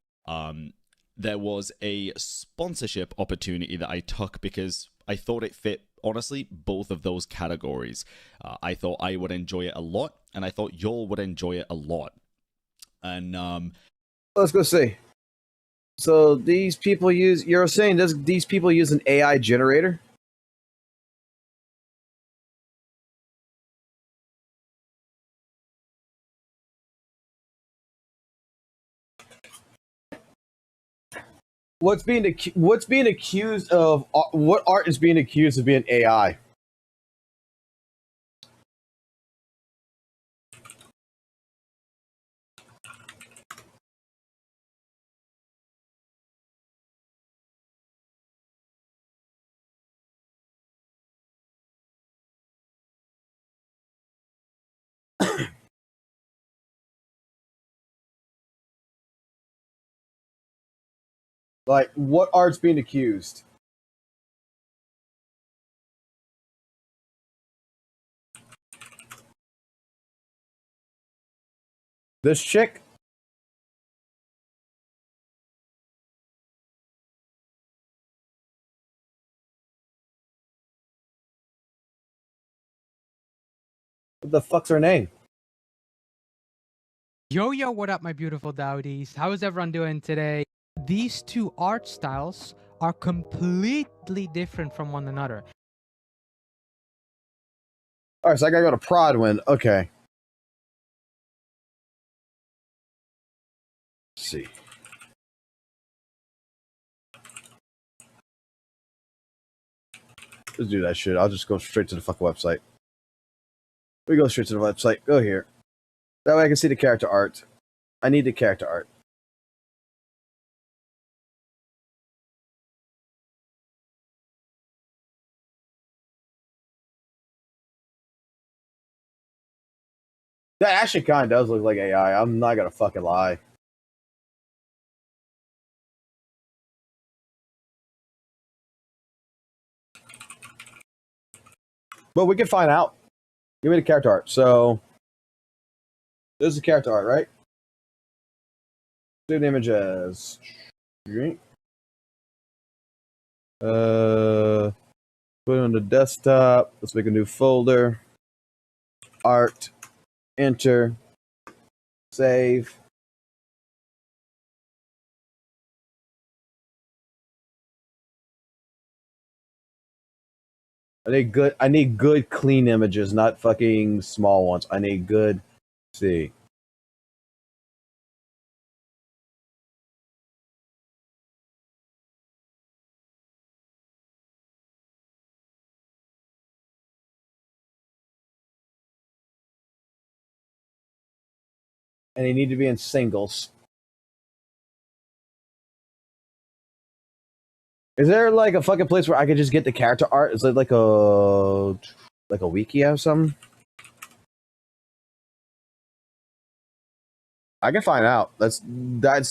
There was a sponsorship opportunity that I took because I thought it fit, honestly, both of those categories. I thought I would enjoy it a lot, and I thought y'all would enjoy it a lot. And let's go see. So these people use. You're saying these people use an AI generator? What's being accused of? What art is being accused of being AI? Like, what art's being accused? This chick? What the fuck's her name? Yo, what up, my beautiful Dowdies? How is everyone doing today? These two art styles are completely different from one another. All right, so I gotta go to Prodwin. Okay. Let's see. Let's do that shit. I'll just go straight to the fucking website. We go straight to the website. Go here. That way I can see the character art. I need the character art. That actually kind of does look like AI. I'm not gonna fucking lie. But we can find out. Give me the character art. So, this is the character art, right? Save the image as. Put it on the desktop. Let's make a new folder. Art. Enter. Save. I need good clean images, not fucking small ones. I need good See. And they need to be in singles. Is there like a fucking place where I could just get the character art? Is it like a wiki or something? I can find out. That's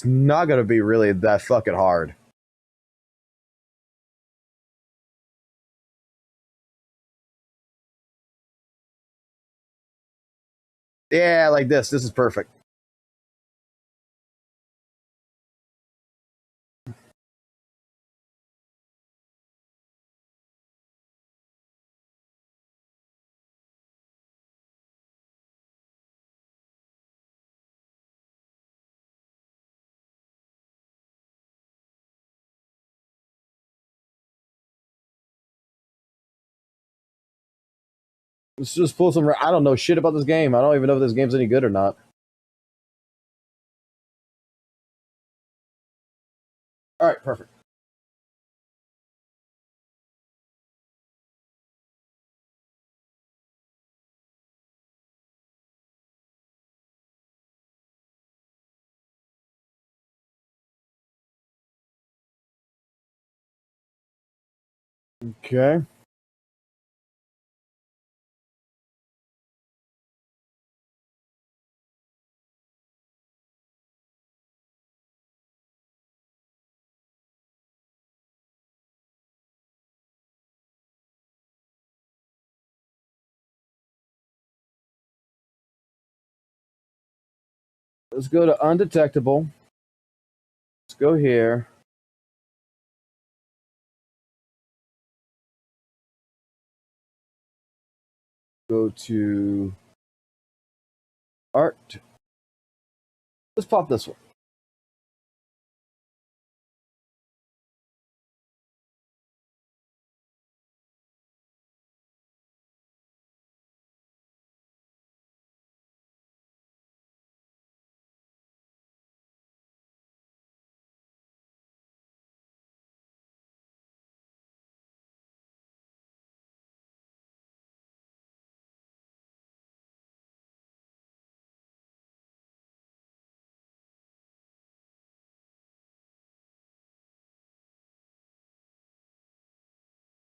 not gonna be really that fucking hard. Yeah, like this. This is perfect. Let's just pull some. I don't know shit about this game. I don't even know if this game's any good or not. All right, perfect. Okay. Let's go to undetectable. Let's go here. Go to art. Let's pop this one.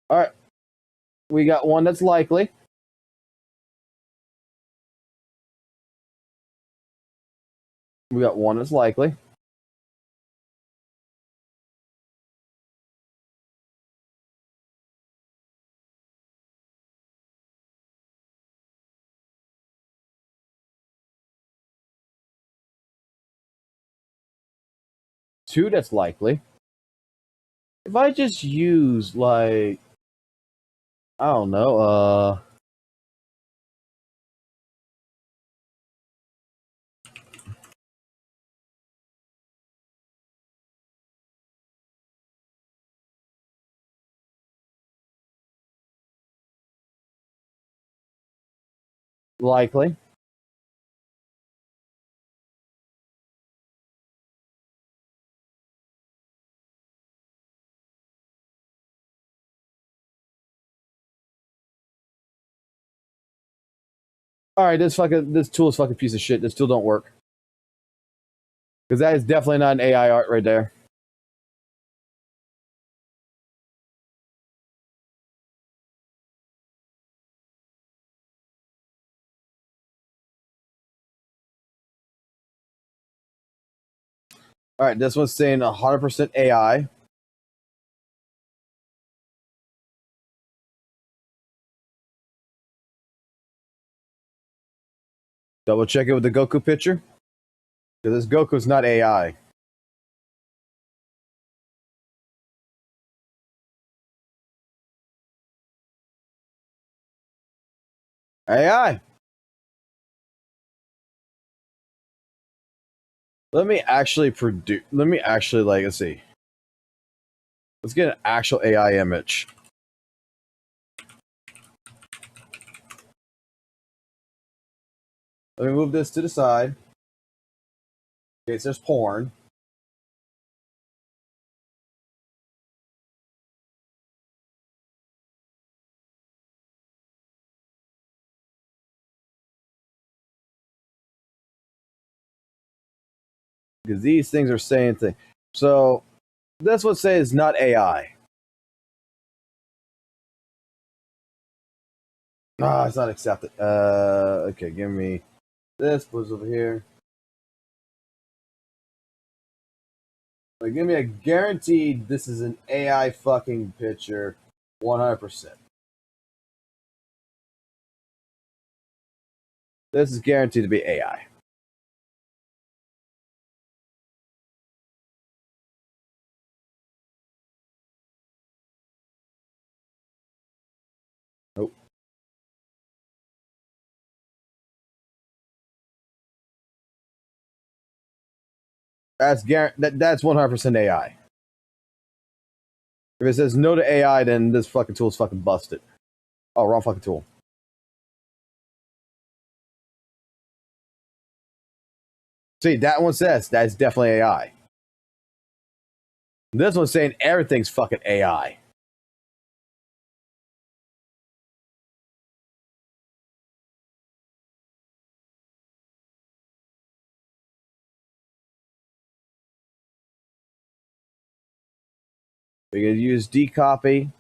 All right. We got one that's likely. We got one that's likely. Two that's likely. If I just use like I don't know, likely. All right, this tool is fucking piece of shit. This tool don't work because that is definitely not an AI art right there. All right, this one's saying 100% AI. Double check it with the Goku picture because this Goku's not AI. AI. Let me actually produce. Let me actually let's see. Let's get an actual AI image. Let me move this to the side. Okay, it says porn. Because these things are saying things. So that's what say is not AI. Ah, it's not accepted. Okay, give me this. Put it over here. Like, give me a guaranteed this is an AI fucking picture, 100%. This is guaranteed to be AI. Nope. That's that's 100% AI. If it says no to AI, then this fucking tool is fucking busted. Oh, wrong fucking tool. See, that one says that's definitely AI. This one's saying everything's fucking AI. We're going to use decopy.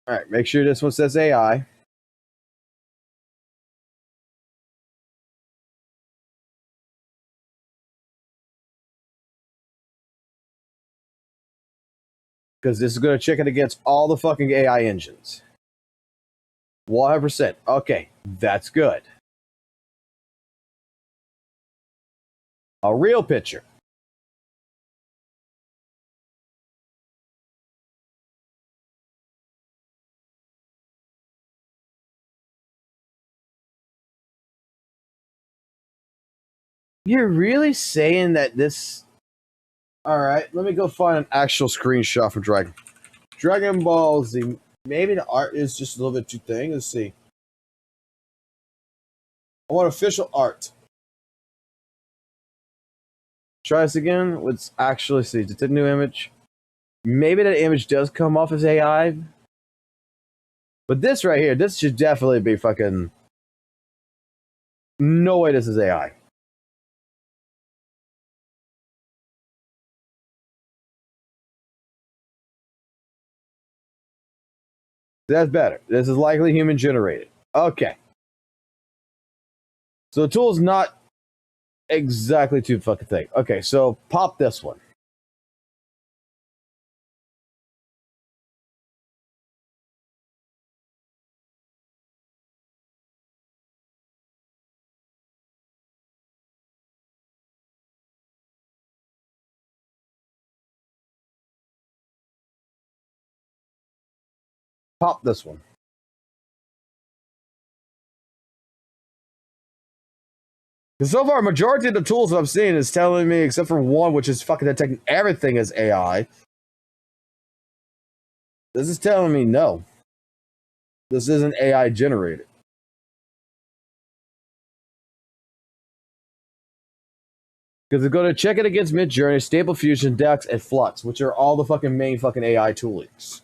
All right, make sure this one says AI. Because this is going to check it against all the fucking AI engines. 100%. Okay, that's good. A real picture. You're really saying that this... Alright, let me go find an actual screenshot for Dragon Ball Z. Maybe the art is just a little bit too thin. Let's see. I want official art. Try this again. Let's actually see. It's a new image. Maybe that image does come off as AI. But this right here, this should definitely be fucking... No way this is AI. That's better. This is likely human generated. Okay. So the tool is not exactly too fucking thick. Okay, so pop this one. Pop this one. Because so far, majority of the tools I've seen is telling me, except for one, which is fucking detecting everything as AI. This is telling me no. This isn't AI generated. Because it's going to check it against Midjourney, Stable Fusion, Dex, and Flux, which are all the fucking main fucking AI toolings.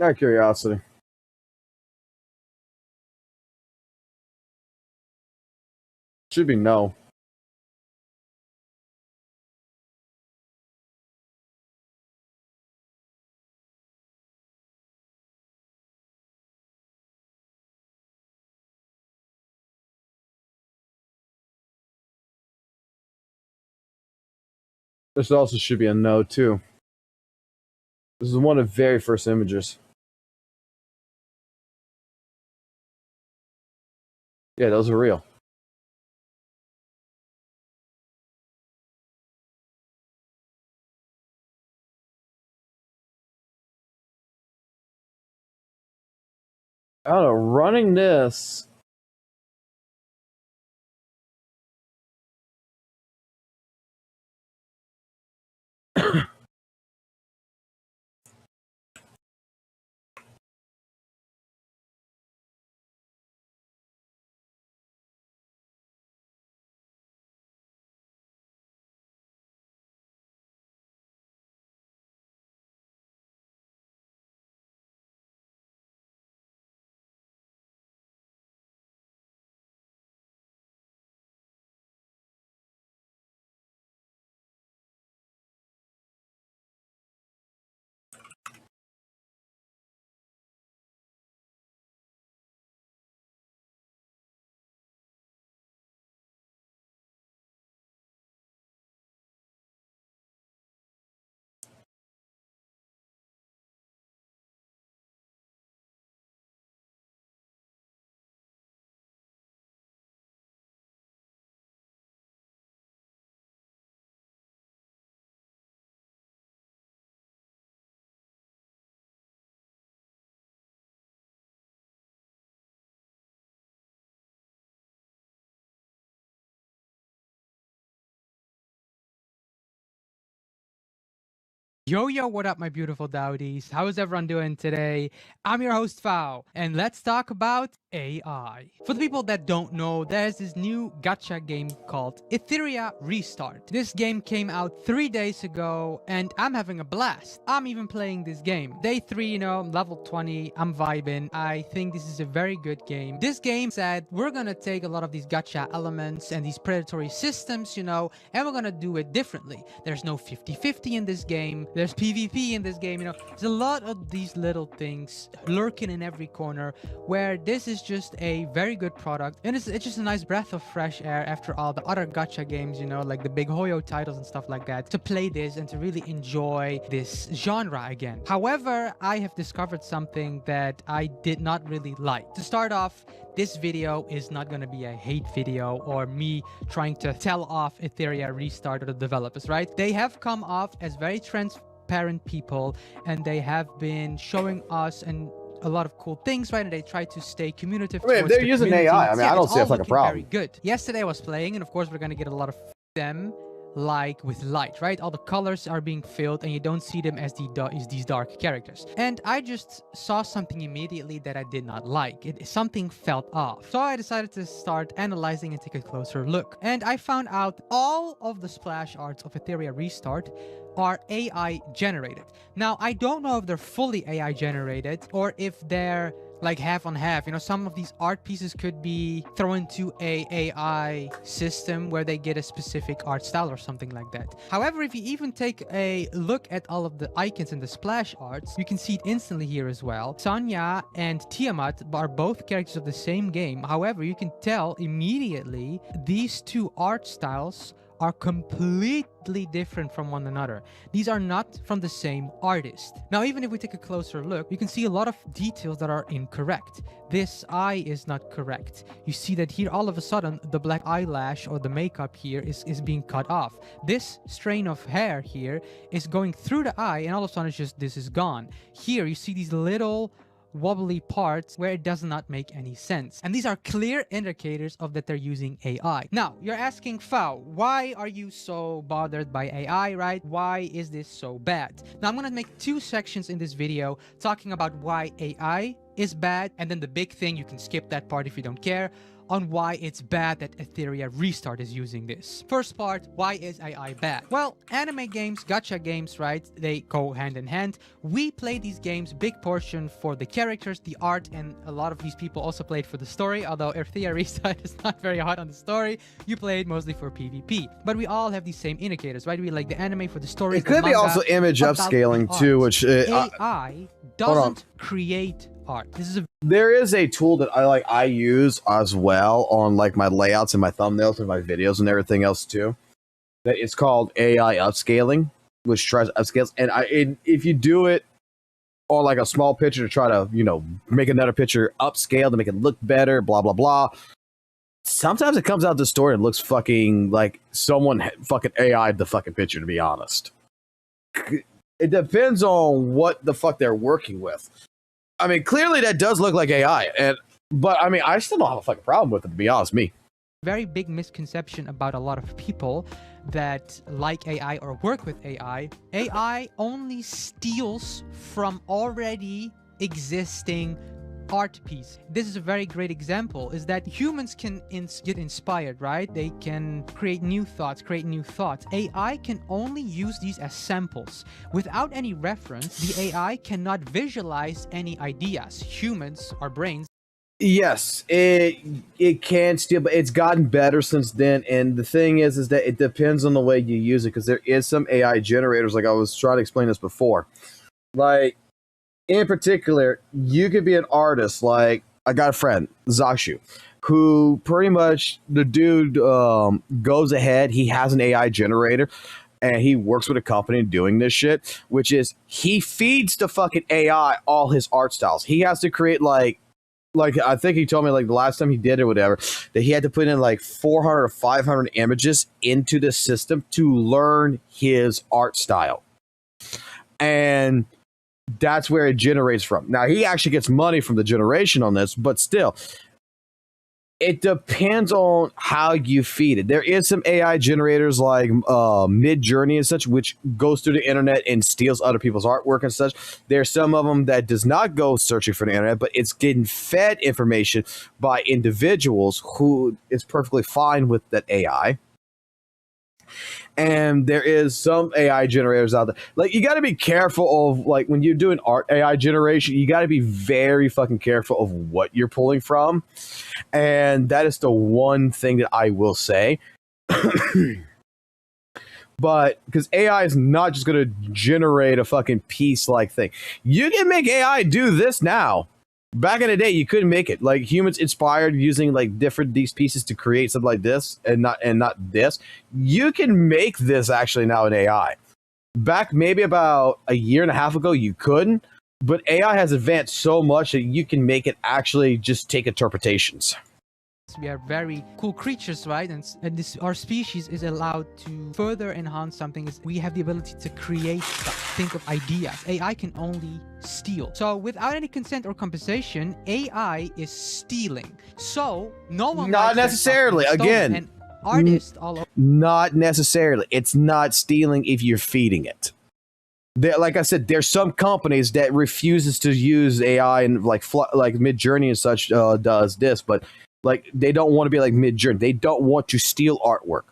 Out of curiosity. Should be no. This also should be a no, too. This is one of the very first images. Yeah, those are real. I don't know, running this. Yo, what up, my beautiful Dowdies? How is everyone doing today? I'm your host, Fao, and let's talk about AI. For the people that don't know, there's this new gacha game called Etheria Restart. This game came out 3 days ago, and I'm having a blast. I'm even playing this game. Day 3, you know, level 20, I'm vibing. I think this is a very good game. This game said we're gonna take a lot of these gacha elements and these predatory systems, you know, and we're gonna do it differently. There's no 50-50 in this game. There's PvP in this game, you know. There's a lot of these little things lurking in every corner where this is just a very good product. And it's just a nice breath of fresh air after all the other gacha games, you know, like the big Hoyo titles and stuff like that, to play this and to really enjoy this genre again. However, I have discovered something that I did not really like. To start off, this video is not going to be a hate video or me trying to tell off Etheria Restart or the developers, right? They have come off as very transparent people, and they have been showing us and a lot of cool things, right? And they try to stay communicative. I mean, if they're using AI, I mean, I don't see that's like a problem. Very good. Yesterday I was playing, and of course we're going to get a lot of them like with light, right? All the colors are being filled and you don't see them as these dark characters. And I just saw something immediately that I did not like. Something felt off. So I decided to start analyzing and take a closer look. And I found out all of the splash arts of Etheria Restart are AI generated. Now, I don't know if they're fully AI generated or if they're like half on half. You know, some of these art pieces could be thrown into a AI system where they get a specific art style or something like that. However, if you even take a look at all of the icons and the splash arts, you can see it instantly here as well. Sonya and Tiamat are both characters of the same game. However, you can tell immediately these two art styles are completely different from one another. These are not from the same artist. Now, even if we take a closer look, you can see a lot of details that are incorrect. This eye is not correct. You see that here, all of a sudden, the black eyelash or the makeup here is being cut off. This strain of hair here is going through the eye, and all of a sudden, it's just, this is gone. Here, you see these little wobbly parts where it does not make any sense. And these are clear indicators of that they're using AI. Now, you're asking, Fao, why are you so bothered by AI, right? Why is this so bad? Now, I'm gonna make 2 sections in this video talking about why AI is bad, and then the big thing, you can skip that part if you don't care, on why it's bad that Etheria Restart is using this. First part, why is AI bad? Well, anime games, gacha games, right? They go hand in hand. We play these games, big portion for the characters, the art, and a lot of these people also played for the story, although Etheria Restart is not very hot on the story. You play it mostly for PvP. But we all have these same indicators, right? We like the anime for the story. It could be also image upscaling too, which AI doesn't create art. There is a tool that I use as well on like my layouts and my thumbnails and my videos and everything else too. That it's called AI upscaling, which tries to upscale. And if you do it on like a small picture to try to make another picture upscale to make it look better, blah blah blah. Sometimes it comes out the story and looks fucking like someone fucking AI'd the fucking picture. To be honest, it depends on what the fuck they're working with. I mean, clearly that does look like AI, but I mean, I still don't have a fucking problem with it, to be honest with me. Very big misconception about a lot of people that like AI or work with AI. AI only steals from already existing art piece. This is a very great example, is that humans can get inspired, right? They can create new thoughts, AI can only use these as samples. Without any reference, the AI cannot visualize any ideas. Humans, our brains. Yes, it can steal, but it's gotten better since then. And the thing is that it depends on the way you use it, because there is some AI generators, like I was trying to explain this before. Like, in particular, you could be an artist. Like, I got a friend, Zashu, who pretty much, the dude goes ahead, he has an AI generator, and he works with a company doing this shit, which is, he feeds the fucking AI all his art styles. He has to create, like I think he told me, like, the last time he did it or whatever, that he had to put in, like, 400 or 500 images into the system to learn his art style. And that's where it generates from. Now, he actually gets money from the generation on this, but still, it depends on how you feed it. There is some AI generators like Mid-Journey and such, which goes through the internet and steals other people's artwork and such. There's some of them that does not go searching for the internet, but it's getting fed information by individuals who is perfectly fine with that AI. And there is some AI generators out there. Like, you got to be careful of, like, when you're doing art AI generation, you got to be very fucking careful of what you're pulling from. And that is the one thing that I will say. But because AI is not just going to generate a fucking piece-like thing. You can make AI do this now. Back in the day, you couldn't make it. Like, humans inspired using like different these pieces to create something like this, and not this. You can make this actually now in AI. Back maybe about a year and a half ago, you couldn't. But AI has advanced so much that you can make it actually just take interpretations. We are very cool creatures, right? And our species is allowed to further enhance something. We have the ability to create stuff, think of ideas. AI can only steal. So without any consent or compensation, AI is stealing. So no one not necessarily. Again, and artists all over. Not necessarily. It's not stealing if you're feeding it. Like I said, there's some companies that refuses to use AI, and like Mid-Journey and such does this, but like, they don't want to be like Mid-Journey. They don't want to steal artwork.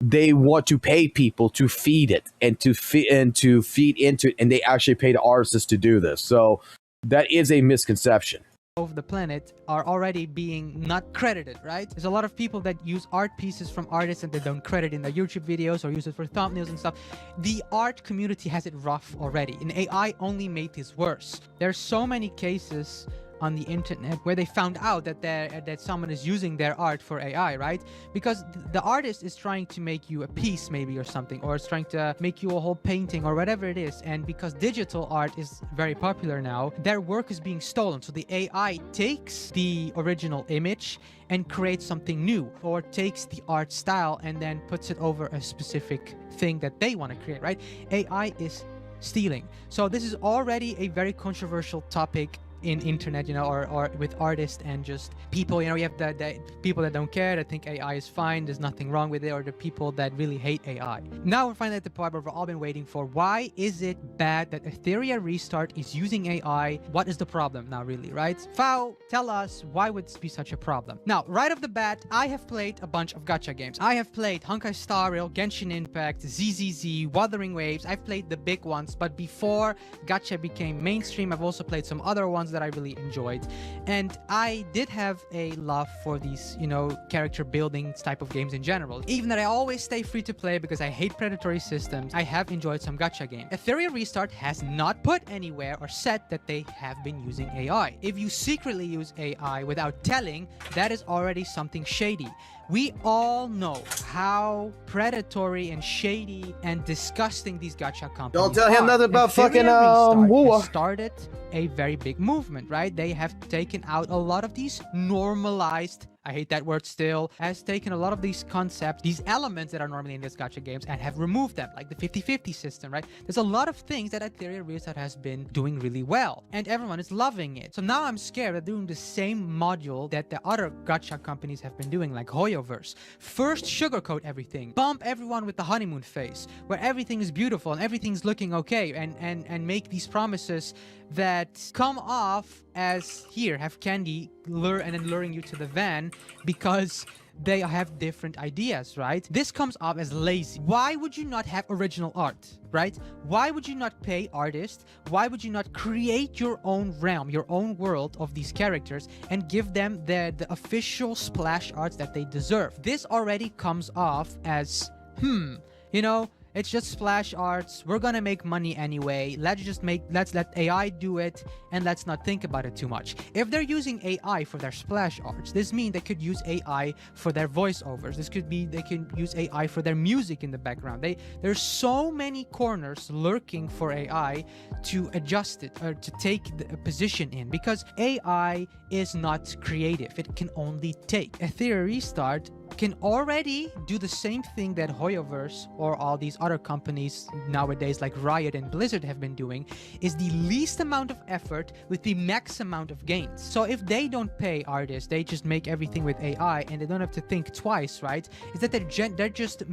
They want to pay people to feed it and to feed into it, and they actually pay the artists to do this. So that is a misconception. Of the planet are already being not credited, right? There's a lot of people that use art pieces from artists and they don't credit in their YouTube videos or use it for thumbnails and stuff. The art community has it rough already, and AI only made this worse. There's so many cases on the internet where they found out that someone is using their art for AI, right? Because the artist is trying to make you a piece maybe or something, or it's trying to make you a whole painting or whatever it is, and because digital art is very popular now, their work is being stolen. So the AI takes the original image and creates something new, or takes the art style and then puts it over a specific thing that they want to create, right? AI is stealing. So this is already a very controversial topic in internet, you know, or with artists and just people, you know, you have the people that don't care, that think AI is fine, there's nothing wrong with it, or the people that really hate AI. Now we're finally at the part where we've all been waiting for. Why is it bad that Etheria Restart is using AI? What is the problem now, really, right? Fao, tell us, why would this be such a problem? Now, right off the bat, I have played a bunch of gacha games. I have played Honkai Star Rail, Genshin Impact, ZZZ, Wuthering Waves. I've played the big ones, but before gacha became mainstream, I've also played some other ones that I really enjoyed. And I did have a love for these, you know, character building type of games in general. Even that I always stay free to play because I hate predatory systems, I have enjoyed some gacha games. Etheria Restart has not put anywhere or said that they have been using AI. If you secretly use AI without telling, that is already something shady. We all know how predatory and shady and disgusting these gacha companies Don't tell him are. nothing about Etheria fucking Restart WUWA. has started a very big movement, right? They have taken out a lot of these normalized, I hate that word still, has taken a lot of these concepts, these elements that are normally in these gacha games, and have removed them, like the 50-50 system, right? There's a lot of things that Etheria Restart has been doing really well, and everyone is loving it. So now I'm scared of doing the same module that the other gacha companies have been doing, like Hoyoverse. First, sugarcoat everything, bump everyone with the honeymoon face, where everything is beautiful and everything's looking okay, and make these promises that come off as, here, have candy, lure, and then luring you to the van because they have different ideas, right? This comes off as lazy. Why would you not have original art, right? Why would you not pay artists? Why would you not create your own realm, your own world of these characters and give them the official splash arts that they deserve? This already comes off as, you know, it's just splash arts. We're gonna make money anyway. Let's let AI do it, and let's not think about it too much. If they're using AI for their splash arts, this means they could use AI for their voiceovers. This could be they can use AI for their music in the background. There's so many corners lurking for AI to adjust it or to take a position in, because AI is not creative. It can only take. Etheria Restart can already do the same thing that Hoyoverse or all these other companies nowadays like Riot and Blizzard have been doing, is the least amount of effort with the max amount of gains. So if they don't pay artists, they just make everything with AI and they don't have to think twice, right? Is that they're just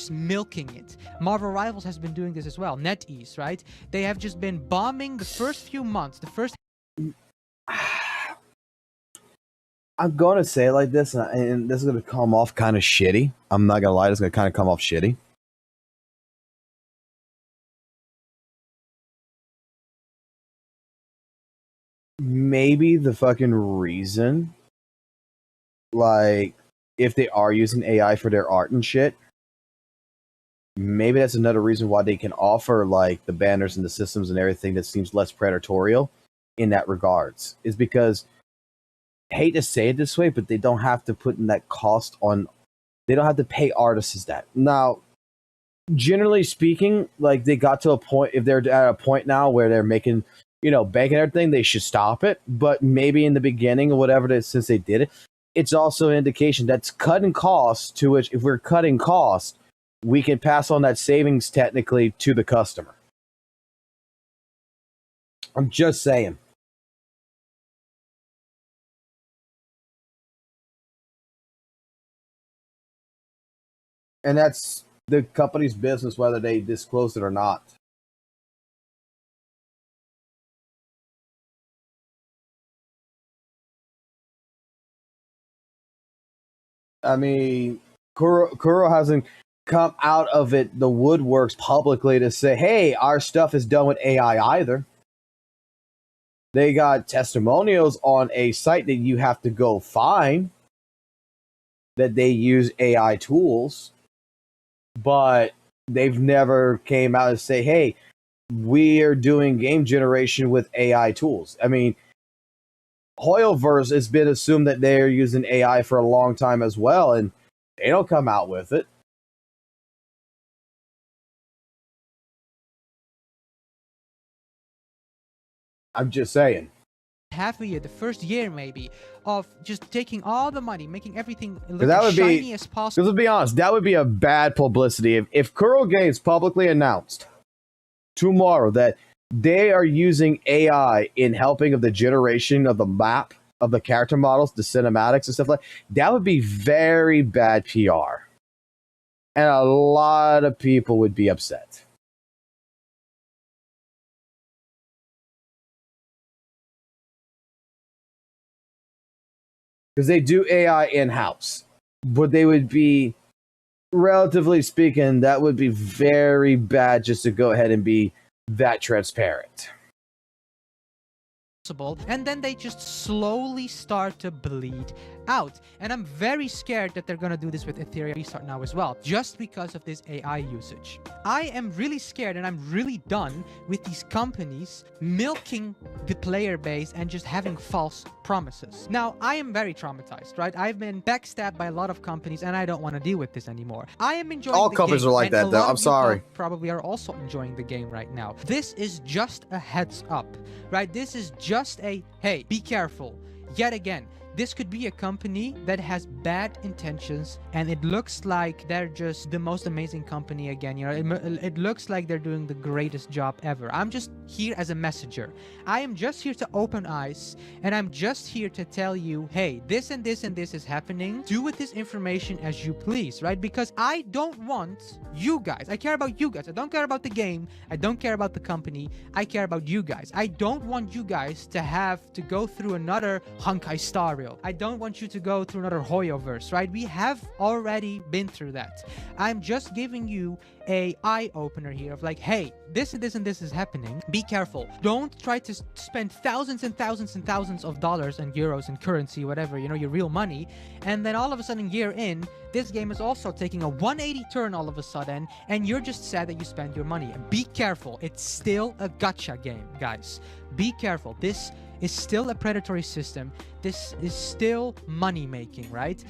milking it. Marvel Rivals has been doing this as well. NetEase, right? They have just been bombing the first few months, the first I'm going to say it like this, and this is going to come off kind of shitty. I'm not going to lie, it's going to kind of come off shitty. Maybe the fucking reason, like, if they are using AI for their art and shit, maybe that's another reason why they can offer, like, the banners and the systems and everything that seems less predatorial in that regards. Is because, hate to say it this way, but they don't have to put in that cost on, they don't have to pay artists that. Now, generally speaking, like, they got to a point, if they're at a point now where they're making, you know, banking everything, they should stop it. But maybe in the beginning or whatever, since they did it, it's also an indication that's cutting costs, to which if we're cutting costs, we can pass on that savings technically to the customer. I'm just saying. And that's the company's business, whether they disclose it or not. I mean, Kuro hasn't come out of it, the woodworks, publicly to say, hey, our stuff is done with AI either. They got testimonials on a site that you have to go find that they use AI tools, but they've never came out and say, hey, we're doing game generation with AI tools. I mean, Hoyoverse has been assumed that they're using AI for a long time as well, and they don't come out with it. I'm just saying. half a year, the first year maybe, of just taking all the money, making everything look That as would shiny as possible. Because to be honest, that would be a bad publicity if Kuro Games publicly announced tomorrow that they are using AI in helping of the generation of the map of the character models, the cinematics and stuff like that, would be very bad PR. And a lot of people would be upset. Because they do AI in-house. But they would be, relatively speaking, that would be very bad just to go ahead and be that transparent. And then they just slowly start to bleed out. And I'm very scared that they're gonna do this with Ethereum Restart now as well, just because of this AI usage. I am really scared and I'm really done with these companies milking the player base and just having false promises. Now, I am very traumatized, right? I've been backstabbed by a lot of companies and I don't want to deal with this anymore. I am enjoying all the companies game, are like and that, a though. lot I'm of you sorry. probably are also enjoying the game right now. This is just a heads up, right? This is just a, hey, be careful. Yet again, this could be a company that has bad intentions and it looks like they're just the most amazing company again. You know, it looks like they're doing the greatest job ever. I'm just here as a messenger. I am just here to open eyes and I'm just here to tell you, hey, this and this and this is happening. Do with this information as you please, right? Because I don't want you guys. I care about you guys. I don't care about the game. I don't care about the company. I care about you guys. I don't want you guys to have to go through another Honkai Star Rail. I don't want you to go through another Hoyoverse, right? We have already been through that. I'm just giving you a eye-opener here of like, hey, this and this and this is happening. Be careful. Don't try to spend thousands and thousands and thousands of dollars and euros and currency, whatever, you know, your real money. And then all of a sudden, year in, this game is also taking a 180 turn all of a sudden, and you're just sad that you spend your money. And be careful. It's still a gacha game, guys. Be careful. This is still a predatory system. This is still money making, right?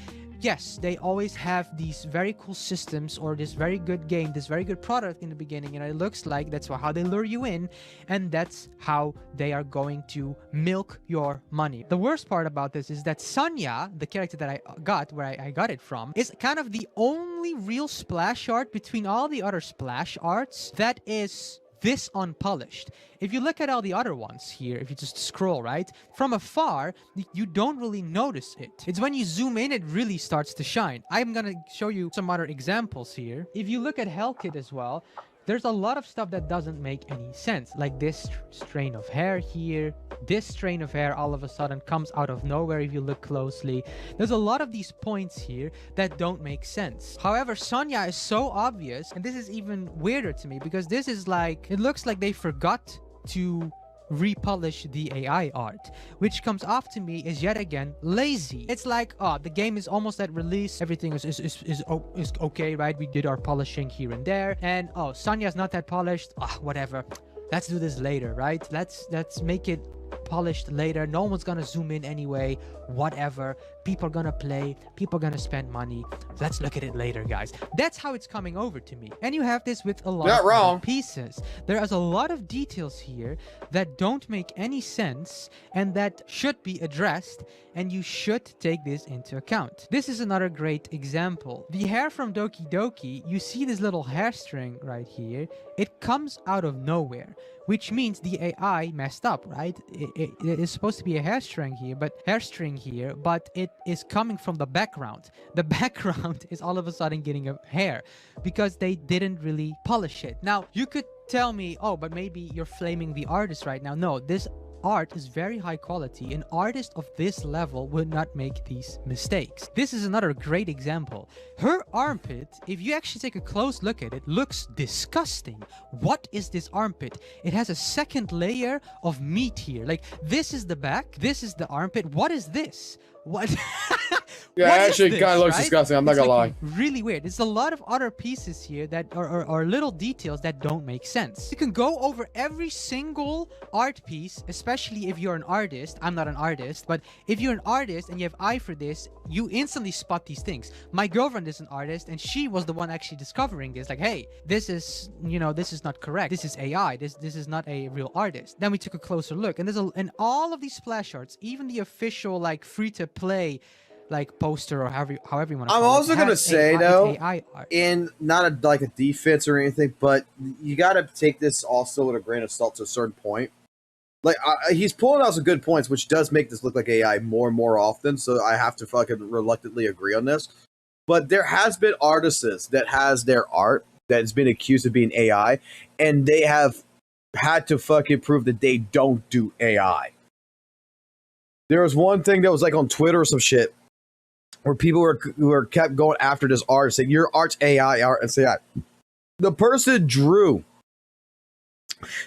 Yes, they always have these very cool systems or this very good game, this very good product in the beginning, and it looks like that's how they lure you in, and that's how they are going to milk your money. The worst part about this is that Sonya, the character that I got, where I got it from, is kind of the only real splash art between all the other splash arts that is this unpolished. If you look at all the other ones here, if you just scroll, right, from afar, you don't really notice it. It's when you zoom in, it really starts to shine. I'm gonna show you some other examples here. If you look at Hellkit as well, there's a lot of stuff that doesn't make any sense, like this strain of hair here. This strain of hair all of a sudden comes out of nowhere if you look closely. There's a lot of these points here that don't make sense. However, Sonya is so obvious, and this is even weirder to me because this is like, it looks like they forgot to repolish the AI art, which comes off to me is yet again lazy. It's like, oh, the game is almost at release, everything is okay, right? We did our polishing here and there, and oh, Sonya's not that polished, whatever, let's do this later, right? Let's make it polished later. No one's gonna zoom in anyway, whatever. People are gonna play, people are gonna spend money. Let's look at it later, guys. That's how it's coming over to me. And you have this with a lot of other pieces. There is a lot of details here that don't make any sense and that should be addressed, and you should take this into account. This is another great example. The hair from Doki Doki, you see this little hair string right here. It comes out of nowhere, which means the AI messed up, right? It is supposed to be a hair string here, but it is coming from the background. The background is all of a sudden getting a hair because they didn't really polish it. Now, you could tell me, oh, but maybe you're flaming the artist right now. No, this art is very high quality. An artist of this level would not make these mistakes. This is another great example. Her armpit, if you actually take a close look at it, looks disgusting. What is this armpit? It has a second layer of meat here. Like, this is the back, this is the armpit. What is this? What? Yeah, what actually kind of looks disgusting. I'm not gonna lie. Really weird. There's a lot of other pieces here that are little details that don't make sense. You can go over every single art piece, especially if you're an artist. I'm not an artist, but if you're an artist and you have eye for this, you instantly spot these things. My girlfriend is an artist, and she was the one actually discovering this. Like, hey, this is, this is not correct. This is AI. This is not a real artist. Then we took a closer look, and and all of these splash arts, even the official like free to play like poster or however you want to I'm call it. also gonna say though, AI art. in not like a defense or anything, but you got to take this also with a grain of salt to a certain point. Like he's pulling out some good points, which does make this look like AI more and more often. So I have to fucking reluctantly agree on this. But there has been artists that has their art that has been accused of being AI, and they have had to fucking prove that they don't do AI. There was one thing that was like on Twitter or some shit where people were kept going after this art, saying your art's AI, art and AI. The person drew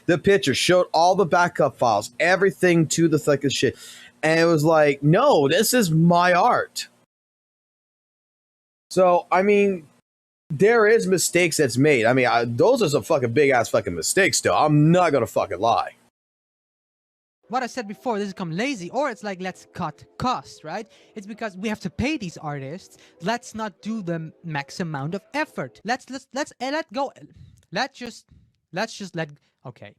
the picture, showed all the backup files, everything to the fucking shit, and it was like, no, this is my art. So I mean, there is mistakes that's made. I mean, those are some fucking big ass fucking mistakes. Still, I'm not gonna fucking lie. What I said before, this has become lazy, or it's like, let's cut costs, right? It's because we have to pay these artists. Let's not do the max amount of effort. Let's let go. Let's just let. Okay.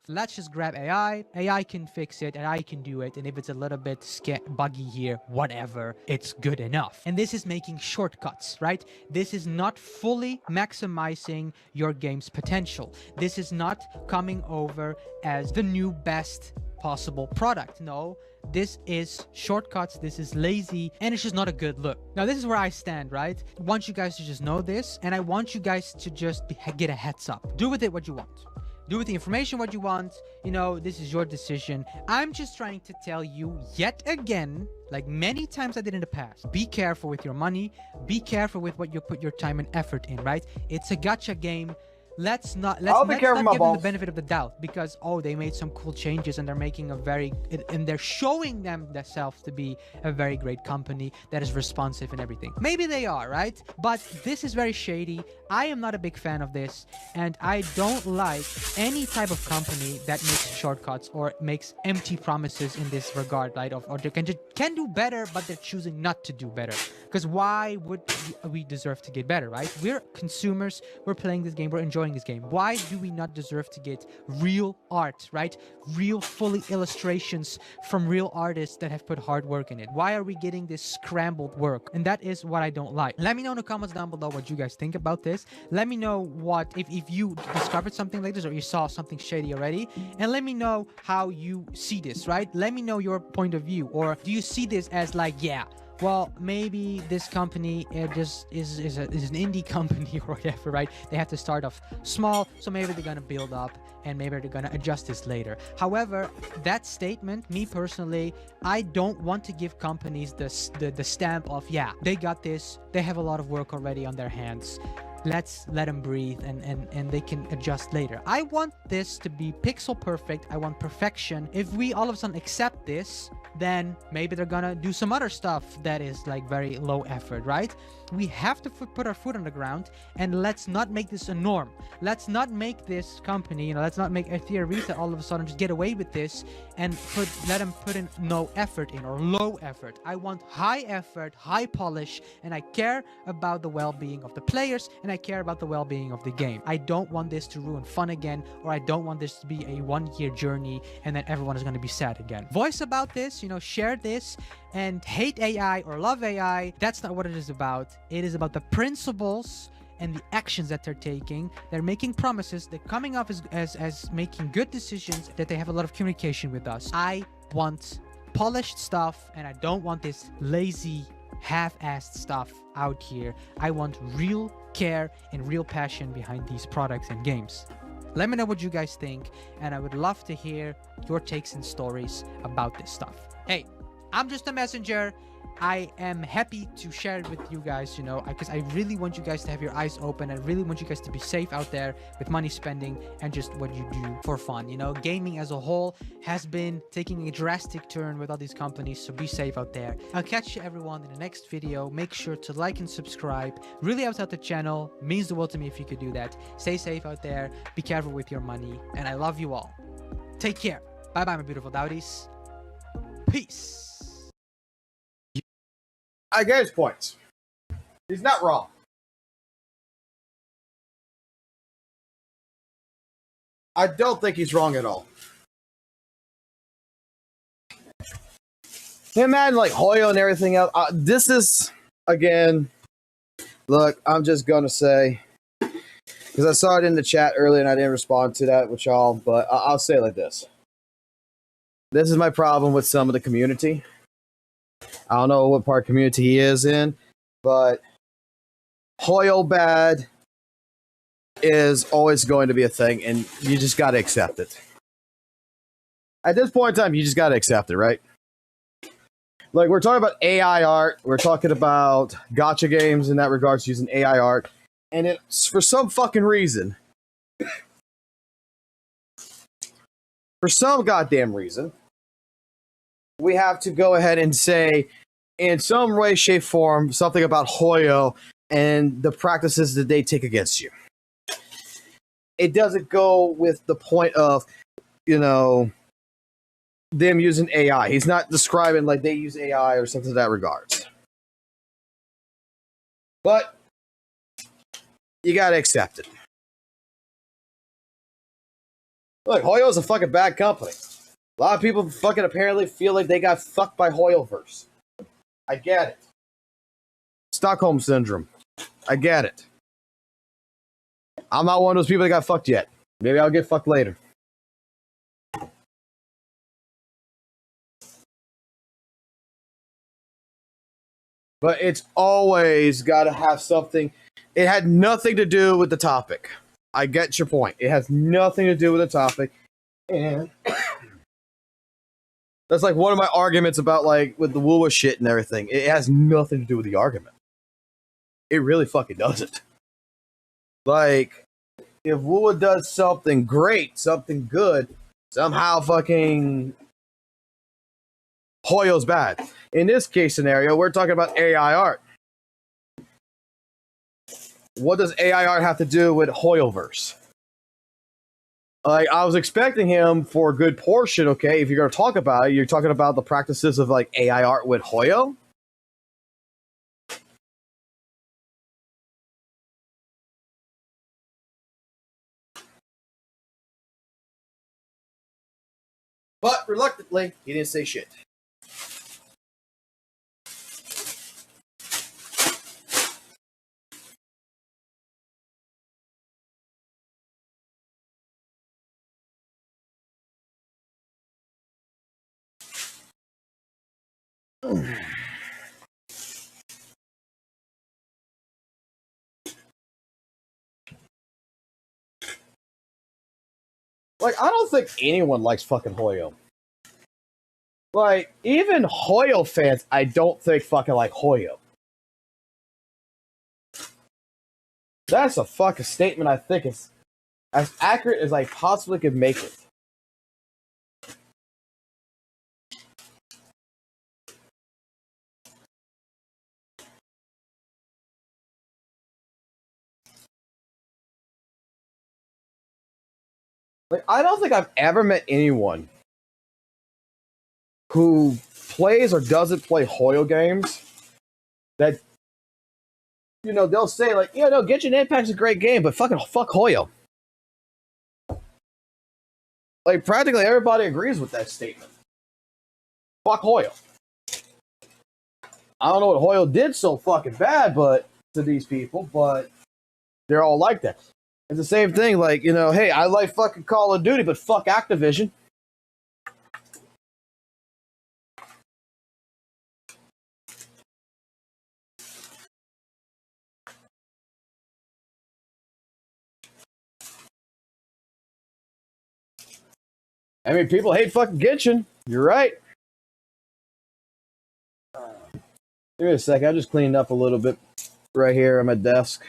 Let's just grab AI. AI can fix it, AI can do it, and if it's a little bit buggy here, whatever, it's good enough. And this is making shortcuts, right? This is not fully maximizing your game's potential. This is not coming over as the new best possible product. No, this is shortcuts, this is lazy, and it's just not a good look. Now, this is where I stand, right? I want you guys to just know this, and I want you guys to just get a heads up. Do with it what you want. Do with the information what you want. You know, this is your decision. I'm just trying to tell you yet again, like many times I did in the past, be careful with your money. Be careful with what you put your time and effort in, right? It's a gacha game. Let's not give them the benefit of the doubt because, oh, they made some cool changes and they're making and they're showing themselves to be a very great company that is responsive and everything. Maybe they are, right? But this is very shady. I am not a big fan of this, and I don't like any type of company that makes shortcuts or makes empty promises in this regard, right? Or they can do better, but they're choosing not to do better. Because why would we deserve to get better, right? We're consumers. We're playing this game. We're enjoying this game. Why do we not deserve to get real art, right? Real fully illustrations from real artists that have put hard work in it? Why are we getting this scrambled work? And that is what I don't like. Let me know in the comments down below what you guys think about this. Let me know what if you discovered something like this or you saw something shady already, and let me know how you see this, right? Let me know your point of view. Or do you see this as like, yeah, well, maybe this company just is an indie company or whatever, right? They have to start off small, so maybe they're gonna build up and maybe they're gonna adjust this later. However, that statement, me personally, I don't want to give companies the stamp of, yeah, they got this, they have a lot of work already on their hands. Let's let them breathe and they can adjust later. I want this to be pixel perfect. I want perfection. If we all of a sudden accept this, then maybe they're gonna do some other stuff that is like very low effort, right? We have to put our foot on the ground, and let's not make this a norm. Let's not make this company, let's not make Ethereum Reset all of a sudden just get away with this and let them put in no effort in or low effort. I want high effort, high polish, and I care about the well-being of the players, and I care about the well-being of the game. I don't want this to ruin fun again, or I don't want this to be a one-year journey and then everyone is going to be sad again. Voice about this, share this, and hate AI or love AI. That's not what it is about. It is about the principles and the actions that they're taking. They're making promises. They're coming off as making good decisions, that they have a lot of communication with us. I want polished stuff, and I don't want this lazy, half-assed stuff out here. I want real care and real passion behind these products and games. Let me know what you guys think, and I would love to hear your takes and stories about this stuff. Hey, I'm just a messenger. I am happy to share it with you guys, because I really want you guys to have your eyes open. I really want you guys to be safe out there with money spending and just what you do for fun. Gaming as a whole has been taking a drastic turn with all these companies, so be safe out there. I'll catch you everyone in the next video. Make sure to like and subscribe. Really helps out the channel. Means the world to me if you could do that. Stay safe out there. Be careful with your money. And I love you all. Take care. Bye-bye, my beautiful Dowdies. Peace. I get his points. He's not wrong. I don't think he's wrong at all. him adding like Hoyo and everything else. This is again. Look, I'm just gonna say because I saw it in the chat earlier and I didn't respond to that with y'all, but I'll say it like this. This is my problem with some of the community. I don't know what part community he is in, but Hoyo bad is always going to be a thing, and you just got to accept it. At this point in time, you just got to accept it, right? Like, we're talking about AI art. We're talking about gacha games in that regards using AI art. And it's for some fucking reason, for some goddamn reason, we have to go ahead and say, in some way, shape, form, something about Hoyo and the practices that they take against you. It doesn't go with the point of, you know, them using AI. He's not describing like they use AI or something to that regards. But you gotta accept it. Look, Hoyo's a fucking bad company. A lot of people fucking apparently feel like they got fucked by Hoyoverse. I get it. Stockholm Syndrome. I get it. I'm not one of those people that got fucked yet. Maybe I'll get fucked later. But it's always got to have something. It had nothing to do with the topic. I get your point. It has nothing to do with the topic. And that's like one of my arguments about like with the WUWA shit and everything. It has nothing to do with the argument. It really fucking doesn't. Like, if WUWA does something great, something good, somehow fucking Hoyo's bad. In this case scenario, we're talking about AI art. What does AI art have to do with Hoyoverse? Like, I was expecting him for a good portion, okay? If you're going to talk about it, you're talking about the practices of, like, AI art with Hoyo? But, reluctantly, he didn't say shit. Like, I don't think anyone likes fucking Hoyo. Like, even Hoyo fans, I don't think fucking like Hoyo. That's a fucking statement I think is as accurate as I possibly could make it. Like, I don't think I've ever met anyone who plays or doesn't play Hoyo games that, you know, they'll say, like, yeah, no, Genshin Impact's a great game, but fucking fuck Hoyo. Like, practically everybody agrees with that statement. Fuck Hoyo. I don't know what Hoyo did so fucking bad, but to these people, but they're all like that. It's the same thing, like, you know, hey, I like fucking Call of Duty, but fuck Activision. I mean, people hate fucking Genshin. You're right. Give me a sec. I just cleaned up a little bit right here on my desk.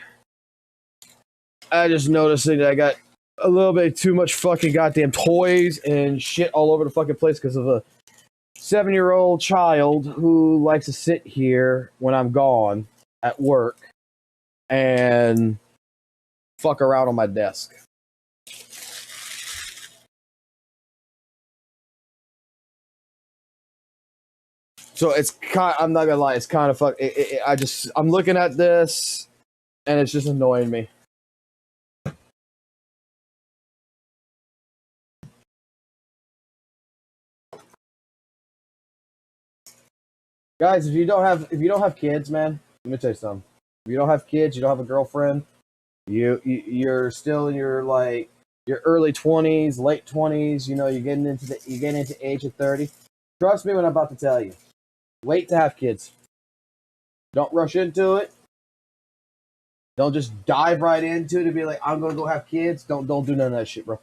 I just noticed that I got a little bit too much fucking goddamn toys and shit all over the fucking place because of a 7-year-old child who likes to sit here when I'm gone at work and fuck around on my desk. So it's kind. I'm not gonna lie. It's kind of fuck. I'm looking at this, and it's just annoying me. Guys, if you don't have kids, man, let me tell you something. If you don't have kids, you don't have a girlfriend, you're still in your like your early 20s, late 20s, you're getting into age of 30. Trust me when I'm about to tell you. Wait to have kids. Don't rush into it. Don't just dive right into it and be like, I'm gonna go have kids. Don't do none of that shit, bro.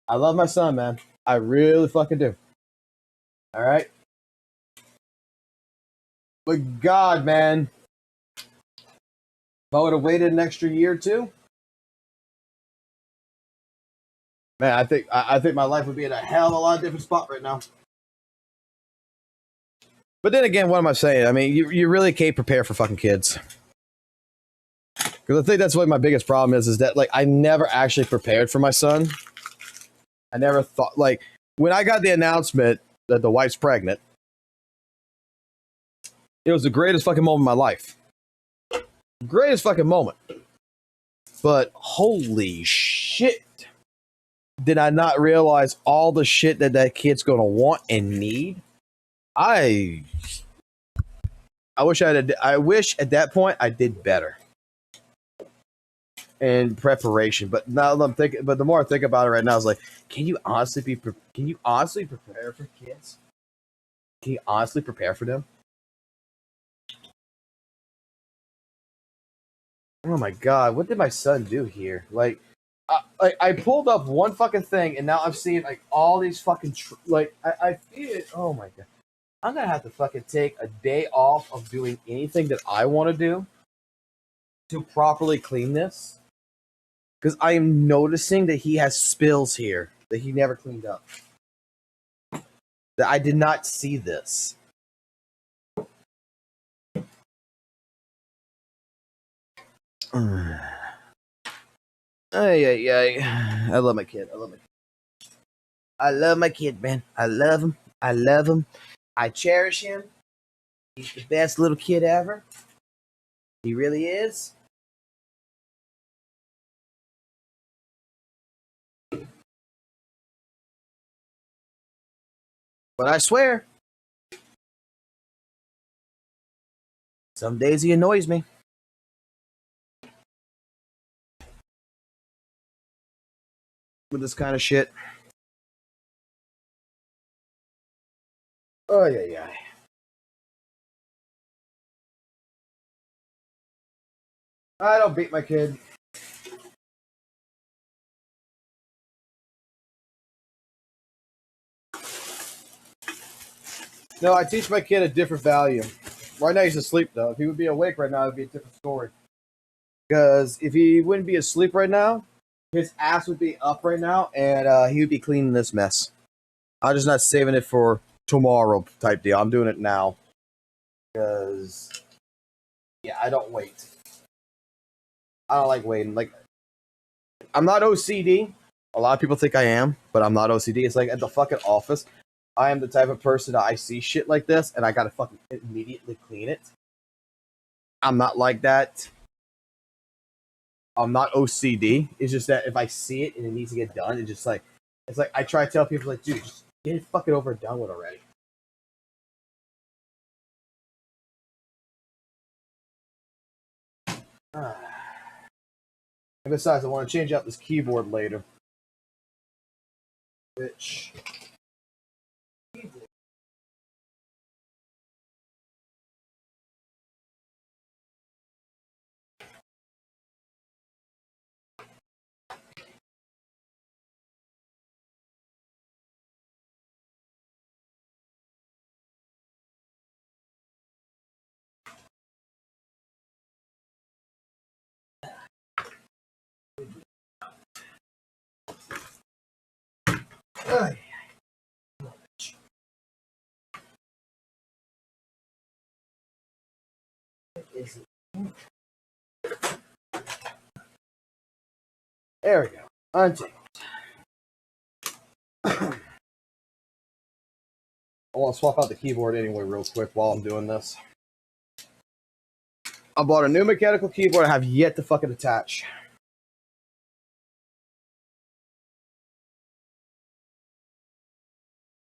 I love my son, man. I really fucking do. All right. But God, man, if I would have waited an extra year or two, man, I think my life would be in a hell of a lot different spot right now. But then again, what am I saying? I mean, you really can't prepare for fucking kids. Because I think that's what my biggest problem is that like I never actually prepared for my son. I never thought like when I got the announcement that the wife's pregnant, it was the greatest fucking moment of my life. Greatest fucking moment. But holy shit. Did I not realize all the shit that kid's gonna want and need? I wish I wish at that point I did better in preparation. But now I'm thinking. But the more I think about it right now, I was like, can you honestly prepare for kids? Can you honestly prepare for them? Oh my god, what did my son do here? Like, I pulled up one fucking thing, and now I'm seeing like all these fucking I feel it. Oh my god, I'm gonna have to fucking take a day off of doing anything that I want to do to properly clean this, because I am noticing that he has spills here that he never cleaned up. That I did not see this. Ay, ay, ay. I love my kid. I love my kid, man. I love him. I love him. I cherish him. He's the best little kid ever. He really is. But I swear, some days he annoys me. With this kind of shit. Oh, yeah. I don't beat my kid. No, I teach my kid a different value. Right now he's asleep, though. If he would be awake right now, it'd be a different story. Because if he wouldn't be asleep right now, his ass would be up right now, and he would be cleaning this mess. I'm just not saving it for tomorrow type deal. I'm doing it now. Because, yeah, I don't wait. I don't like waiting. Like, I'm not OCD. A lot of people think I am, but I'm not OCD. It's like at the fucking office, I am the type of person that I see shit like this, and I gotta fucking immediately clean it. I'm not like that. I'm not OCD. It's just that if I see it and it needs to get done, it's like I try to tell people like, dude, just get it fucking over and done with already. And besides, I want to change out this keyboard later. Which there we go. Untangled. I want to swap out the keyboard anyway real quick while I'm doing this. I bought a new mechanical keyboard I have yet to fucking attach.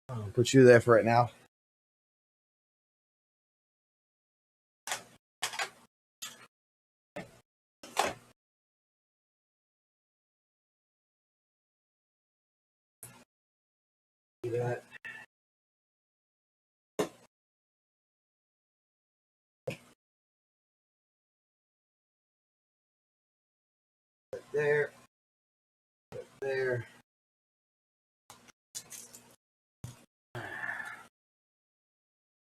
I'll put you there for right now. Do that. There. There.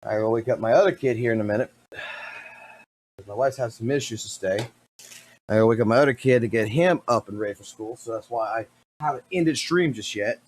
I will wake up my other kid here in a minute. My wife's having some issues to stay. I will wake up my other kid to get him up and ready for school, so that's why I haven't ended stream just yet.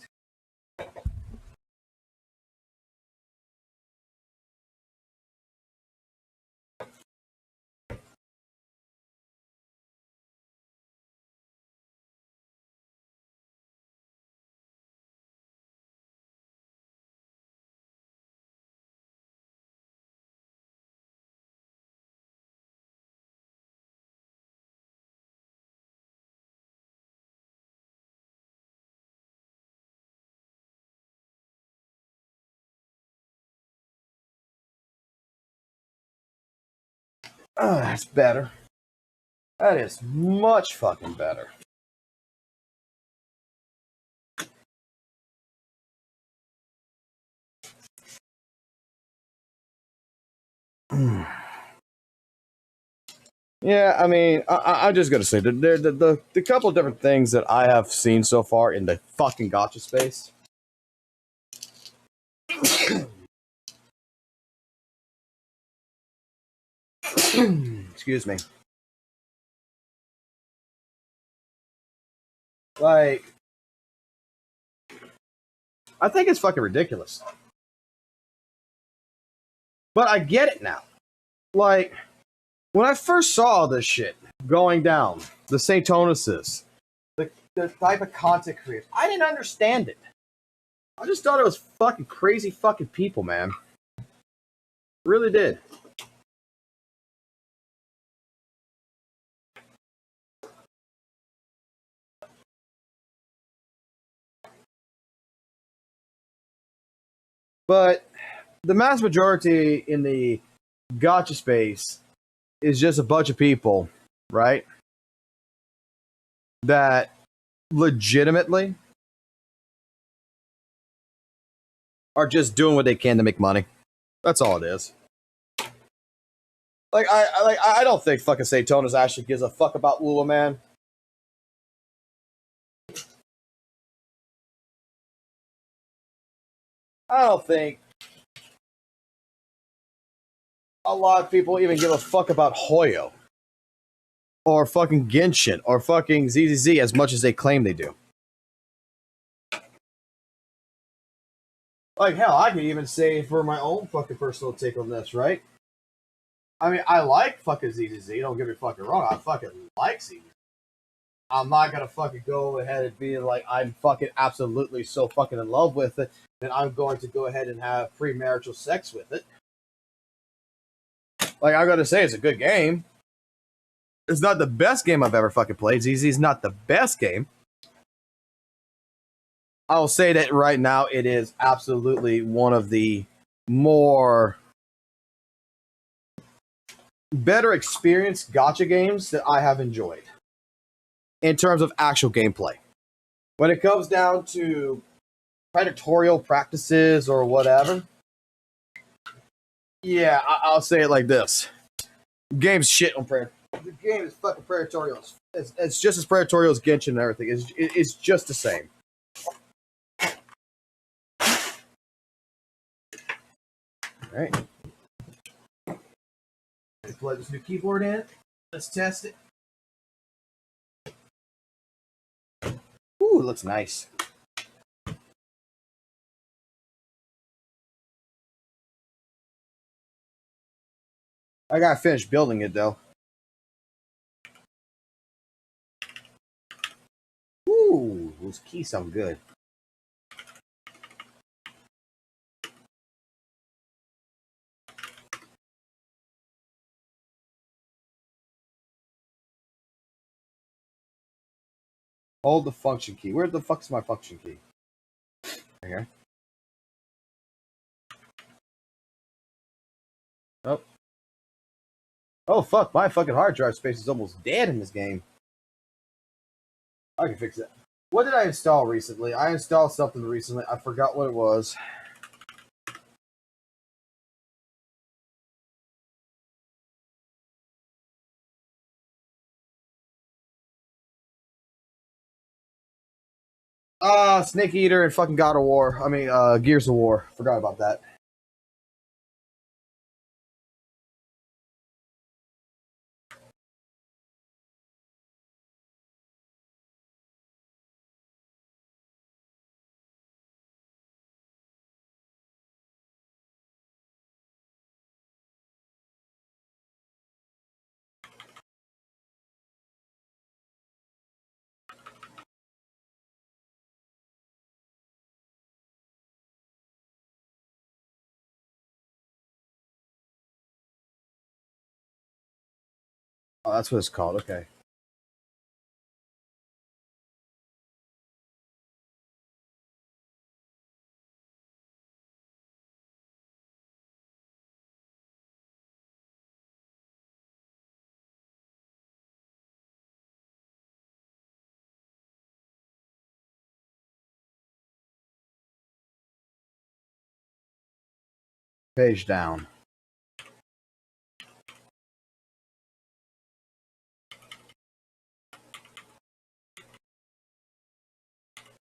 That's better. That is much fucking better. Yeah, I mean, I'm just gonna say the couple of different things that I have seen so far in the fucking gacha space. Excuse me. Like, I think it's fucking ridiculous. But I get it now. Like, when I first saw this shit going down, the St. Tonuses, the type of content creators, I didn't understand it. I just thought it was fucking crazy fucking people, man. Really did. But the mass majority in the gacha space is just a bunch of people, right? That legitimately are just doing what they can to make money. That's all it is. Like I don't think fucking Saytonas actually gives a fuck about WUWA, man. I don't think a lot of people even give a fuck about Hoyo or fucking Genshin or fucking ZZZ as much as they claim they do. Like, hell, I could even say for my own fucking personal take on this, right? I mean, I like fucking ZZZ, don't get me fucking wrong, I fucking like ZZZ. I'm not gonna fucking go ahead and be like, I'm fucking absolutely so fucking in love with it, that I'm going to go ahead and have premarital sex with it. Like, I gotta say, it's a good game. It's not the best game I've ever fucking played. ZZ's not the best game. I'll say that right now, it is absolutely one of the more better experienced gacha games that I have enjoyed in terms of actual gameplay. When it comes down to predatorial practices or whatever, yeah, I'll say it like this. Game's shit on Predator. The game is fucking predatorial. It's just as predatorial as Genshin and everything. It's just the same. Alright. Let's plug this new keyboard in. Let's test it. Ooh, it looks nice. I gotta finish building it though. Ooh, those keys sound good. Hold the function key. Where the fuck's my function key? Right here. Oh. Oh fuck, my fucking hard drive space is almost dead in this game. I can fix it. What did I install recently? I installed something recently. I forgot what it was. Snake Eater and fucking God of War. I mean, Gears of War. Forgot about that. Oh, that's what it's called. Okay. Page down.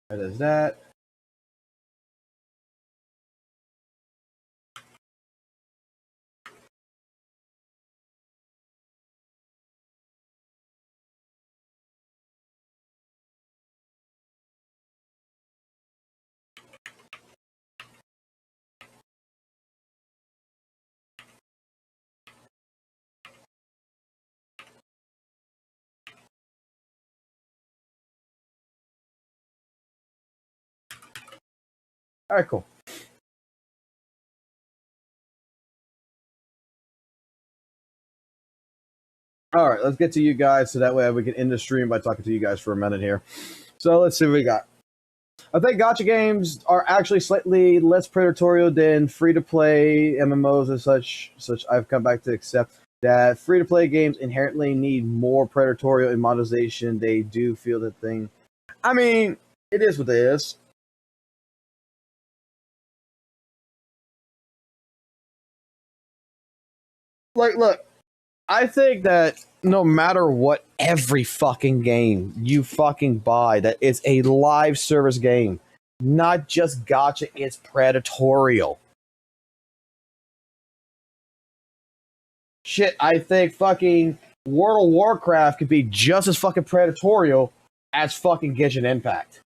That is that. All right, cool. All right, let's get to you guys so that way we can end the stream by talking to you guys for a minute here. So let's see what we got. I think gacha games are actually slightly less predatory than free-to-play MMOs and such. I've come back to accept that free-to-play games inherently need more predatory in monetization. They do feel the thing. I mean, it is what it is. Like, look, I think that no matter what, every fucking game you fucking buy that is a live service game, not just gacha, it's predatorial. Shit, I think fucking World of Warcraft could be just as fucking predatorial as fucking Genshin Impact.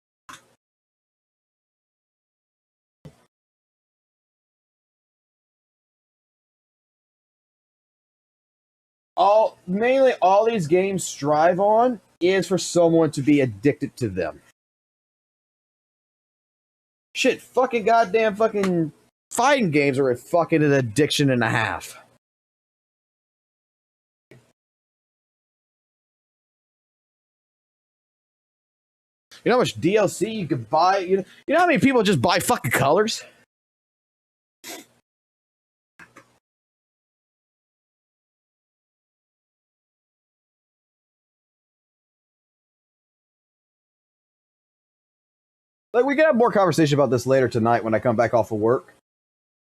Mainly all these games strive on is for someone to be addicted to them. Shit, fucking goddamn fucking fighting games are a fucking an addiction and a half. You know how much DLC you could buy? You know how many people just buy fucking colors? Like, we can have more conversation about this later tonight when I come back off of work.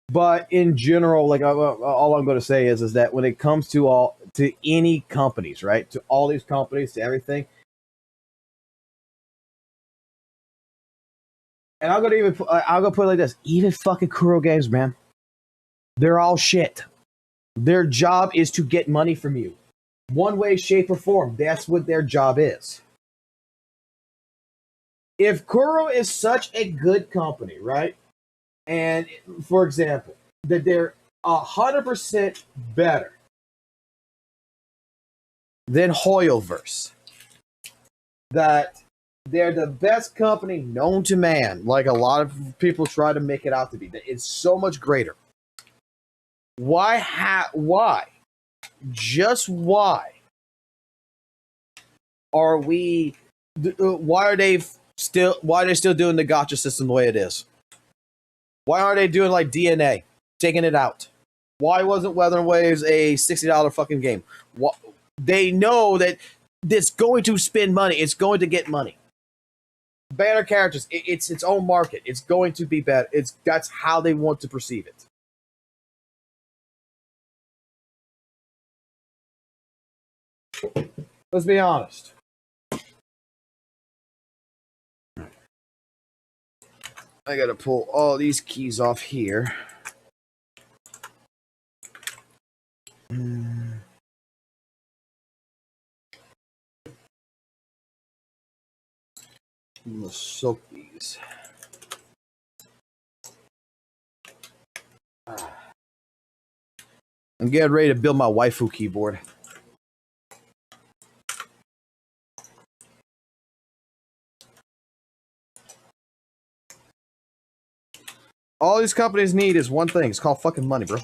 But in general, like, all I'm going to say is that when it comes to any companies, right, to all these companies, to everything, and I'm going to put it like this: even fucking Kuro games, man, they're all shit. Their job is to get money from you, one way, shape, or form. That's what their job is. If Kuro is such a good company, right? And for example, that they're 100% better than Hoyoverse, that they're the best company known to man, like a lot of people try to make it out to be, that it's so much greater. Why? Just why are we? Why are they still doing the gacha system the way it is? Why aren't they doing like DNA, taking it out? Why wasn't Weather and Waves a $60 fucking game? They know that it's going to spend money. It's going to get money. Banner characters, it's its own market. It's going to be better. That's how they want to perceive it. Let's be honest. I gotta pull all these keys off here. I'm gonna soak these. I'm getting ready to build my waifu keyboard. All these companies need is one thing. It's called fucking money, bro.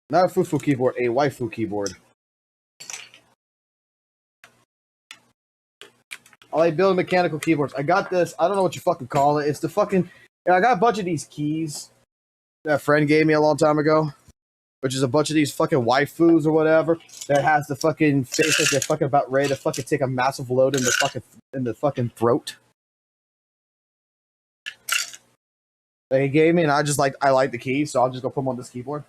Not a fufu keyboard, a waifu keyboard. I like building mechanical keyboards. I got this. I don't know what you fucking call it. It's the fucking. I got a bunch of these keys that a friend gave me a long time ago, which is a bunch of these fucking waifus or whatever that has the fucking face like they're fucking about ready to fucking take a massive load in the fucking throat. That he gave me, and I like the keys, so I'll just go put them on this keyboard.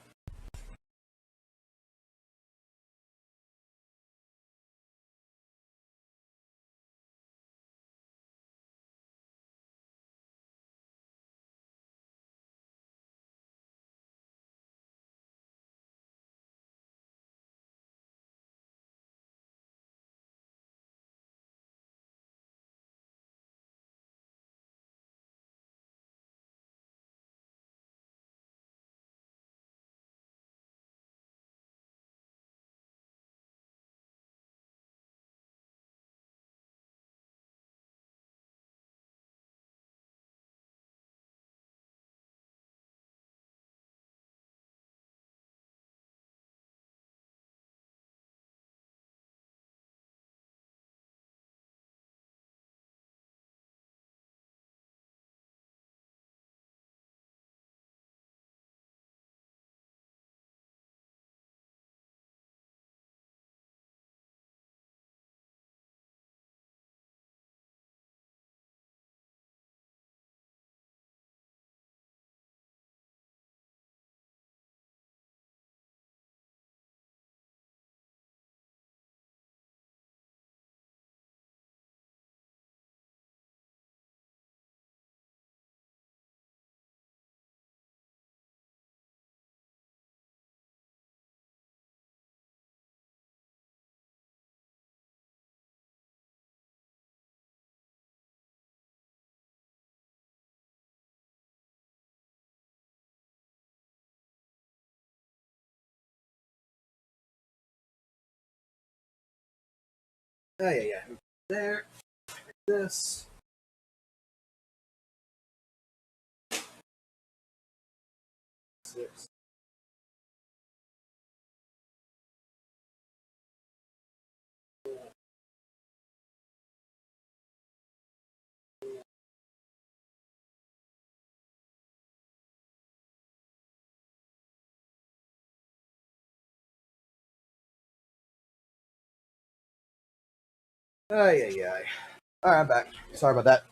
Oh, yeah. There. This. Six. Oh, yeah. All right, I'm back. Sorry about that.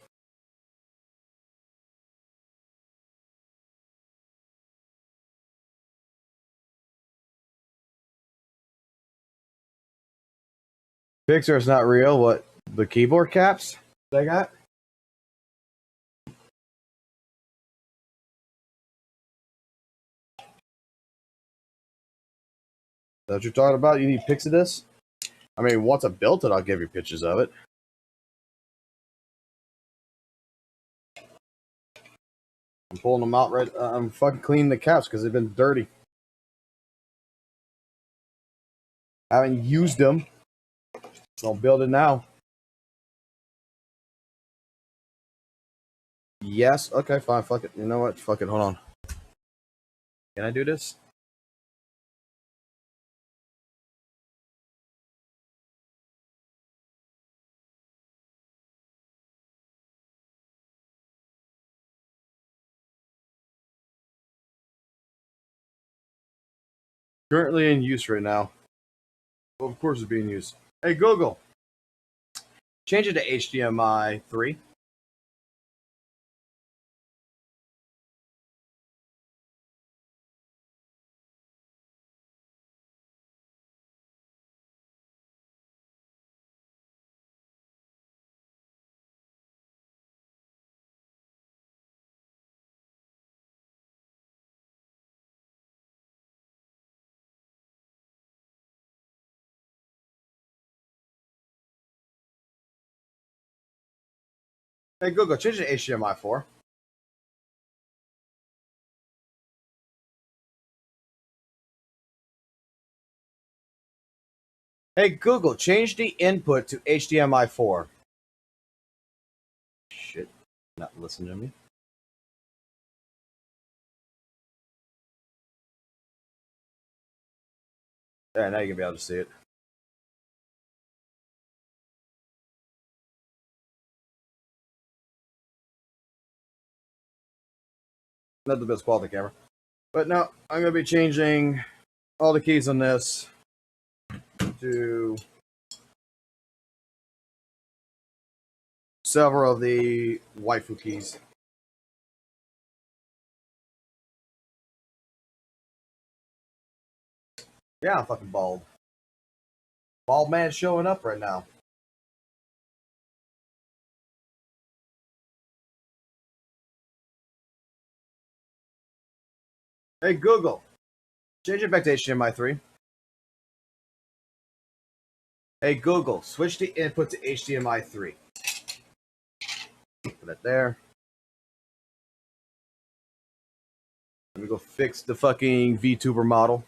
Pixar is not real. What? The keyboard caps they got? Is that what you're talking about? You need pics of this? I mean, once I built it, I'll give you pictures of it. I'm pulling them out right. I'm fucking cleaning the caps because they've been dirty. I haven't used them. So I'll build it now. Yes. Okay, fine. Fuck it. You know what? Fuck it. Hold on. Can I do this? Currently in use right now. Well, of course it's being used. Hey, Google. Change it to HDMI 3. Hey, Google, change it to HDMI 4. Hey, Google, change the input to HDMI 4. Shit. Not listening to me. There, now you can be able to see it. Not the best quality camera. But no, I'm going to be changing all the keys on this to several of the waifu keys. Yeah, I'm fucking bald. Bald man showing up right now. Hey, Google, change it back to HDMI 3. Hey, Google, switch the input to HDMI 3. Put that there. Let me go fix the fucking VTuber model.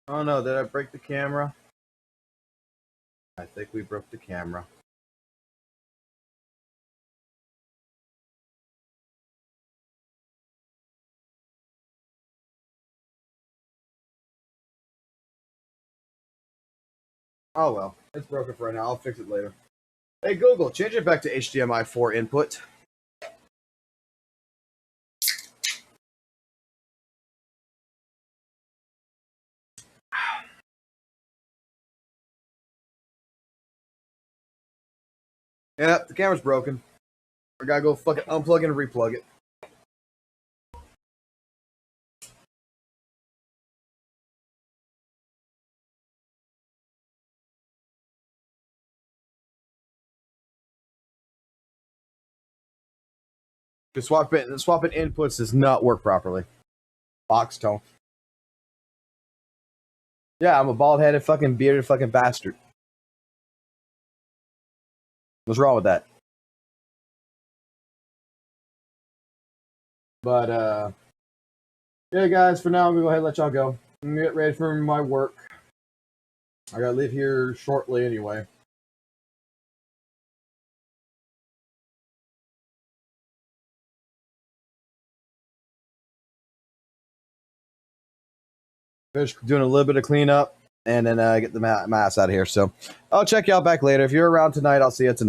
Oh no, did I break the camera? I think we broke the camera. Oh well, it's broken for right now. I'll fix it later. Hey Google, change it back to HDMI 4 input. Yep, the camera's broken. I gotta go fucking unplug and replug it. Because swapping inputs does not work properly. Box tone. Yeah, I'm a bald-headed fucking bearded fucking bastard. What's wrong with that? But yeah, guys, for now I'm gonna go ahead and let y'all go. I'm gonna get ready for my work. I gotta leave here shortly anyway. Finish doing a little bit of cleanup and then get the my ass out of here. So I'll check y'all back later. If you're around tonight, I'll see you tonight.